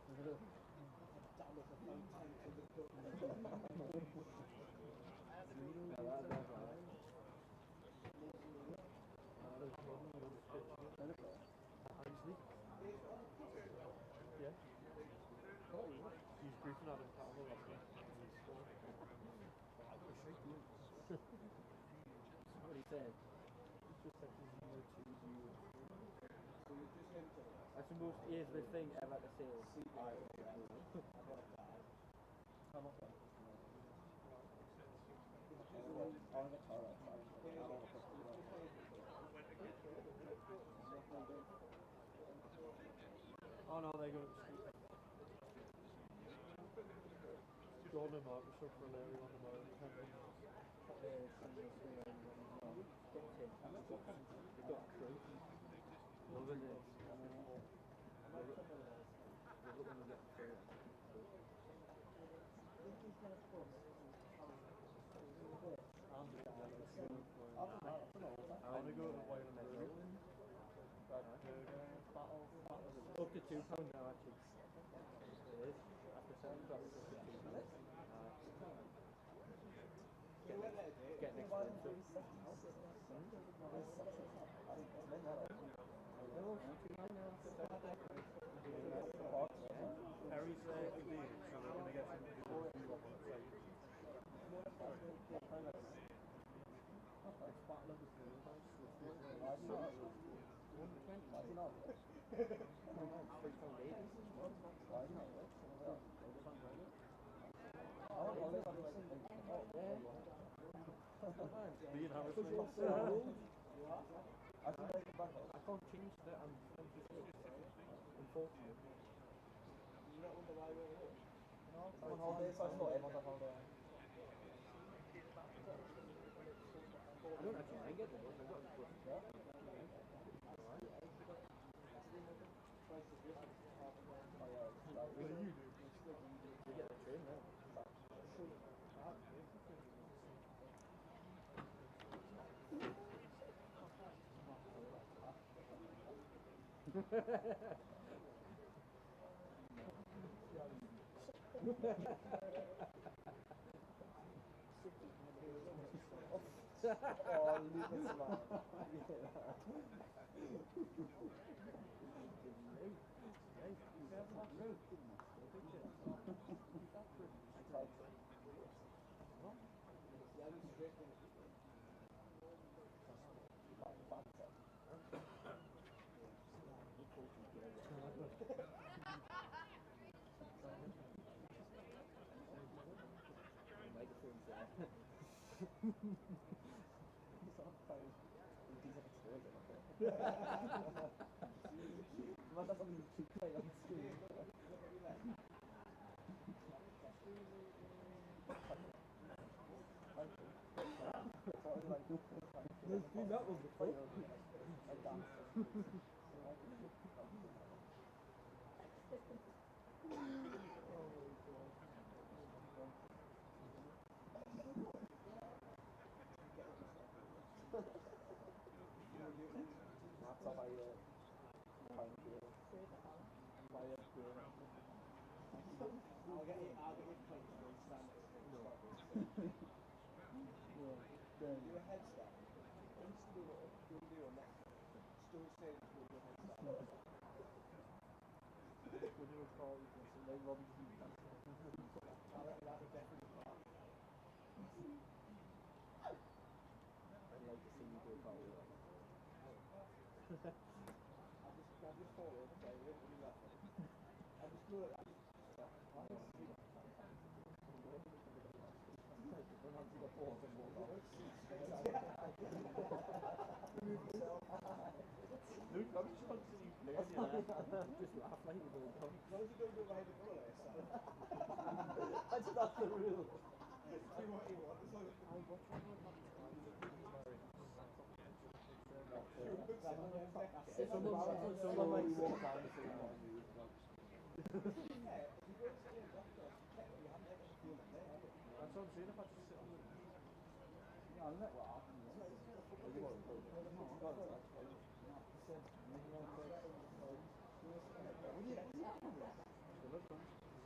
That's the most easiest thing ever to say. Oh no, they go to the street. Jordan and Mark was so for Larry on the motor. They got through. Loving it. They're looking to get through. I want to go to the White Room. Up to £2 now, actually. It is. After 7 drops, up to £2. Getting expensive. Harry's convenient, so we're going to get some people on the site. I can't change that. I'm unfortunate. You don't wonder why we're here? No, I'm on holiday, so I thought I'm on holiday. I don't actually mind getting it. You get the train now. Oh, leave us alone. Microphone's there. He's on phone. He's on screen. Man, that's something you keep playing on the screen. That was the phone. That's how I find you. I'll get you plates and stand do a headstand. Just do what you'll do on that. Still say that you'll do a headstand. We'll do a call with this and then Robbie can do that. That would definitely part. I'd like to see you do a call with that. I just fall over, okay, you don't do that. I just do it. Luke, I'm just trying to see you play. Just laugh like you're going to come. Why would you go to behind the goal there, Sam? That's not the rule. Do what you want. It's like someone might walk down the same one. Yeah, if you go to the left, you haven't ever feel it there. That's what I'm saying, if I just sit on the... Yeah, I know what happened. There's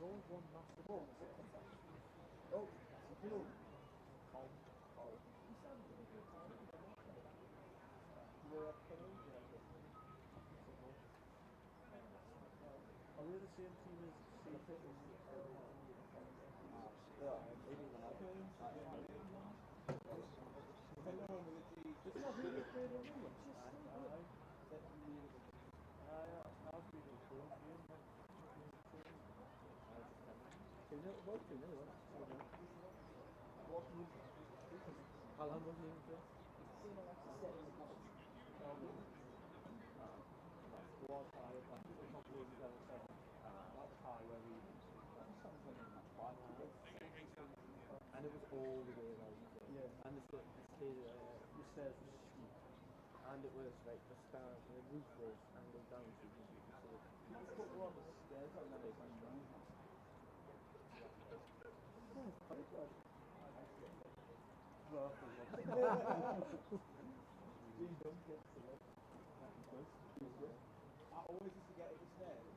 always one massive ball. Oh, are we the same team as Seaford? Yeah, maybe not. It's not really played on them, it's just I've been in Durham game. 2-0, what? 2-0, Alan wasn't even there. was high, I think it was not really level 7. That was high where we and it was all the way around. Yeah. And the stairs were steep. And it was like the stairs, the roof was angled down so you could see it. Let's put one of the stairs on the big one. I always used to get it stairs.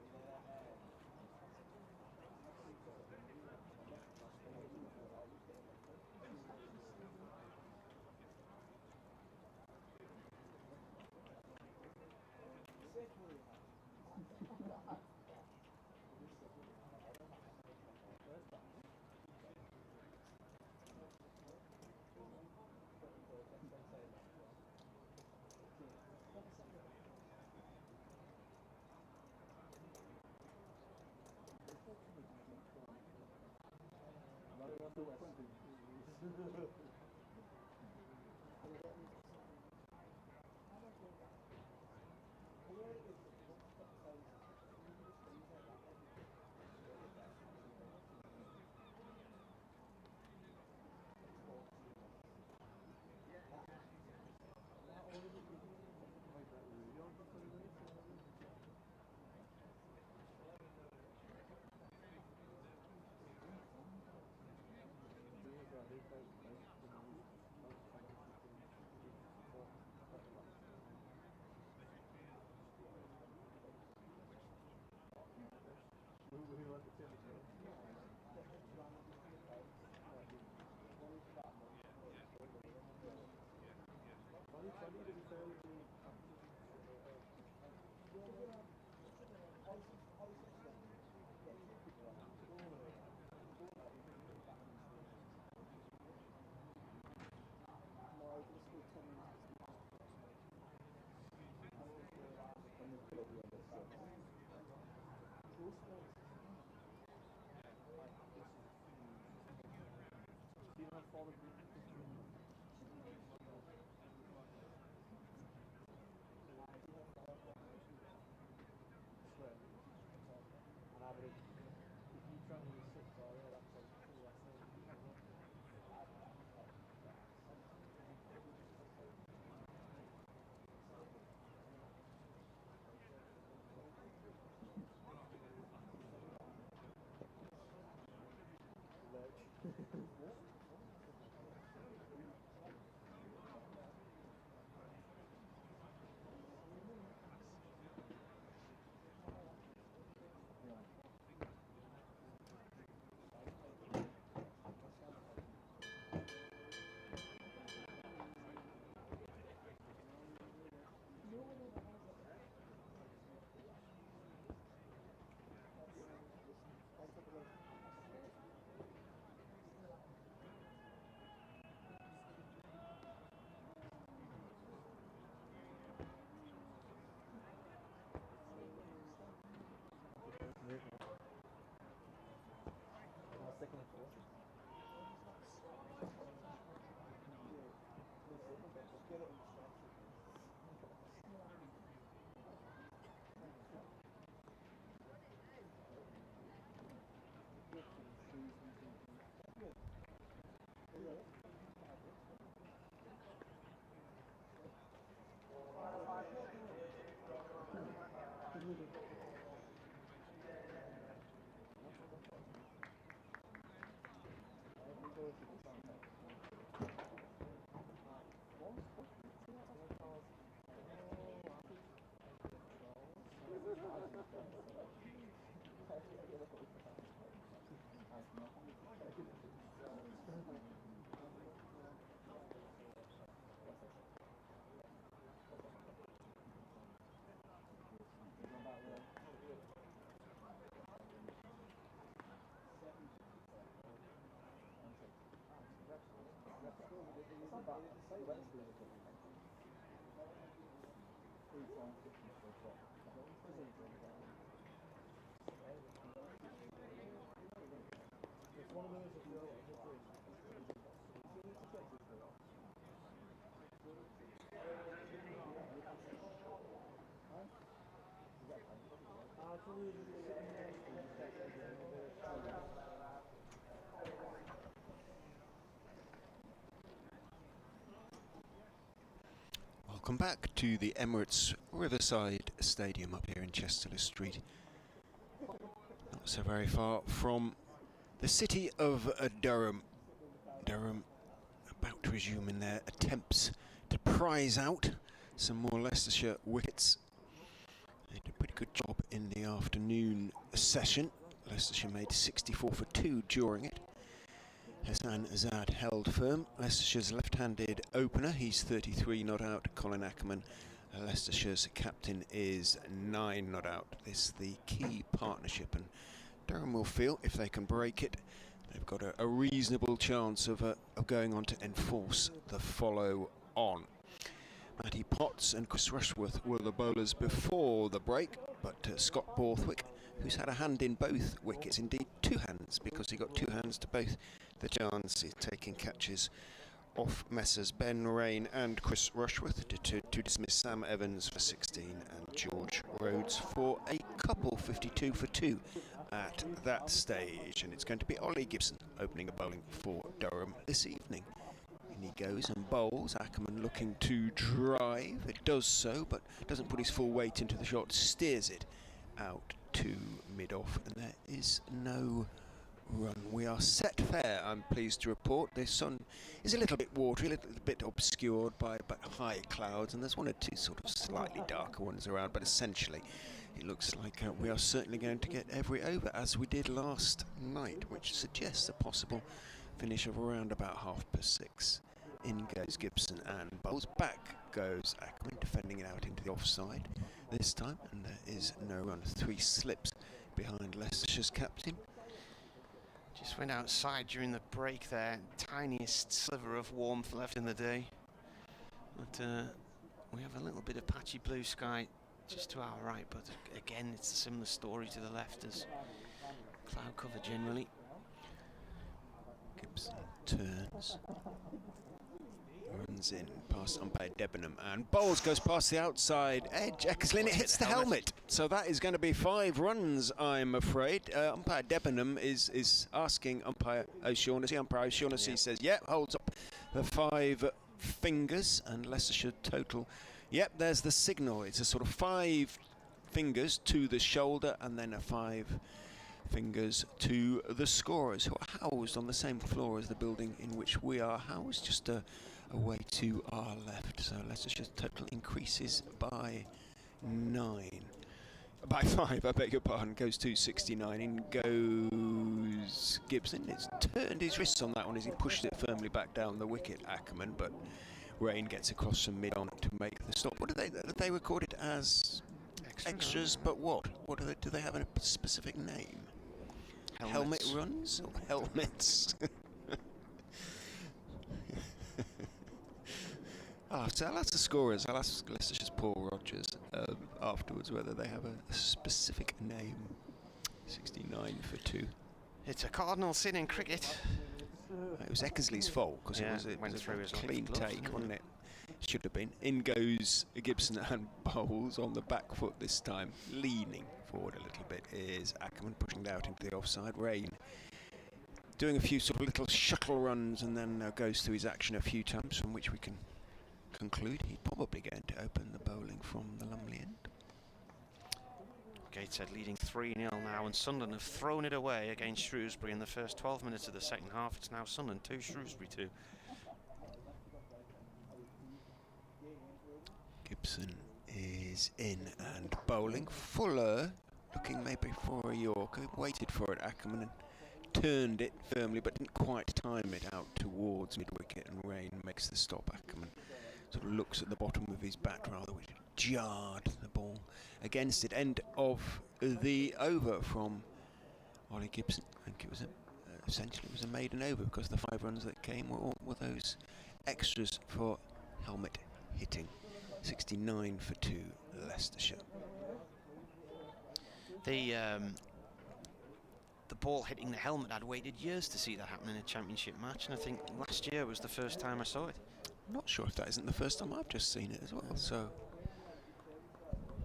On average, if you travel with 6 or that's like 2 less than It's one of those Welcome back to the Emirates Riverside Stadium up here in Chester Street. Not so very far from the city of Durham. Durham about to resume in their attempts to prize out some more Leicestershire wickets. They did a pretty good job in the afternoon session. Leicestershire made 64 for 2 during it. Hassan Azad held firm. Leicestershire's left-handed opener, he's 33 not out. Colin Ackerman, Leicestershire's captain, is 9 not out. This is the key partnership, and Durham will feel if they can break it, they've got a reasonable chance of going on to enforce the follow-on. Matty Potts and Chris Rushworth were the bowlers before the break, but Scott Borthwick, who's had a hand in both wickets, indeed 2 hands, because he got 2 hands to both the chances, taking catches off Messrs Ben Rain and Chris Rushworth to dismiss Sam Evans for 16 and George Rhodes for a couple, 52 for 2 at that stage. And it's going to be Ollie Gibson opening a bowling for Durham this evening. In he goes and bowls. Ackerman looking to drive. It does so, but doesn't put his full weight into the shot, steers it out to mid-off, and there is no run. We are set fair, I'm pleased to report. The sun is a little bit watery, a little bit obscured by high clouds, and there's 1 or 2 sort of slightly darker ones around, but essentially it looks like we are certainly going to get every over as we did last night, which suggests a possible finish of around about 6:30. In goes Gibson and bowls. Back goes Ackerman, defending it out into the offside this time, and there is no run. 3 slips behind Leicestershire's captain. Just went outside during the break there. Tiniest sliver of warmth left in the day. But we have a little bit of patchy blue sky just to our right, but again it's a similar story to the left as cloud cover generally. Gibson turns, runs in past umpire Debenham, and bowls, goes past the outside edge. Eckersley, it hits the helmet. So that is going to be 5 runs, I'm afraid. Umpire Debenham is asking umpire O'Shaughnessy. Umpire O'Shaughnessy says, yep, holds up the 5 fingers, and Leicestershire total. Yep, there's the signal. It's a sort of 5 fingers to the shoulder, and then a 5 fingers to the scorers, who are housed on the same floor as the building in which we are housed, just away to our left. So Leicestershire's total increases by 9. By 5, I beg your pardon, goes to 69. In goes Gibson. It's turned his wrists on that one as he pushes it firmly back down the wicket, Ackerman, but Rain gets across from mid-on to make the stop. What do they record it as? Extras, but what? What do they have a specific name? Helmet runs or helmets? So I'll ask the scorers. I'll ask Leicestershire's Paul Rogers afterwards whether they have a specific name. 69 for 2. It's a cardinal sin in cricket. It was Eckersley's fault because it was a clean take, wasn't it? Should have been. In goes Gibson and bowls on the back foot this time, leaning forward a little bit is Ackerman, pushing it out into the offside. Rain doing a few sort of little shuttle runs, and then goes through his action a few times, from which we can conclude he's probably going to open the bowling from the Lumley end. Gateshead leading 3-0 now, and Sunderland have thrown it away against Shrewsbury in the first 12 minutes of the second half. It's now Sunderland 2, Shrewsbury 2. Gibson is in and bowling. Fuller looking maybe for a Yorker, waited for it, Ackerman, and turned it firmly but didn't quite time it out towards mid-wicket, and Rain makes the stop. Ackerman sort of looks at the bottom of his bat rather, which jarred the ball against it. End of the over from Ollie Gibson. I think it was essentially it was a maiden over, because the 5 runs that came were those extras for helmet hitting. 69 for 2, Leicestershire. The ball hitting the helmet, I'd waited years to see that happen in a championship match, and I think last year was the first time I saw it. I'm not sure if that isn't the first time I've just seen it as well, so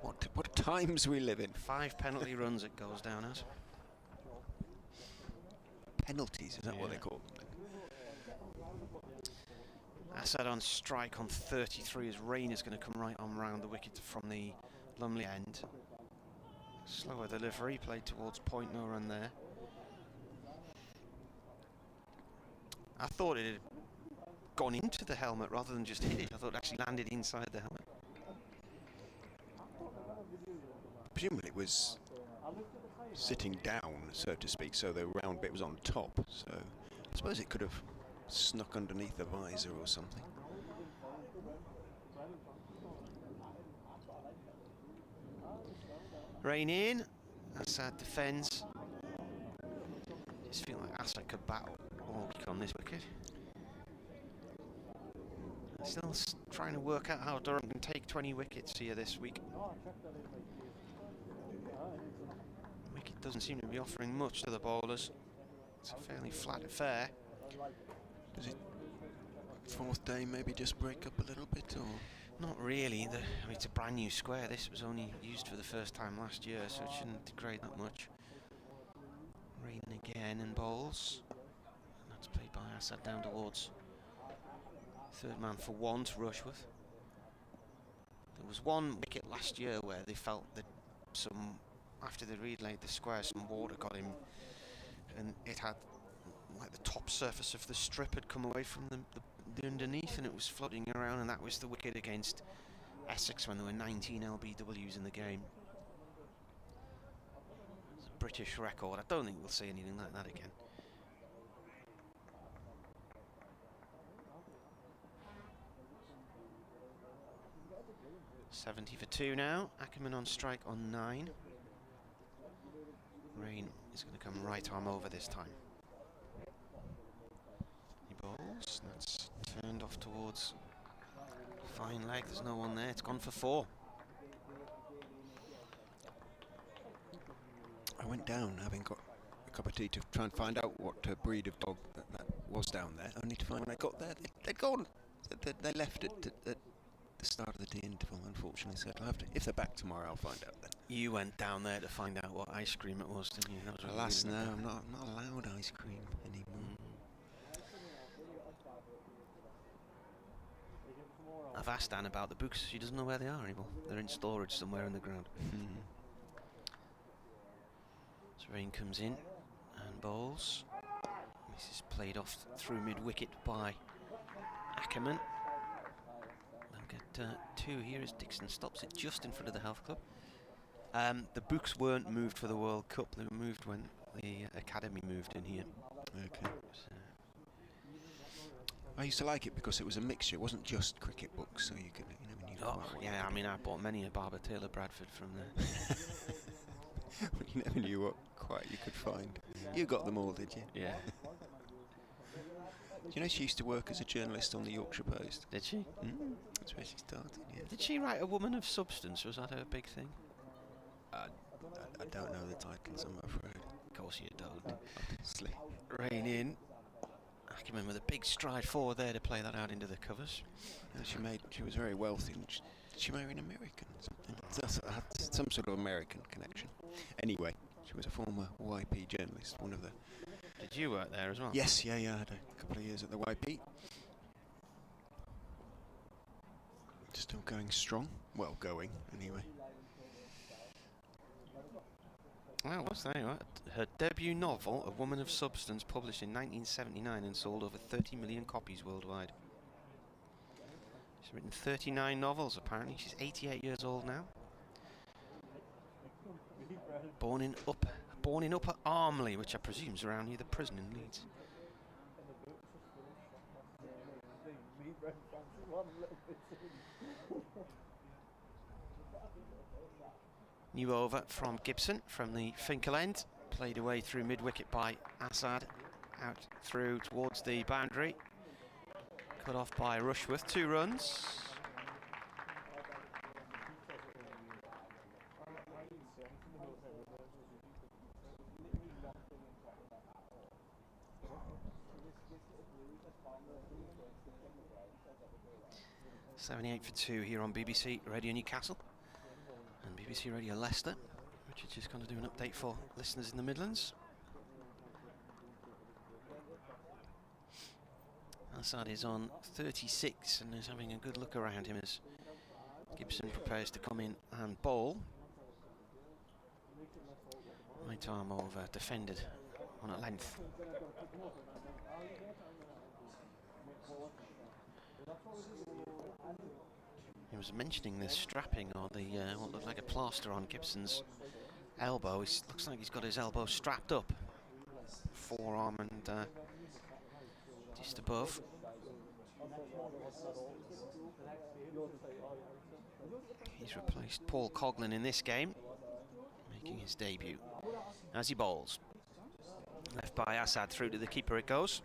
What times we live in. 5 penalty runs it goes down as. Penalties, is that what they call them? Assad on strike on 33 as rain is going to come right on round the wicket from the Lumley end. Slower delivery, played towards point, no run there. I thought it had gone into the helmet rather than just hit it. I thought it actually landed inside the helmet. Presumably it was sitting down, so to speak, so the round bit was on top. So I suppose it could have snuck underneath the visor or something. Rain in. Assad defends. Just feel like Assad could battle all week on this wicket. Still trying to work out how Durham can take 20 wickets here this week. Wicket doesn't seem to be offering much to the bowlers. It's a fairly flat affair. Does it, fourth day, maybe just break up a little bit, or? Not really. I mean, it's a brand new square. This was only used for the first time last year, so it shouldn't degrade that much. Rain again and bowls. And that's played by Assad down towards third man for one to Rushworth. There was one wicket last year where they felt that after they relayed the square, some water got him, and it had like the top surface of the strip had come away from the underneath, and it was floating around, and that was the wicket against Essex when there were 19 LBWs in the game. It's a British record. I don't think we'll see anything like that again. .70 for 2 now. Ackerman on strike on 9. Rain is going to come right arm over this time. He bowls. That's turned off towards fine leg. There's no one there. It's gone for 4. I went down, having got a cup of tea, to try and find out what breed of dog that was down there. Only to find when I got there, they'd gone. They left it at the start of the tea interval, unfortunately. So I'll have to, if they're back tomorrow, I'll find out then. You went down there to find out what ice cream it was, didn't you? That was Alas, no, I'm not allowed ice cream anymore. I've asked Anne about the books. She doesn't know where they are anymore. They're in storage somewhere in the ground. So Rain comes in and bowls. This is played off through mid-wicket by Ackerman. They'll get 2 here as Dixon stops it just in front of the Health Club. The books weren't moved for the World Cup. They were moved when the academy moved in here. Okay. So I used to like it because it was a mixture. It wasn't just cricket books, so you could, when you. Oh yeah, I mean, I bought many a Barber Taylor Bradford from there. You never knew what quite you could find. You got them all, did you? Yeah. Do you know she used to work as a journalist on the Yorkshire Post? Did she? That's where she started, yeah. Did she write A Woman of Substance? Was that her big thing? I don't know the titles, I'm afraid. Of course you don't. Obviously. Rain in. Ackerman with a big stride forward there to play that out into the covers. No, she was very wealthy. Did she marry an American or something? Some sort of American connection. Anyway, she was a former YP journalist, one of the... Did you work there as well? Yes, yeah, I had a couple of years at the YP. Still going strong. Well, going, anyway. Well, what's that? Her debut novel, A Woman of Substance, published in 1979 and sold over 30 million copies worldwide. She's written 39 novels, apparently. She's 88 years old now. Born in Upper Armley, which I presume is around near the prison in Leeds. New over from Gibson from the Finkel end. Played away through mid-wicket by Assad. Out through towards the boundary. Cut off by Rushworth. 2 runs. .78 for 2 here on BBC Radio Newcastle and BBC Radio Leicester. Richard's just going to do an update for listeners in the Midlands. Assad is on 36 and is having a good look around him as Gibson prepares to come in and bowl. Right arm over defended on at length. He was mentioning the strapping or the what looked like a plaster on Gibson's elbow. It looks like he's got his elbow strapped up, forearm and just above. He's replaced Paul Coughlin in this game, making his debut as he bowls. Left by Assad, through to the keeper it goes.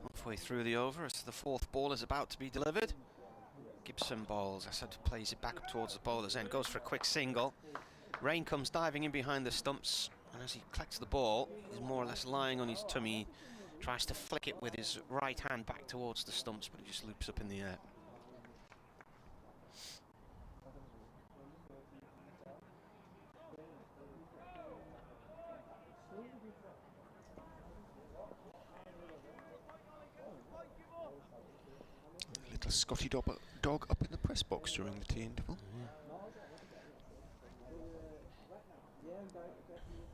Halfway through the over as the fourth ball is about to be delivered. Gibson bowls. Assad plays it back up towards the bowler's end, goes for a quick single. Rain comes diving in behind the stumps, and as he collects the ball, he's more or less lying on his tummy. Tries to flick it with his right hand back towards the stumps, but it just loops up in the air. Little Scotty dog up in the press box during the tea interval.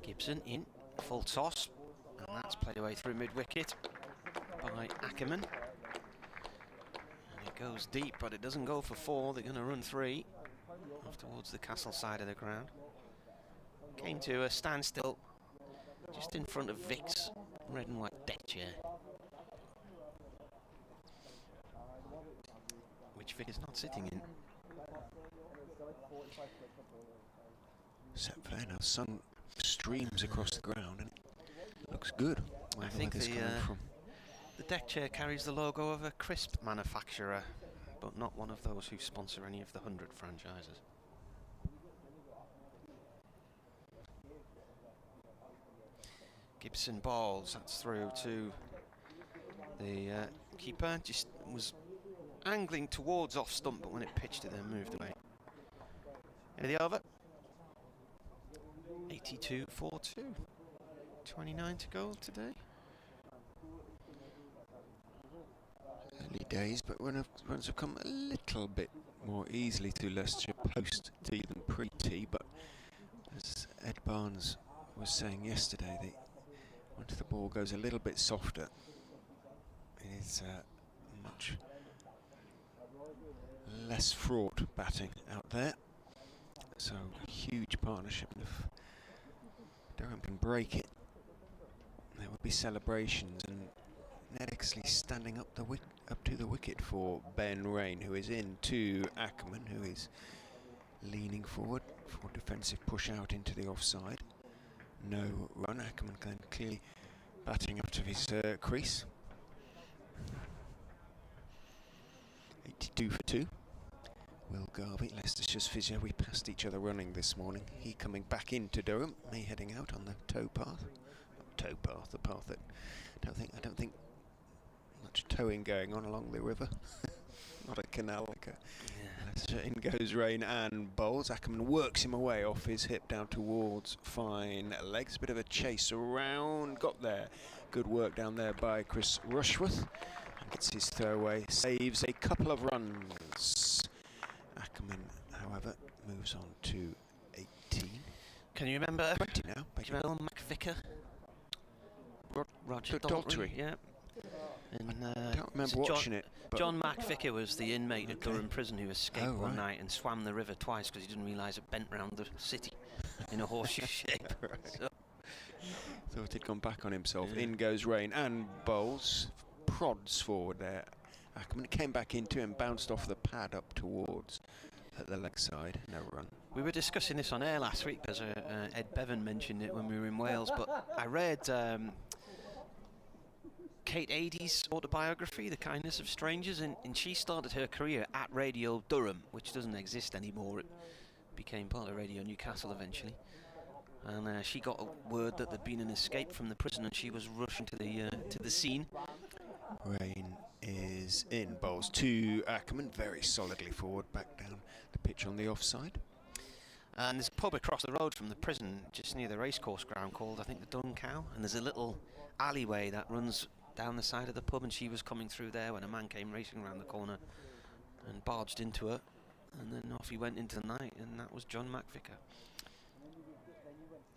Gibson in, full toss, and that's played away through mid-wicket by Ackerman. And it goes deep, but it doesn't go for 4. They're going to run 3 off towards the castle side of the ground. Came to a standstill just in front of Vic's red and white deck chair, which Vic is not sitting in. Set fair now, sun streams across the ground and it looks good. I think the deck chair carries the logo of a crisp manufacturer, but not one of those who sponsor any of the 100 franchises. Gibson balls, that's through to the keeper. Just was angling towards off stump, but when it pitched it then moved away. End of the over. 82-42. 29 to go today. Early days, but runs have come a little bit more easily to Leicestershire post-tea than pre-tea, but as Ed Barnes was saying yesterday, once the ball goes a little bit softer, it is much less fraught batting out there. So a huge partnership. If Durham can break it, there would be celebrations, and Ned Exley standing up to the wicket for Ben Rain, who is in to Ackerman, who is leaning forward for defensive push out into the offside. No run. Ackerman then clearly batting out of his crease. 82 for 2. Will Garvey, Leicestershire's physio, we passed each other running this morning. He coming back into Durham, me heading out on the towpath. Not towpath, the path that I don't think much towing going on along the river. Not a canal like a. Yeah. In goes Rain and bowls. Ackerman works him away off his hip down towards fine legs. Bit of a chase around. Got there. Good work down there by Chris Rushworth. And gets his throwaway. Saves a couple of runs. Ackerman, however, moves on to 18. Can you remember? 20 now. Joel McVicker? Roger Daltrey. Yeah. And, I don't remember watching it. John McVicker was the inmate at Durham Prison who escaped one night and swam the river twice because he didn't realise it bent round the city in a horseshoe shape. Right. So. Thought he'd gone back on himself. Yeah. In goes Rain and bowls. Prods forward there. Ackerman came back into him, bounced off the pad up towards at the leg side. No run. We were discussing this on air last week because Ed Bevan mentioned it when we were in Wales, but I read Kate Adie's autobiography, The Kindness of Strangers, and she started her career at Radio Durham, which doesn't exist anymore. It became part of Radio Newcastle eventually. And she got a word that there'd been an escape from the prison, and she was rushing to the scene. Rain is in, bowls to Ackerman, very solidly forward, back down the pitch on the offside. And there's a pub across the road from the prison, just near the racecourse ground, called, I think, the Dun Cow. And there's a little alleyway that runs down the side of the pub, and she was coming through there when a man came racing around the corner and barged into her. And then off he went into the night, and that was John McVicker.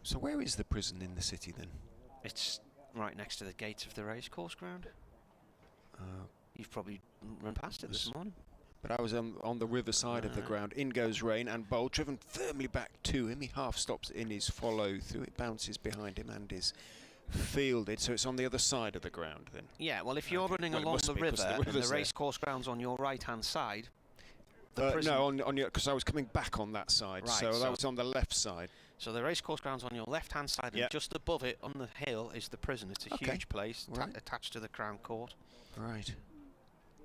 So where is the prison in the city then? It's right next to the gates of the racecourse ground. You've probably run past it this morning. But I was on the river side of the ground. In goes Rain, and Bowl driven firmly back to him. He half stops in his follow through. It bounces behind him and is fielded. So it's on the other side of the ground then. Yeah, well, if you're running along the river and the racecourse ground's on your right-hand side... no, on your, because I was coming back on that side, right, so that was on the left side. So the racecourse ground's on your left-hand side, and just above it on the hill is the prison. It's a huge place attached to the Crown Court. Right.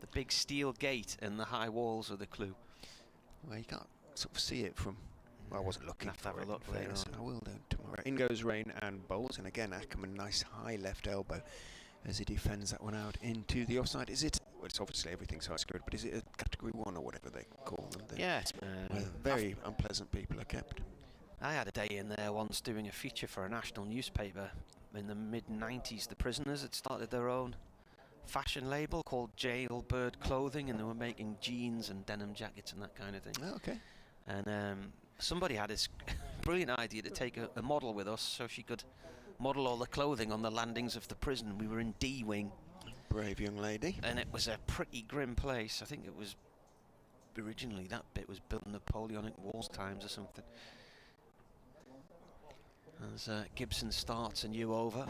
The big steel gate and the high walls are the clue. Well, you can't sort of see it from... Well, I wasn't looking. I'll have to have a look later on. I will do tomorrow. In goes Rain and bowls, and again Ackerman, nice high left elbow as he defends that one out into the offside. Is it? Well, it's obviously everything's high scored, but is it a category 1 or whatever they call them? Yeah. Where very unpleasant people are kept. I had a day in there once doing a feature for a national newspaper in the mid-90s. The prisoners had started their own fashion label called Jailbird Clothing, and they were making jeans and denim jackets and that kind of thing. Oh, okay. And somebody had this brilliant idea to take a model with us so she could model all the clothing on the landings of the prison. We were in D Wing. Brave young lady. And it was a pretty grim place. I think it was originally that bit was built in Napoleonic Wars times or something. As Gibson starts a new over,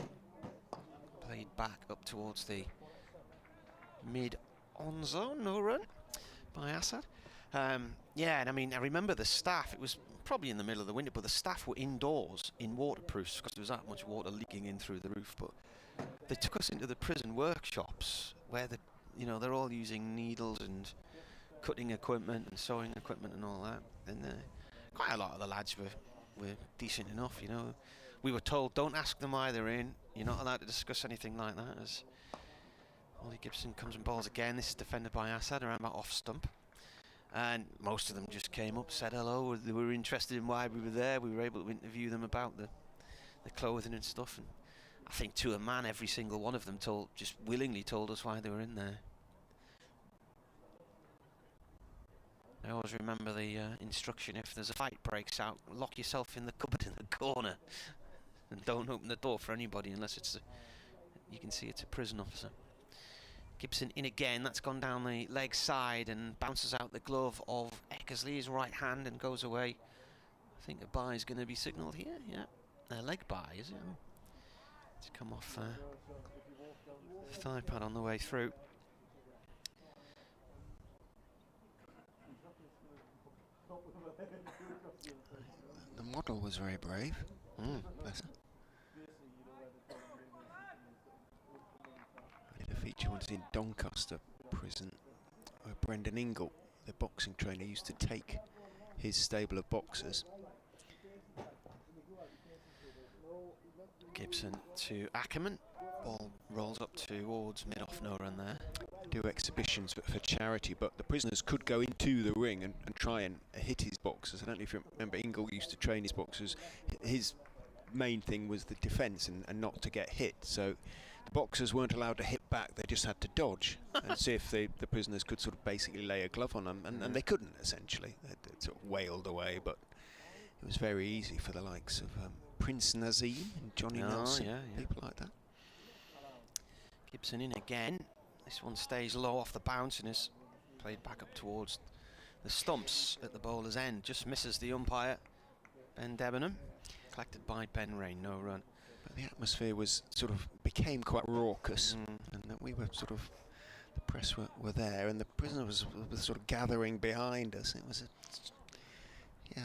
played back up towards the mid-on zone, no run by Assad. Yeah, and I mean, I remember the staff, it was probably in the middle of the winter, but the staff were indoors in waterproofs because there was that much water leaking in through the roof. But they took us into the prison workshops where they're all using needles and cutting equipment and sewing equipment and all that. And quite a lot of the lads were decent enough, We were told, don't ask them why they're in. You're not allowed to discuss anything like that. As Ollie Gibson comes and bowls again. This is defended by Assad around about off stump. And most of them just came up, said hello. They were interested in why we were there. We were able to interview them about the clothing and stuff. And I think to a man, every single one of them just willingly told us why they were in there. I always remember the instruction: if there's a fight breaks out, lock yourself in the cupboard in the corner, and don't open the door for anybody unless you can see it's a prison officer. Gibson in again, that's gone down the leg side and bounces out the glove of Eckersley, his right hand, and goes away. I think a bye is going to be signalled here, yeah. A leg bye, is it? It's come off the thigh pad on the way through. The model was very brave. Bless her. I did a feature once in Doncaster prison where Brendan Ingle, the boxing trainer, used to take his stable of boxers. Gibson to Ackerman. Ball rolls up towards mid-off, no run there. Do exhibitions for charity, but the prisoners could go into the ring and try and hit his boxers. I don't know if you remember, Ingle used to train his boxers. His main thing was the defence and not to get hit. So the boxers weren't allowed to hit back, they just had to dodge and see if the prisoners could sort of basically lay a glove on them, and they couldn't, essentially. They sort of wailed away, but it was very easy for the likes of Prince Nazim and Johnny Nelson, people like that. Gibson in again. This one stays low off the bounce and is played back up towards the stumps at the bowler's end. Just misses the umpire, Ben Debenham. Collected by Ben Rain, no run. But the atmosphere became quite raucous, and that we were the press were there, and the prisoners was sort of gathering behind us. It was I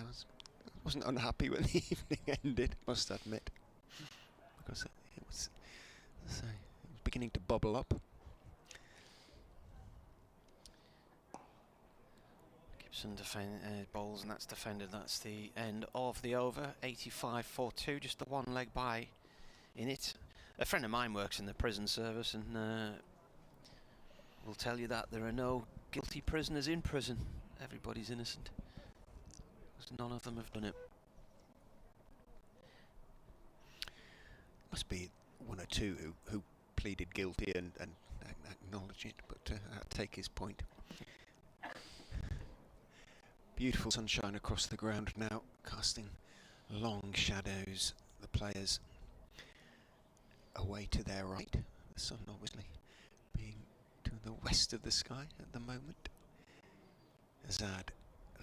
wasn't unhappy when the evening ended, must admit, because it was beginning to bubble up. Gibson bowls, and that's defended. That's the end of the over. 85-42, just the one leg by in it. A friend of mine works in the prison service, and will tell you that there are no guilty prisoners in prison. Everybody's innocent, because none of them have done it. Must be one or two who pleaded guilty and acknowledge it, but I'll take his point. Beautiful sunshine across the ground now, casting long shadows. The players away to their right. The sun obviously being to the west of the sky at the moment. Azad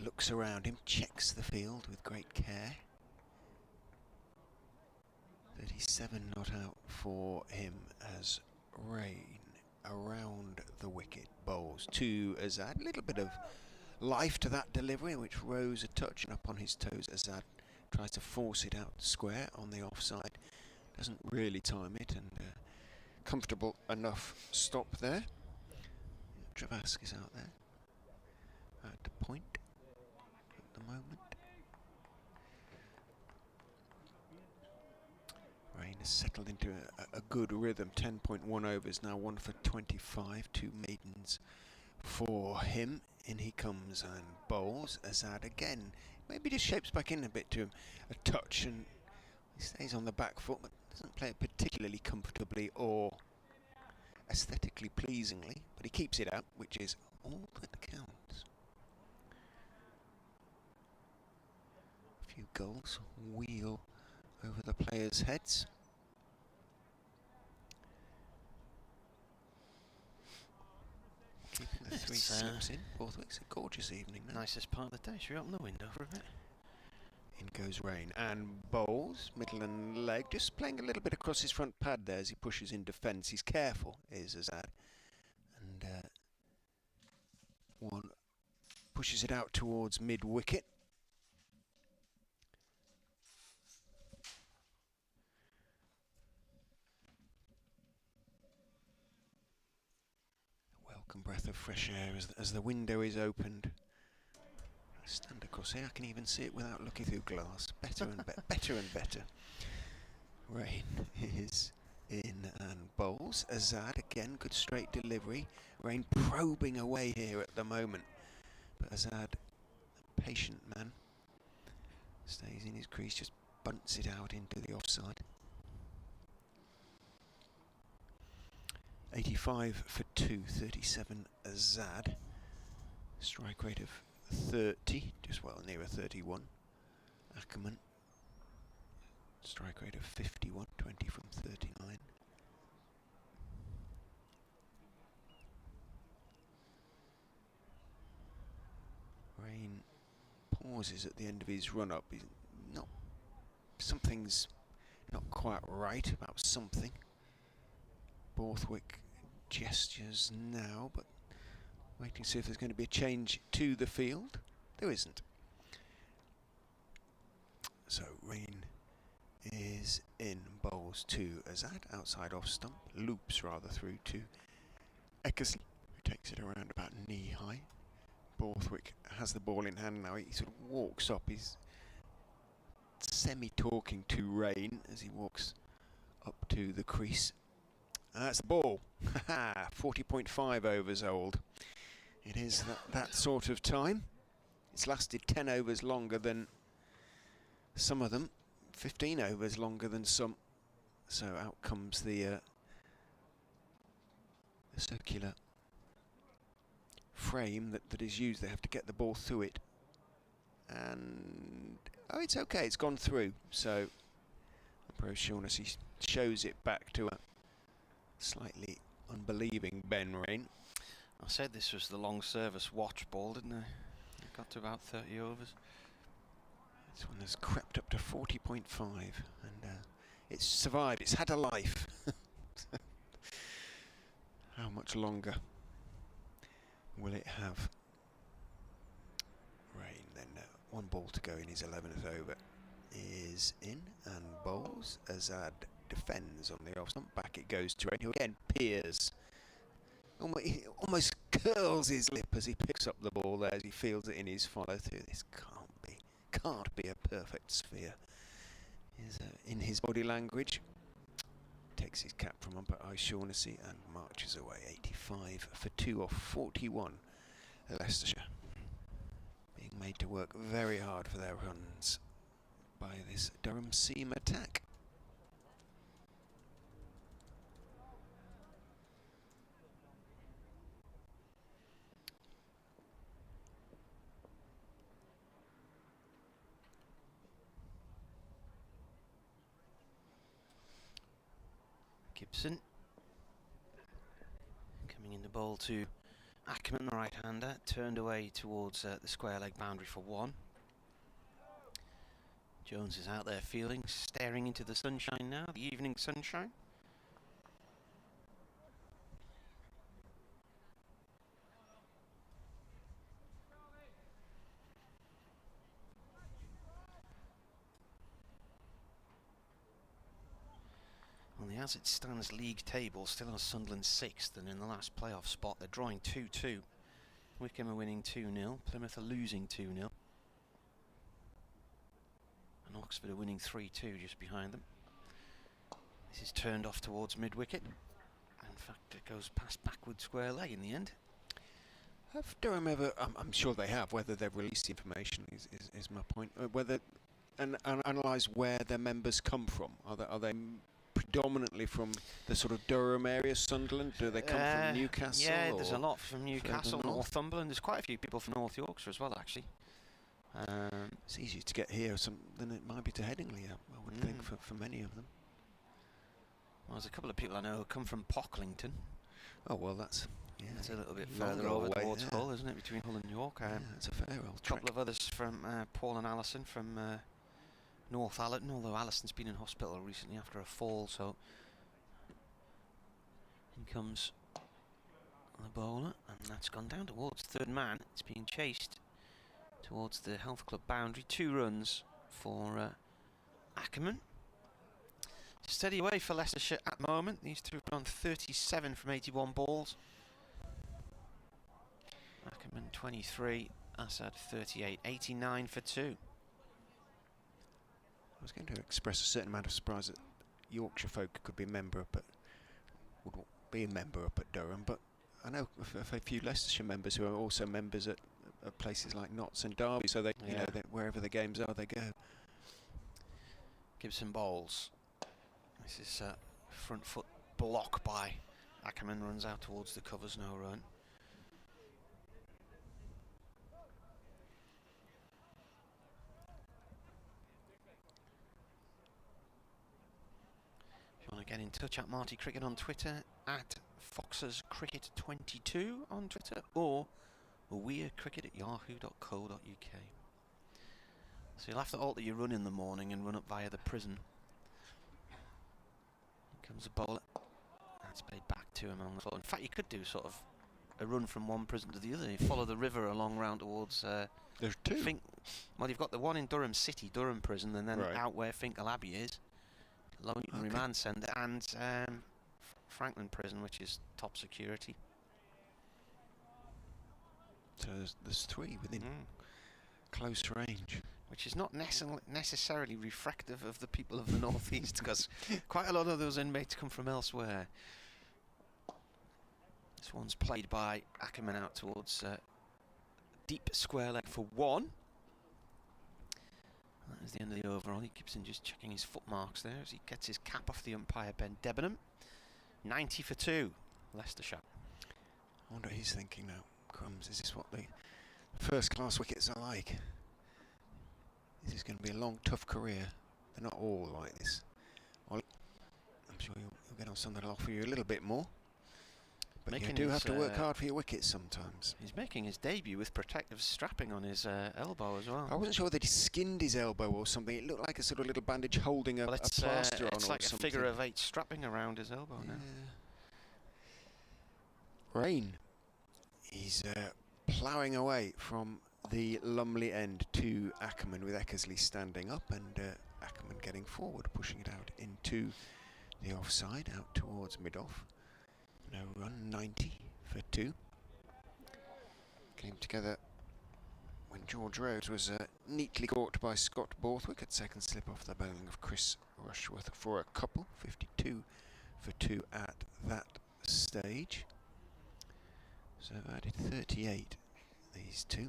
looks around him, checks the field with great care. 37 not out for him as Rain around the wicket bowls to Azad. A little bit of life to that delivery, which rose a touch and up on his toes. Azad tries to force it out square on the offside. Doesn't really time it, and comfortable enough stop there. Travask is out there at the point at the moment. Rain has settled into a good rhythm. 10.1 overs now, 1 for 25, 2 maidens for him. In he comes and bowls. Azad again, maybe just shapes back in a bit to him. A touch, and he stays on the back foot, but doesn't play it particularly comfortably or aesthetically pleasingly, but he keeps it out, which is all that counts. A few gulls wheel over the players' heads. Keeping the three slips in. Borthwick's a gorgeous evening now. Nicest part of the day. Should we open the window for a bit? In goes Rain and bowls, middle and leg, just playing a little bit across his front pad there as he pushes in defence. He's careful, is Azad, and one pushes it out towards mid-wicket. A welcome breath of fresh air as the window is opened. Stand across here, I can even see it without looking through glass. Better and better and better. Rain is in and bowls. Azad again, good straight delivery. Rain probing away here at the moment, but Azad, a patient man, stays in his crease, just bunts it out into the offside. 85 for 2, 37 Azad. Strike rate of 30, just well nearer 31. Ackerman, strike rate of 51, 20 from 39. Rain pauses at the end of his run-up. He's not, something's not quite right about something. Borthwick gestures now, but waiting to see if there's going to be a change to the field. There isn't. So Rain is in, bowls to Azad, outside off stump, loops rather through to Eckersley, who takes it around about knee high. Borthwick has the ball in hand now. He sort of walks up. He's semi-talking to Rain as he walks up to the crease. That's the ball. 40.5 overs old. It is that sort of time. It's lasted 10 overs longer than some of them, 15 overs longer than some. So out comes the circular frame that is used. They have to get the ball through it. And oh, it's okay, it's gone through. So Umpire Shaughnessy shows it back to a slightly unbelieving Ben Rain. I said this was the long service watch ball, didn't I? It got to about 30 overs. This one has crept up to 40.5, and it's survived. It's had a life. How much longer will it have? Rain then, one ball to go in his 11th over is in and bowls. Azad defends on the off stump. Back it goes to Rain, who again peers. He almost curls his lip as he picks up the ball there, as he feels it in his follow through. This can't be a perfect sphere. Is in his body language. Takes his cap from umpire O'Shaughnessy and marches away. 85 for 2 off 41. Leicestershire being made to work very hard for their runs by this Durham seam attack. Gibson coming in the bowl to Ackerman, the right-hander, turned away towards the square leg boundary for 1. Jones is out there fielding, staring into the sunshine now, the evening sunshine. Well, as it stands league table, still on Sunderland 6th, and in the last playoff spot they're drawing 2-2. Wycombe are winning 2-0, Plymouth are losing 2-0. And Oxford are winning 3-2 just behind them. This is turned off towards mid-wicket. In fact, it goes past backward square leg in the end. Have Durham ever, I'm sure they have, whether they've released the information is my point, whether and analyse where their members come from. Are they predominantly from the sort of Durham area, Sunderland? Do they come from Newcastle? Yeah, there's a lot from Newcastle, Northumberland. There's quite a few people from North Yorkshire as well, actually. It's easier to get here than it might be to Headingley, I would think, for many of them. Well, there's a couple of people I know who come from Pocklington. Oh, well, that's a little bit further over towards Hull, isn't it, between Hull and York? Yeah, it's a fair old trek. A couple of others from Paul and Alison from North Allerton, although Alison's been in hospital recently after a fall, so in comes the bowler, and that's gone down towards third man. It's being chased towards the Health Club boundary. 2 runs for Ackerman. Steady away for Leicestershire at the moment. These two have gone 37 from 81 balls. Ackerman 23, Assad 38, 89 for 2. I was going to express a certain amount of surprise that Yorkshire folk could be a member up at Durham, but I know of a few Leicestershire members who are also members at places like Notts and Derby, so they, you know, wherever the games are, they go. Gibson bowls. This is a front foot block by Ackerman, runs out towards the covers, no run. If you want to get in touch, at Marty Cricket on Twitter, at FoxesCricket22 on Twitter, or weirdcricket@yahoo.co.uk. So you'll have to alter your run in the morning and run up via the prison. Here comes a bowler. That's played back to him on the floor. In fact, you could do sort of a run from one prison to the other. You follow the river along round towards... There's 2. Well, you've got the one in Durham City, Durham Prison, and then out where Finkel Abbey is, Lowington Remand Centre, and Franklin Prison, which is top security. So there's 3 within close range. Which is not necessarily reflective of the people of the North East, because quite a lot of those inmates come from elsewhere. This one's played by Ackerman out towards deep square leg for 1. That is the end of the over. Ollie Gibson just checking his footmarks there as he gets his cap off the umpire, Ben Debenham. 90 for 2, Leicestershire. I wonder what he's thinking now. Crumbs, is this what the first-class wickets are like? This is going to be a long, tough career. They're not all like this. I'm sure you'll get on something that'll offer you a little bit more. But you do have to work hard for your wickets sometimes. He's making his debut with protective strapping on his elbow as well. I wasn't sure that he skinned his elbow or something. It looked like a sort of little bandage holding a plaster on or something. It's like a figure of 8 strapping around his elbow now. Rain. He's ploughing away from the Lumley end to Ackerman, with Eckersley standing up and Ackerman getting forward, pushing it out into the offside, out towards mid-off. No run, 90 for 2. Came together when George Rhodes was neatly caught by Scott Borthwick at second slip off the bowling of Chris Rushworth for a couple. 52 for 2 at that stage. So I've added 38, these two.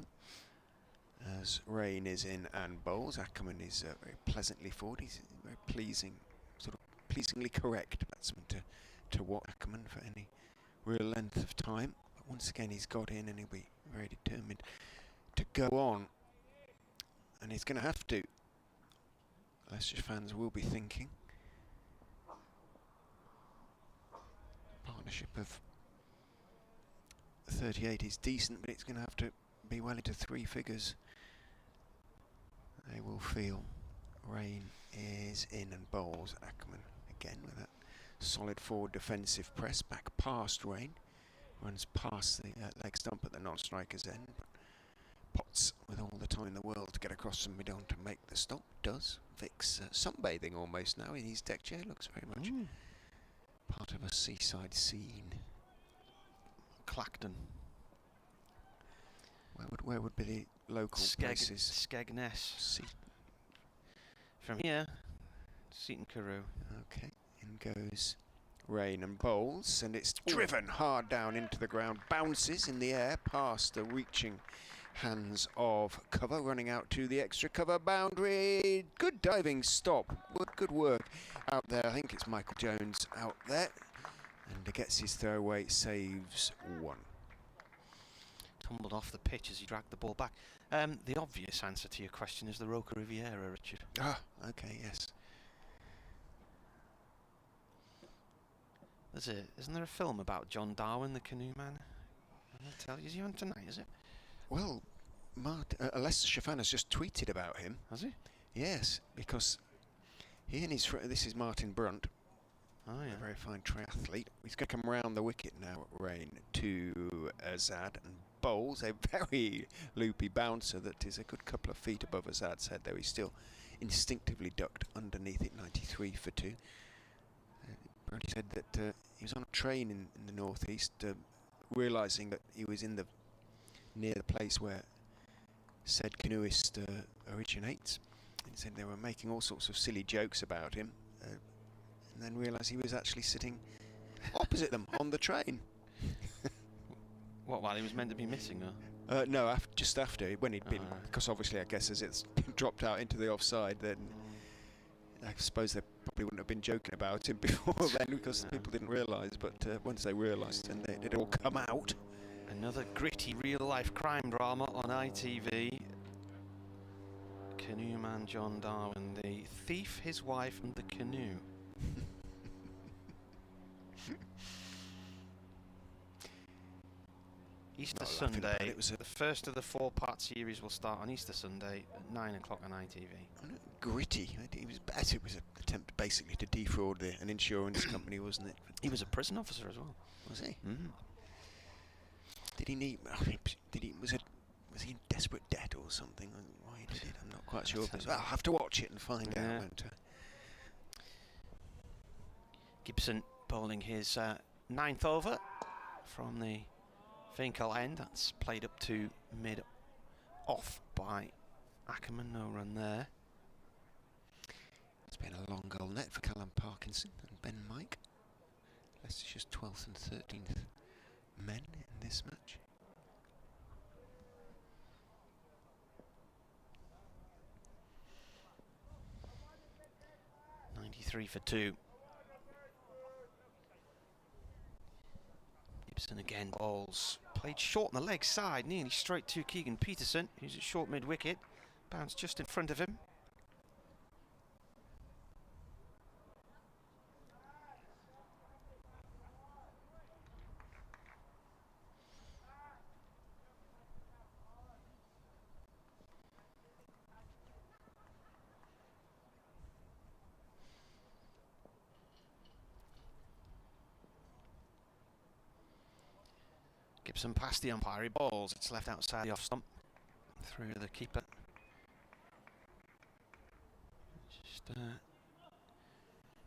As Rain is in and bowls, Ackerman is very pleasantly forward. He's very pleasing, sort of pleasingly correct batsman to watch. Ackerman for any real length of time. But once again he's got in and he'll be very determined to go on. And he's going to have to. Leicester fans will be thinking. Partnership of 38 is decent, but it's going to have to be well into 3 figures. They will feel. Rain is in and bowls. Ackerman again with that solid forward defensive press back past Rain. Runs past the leg stump at the non-striker's end. But Potts with all the time in the world to get across from mid-on to make the stop. Does. Vic's sunbathing almost now in his deck chair. Looks very much part of a seaside scene. Clacton. Where would be the local places? Skegness. From here, Seaton Carew. Okay, in goes Rain and bowls, and it's driven hard down into the ground, bounces in the air past the reaching hands of cover, running out to the extra cover boundary. Good diving stop. Good work out there. I think it's Michael Jones out there, and gets his throwaway, saves 1. Tumbled off the pitch as he dragged the ball back. The obvious answer to your question is the Roca Riviera, Richard. Ah, okay, yes. Isn't there a film about John Darwin, the canoe man? I'll tell you, is he on tonight, is it? Well, a Leicestershire fan has just tweeted about him. Has he? Yes, because he and his friend, this is Martin Brunt, a very fine triathlete. He's going to come round the wicket now at Rain to Azad and bowls a very loopy bouncer that is a good couple of feet above Azad's head, though he's still instinctively ducked underneath it. 93 for 2. Brody said that he was on a train in the northeast, realising that he was near the place where said canoeist originates. And he said they were making all sorts of silly jokes about him, and then realised he was actually sitting opposite them on the train. What, while he was meant to be missing, or? No, just after, when he'd been, because obviously I guess as it's dropped out into the offside, then I suppose they probably wouldn't have been joking about him before then, because people didn't realise, but once they realised, and it all come out. Another gritty real-life crime drama on ITV. Canoe man John Darwin, the thief, his wife, and the canoe. Easter Sunday, the first of the 4-part series will start on Easter Sunday at 9 o'clock on ITV. Gritty. It was an attempt basically to defraud an insurance company, wasn't it? He was a prison officer as well. Was he? Mm. Did he was he in desperate debt or something? Why did it? I'm not quite sure. I'll have to watch it and find out, won't I? Gibson bowling his 9th over from the Finkel end. That's played up to mid-off by Ackerman. No run there. It's been a long goal net for Callum Parkinson and Ben Mike. Leicestershire's 12th and 13th men in this match. .93 for 2. Gibson again bowls. Played short on the leg side, nearly straight to Keegan Peterson, who's at short mid-wicket. Bounced just in front of him. Gibson past the umpire, he bowls, it's left outside the off stump, through the keeper. Just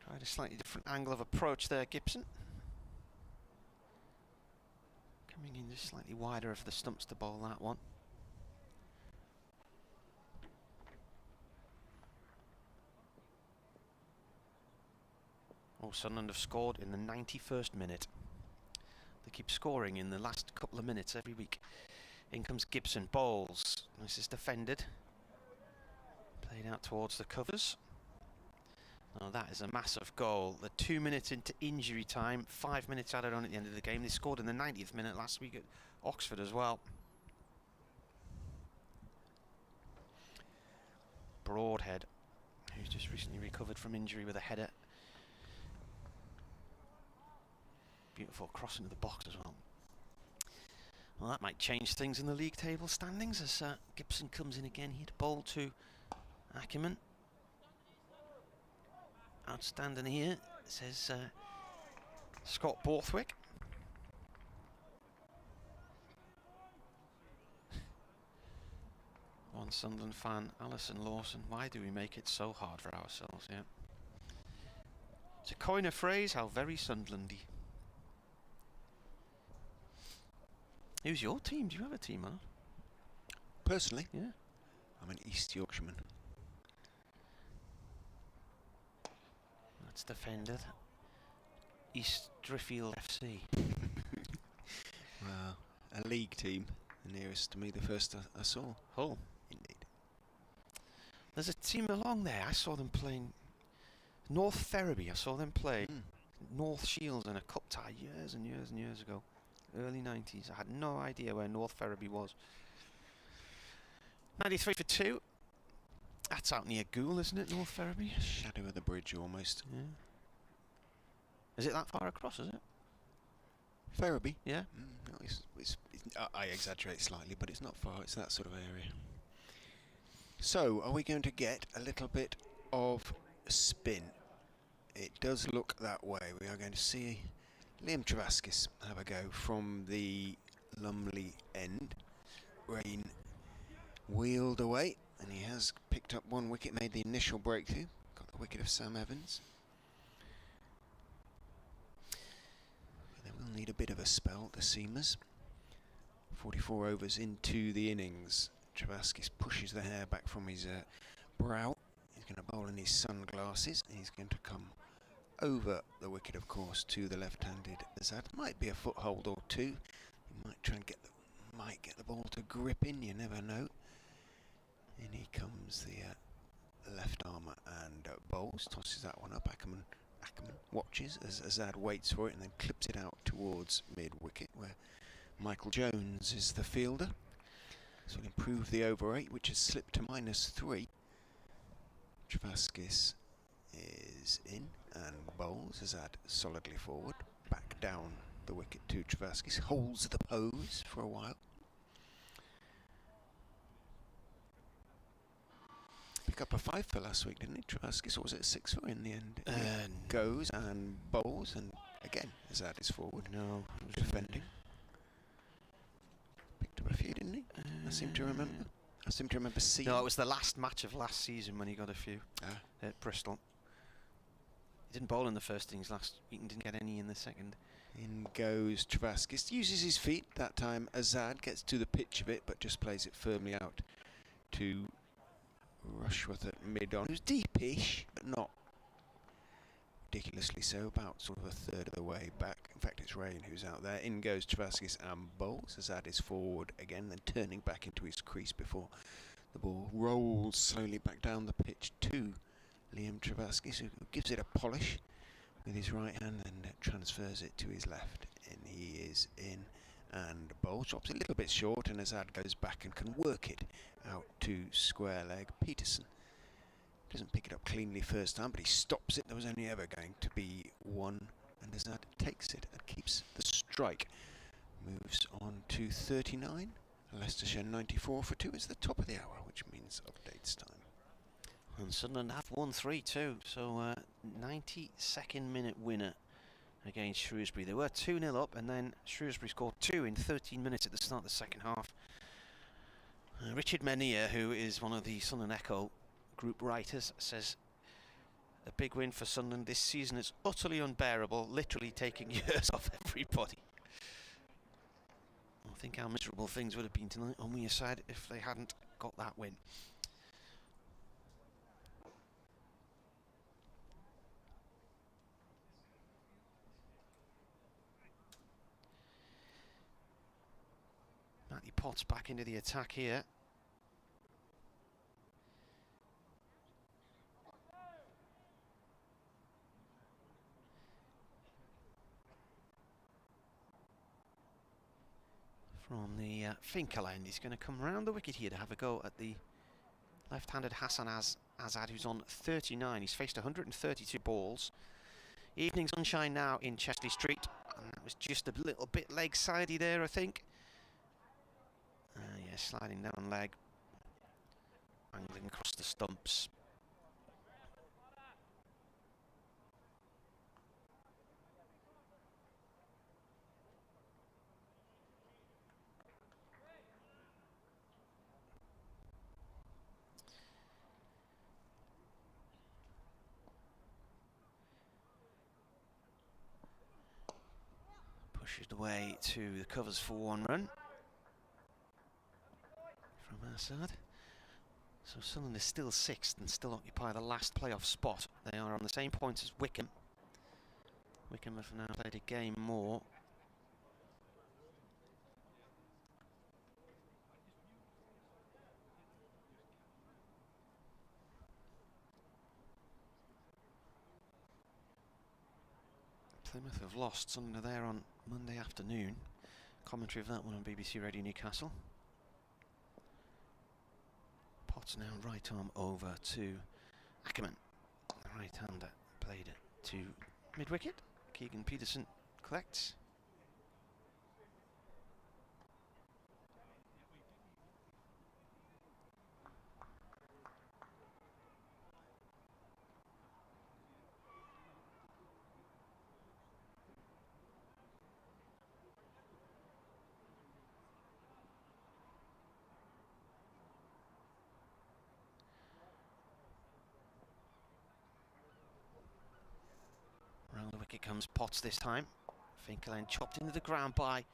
trying Tried a slightly different angle of approach there, Gibson. Coming in just slightly wider of the stumps to bowl that one. Oh, Sunderland have scored in the 91st minute. They keep scoring in the last couple of minutes every week. In comes Gibson, bowls. This is defended. Played out towards the covers. Now that is a massive goal. They're 2 minutes into injury time, 5 minutes added on at the end of the game. They scored in the 90th minute last week at Oxford as well. Broadhead, who's just recently recovered from injury with a header. Beautiful cross into the box as well. Well, that might change things in the league table standings as Gibson comes in again here to bowl to Ackerman. Outstanding here, says Scott Borthwick. One Sunderland fan, Alison Lawson. Why do we make it so hard for ourselves? Yeah. To coin a phrase, how very Sunderlandy. Who's your team? Do you have a team, Anna? Personally? Yeah. I'm an East Yorkshireman. That's defended. East Driffield FC. Well, a league team. The nearest to me, the first I saw. Hull. Indeed. There's a team along there. I saw them playing North Ferriby. I saw them play North Shields in a cup tie years and years and years ago. Early 90s. I had no idea where North Ferriby was. 93 for 2. That's out near Goole, isn't it, North Ferriby? Shadow of the bridge, almost. Yeah. Is it that far across, is it? Ferriby? Yeah. No, I exaggerate slightly, but it's not far. It's that sort of area. So, are we going to get a little bit of spin? It does look that way. We are going to see Liam Travaskis have a go from the Lumley end. Rain wheeled away, and he has picked up one wicket, made the initial breakthrough. Got the wicket of Sam Evans. But they will need a bit of a spell, the seamers. 44 overs into the innings. Travaskis pushes the hair back from his brow. He's going to bowl in his sunglasses. He's going to come over the wicket, of course, to the left-handed Azad. Might be a foothold or two. He might try and get the ball to grip in. You never know. In he comes the left armour and bowls. Tosses that one up. Ackerman watches as Azad waits for it and then clips it out towards mid-wicket, where Michael Jones is the fielder. So he'll improve the over 8, which has slipped to -3. Travaskis is in and bowls. Azad solidly forward, back down the wicket to Travaskis, holds the pose for a while. Pick up a 5 for last week, didn't he, Travaskis, or was it a 6 for in the end? Goes and bowls, and again Azad is forward. No, defending. Picked up a few, didn't he? I seem to remember. Seeing. No, it was the last match of last season when he got a few at Bristol. He didn't bowl in the first innings last week and didn't get any in the second. In goes Travaskis. Uses his feet that time. Azad gets to the pitch of it, but just plays it firmly out to Rushworth at mid-on, who's deepish, but not ridiculously so, about sort of a third of the way back. In fact, it's Rain who's out there. In goes Travaskis and bowls. Azad is forward again, then turning back into his crease before the ball rolls slowly back down the pitch to Liam Travaskis, who gives it a polish with his right hand and transfers it to his left. And he is in and bowls. Drops a little bit short, and Azad goes back and can work it out to square leg. Peterson doesn't pick it up cleanly first time, but he stops it. There was only ever going to be one, and Azad takes it and keeps the strike. Moves on to 39. Leicestershire 94 for 2. It's the top of the hour, which means updates time. And Sunderland have won 3-2, so 92nd minute winner against Shrewsbury. They were 2-0 up, and then Shrewsbury scored 2 in 13 minutes at the start of the second half. Richard Menier, who is one of the Sunderland Echo group writers, says a big win for Sunderland. This season is utterly unbearable, literally taking years off everybody. I think how miserable things would have been tonight on Weir side if they hadn't got that win. Matty Potts back into the attack here. From the Finkel end, he's going to come round the wicket here to have a go at the left-handed Hassan Azad, who's on 39. He's faced 132 balls. Evening sunshine now in Chesley Street, and that was just a little bit leg-sidey there, I think. Yeah, sliding down leg, angling across the stumps. Pushes away to the covers for 1 run from Assad. So Sunderland is still 6th and still occupy the last playoff spot. They are on the same points as Wickham. Wickham have now played a game more. Plymouth have lost. Sunderland are there on Monday afternoon. Commentary of that one on BBC Radio Newcastle. Potts now right arm over to Ackerman. The right-hander played it to mid-wicket. Keegan Peterson collects. Round the wicket comes Potts this time. Finkel chopped into the ground by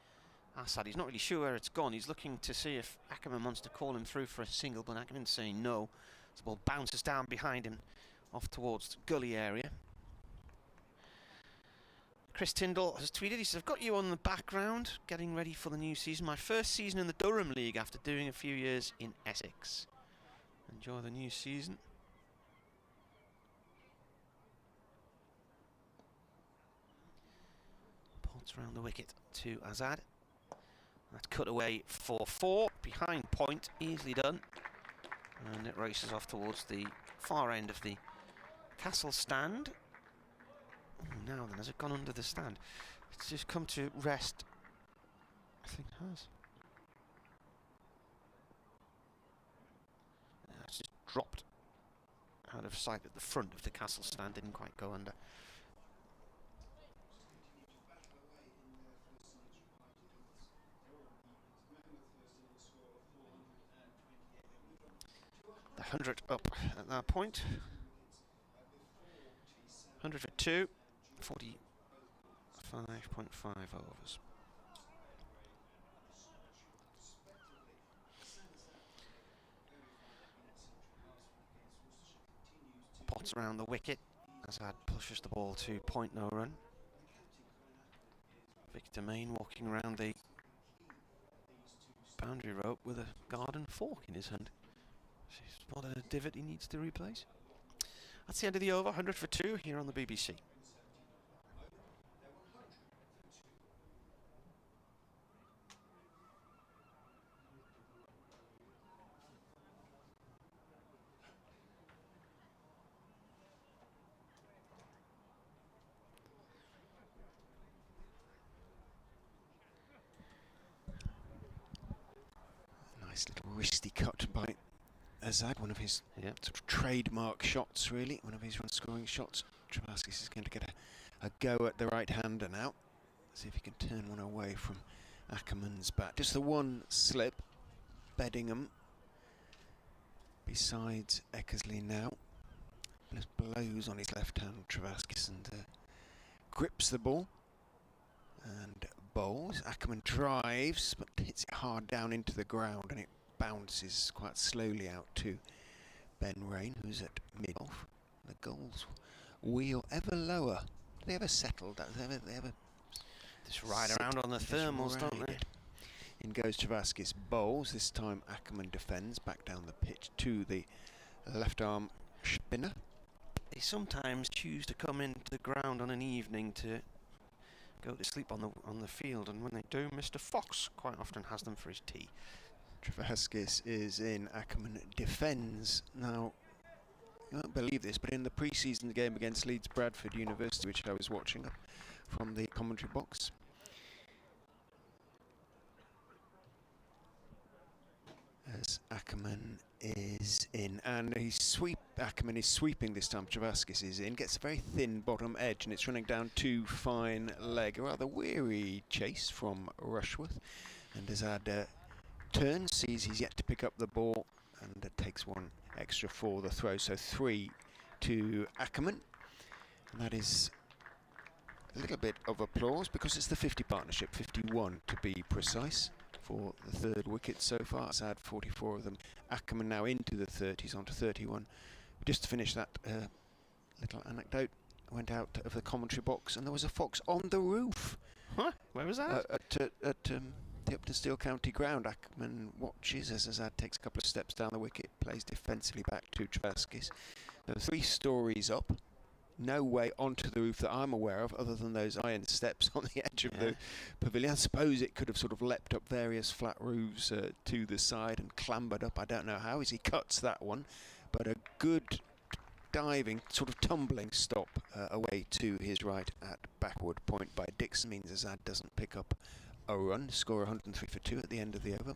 Assad. He's not really sure where it's gone. He's looking to see if Ackerman wants to call him through for a single, but Ackerman's saying no. The ball bounces down behind him, off towards the gully area. Chris Tyndall has tweeted, he says, I've got you on the background, getting ready for the new season. My first season in the Durham League after doing a few years in Essex. Enjoy the new season. Potts round the wicket to Azad. That's cut away for 4, behind point, easily done. And it races off towards the far end of the Castle stand. Now then, has it gone under the stand? It's just come to rest. I think it has. It's just dropped out of sight at the front of the Castle stand, didn't quite go under. The 100 up at that point. 100 for 2, 45.5 overs. Potts around the wicket. Azad pushes the ball to point, no run. Victor Main walking around the boundary rope with a garden fork in his hand. He's spotted a divot he needs to replace. That's the end of the over, 100 for 2 here on the BBC. Nice little wristy cut by Azad, one of his sort of trademark shots, really, one of his run-scoring shots. Travaskis is going to get a go at the right-hander now. See if he can turn one away from Ackerman's bat. Just the one slip, Beddingham besides Eckersley now. just blows on his left hand, Travaskis, and grips the ball and bowls. Ackerman drives but hits it hard down into the ground, and it bounces quite slowly out to Ben Rain, who's at mid-off. The goals wheel ever lower. Do they ever settle? Do they ever just ride around on the thermals, don't they? In goes Travaskis, bowls. This time Ackerman defends back down the pitch to the left arm spinner. They sometimes choose to come into the ground on an evening to go to sleep on the field, and when they do, Mr. Fox quite often has them for his tea. Travaskis is in, Ackerman defends. Now, you won't believe this, but in the pre-season game against Leeds Bradford University, which I was watching from the commentary box, as Ackerman is in, and Ackerman is sweeping this time. Travaskis is in, gets a very thin bottom edge, and it's running down too fine leg. A rather weary chase from Rushworth, and Azad turns, sees he's yet to pick up the ball, and takes one extra for the throw. So 3 to Ackerman, and that is a little bit of applause because it's the 50 partnership, 51 to be precise, for the third wicket so far. It's had 44 of them. Ackerman now into the 30s, on to 31. Just to finish that little anecdote, I went out of the commentary box and there was a fox on the roof. Huh? Where was that? At the Upton Steel County ground. Ackerman watches as Azad takes a couple of steps down the wicket, plays defensively back to Travaskis. There are 3 stories up. No way onto the roof that I'm aware of, other than those iron steps on the edge of the pavilion. I suppose it could have sort of leapt up various flat roofs to the side and clambered up. I don't know how, as he cuts that one, but a good diving, sort of tumbling stop away to his right at backward point by Dixon means Azad doesn't pick up a run, score 103 for 2 at the end of the over.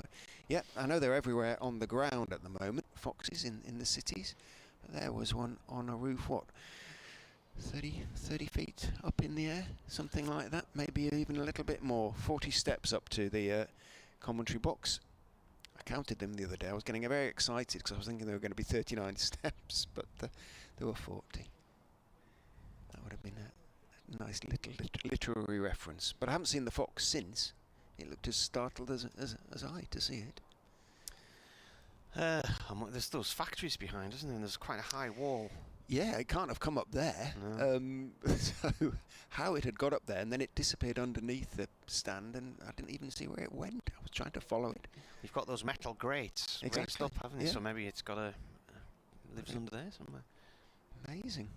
Yeah, I know they're everywhere on the ground at the moment, foxes in the cities, but there was one on a roof, what, 30 feet up in the air, something like that, maybe even a little bit more. 40 steps up to the commentary box. I counted them the other day. I was getting very excited because I was thinking there were going to be 39 steps, but there were 40. That would have been a nice little literary reference. But I haven't seen the fox since. It looked as startled as I to see it. There's those factories behind, isn't there? And there's quite a high wall. Yeah, it can't have come up there. No. So how it had got up there, and then it disappeared underneath the stand, and I didn't even see where it went. I was trying to follow it. You've got those metal grates raised up, haven't you? So maybe it's got lives under there somewhere. Amazing.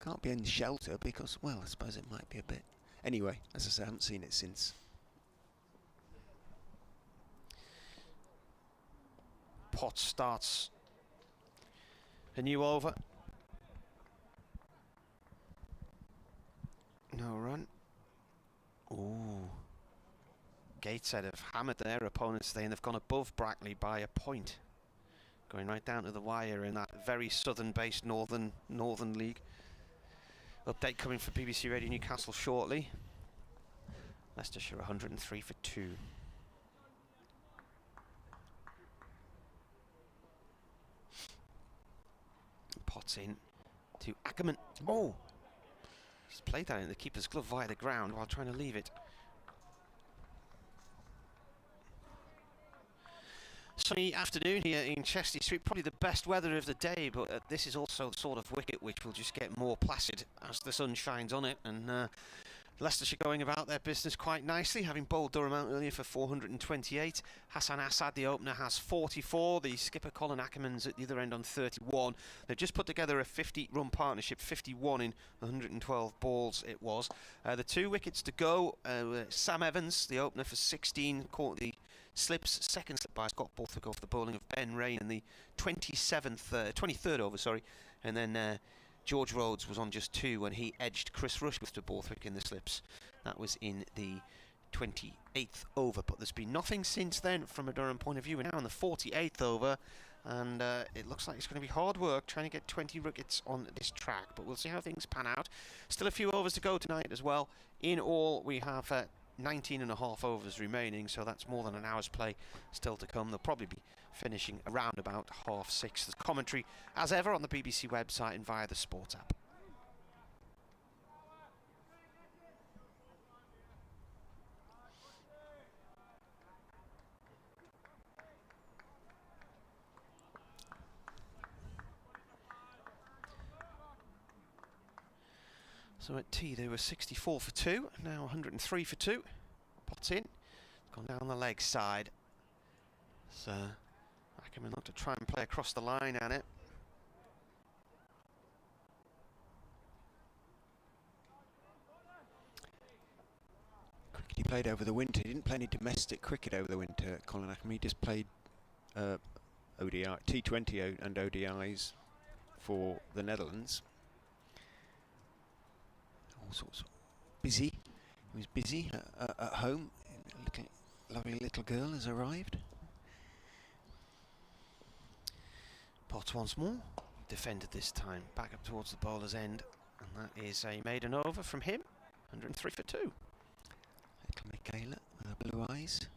Can't be in shelter because, well, I suppose it might be a bit. Anyway, as I say, I haven't seen it since. Potts starts a new over. No run. Ooh. Gateshead have hammered their opponents today, and they've gone above Brackley by a point, going right down to the wire in that very southern-based Northern League. Update coming for BBC Radio Newcastle shortly. Leicestershire 103 for 2. Potts in to Ackerman. Oh! He's played that in the keeper's glove via the ground while trying to leave it. Sunny afternoon here in Chesty Street, probably the best weather of the day, but this is also the sort of wicket which will just get more placid as the sun shines on it, and Leicestershire going about their business quite nicely, having bowled Durham out earlier for 428. Hassan Assad, the opener, has 44. The skipper Colin Ackerman's at the other end on 31. They've just put together a 50-run partnership, 51 in 112 balls it was. The 2 wickets to go, Sam Evans, the opener, for 16, caught the slips, second slip by Scott Borthwick off the bowling of Ben Rain in the 23rd over, sorry, and then George Rhodes was on just 2 when he edged Chris Rushworth to Borthwick in the slips. That was in the 28th over, but there's been nothing since then from a Durham point of view. We're now in the 48th over, and it looks like it's going to be hard work trying to get 20 wickets on this track, but we'll see how things pan out. Still a few overs to go tonight as well. In all, we have 19 and a half overs remaining, so that's more than an hour's play still to come. They'll probably be finishing around about 6:30. There's commentary, as ever, on the BBC website and via the Sports app. So at tea they were 64 for 2, now 103 for 2. Potts in, gone down the leg side. So Ackerman looked to try and play across the line at it. Cricket he played over the winter. He didn't play any domestic cricket over the winter, Colin Ackerman. He just played ODI, T20 and ODIs for the Netherlands. All sorts of busy. He was busy at home. A lovely little girl has arrived. Potts once more, defended this time, back up towards the bowler's end, and that is a maiden over from him, 103 for 2. Little Michaela with her blue eyes.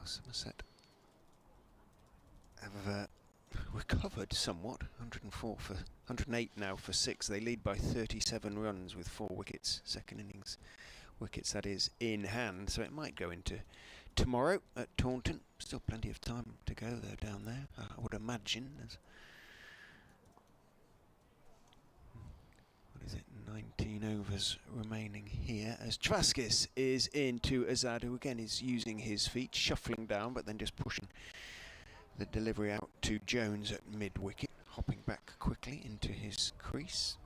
Somerset have recovered somewhat. 108 now for 6. They lead by 37 runs with 4 wickets, second innings wickets that is, in hand. So it might go into tomorrow at Taunton. Still plenty of time to go though down there, I would imagine. There's, what is it, 19 overs remaining here as Travaskis is into Azad, who again is using his feet, shuffling down but then just pushing the delivery out to Jones at mid-wicket, hopping back quickly into his crease.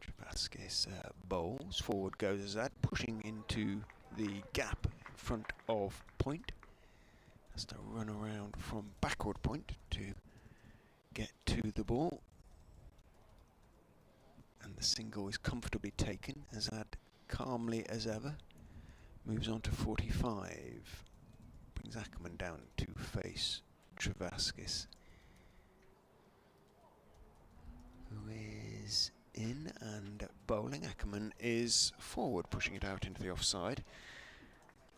Travaskis bowls, forward goes Azad, pushing into the gap in front of point. Has to run around from backward point to get to the ball. And the single is comfortably taken. Azad calmly as ever moves on to 45. Brings Ackerman down to face Travaskis, who is in and bowling. Ackerman is forward, pushing it out into the offside.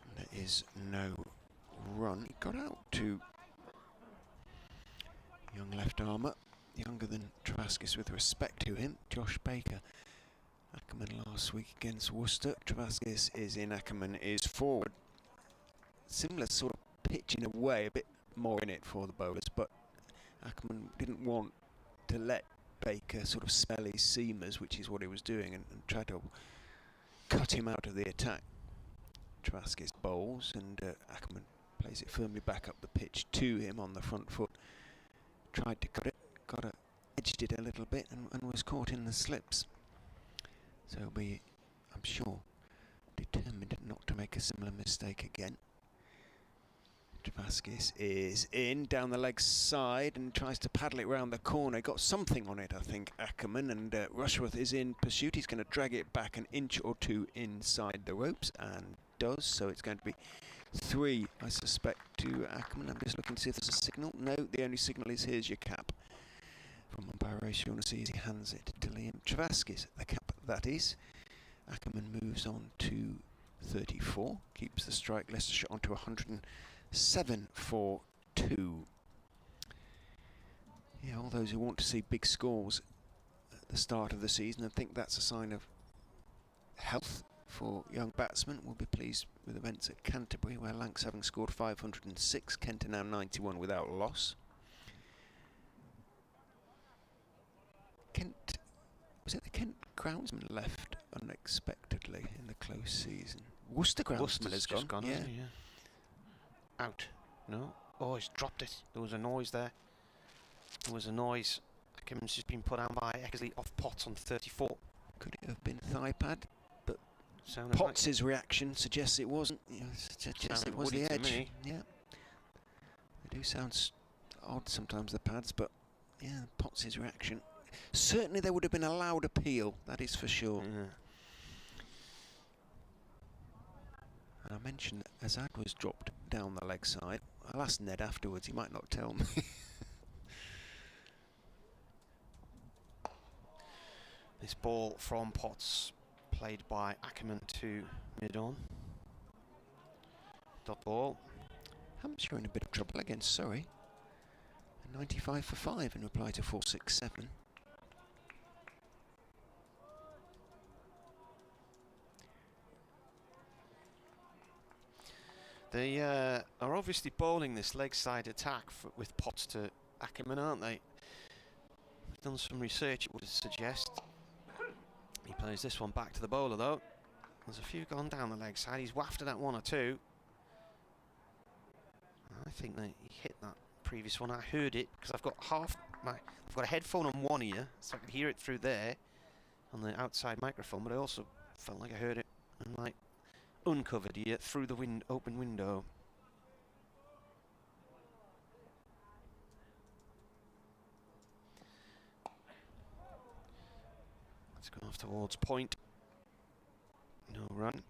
And there is no run. He got out to young left armour, younger than Travaskis with respect to him, Josh Baker. Ackerman last week against Worcester. Travaskis is in, Ackerman is forward. Similar sort of pitch in a way, a bit more in it for the bowlers, but Ackerman didn't want to let Baker sort of spell his seamers, which is what he was doing, and try to cut him out of the attack. Travaskis bowls and Ackerman plays it firmly back up the pitch to him on the front foot. Tried to cut it, edged it a little bit and was caught in the slips. So he'll be, I'm sure, determined not to make a similar mistake again. Travaskis is in, down the leg side and tries to paddle it round the corner. Got something on it, I think, Ackerman, and Rushworth is in pursuit. He's going to drag it back an inch or two inside the ropes, and does, so it's going to be 3, I suspect, to Ackerman. I'm just looking to see if there's a signal. No, the only signal is here's your cap. From umpire Ratio, he hands it to Liam Travaskis, the cap that is. Ackerman moves on to 34, keeps the strike. Leicestershire on to 107 for 2. Yeah, all those who want to see big scores at the start of the season and think that's a sign of health for young batsmen will be pleased with events at Canterbury, where Lancs, having scored 506, Kent are now 91 without loss. Kent, was it the Kent groundsman left unexpectedly in the close season? Worcester groundsman has gone, yeah. Yeah. Out. No. Oh, he's dropped it. There was a noise there. There was a noise. Ackerman's just been put down by Eckersley off Potts on 34. Could it have been thigh pad? But Sounded Potts' reaction suggests it wasn't. You know, suggests it was the edge. Yeah. They do sound odd sometimes, the pads, but yeah, Potts' reaction. Certainly there would have been a loud appeal, that is for sure. Yeah. And I mentioned that Azad was dropped down the leg side. I'll ask Ned afterwards, he might not tell me. This ball from Potts, played by Ackerman to mid-on. Dot ball. Hampshire in a bit of trouble against Surrey. 95 for 5 in reply to 467. They are obviously bowling this leg side attack with Potts to Ackerman, aren't they? I've done some research, it would suggest. He plays this one back to the bowler though. There's a few gone down the leg side. He's wafted at one or two. I think that he hit that previous one. I heard it because I've got I've got a headphone on one ear, so I could hear it through there on the outside microphone. But I also felt like I heard it on my uncovered ear through the open window. Let's go off towards point. No run.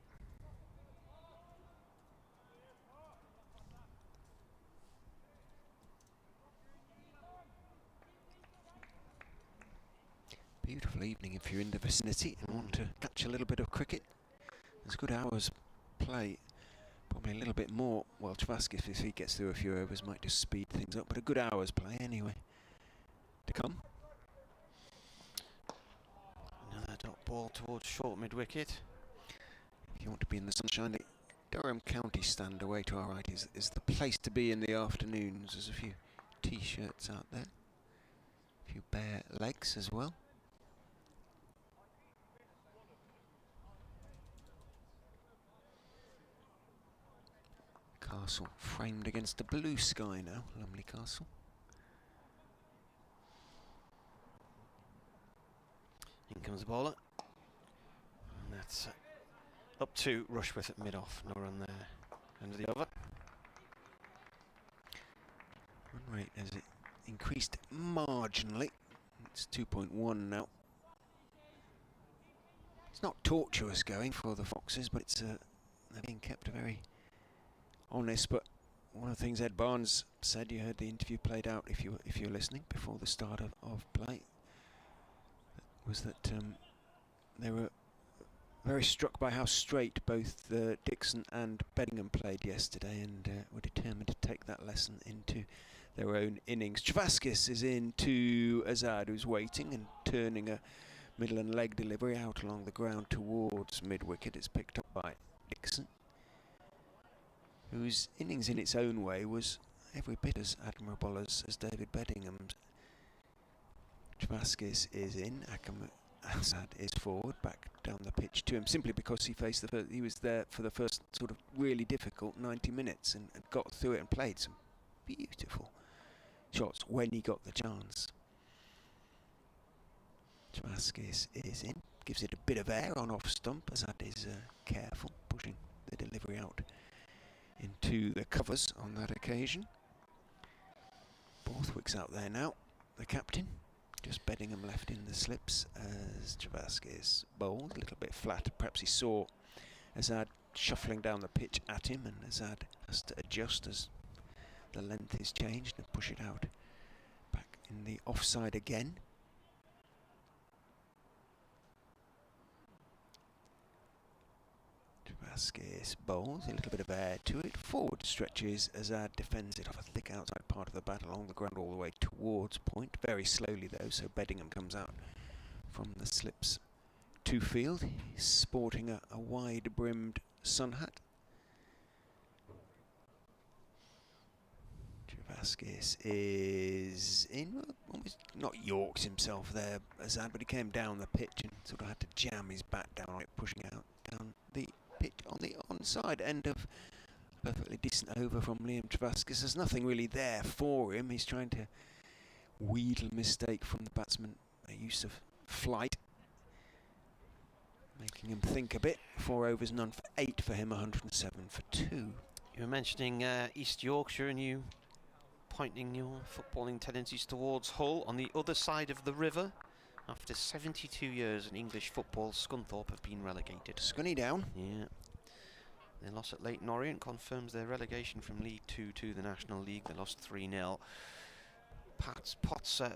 Beautiful evening if you're in the vicinity and want to catch a little bit of cricket. There's good hours play, probably a little bit more. Well, Travaskis, if he gets through a few overs, might just speed things up, but a good hours play anyway to come. Another dot ball towards short mid-wicket. If you want to be in the sunshine, the Durham County stand away to our right is the place to be in the afternoons. There's a few t-shirts out there, a few bare legs as well. Castle framed against the blue sky now, Lumley Castle. In comes the bowler. And that's up to Rushworth at mid-off. No run there. End of the over. Run rate has it increased marginally. It's 2.1 now. It's not tortuous going for the Foxes, but it's they're being kept very honest. But one of the things Ed Barnes said, you heard the interview played out if you're listening before the start of play, was that they were very struck by how straight both Dixon and Beddingham played yesterday, and were determined to take that lesson into their own innings. Travaskis is in to Azad, who's waiting and turning a middle and leg delivery out along the ground towards mid-wicket. It's picked up by Dixon, whose innings in its own way was every bit as admirable as David Beddingham's. Travaskis is in, Azad is forward, back down the pitch to him, simply because he was there for the first sort of really difficult 90 minutes and got through it and played some beautiful shots when he got the chance. Travaskis is in, gives it a bit of air on off stump. Azad is careful, pushing the delivery out into the covers on that occasion. Borthwick's out there now, the captain. Just Beddingham left in the slips as Travaskis bowled, a little bit flat. Perhaps he saw Azad shuffling down the pitch at him, and Azad has to adjust as the length is changed and push it out back in the offside again. Travaskis bowls, a little bit of air to it. Forward stretches, Azad defends it off a thick outside part of the bat along the ground all the way towards point. Very slowly though, so Beddingham comes out from the slips to field. He's sporting a wide-brimmed sun hat. Travaskis is in, well, almost not Yorks himself there, Azad, but he came down the pitch and sort of had to jam his bat down on it, pushing out down the pitch on the onside end of a perfectly decent over from Liam Travaskis. There's nothing really there for him. He's trying to wheedle a mistake from the batsman, a use of flight, making him think a bit. 4 overs, none for 8 for him, 107 for 2. You were mentioning East Yorkshire, and you pointing your footballing tendencies towards Hull on the other side of the river. After 72 years in English football, Scunthorpe have been relegated. Scunny down. Yeah. Their loss at Leyton Orient confirms their relegation from League 2 to the National League. They lost 3-0. Potts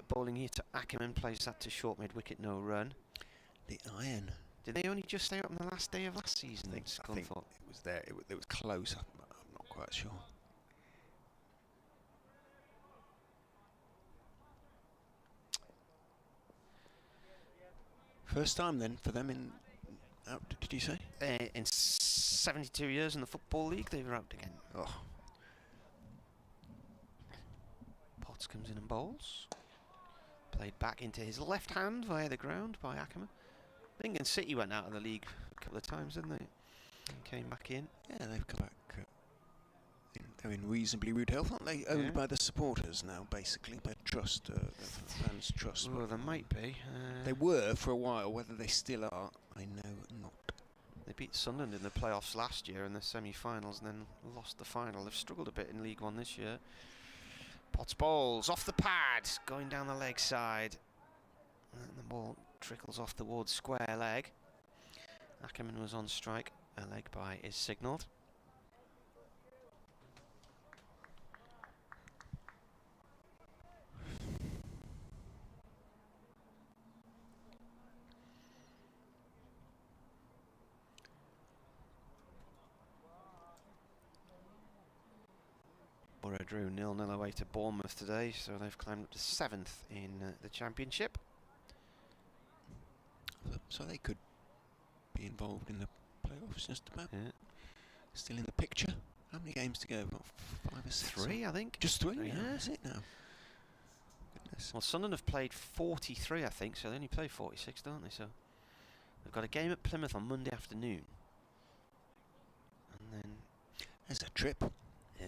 bowling here to Ackerman, plays that to short mid-wicket, no run. The iron. Did they only just stay up on the last day of last season? I think it was there. It was close. I'm not quite sure. First time then for them in out. Did you say? In 72 years in the Football League, they were out again. Oh. Potts comes in and bowls. Played back into his left hand via the ground by Ackerman. Lincoln City went out of the league a couple of times, didn't they? And came back in. Yeah, they've come back. They're in reasonably rude health, aren't they? Owned by the supporters now, basically, by trust, the fans' trust. Well, there might be. They were for a while. Whether they still are, I know not. They beat Sunderland in the playoffs last year in the semi-finals and then lost the final. They've struggled a bit in League One this year. Potts bowls off the pad, going down the leg side. And the ball trickles off the Ward square leg. Ackerman was on strike. A leg bye is signalled. Borough drew 0-0 away to Bournemouth today, so they've climbed up to 7th in the Championship. So they could be involved in the playoffs just about. Yeah. Still in the picture. How many games to go? What, 5 or 6? 3, I think. Just 3? Yeah. Yeah, is it now? Goodness. Well, Sunderland have played 43, I think, so they only play 46, don't they? So they've got a game at Plymouth on Monday afternoon. And then... There's a trip. Yeah.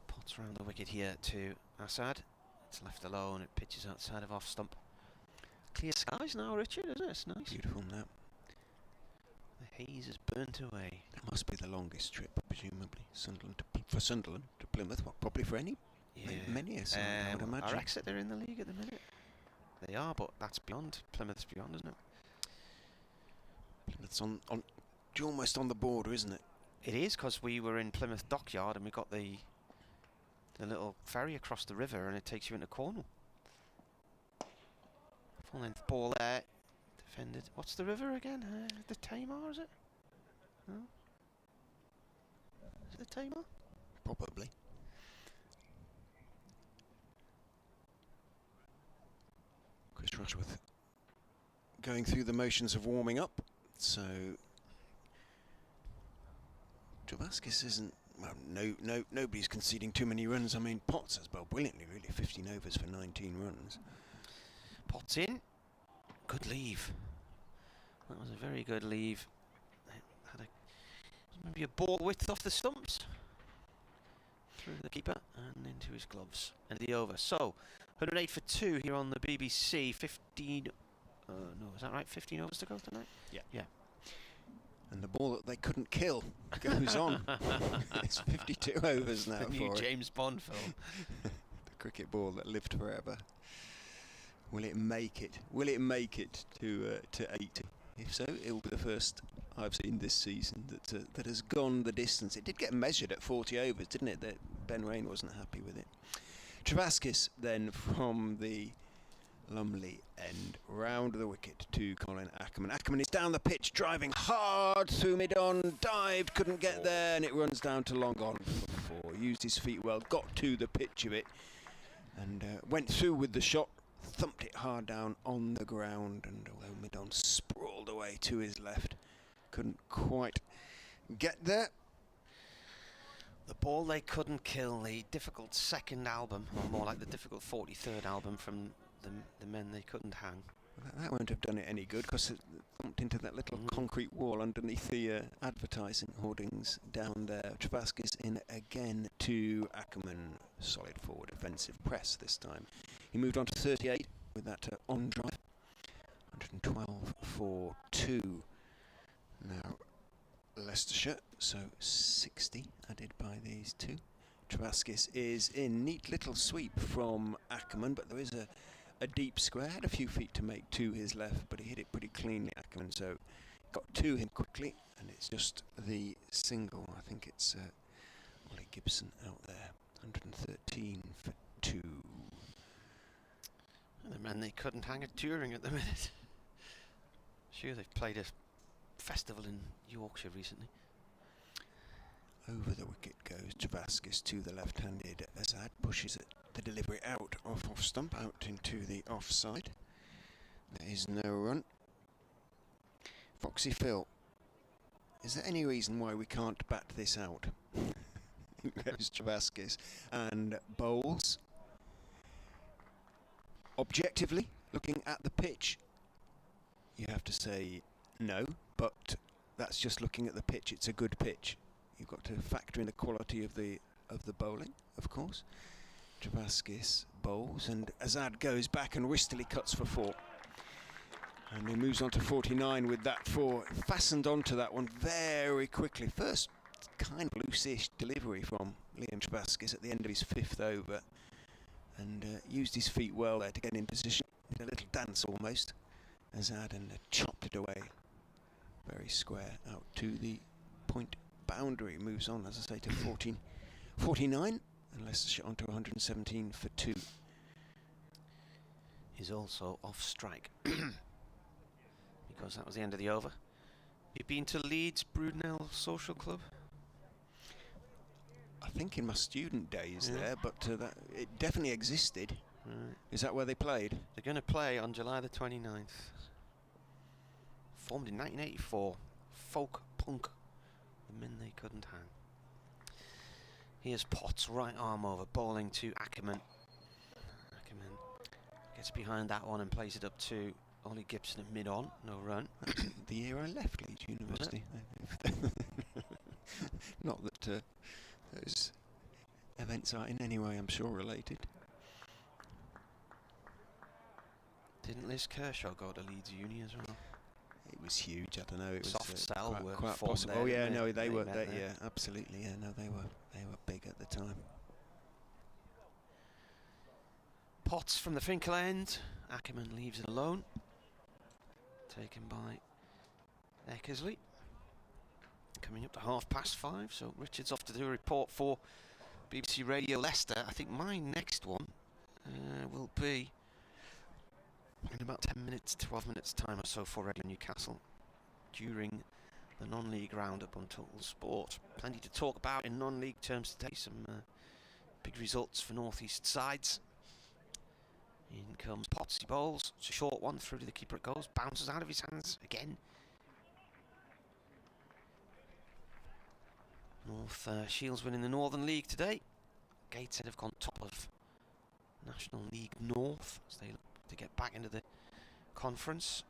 Potts round the wicket here to Assad. It's left alone, it pitches outside of off stump. Clear skies now, Richard, isn't it? It's nice. Beautiful now. The haze is burnt away. That must be the longest trip, presumably. For Sunderland to Plymouth. Well, probably for any. Yeah. Many a side, I would imagine. Are Exeter in the league at the minute? They are, but that's beyond. Plymouth's beyond, isn't it? Plymouth's almost on the border, isn't it? It is, because we were in Plymouth Dockyard and we got the little ferry across the river and it takes you into Cornwall. Full length ball there. Defended. What's the river again? The Tamar, is it? No? Is it the Tamar? Probably. Chris Rushworth going through the motions of warming up. So Travaskis isn't. Well, nobody's conceding too many runs. I mean, Potts has bowled brilliantly, really. 15 overs for 19 runs. Potts in. Good leave. That was a very good leave. Had maybe a ball width off the stumps. Through the keeper and into his gloves. End of the over. So, 108 for 2 here on the BBC. 15... no, is that right? 15 overs to go tonight? Yeah. Yeah. And the ball that they couldn't kill goes on. It's 52 overs now. The new for James Bond film. The cricket ball that lived forever. Will it make it? Will it make it to 80? If so, it will be the first I've seen this season that has gone the distance. It did get measured at 40 overs, didn't it? That Ben Rain wasn't happy with it. Travaskis then from the Lumley end, round the wicket to Colin Ackerman. Ackerman is down the pitch, driving hard through mid-on, dived, couldn't get there, and it runs down to long on for 4. Used his feet well, got to the pitch of it, and went through with the shot, thumped it hard down on the ground, and although mid-on sprawled away to his left, couldn't quite get there. The ball they couldn't kill, the difficult second album, or more like the difficult 43rd album from the men they couldn't hang. That won't have done it any good because it thumped into that little concrete wall underneath the advertising hoardings down there. Travaskis in again to Ackerman. Solid forward offensive press this time. He moved on to 38 with that on drive. 112 for 2. Now Leicestershire, so 60 added by these two. Travaskis is in. Neat little sweep from Ackerman, but there is a a deep square, had a few feet to make to his left, but he hit it pretty cleanly, Ackerman, so got to him quickly, and it's just the single. I think it's Ollie Gibson out there, 113 for 2. And the men they couldn't hang at Durham at the minute. Sure, they've played a festival in Yorkshire recently. Over the wicket goes Javaskis to the left-handed. Azad pushes it, the delivery out off stump, out into the offside. There is no run. Foxy Phil, is there any reason why we can't bat this out? Goes Javaskis and bowls. Objectively, looking at the pitch, you have to say no, but that's just looking at the pitch. It's a good pitch. You've got to factor in the quality of the bowling, of course. Javaskis bowls, and Azad goes back and wristily cuts for 4. And he moves on to 49 with that 4. Fastened onto that one very quickly. First kind of loose-ish delivery from Liam Javaskis at the end of his 5th over. And used his feet well there to get in position. Did a little dance almost. Azad and chopped it away. Very square out to the point boundary. Moves on, as I say, to 49. And Leicestershire onto 117 for 2. He's also off strike. Because that was the end of the over. You've been to Leeds Brunel Social Club? I think in my student days there, but it definitely existed. Right. Is that where they played? They're going to play on July the 29th. Formed in 1984. Folk punk. The men they couldn't hang. Here's Potts, right arm over, bowling to Ackerman. Ackerman gets behind that one and plays it up to Ollie Gibson at mid-on. No run. The year I left Leeds University. Not that those events are in any way, I'm sure, related. Didn't Liz Kershaw go to Leeds Uni as well? It was huge. I don't know. It was Soft Cell were quite formed possible. there, Oh yeah, didn't no, they were. met there. Yeah, absolutely. Yeah, no, they were big at the time. Potts from the Finkel end. Ackerman leaves it alone. Taken by Eckersley. Coming up to 5:30, so Richard's off to do a report for BBC Radio Leicester. I think my next one will be in about 10 minutes, 12 minutes time or so for Radio Newcastle during the non-league roundup on Total Sport. Plenty to talk about in non-league terms today. Some big results for North East sides. In comes Potts, he bowls. It's a short one, through to the keeper it goes. Bounces out of his hands again. North Shields winning the Northern League today. Gateshead have gone top of National League North as they look to get back into the conference.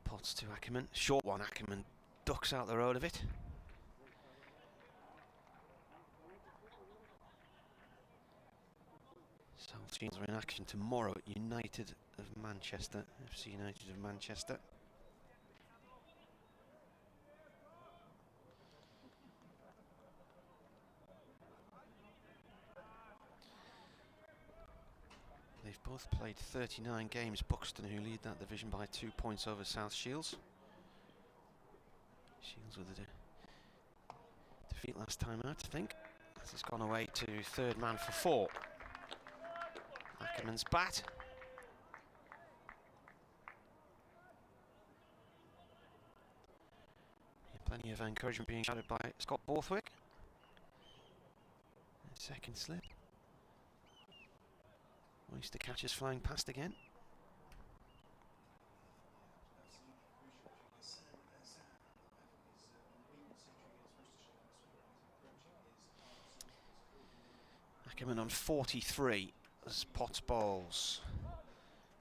Potts to Ackerman. Short one. Ackerman ducks out the road of it. South Shields are in action tomorrow at United of Manchester. FC United of Manchester. They've both played 39 games. Buxton, who lead that division by 2 points over South Shields. Shields with a defeat last time out, I think. As it's gone away to third man for 4. Ackerman's bat. Plenty of encouragement being shouted by Scott Borthwick. Second slip. Oyster catches flying past again. Ackerman on 43 as Potts bowls.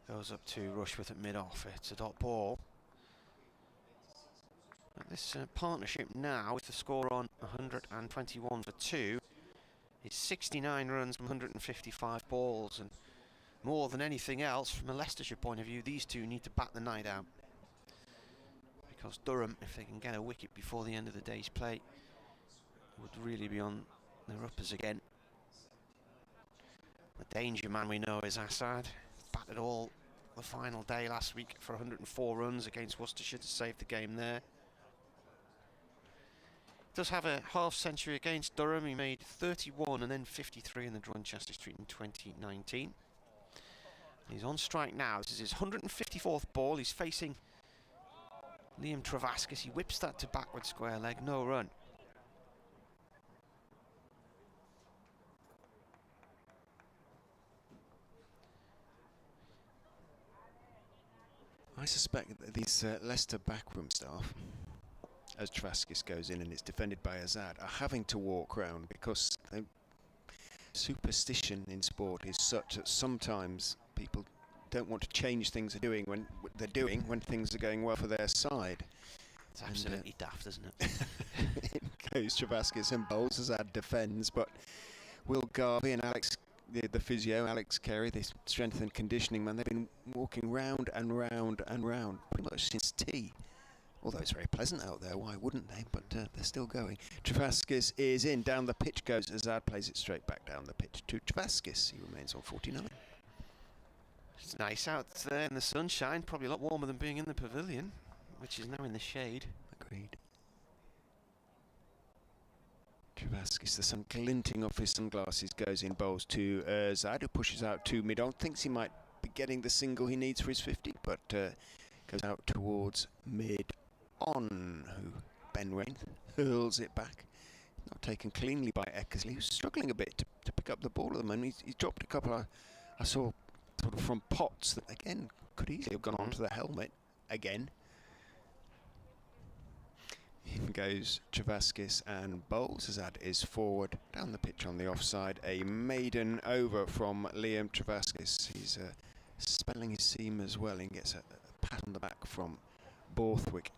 Goes up to Rushworth at mid-off. It's a dot ball. This partnership now, with the score on 121 for 2, is 69 runs from 155 balls, and more than anything else, from a Leicestershire point of view, these two need to bat the night out. Because Durham, if they can get a wicket before the end of the day's play, would really be on their uppers again. The danger man we know is Assad. Batted all the final day last week for 104 runs against Worcestershire to save the game there. Does have a half century against Durham. He made 31 and then 53 in the draw in Chester Street in 2019. He's on strike now. This is his 154th ball. He's facing Liam Travaskis. He whips that to backward square leg, no run. I suspect that these Leicester backroom staff, as Travaskis goes in and it's defended by Azad, are having to walk round because superstition in sport is such that sometimes people don't want to change things they're doing when things are going well for their side. It's absolutely daft, isn't it? In goes Travaskis and bowls. Azad defends, but Will Garvey and Alex, the physio, Alex Carey, the strength and conditioning man, they've been walking round and round and round pretty much since tea. Although it's very pleasant out there, why wouldn't they? But they're still going. Travaskis is in. Down the pitch goes. Azad plays it straight back down the pitch to Travaskis. He remains on 49. It's nice out there in the sunshine. Probably a lot warmer than being in the pavilion, which is now in the shade. Agreed. Travaskis, the sun glinting off his sunglasses, goes in, bowls to Azad, who pushes out to mid-on. Thinks he might be getting the single he needs for his 50, but goes out towards mid-on, who Ben Rain hurls it back. Not taken cleanly by Eckersley, who's struggling a bit to pick up the ball at the moment. He's dropped a couple I saw sort of from Potts that, again, could easily have gone onto the helmet again. In goes Travaskis and bowls. Azad is forward down the pitch on the offside. A maiden over from Liam Travaskis. He's spelling his seam as well and gets a pat on the back from Borthwick.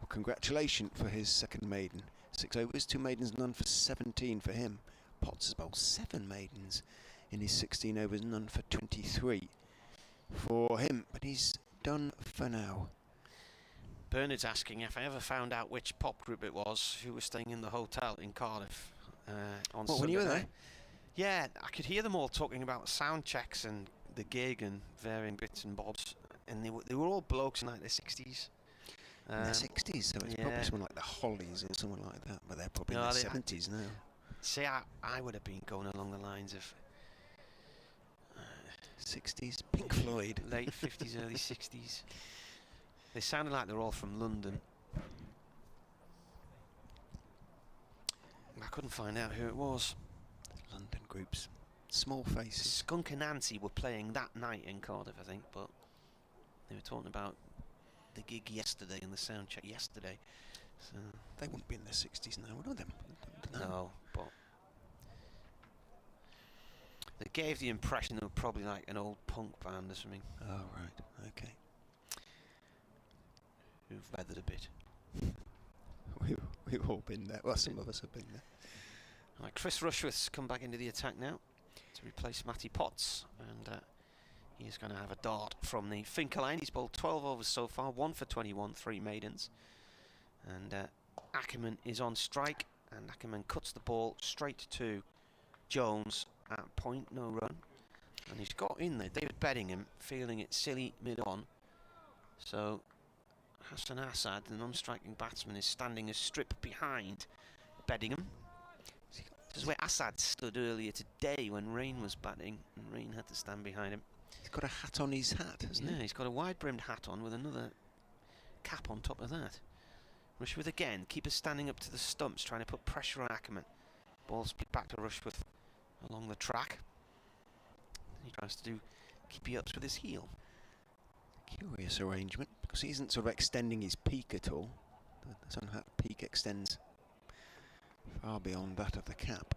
Well, congratulations for his second maiden. 6 overs, 2 maidens, none for 17 for him. Potts has bowled 7 maidens in his 16 overs, none for 23 for him. But he's done for now. Bernard's asking if I ever found out which pop group it was who was staying in the hotel in Cardiff on Sunday when you were there? night. Yeah, I could hear them all talking about sound checks and the gig and varying bits and bobs, and they were all blokes in like the 60s. In the 60s, so it's probably someone like the Hollies or someone like that, but they're probably in their 70s now. See, I would have been going along the lines of 60s, Pink Floyd. Late 50s, early 60s. They sounded like they're all from London. I couldn't find out who it was. London groups. Small faces. Skunk and Nancy were playing that night in Cardiff, I think, but they were talking about the gig yesterday and the sound check yesterday. So they wouldn't be in their 60s now, would they? No, but they gave the impression they were probably like an old punk band or something. Oh, right. Okay. Who've weathered a bit. We've all been there. Well, some of us have been there. Right, Chris Rushworth's come back into the attack now to replace Matty Potts, and he's going to have a dart from the Finker line. He's bowled 12 overs so far, 1 for 21, 3 maidens. And Ackerman is on strike, and Ackerman cuts the ball straight to Jones at point, no run. And he's got in there, David Beddingham, feeling it silly mid-on. So Hassan Assad, the non-striking batsman, is standing a strip behind Beddingham. This is where Assad stood earlier today when Rain was batting, and Rain had to stand behind him. He's got a hat on his hat, hasn't he? Yeah, he's got a wide-brimmed hat on with another cap on top of that. Rushworth again, keeper standing up to the stumps, trying to put pressure on Ackerman. Ball split back to Rushworth along the track. He tries to do keepy ups with his heel. Curious arrangement, because he isn't sort of extending his peak at all. The sun hat peak extends far beyond that of the cap.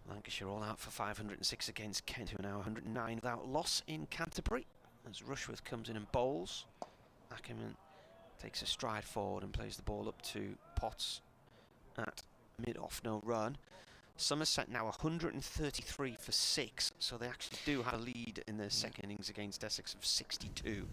Lancashire all out for 506 against Kent, who are now 109 without loss in Canterbury. As Rushworth comes in and bowls, Ackerman takes a stride forward and plays the ball up to Potts at mid-off, no run. Somerset now 133 for 6, so they actually do have a lead in their second innings against Essex of 62.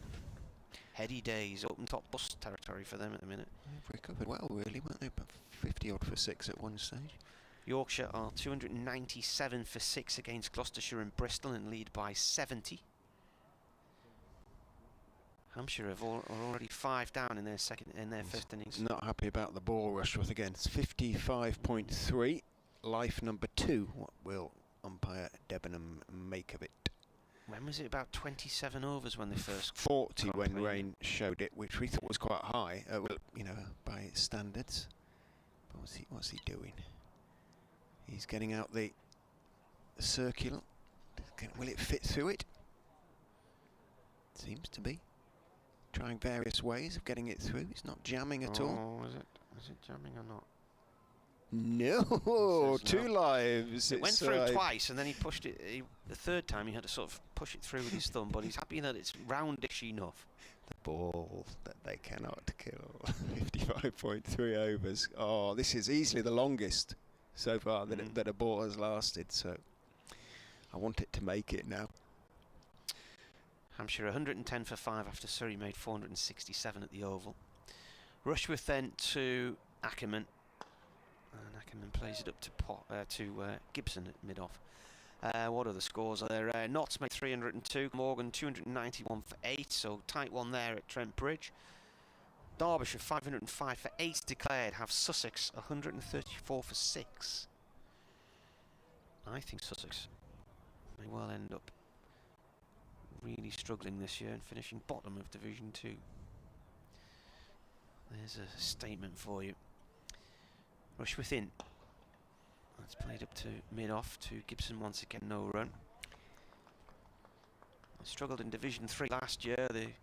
Heady days, open top bus territory for them at the minute. They've recovered well, really, weren't they? About 50 odd for 6 at one stage. Yorkshire are 297 for 6 against Gloucestershire and Bristol and lead by 70. Hampshire are already 5 down in their first innings. Not happy about the ball, Rushworth again. It's 55.3. Life number 2. What will umpire Debenham make of it? When was it? About 27 overs when they first 40 when rain showed it, which we thought was quite high, well, you know, by standards. But what's he doing? He's getting out the circular. Will it fit through it? Seems to be. Trying various ways of getting it through. It's not jamming at all. Is it jamming or not? No, 2 lives. It went through twice, and then he pushed it. The third time he had to sort of push it through with his thumb, but he's happy that it's roundish enough. The ball that they cannot kill. 55.3 overs. Oh, this is easily the longest so far that a ball has lasted. So I want it to make it now. Hampshire 110 for 5 after Surrey made 467 at the Oval. Rushworth then to Ackerman. And Ackerman plays it up to Gibson at mid-off. What are the scores there? Notts made 302, Morgan 291 for 8, so tight one there at Trent Bridge. Derbyshire 505 for 8 declared, have Sussex 134 for 6. I think Sussex may well end up really struggling this year and finishing bottom of Division 2. There's a statement for you. Rushworth in. That's played up to mid-off to Gibson once again, no run. They struggled in Division 3 last year. They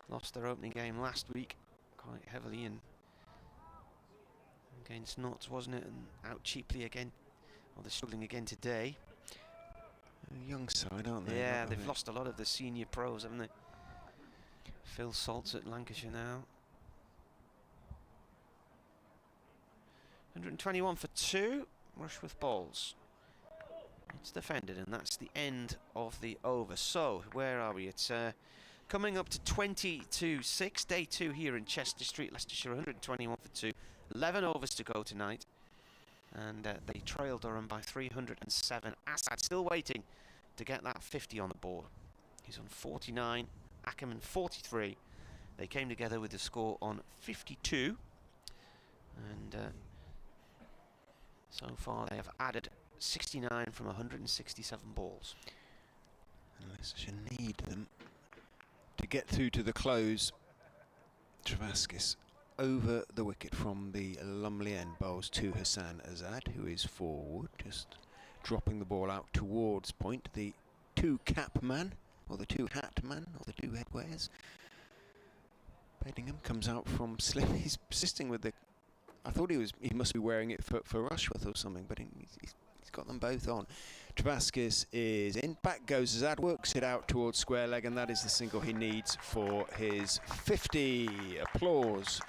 lost their opening game last week quite heavily and against Notts, wasn't it? And out cheaply again. Well, they're struggling again today. A young side, aren't they? Yeah, they've lost a lot of the senior pros, haven't they? Phil Salt's at Lancashire now. 121 for 2, Rushworth bowls. It's defended, and that's the end of the over. So, where are we? It's coming up to 20-6, day 2 here in Chester Street, Leicestershire, 121 for 2. 11 overs to go tonight. And they trail Durham by 307. Assad still waiting to get that 50 on the board. He's on 49, Ackerman 43. They came together with the score on 52. And so far they have added 69 from 167 balls. And Leicestershire need them to get through to the close. Travaskis over the wicket from the Lumley end, bowls to Hassan Azad, who is forward, just dropping the ball out towards point. The 2-cap man, or the 2-hat man, or the 2 headwears. Bedingham comes out from slip. He's persisting with the... I thought he must be wearing it for Rushworth or something, but he's got them both on. Travaskis is in. Back goes Azad, works it out towards square leg, and that is the single he needs for his 50. Applause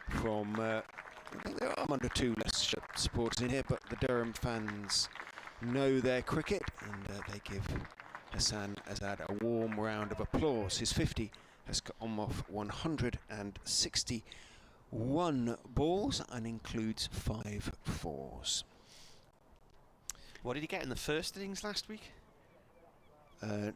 from... I think there are 1 or 2 Leicestershire supporters in here, but the Durham fans know their cricket, and they give Hassan Azad a warm round of applause. His 50 has come off 161 balls and includes 5 fours. What did he get in the first innings last week?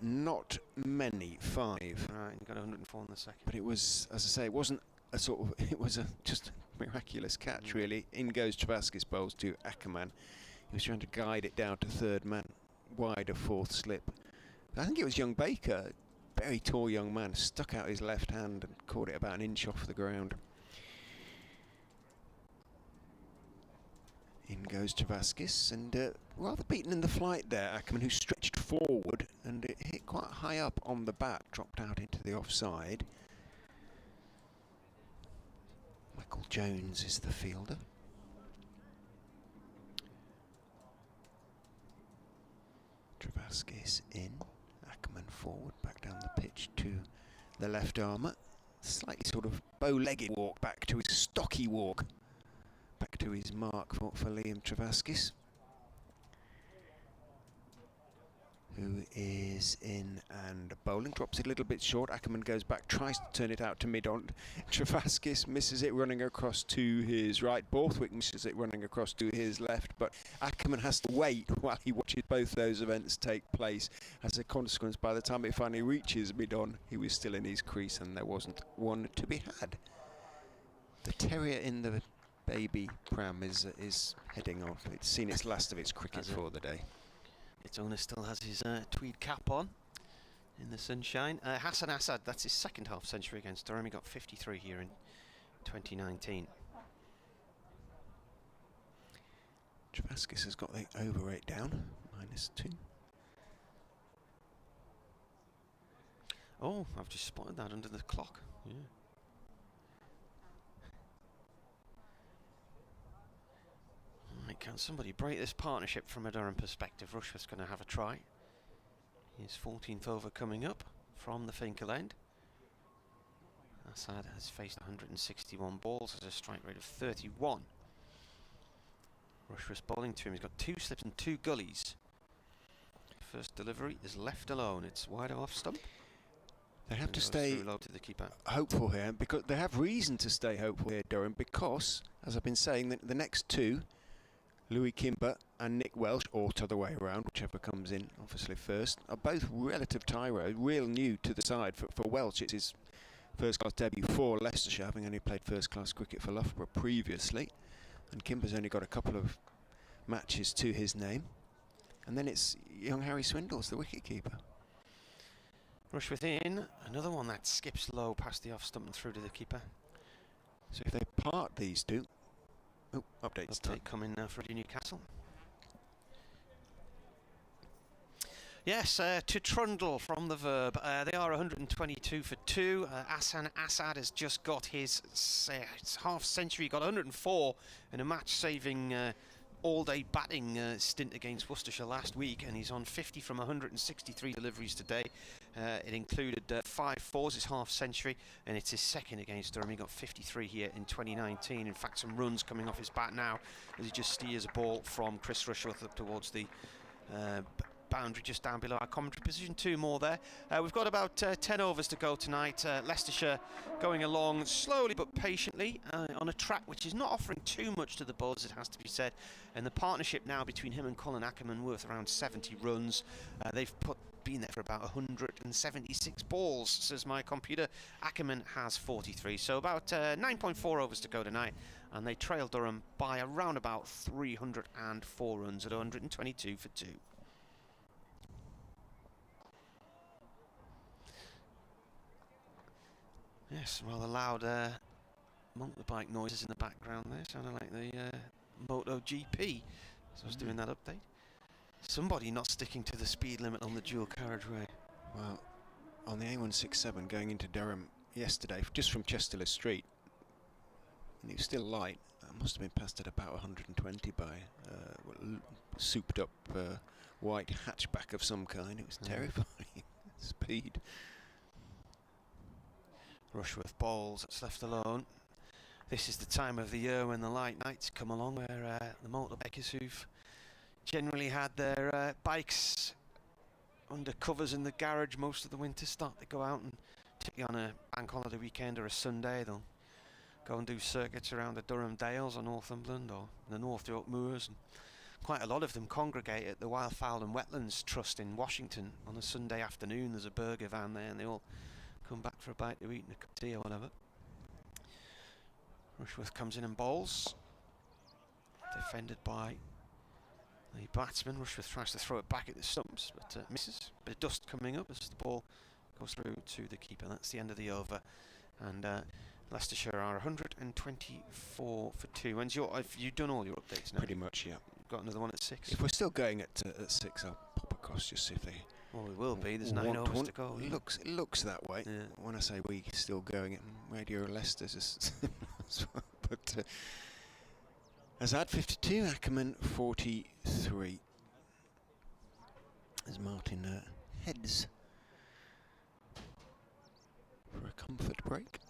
Not many, 5. Right, he got 104 in the second. But it was, as I say, it wasn't a sort of, it was just a miraculous catch, really. In goes Travaskis, bowls to Ackerman. He was trying to guide it down to third man, wide of 4th slip. I think it was young Baker, very tall young man, stuck out his left hand and caught it about an inch off the ground. In goes Travaskis, and rather beaten in the flight there, Ackerman, who stretched forward and it hit quite high up on the bat, dropped out into the offside. Michael Jones is the fielder. Travaskis in, Ackerman forward, back down the pitch to the left armour. slightly sort of bow-legged walk back to his stocky walk. Back to his mark for Liam Travaskis, who is in and bowling. Drops it a little bit short. Ackerman goes back, tries to turn it out to mid-on. Travaskis misses it running across to his right. Borthwick misses it running across to his left. But Ackerman has to wait while he watches both those events take place. As a consequence, by the time it finally reaches mid-on, he was still in his crease and there wasn't one to be had. The terrier in the baby pram is heading off. It's seen its last of its cricket for the day. Its owner still has his tweed cap on in the sunshine. Hassan Assad, that's his second half century against Durham. He got 53 here in 2019. Travaskis has got the over rate down, -2. Oh, I've just spotted that under the clock. Yeah. Right, can somebody break this partnership from a Durham perspective? Rushworth's going to have a try. His 14th over coming up from the Finkel end. Assad has faced 161 balls, has a strike rate of 31. Rushworth's bowling to him. He's got 2 slips and 2 gullies. First delivery is left alone. It's wide off stump. They have to stay low to the keeper. Hopeful here, because they have reason to stay hopeful here, Durham, because, as I've been saying, the next two, Louis Kimber and Nick Welsh, or t'other way around, whichever comes in obviously first, are both relative tyros, real new to the side. For Welsh, it's his first-class debut for Leicestershire, having only played first-class cricket for Loughborough previously, and Kimber's only got a couple of matches to his name. And then it's young Harry Swindles, the wicket-keeper. Rushworth in, another one that skips low past the off-stump and through to the keeper. So if they part these two... Oh, updates time. Coming now for Newcastle. Yes, to Trundle from the Verb. They are 122 for 2. Hassan Assad has just got his half century. He got 104 in a match-saving all-day batting stint against Worcestershire last week, and he's on 50 from 163 deliveries today. It included 5 fours, his half century, and it's his second against Durham. He got 53 here in 2019. In fact, some runs coming off his bat now as he just steers a ball from Chris Rushworth up towards the boundary just down below our commentary position. 2 more there. We've got about 10 overs to go tonight. Leicestershire going along slowly but patiently on a track which is not offering too much to the bowlers, it has to be said, and the partnership now between him and Colin Ackerman worth around 70 runs. They've been there for about 176 balls, says my computer. Ackerman has 43, so about 9.4 overs to go tonight, and they trail Durham by around about 304 runs at 122 for 2. Yes, rather loud motorbike noises in the background there, sounding like the MotoGP. So I was doing that update. Somebody not sticking to the speed limit on the dual carriageway. Well, on the A167 going into Durham yesterday, just from Chesterless Street, and it was still light. I must have been passed at about 120 by souped up white hatchback of some kind. It was terrifying speed. Rushworth bowls, it's left alone. This is the time of the year when the light nights come along, where the motorbikers who've generally had their bikes under covers in the garage most of the winter start to go out, and particularly on a bank holiday weekend or a Sunday, they'll go and do circuits around the Durham Dales or Northumberland or the North York Moors. And quite a lot of them congregate at the Wildfowl and Wetlands Trust in Washington on a Sunday afternoon. There's a burger van there and they all come back for a bite to eat and a cup of tea or whatever. Rushworth comes in and bowls, defended by the batsman. Rushworth tries to throw it back at the stumps, but misses. Bit of dust coming up as the ball goes through to the keeper. That's the end of the over, and Leicestershire are 124 for 2. Have you done all your updates now? Pretty much, yeah. Got another one at 6. If we're still going at 6, I'll pop across just see if they... Well, we will be. There's 9 overs to go. It looks that way. Yeah. When I say we, still going at Radio Leicester's as well. But Azad 52, Ackerman 43. As Martin heads for a comfort break.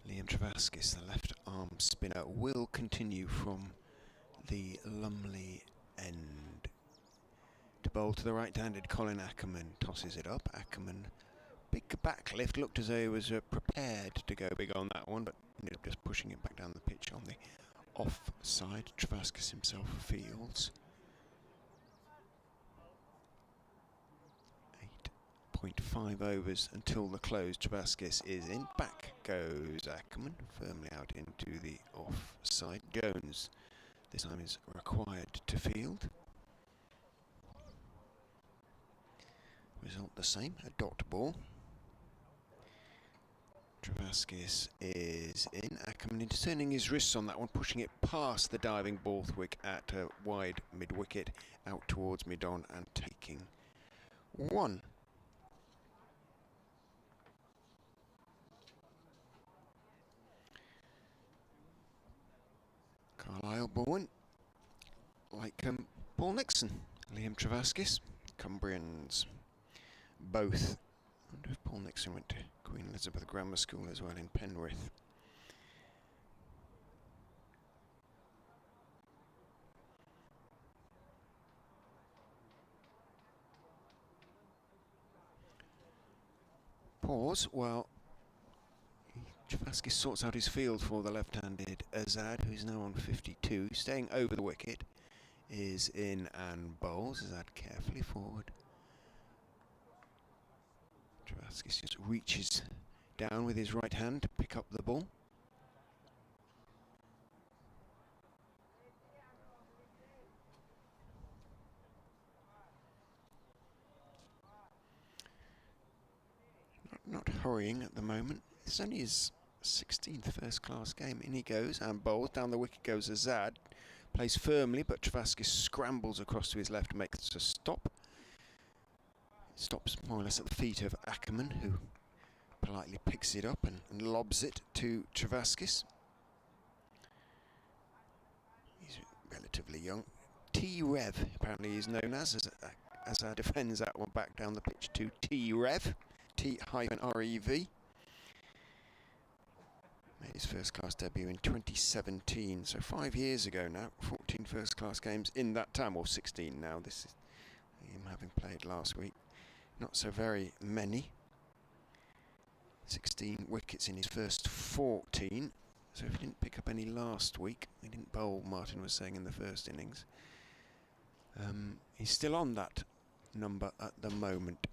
Liam Travaskis, the left arm spinner, will continue from the Lumley end. To bowl to the right-handed Colin Ackerman, tosses it up. Ackerman, big backlift, looked as though he was prepared to go big on that one, but ended up just pushing it back down the pitch on the offside. Travaskis himself fields. 8.5 overs until the close. Travaskis is in. Back goes Ackerman, firmly out into the offside. Jones this time is required to field. Result the same, a dot ball. Travaskis is in. Ackerman is turning his wrists on that one, pushing it past the diving Borthwick at a wide mid-wicket, out towards mid-on and taking one. Carlisle Bowen, like Paul Nixon, Liam Travaskis, Cumbrians, both. I wonder if Paul Nixon went to Queen Elizabeth Grammar School as well in Penrith. Pause while Travaskis sorts out his field for the left-handed Azad, who's now on 52. Staying over the wicket is in and bowls. Azad carefully forward. Travaskis just reaches down with his right hand to pick up the ball. Not hurrying at the moment. It's only his 16th first-class game. In he goes and bowls. Down the wicket goes Azad. Plays firmly, but Travaskis scrambles across to his left and makes a stop. Stops more or less at the feet of Ackerman, who politely picks it up and lobs it to Travaskis. He's relatively young. T-Rev, apparently he's known as I defends that one back down the pitch to T-Rev. T-R-E-V. Made his first-class debut in 2017, so 5 years ago now. 14 first-class games in that time, or 16 now. This is him having played last week. Not so very many. 16 wickets in his first 14. So if he didn't pick up any last week, he didn't bowl, Martin was saying, in the first innings. He's still on that number at the moment.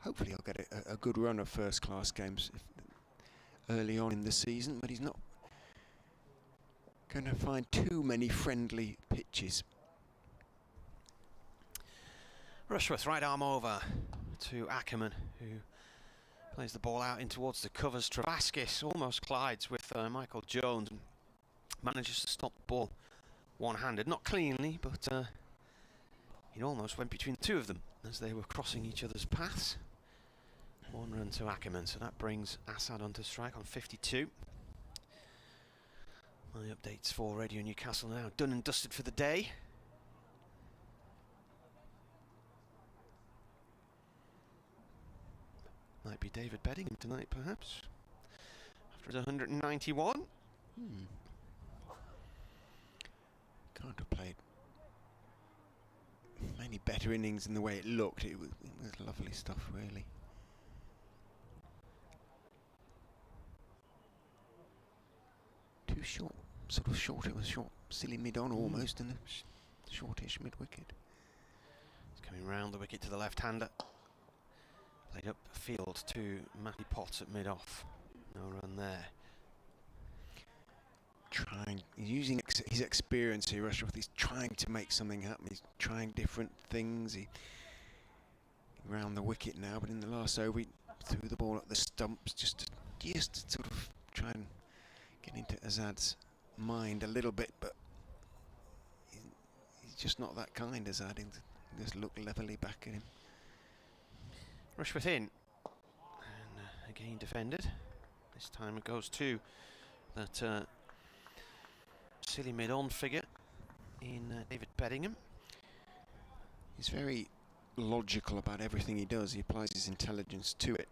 Hopefully he'll get a good run of first-class games early on in the season, but he's not going to find too many friendly pitches. Rushworth right arm over to Ackerman, who plays the ball out in towards the covers. Travaskis almost collides with Michael Jones and manages to stop the ball one-handed. Not cleanly, but he almost went between the two of them as they were crossing each other's paths. One run to Ackerman, so that brings Assad onto strike on 52. My updates for Radio Newcastle now done and dusted for the day. Might be David Beddingham tonight, perhaps, after his 191. Can't have played many better innings in the way it looked. It was lovely stuff, really. Too short, sort of short. It was short, silly mid-on almost, and a shortish mid-wicket. He's coming round the wicket to the left-hander. Played up field to Matty Potts at mid-off. No run there. Using his experience here, Rushworth. He's trying to make something happen. He's trying different things. He round the wicket now, but in the last over he threw the ball at the stumps just to sort of try and get into Azad's mind a little bit, but he's just not that kind, Azad. He'll just look levelly back at him. Rushworth in, and again defended. This time it goes to that silly mid-on figure in David Beddingham. He's very logical about everything he does. He applies his intelligence to it.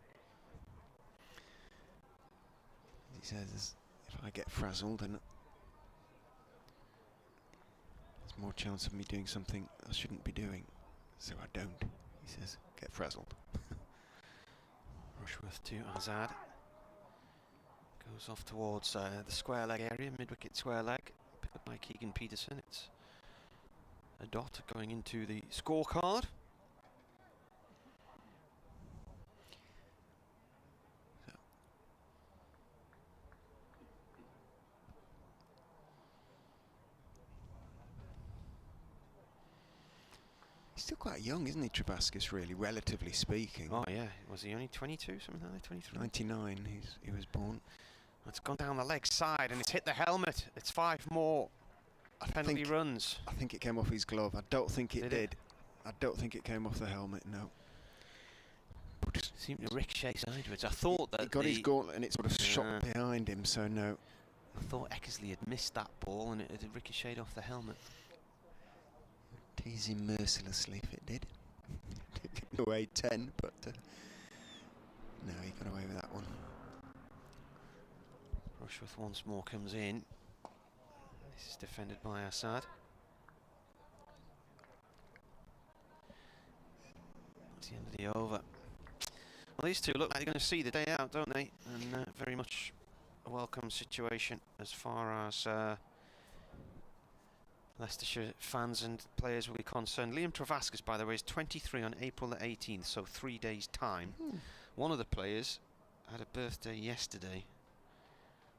says, if I get frazzled, then there's more chance of me doing something I shouldn't be doing. So I don't, he says, get frazzled. Rushworth to Azad. Goes off towards the square leg area, mid-wicket square leg. Picked up by Keegan Peterson. It's a dot going into the scorecard. He's still quite young, isn't he, Travaskis, really, relatively speaking? Oh yeah, was he only 22, something like that, 23? 99, he was born. It's gone down the leg side and it's hit the helmet. It's 5 more penalty runs. I think it came off his glove. I don't think it did. I don't think it came off the helmet, no. It seemed to ricochet sideways. I thought that he got his gauntlet and it sort of shot behind him, so no. I thought Eckersley had missed that ball and it had ricocheted off the helmet. Tease him mercilessly if it did. It away 10, but no, he got away with that one. Rushworth once more comes in. This is defended by Assad. That's the end of the over. Well, these two look like they're going to see the day out, don't they? And very much a welcome situation as far as Leicestershire fans and players will be concerned. Liam Travaskis, by the way, is 23 on April the 18th, so 3 days' time. One of the players had a birthday yesterday,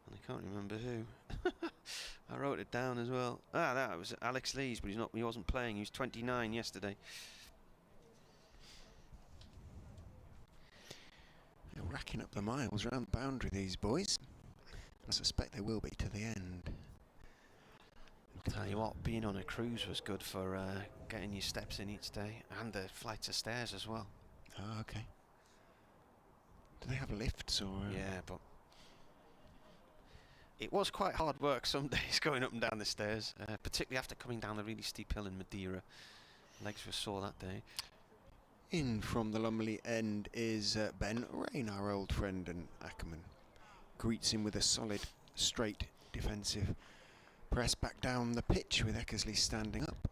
and I can't remember who. I wrote it down as well. That was Alex Lees, but he wasn't playing. He was 29 yesterday. They're racking up the miles around the boundary, these boys. I suspect they will be to the end. I'll tell you what, being on a cruise was good for getting your steps in each day, and the flights of stairs as well. Oh, okay. Do they have lifts or? Yeah, but it was quite hard work some days going up and down the stairs, particularly after coming down the really steep hill in Madeira. Legs were sore that day. In from the Lumley end is Ben Rain, our old friend, and Ackerman greets him with a solid, straight defensive press back down the pitch with Eckersley standing up.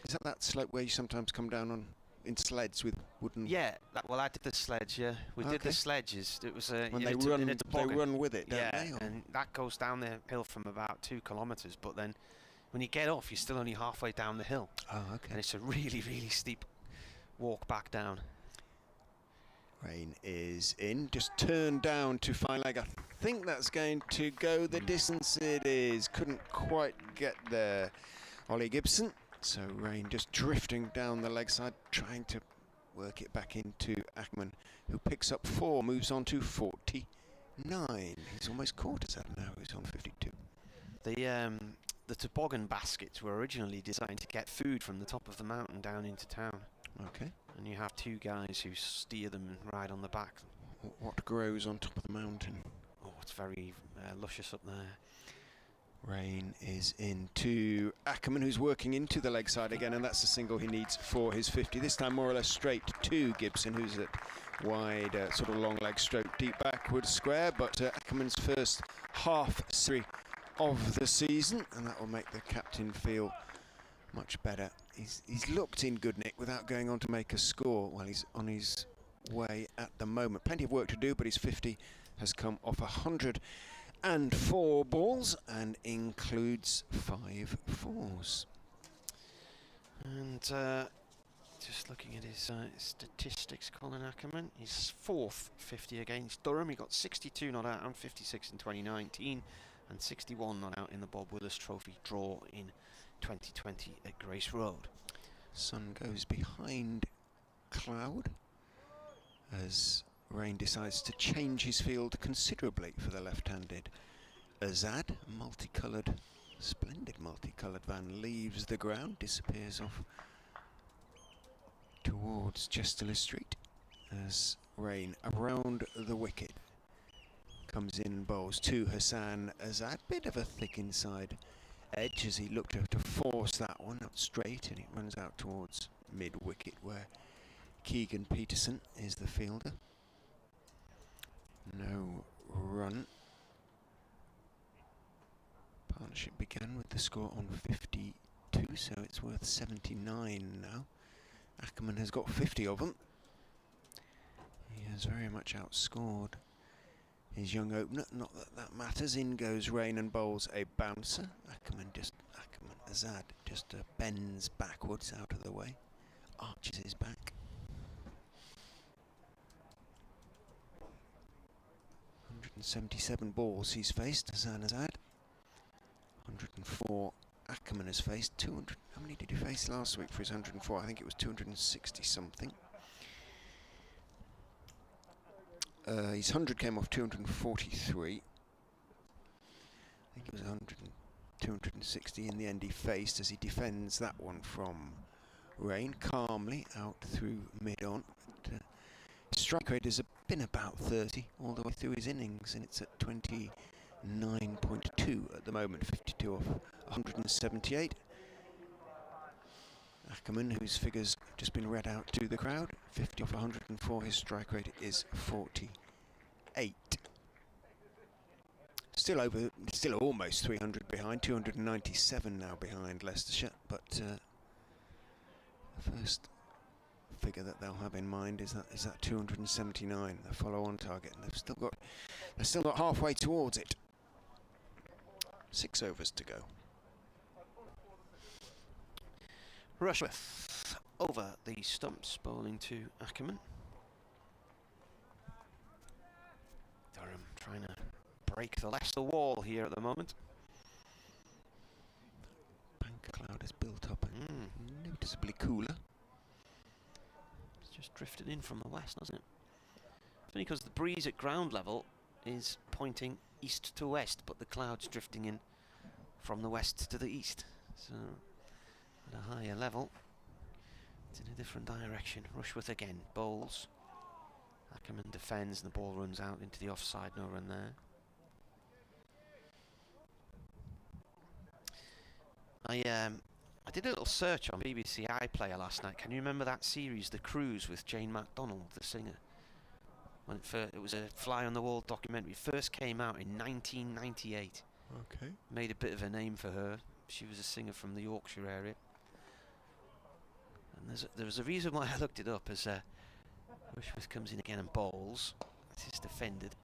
Is that slope where you sometimes come down on in sleds with wooden? Yeah, well, I did the sledge. Yeah, we did the sledges. It was when they run with it, don't they? And that goes down the hill from about 2 kilometres. But then, when you get off, you're still only halfway down the hill. Oh, okay. And it's a really, really steep walk back down. Rain is in, just turned down to fine leg. I think that's going to go the distance it is. Couldn't quite get there. Ollie Gibson. So Rain just drifting down the leg side, trying to work it back into Ackerman, who picks up 4, moves on to 49. He's almost caught us out now. He's on 52. The toboggan baskets were originally designed to get food from the top of the mountain down into town. Okay. And you have 2 guys who steer them and ride on the back. What grows on top of the mountain? Oh, it's very luscious up there. Rain is into Ackerman, who's working into the leg side again, and that's the single he needs for his 50. This time more or less straight to Gibson, who's at wide, sort of long leg stroke, deep backward square, but Ackerman's first half century of the season, and that will make the captain feel much better. He's looked in good nick without going on to make a score while he's on his way at the moment. Plenty of work to do, but his 50 has come off 104 balls and includes 5 fours. And just looking at his statistics, Colin Ackerman, his 4th 50 against Durham. He got 62 not out and 56 in 2019 and 61 not out in the Bob Willis Trophy draw in 2020 at Grace Road. Sun goes behind cloud as Rain decides to change his field considerably for the left-handed Azad. Multicoloured, splendid multicoloured van leaves the ground, disappears off towards Chesterley Street as Rain around the wicket comes in and bowls to Hassan Azad. Bit of a thick inside edge as he looked to force that one up straight, and it runs out towards mid-wicket where Keegan Peterson is the fielder. No run Partnership began with the score on 52, so it's worth 79 now. Ackerman has got 50 of them. He has very much outscored his young opener. Not that that matters. In goes Rain and bowls a bouncer. Ackerman Azad just bends backwards out of the way, arches his back. 177 balls he's faced, Azad. 104 Ackerman has faced. 200. How many did he face last week for his 104? I think it was 260 something. His 100 came off 243. I think it was 260 in the end he faced as he defends that one from Rain calmly out through mid-on. Strike rate has been about 30 all the way through his innings, and it's at 29.2 at the moment, 52 off 178. Ackerman, whose figures have just been read out to the crowd, 50 off 104, his strike rate is 48. Still almost 300 behind, 297 now behind Leicestershire, but the first figure that they'll have in mind is that 279, the follow-on target, and they've still got halfway towards it. 6 overs to go. Rushworth over the stumps, bowling to Ackerman. Durham trying to break the Leicester wall here at the moment. Bank cloud has built up and noticeably cooler. It's just drifted in from the west, hasn't it? It's only because the breeze at ground level is pointing east to west, but the cloud's drifting in from the west to the east. So at a higher level, it's in a different direction. Rushworth again bowls. Ackerman defends and the ball runs out into the offside, no run there. I did a little search on BBC iPlayer last night. Can you remember that series, The Cruise, with Jane MacDonald, the singer? When it was a fly-on-the-wall documentary. It first came out in 1998. Okay. Made a bit of a name for her. She was a singer from the Yorkshire area. And there was a reason why I looked it up, as Rushworth comes in again and bowls. It is defended.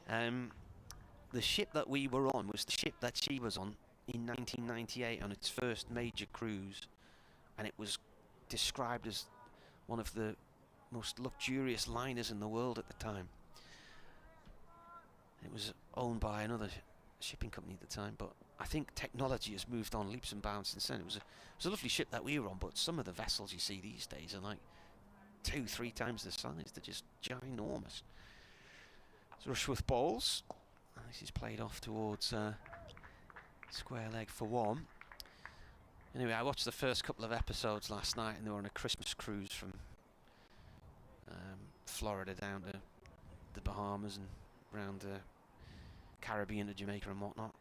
The ship that we were on was the ship that she was on in 1998 on its first major cruise, and it was described as one of the most luxurious liners in the world at the time. It was owned by another shipping company at the time, but I think technology has moved on leaps and bounds since then. It was a lovely ship that we were on, but some of the vessels you see these days are like 2-3 times the size. They're just ginormous. So Rushworth bowls. This is played off towards square leg for one. Anyway, I watched the first couple of episodes last night, and they were on a Christmas cruise from Florida down to the Bahamas and around the Caribbean to Jamaica and whatnot.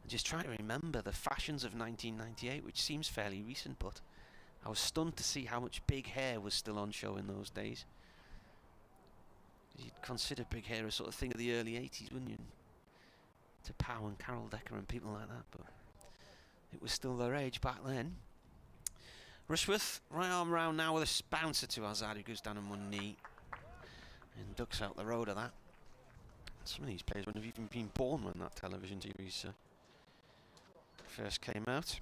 I'm just trying to remember the fashions of 1998, which seems fairly recent, but I was stunned to see how much big hair was still on show in those days. You'd consider big hair a sort of thing of the early 80s, wouldn't you? To Pow and Carol Decker and people like that, but it was still their age back then. Rushworth, right arm round now with a bouncer to Azad, who goes down on one knee and ducks out the road of that. Some of these players wouldn't have even been born when that television series first came out.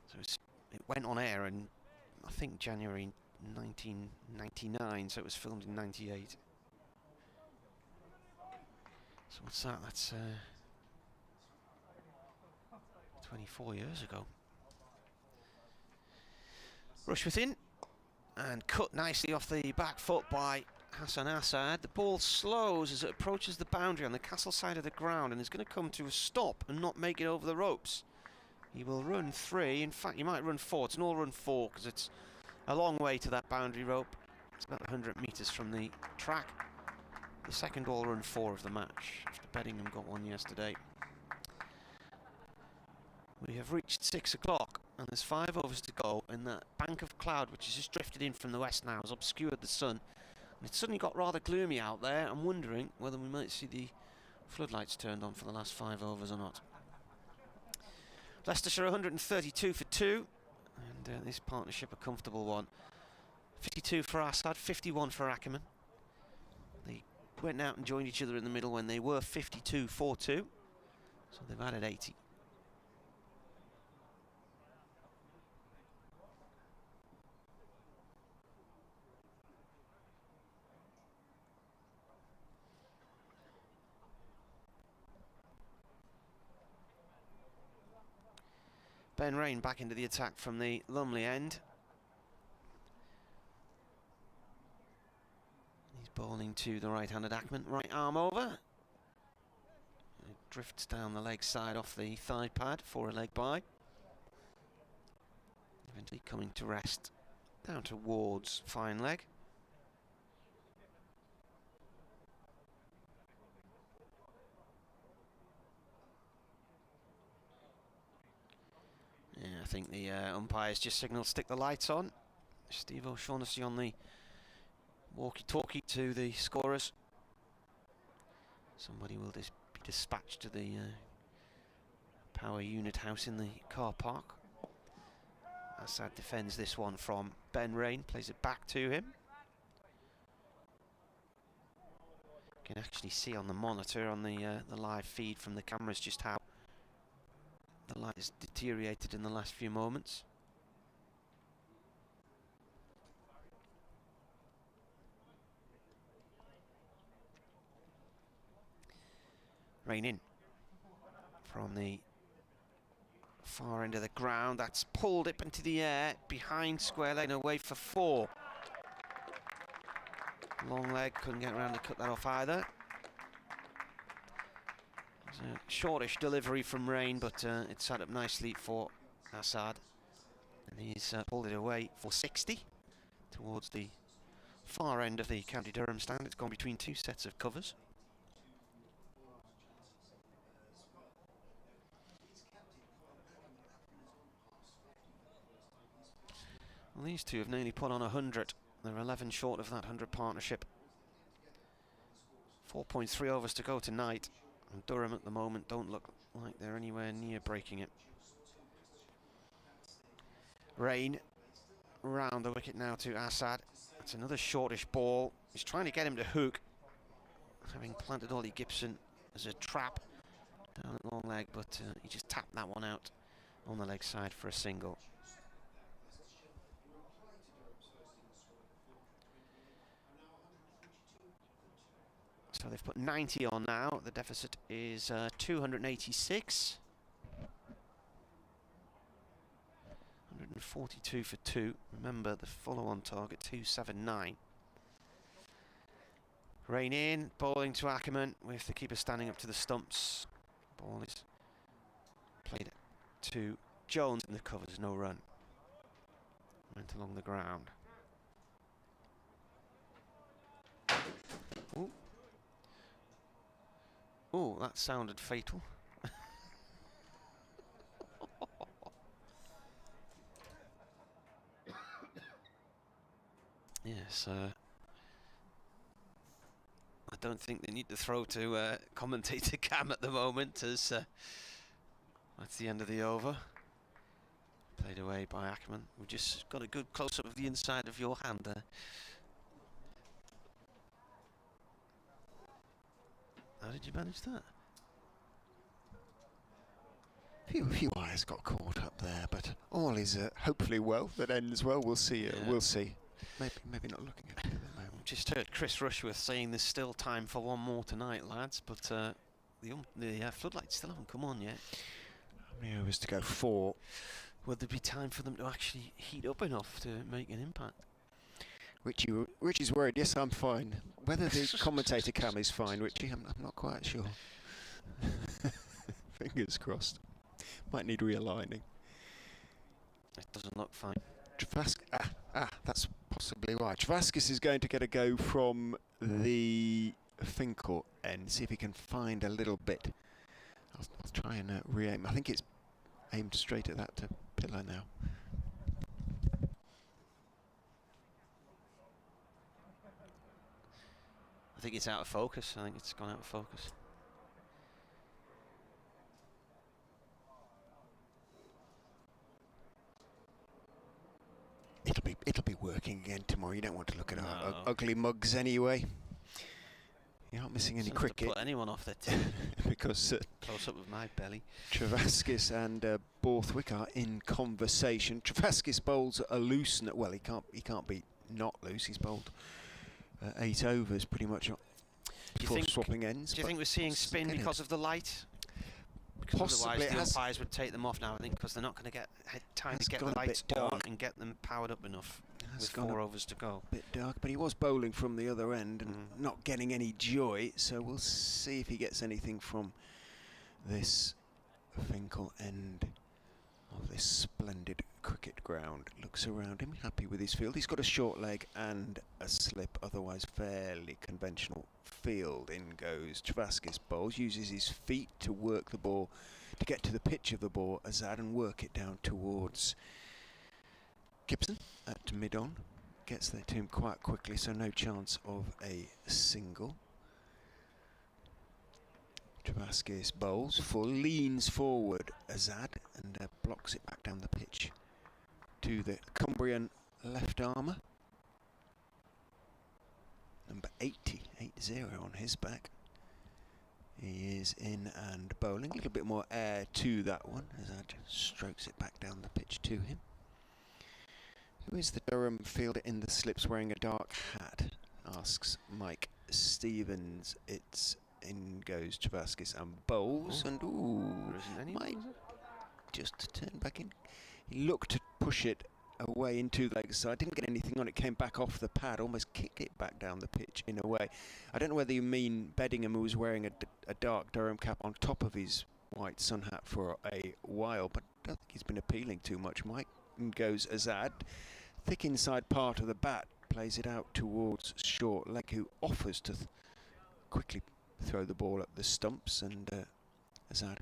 So it went on air in, I think, January 1999, so it was filmed in 98. So what's that? That's 24 years ago. Rushworth in and cut nicely off the back foot by Hassan Assad. The ball slows as it approaches the boundary on the castle side of the ground and is going to come to a stop and not make it over the ropes. He will run 3. In fact, he might run 4. It's an all-run 4 because it's a long way to that boundary rope. It's about 100 metres from the track. The second all-run 4 of the match, after Beddingham got one yesterday. We have reached 6 o'clock and there's 5 overs to go, and that bank of cloud, which has just drifted in from the west now, has obscured the sun. It suddenly got rather gloomy out there. I'm wondering whether we might see the floodlights turned on for the last 5 overs or not. Leicestershire 132 for 2, and this partnership a comfortable one. 52 for Assad, 51 for Ackerman. They went out and joined each other in the middle when they were 52 for 2, so they've added 80. Ben Rain back into the attack from the Lumley end. He's bowling to the right-handed Ackman. Right arm over. It drifts down the leg side off the thigh pad for a leg bye. Eventually coming to rest down towards fine leg. Yeah, I think the umpires just signalled stick the lights on. Steve O'Shaughnessy on the walkie-talkie to the scorers. Somebody will be dispatched to the power unit house in the car park. Assad defends this one from Ben Rain, plays it back to him. You can actually see on the monitor on the live feed from the cameras just how the light has deteriorated in the last few moments. Rain in from the far end of the ground. That's pulled it into the air behind square leg and away for 4. Long leg, couldn't get around to cut that off either. It's a shortish delivery from Rain, but it sat up nicely for Assad. And he's pulled it away for 60 towards the far end of the County Durham stand. It's gone between 2 sets of covers. Well, these two have nearly put on 100. They're 11 short of that 100 partnership. 4.3 overs to go tonight. And Durham at the moment don't look like they're anywhere near breaking it. Rain round the wicket now to Assad. That's another shortish ball. He's trying to get him to hook, having planted Ollie Gibson as a trap down at long leg, but he just tapped that one out on the leg side for a single. So they've put 90 on now. The deficit is 286. 142 for 2. Remember the follow-on target 279. Rain in, bowling to Ackerman with the keeper standing up to the stumps. Ball is played to Jones in the covers, no run. Went along the ground. Ooh. Oh, that sounded fatal. Yes, I don't think they need to throw to commentator Cam at the moment, as that's the end of the over. Played away by Ackerman. We've just got a good close-up of the inside of your hand there. How did you manage that? A few wires got caught up there, but all is hopefully well. That ends well. We'll see. Yeah. We'll see. Maybe not looking at it at the moment. Just heard Chris Rushworth saying there's still time for one more tonight, lads, but the floodlights still haven't come on yet. How many overs to go? 4. Would there be time for them to actually heat up enough to make an impact? Richie's worried. Yes, I'm fine. Whether the commentator Cam is fine, Richie, I'm not quite sure. Fingers crossed. Might need realigning. It doesn't look fine. That's possibly why. Travaskis is going to get a go from the Fincourt end. See if he can find a little bit. I'll try and re-aim. I think it's aimed straight at that pillar now. think it's out of focus. I think it's gone out of focus. It'll be working again tomorrow. You don't want to look at our ugly mugs anyway. You're not missing any cricket. Put anyone off their team. Because close up with my belly. Travaskis and Borthwick are in conversation. Travaskis bowls a loose. Well, he can't be not loose. He's bowled 8 overs pretty much before swapping ends. Do you think we're seeing spin because of the light? Because possibly, otherwise the umpires would take them off now, I think, because they're not going to get time to get the lights on and get them powered up enough with 4 overs to go. Bit dark, but he was bowling from the other end and not getting any joy, so we'll see if he gets anything from this Finkel end of this splendid cricket ground. Looks around him, happy with his field. He's got a short leg and a slip, otherwise fairly conventional field. In goes Travaskis, bowls, uses his feet to work the ball, to get to the pitch of the ball, Azad, and work it down towards Gibson at mid-on. Gets there to him quite quickly, so no chance of a single. Travaskis bowls full, leans forward Azad, and blocks it back down the pitch to the Cumbrian left armour. Number 80 on his back. He is in and bowling. A little bit more air to that one. Azad strokes it back down the pitch to him. Who is the Durham fielder in the slips wearing a dark hat? Asks Mike Stevens. It's in goes Travaskis and bowls, and Mike just turned back in. He looked to push it away into the leg side, didn't get anything on it, came back off the pad, almost kicked it back down the pitch in a way. I don't know whether you mean Beddingham, who was wearing a dark Durham cap on top of his white sun hat for a while, but I don't think he's been appealing too much. Mike goes Azad, thick inside part of the bat, plays it out towards short leg, who offers to quickly throw the ball at the stumps, and Azad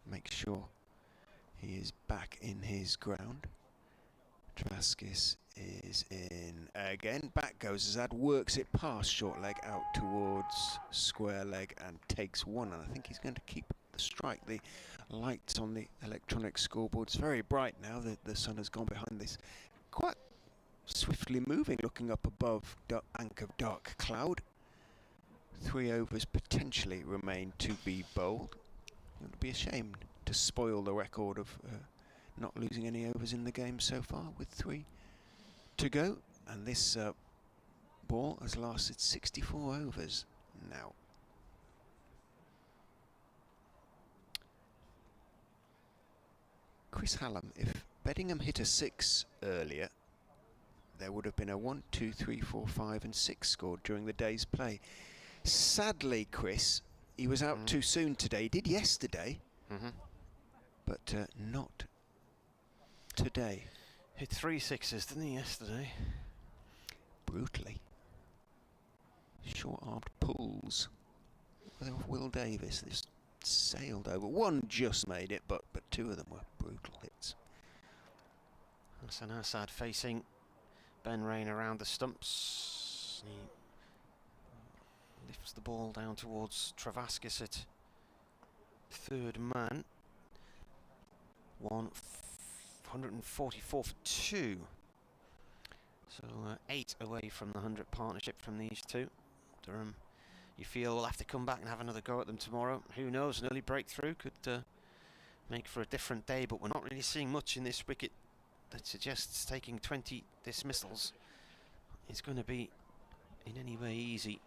makes sure he is back in his ground. Travaskis is in again, back goes Azad, works it past short leg out towards square leg and takes one, and I think he's going to keep the strike. The lights on the electronic scoreboard, it's very bright now that the sun has gone behind this quite swiftly moving, looking up above bank of dark cloud. 3 overs potentially remain to be bowled. It would be a shame to spoil the record of not losing any overs in the game so far with 3 to go. And this ball has lasted 64 overs now. Chris Hallam, if Beddingham hit a 6 earlier, there would have been a 1, 2, 3, 4, 5 and 6 scored during the day's play. Sadly, Chris, he was out too soon today. He did yesterday, but not today. Hit 3 sixes, didn't he, yesterday? Brutally. Short-armed pulls. Will Davis just sailed over. One just made it, but 2 of them were brutal hits. Hassan Assad facing Ben Rain around the stumps. He lifts the ball down towards Travaskis at third man. 144 for 2. So 8 away from the 100 partnership from these two. Durham, you feel will have to come back and have another go at them tomorrow. Who knows, an early breakthrough could make for a different day, but we're not really seeing much in this wicket that suggests taking 20 dismissals is going to be in any way easy.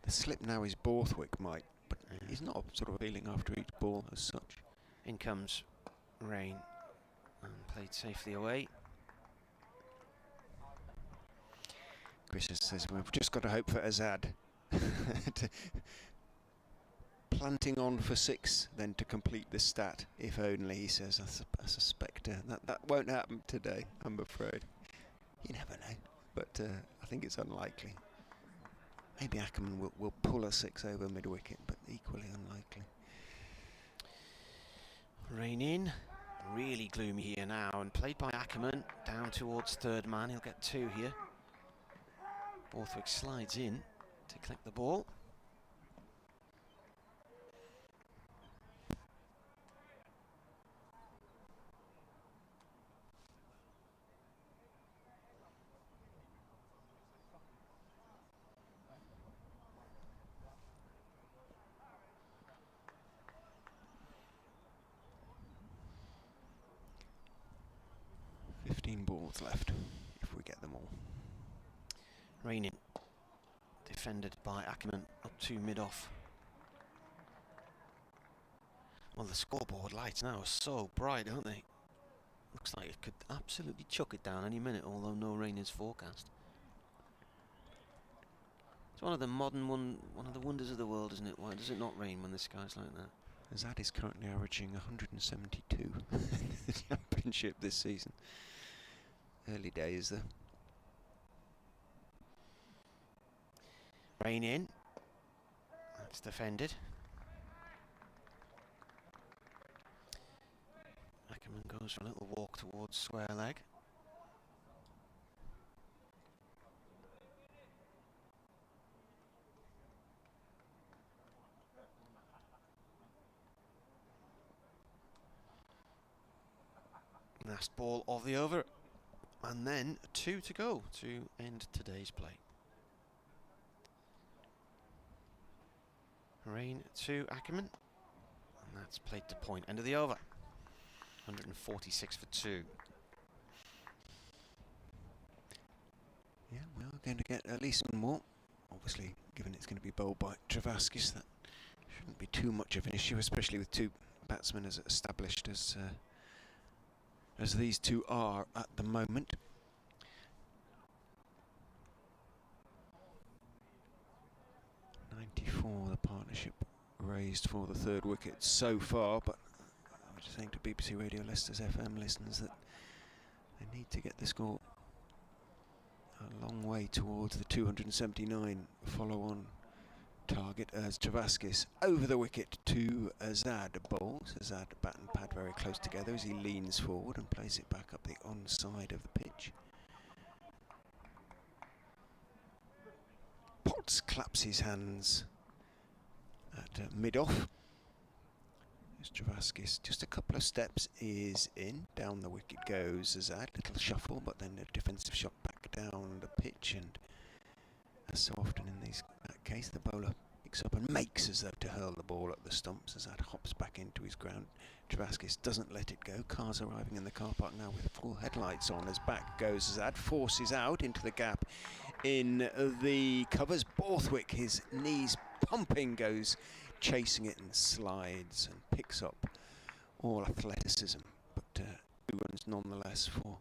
The slip now is Borthwick, Mike, but he's not sort of appealing after each ball as such. In comes Rain and played safely away. Chris says we've just got to hope for Azad. Planting on for 6 then to complete the stat, if only, he says. I suspect that won't happen today, I'm afraid. You never know, but I think it's unlikely. Maybe Ackerman will pull a 6 over mid-wicket, but equally unlikely. Rain in, really gloomy here now, and played by Ackerman down towards third man. He'll get 2 here. Borthwick slides in. to collect the ball. Balls left, if we get them all. Raining, defended by Ackerman, up to mid-off. Well, the scoreboard lights now are so bright, aren't they? Looks like it could absolutely chuck it down any minute, although no rain is forecast. It's one of the one of the wonders of the world, isn't it? Why does it not rain when the sky's like that? Azad is currently averaging 172 in the championship this season. Early days though. Rain in. That's defended. Ackerman goes for a little walk towards square leg. Last ball of the over. And then 2 to go to end today's play. Rain to Ackerman. And that's played to point. End of the over. 146 for 2. Yeah, we are going to get at least one more. Obviously, given it's going to be bowled by Travaskis, that shouldn't be too much of an issue, especially with two batsmen as established as these two are at the moment. .94 the partnership raised for the third wicket so far, but I was just saying to BBC Radio Leicester's FM listeners that they need to get the score a long way towards the 279 follow-on target as Travaskis over the wicket to Azad bowls. Azad bat and pad very close together as he leans forward and plays it back up the onside of the pitch. Potts claps his hands at mid-off. As Travaskis just a couple of steps is in. Down the wicket goes Azad. Little shuffle, but then a defensive shot back down the pitch, and as so often in that case, the bowler picks up and makes as though to hurl the ball at the stumps. Azad hops back into his ground. Travaskis doesn't let it go. Cars arriving in the car park now with full headlights on as back goes Azad. Forces out into the gap in the covers. Borthwick, his knees pumping, goes chasing it and slides and picks up all athleticism. But 2 runs nonetheless for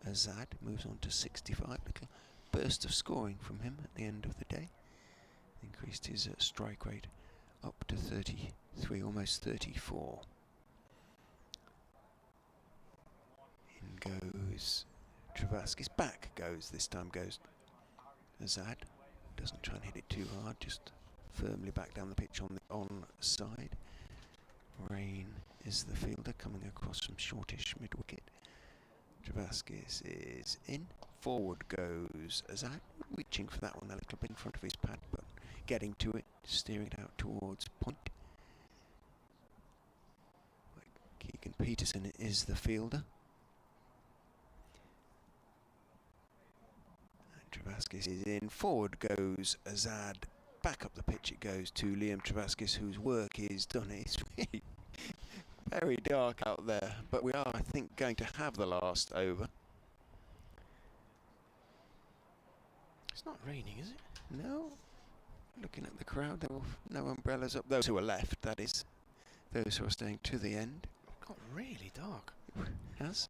Azad. Moves on to 65. Little burst of scoring from him at the end of the day. Increased his strike rate up to 33, almost 34. In goes Travaskis. Back goes, this time goes Azad. Doesn't try and hit it too hard, just firmly back down the pitch on the onside. Rain is the fielder coming across from shortish mid-wicket. Travaskis is in. Forward goes Azad, reaching for that one a little bit in front of his pad, but getting to it, steering it out towards point. Keegan Peterson is the fielder. And Travaskis is in. Forward goes Azad. Back up the pitch it goes to Liam Travaskis, whose work is done. It's really very dark out there, but we are, I think, going to have the last over. It's not raining, is it? No. Looking at the crowd, there were no umbrellas up. Those who are left, that is. Those who are staying to the end. It got really dark. Yes.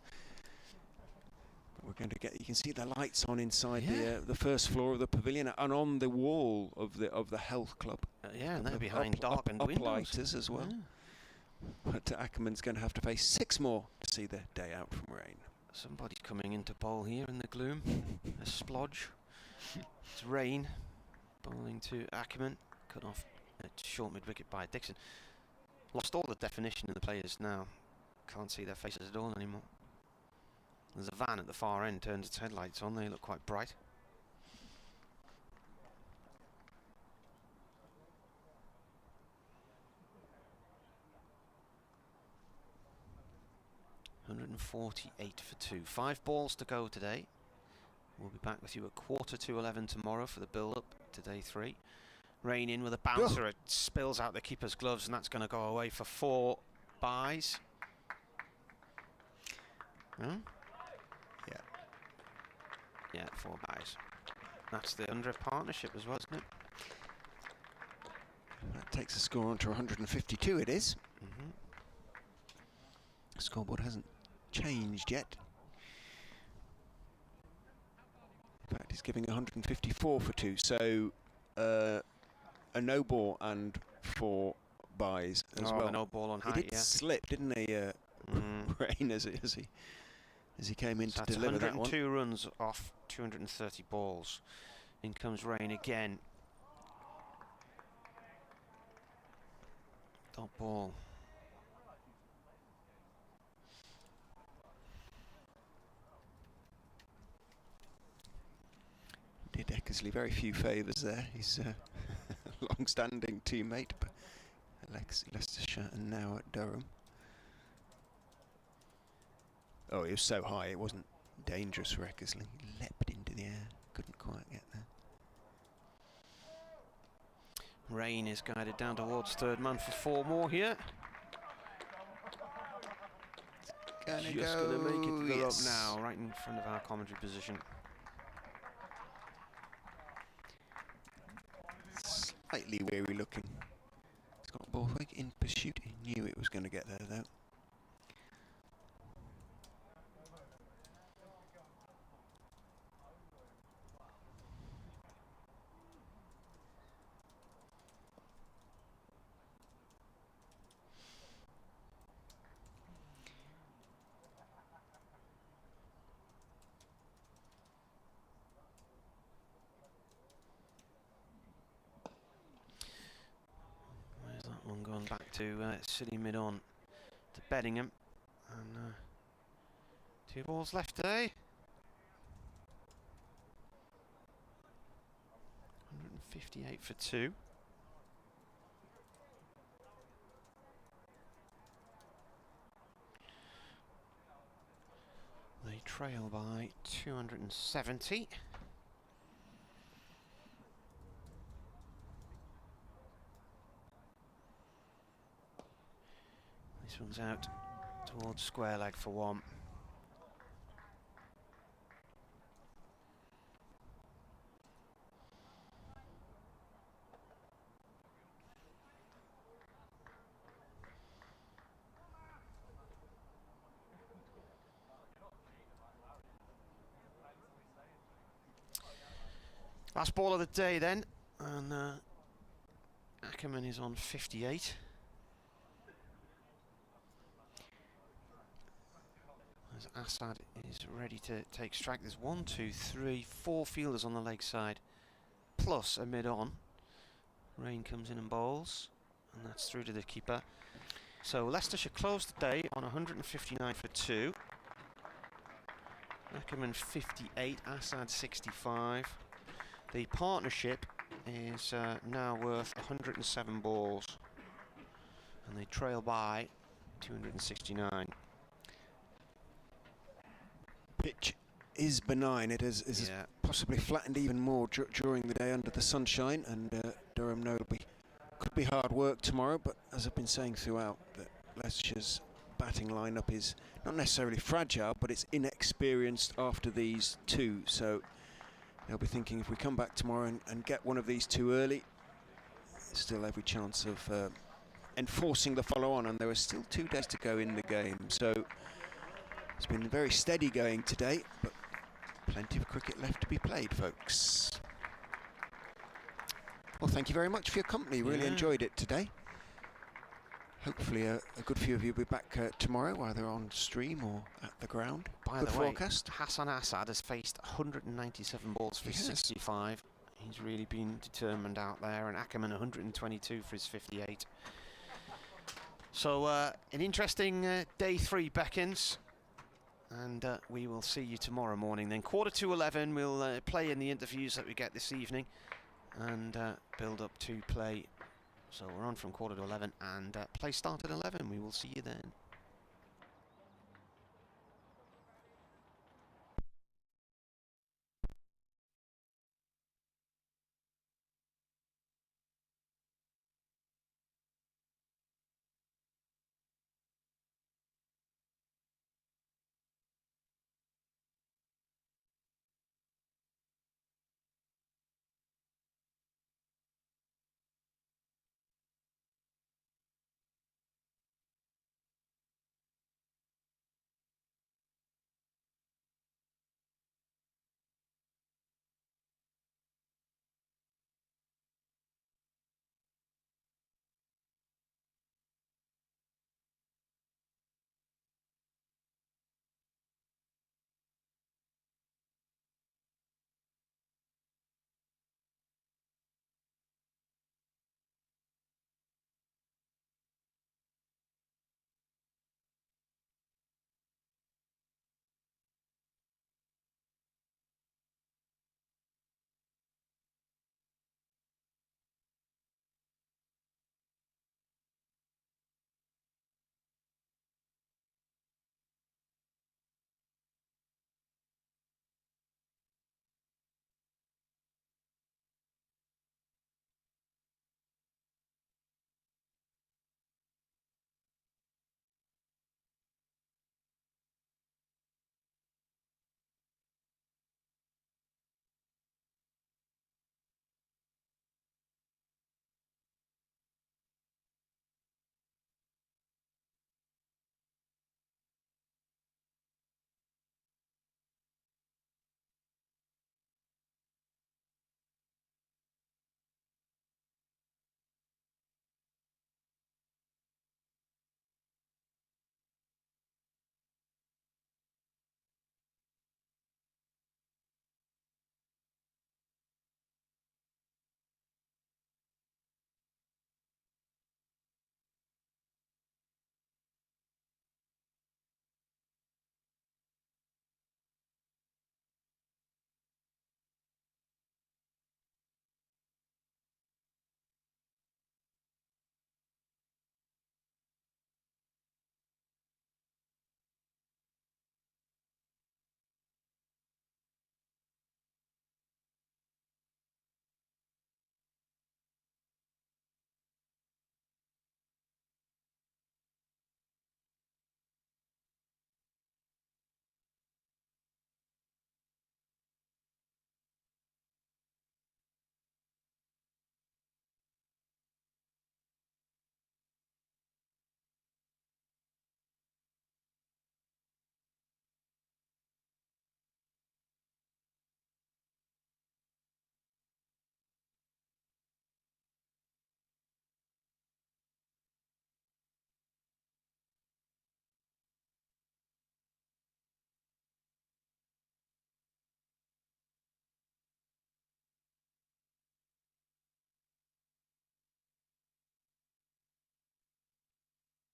But we're going to get. You can see the lights on inside the first floor of the pavilion and on the wall of the health club. Yeah, and they're behind darkened windows. Uplighters as well. Yeah. But Ackerman's going to have to face 6 more to see the day out from rain. Somebody's coming into bowl here in the gloom. A splodge. It's Rain. Bowling to Ackerman. Cut off at short mid-wicket by Dixon. Lost all the definition of the players now. Can't see their faces at all anymore. There's a van at the far end, turns its headlights on. They look quite bright. 148 for 2. 5 balls to go today. We'll be back with you at 11:15 tomorrow for the build-up to day 3. Rain in with a bouncer. It spills out the keeper's gloves, and that's going to go away for 4 byes. Hmm? Yeah. Yeah, 4 byes. That's the 100th partnership as well, isn't it? That takes the score on to 152, it is. Mm-hmm. The scoreboard hasn't changed yet. In fact, it's giving 154 for 2, so a no ball and 4 byes as well. A no ball on He height, did yeah. slip, didn't he, Rain, as he came in So to that's deliver that one. 102 runs off 230 balls. In comes Rain again. Dot ball. Did Eckersley very few favours there. He's a long-standing teammate, but at Leicestershire and now at Durham. Oh, it was so high, it wasn't dangerous for Eckersley. He leapt into the air, couldn't quite get there. Rain is guided down towards third man for 4 more here. Gonna Just going to make it to the yes. up now, right in front of our commentary position. Slightly weary looking. Scott Borthwick in pursuit. He knew it was going to get there though. Where's that one going back to City mid-on to Beddingham, and 2 balls left today. 158 for 2. They trail by 270. This one's out towards square leg for 1. Last ball of the day then, and Ackerman is on 58. As Assad is ready to take strike. There's 1, 2, 3, 4 fielders on the leg side, plus a mid-on. Rain comes in and bowls, and that's through to the keeper. So Leicestershire closed the day on 159 for 2. Ackerman 58, Assad 65. The partnership is now worth 107 balls, and they trail by 269. Pitch is benign. It has possibly flattened even more during the day under the sunshine, and Durham know could be hard work tomorrow. But as I've been saying throughout, that Leicestershire's batting lineup is not necessarily fragile, but it's inexperienced after these 2. So they'll be thinking, if we come back tomorrow and get one of these 2 early, there's still every chance of enforcing the follow-on, and there are still 2 days to go in the game. So it's been very steady going today, but plenty of cricket left to be played, folks. Well, thank you very much for your company. Really enjoyed it today. Hopefully a good few of you will be back tomorrow, either on stream or at the ground. By good the way, forecast. Hassan Assad has faced 197 balls for his 65. He's really been determined out there, and Ackerman 122 for his 58. So an interesting day 3 beckons. And we will see you tomorrow morning then. 11:15 we'll play in the interviews that we get this evening, and build up to play. So we're on from 11:15, and play start at 11. We will see you then.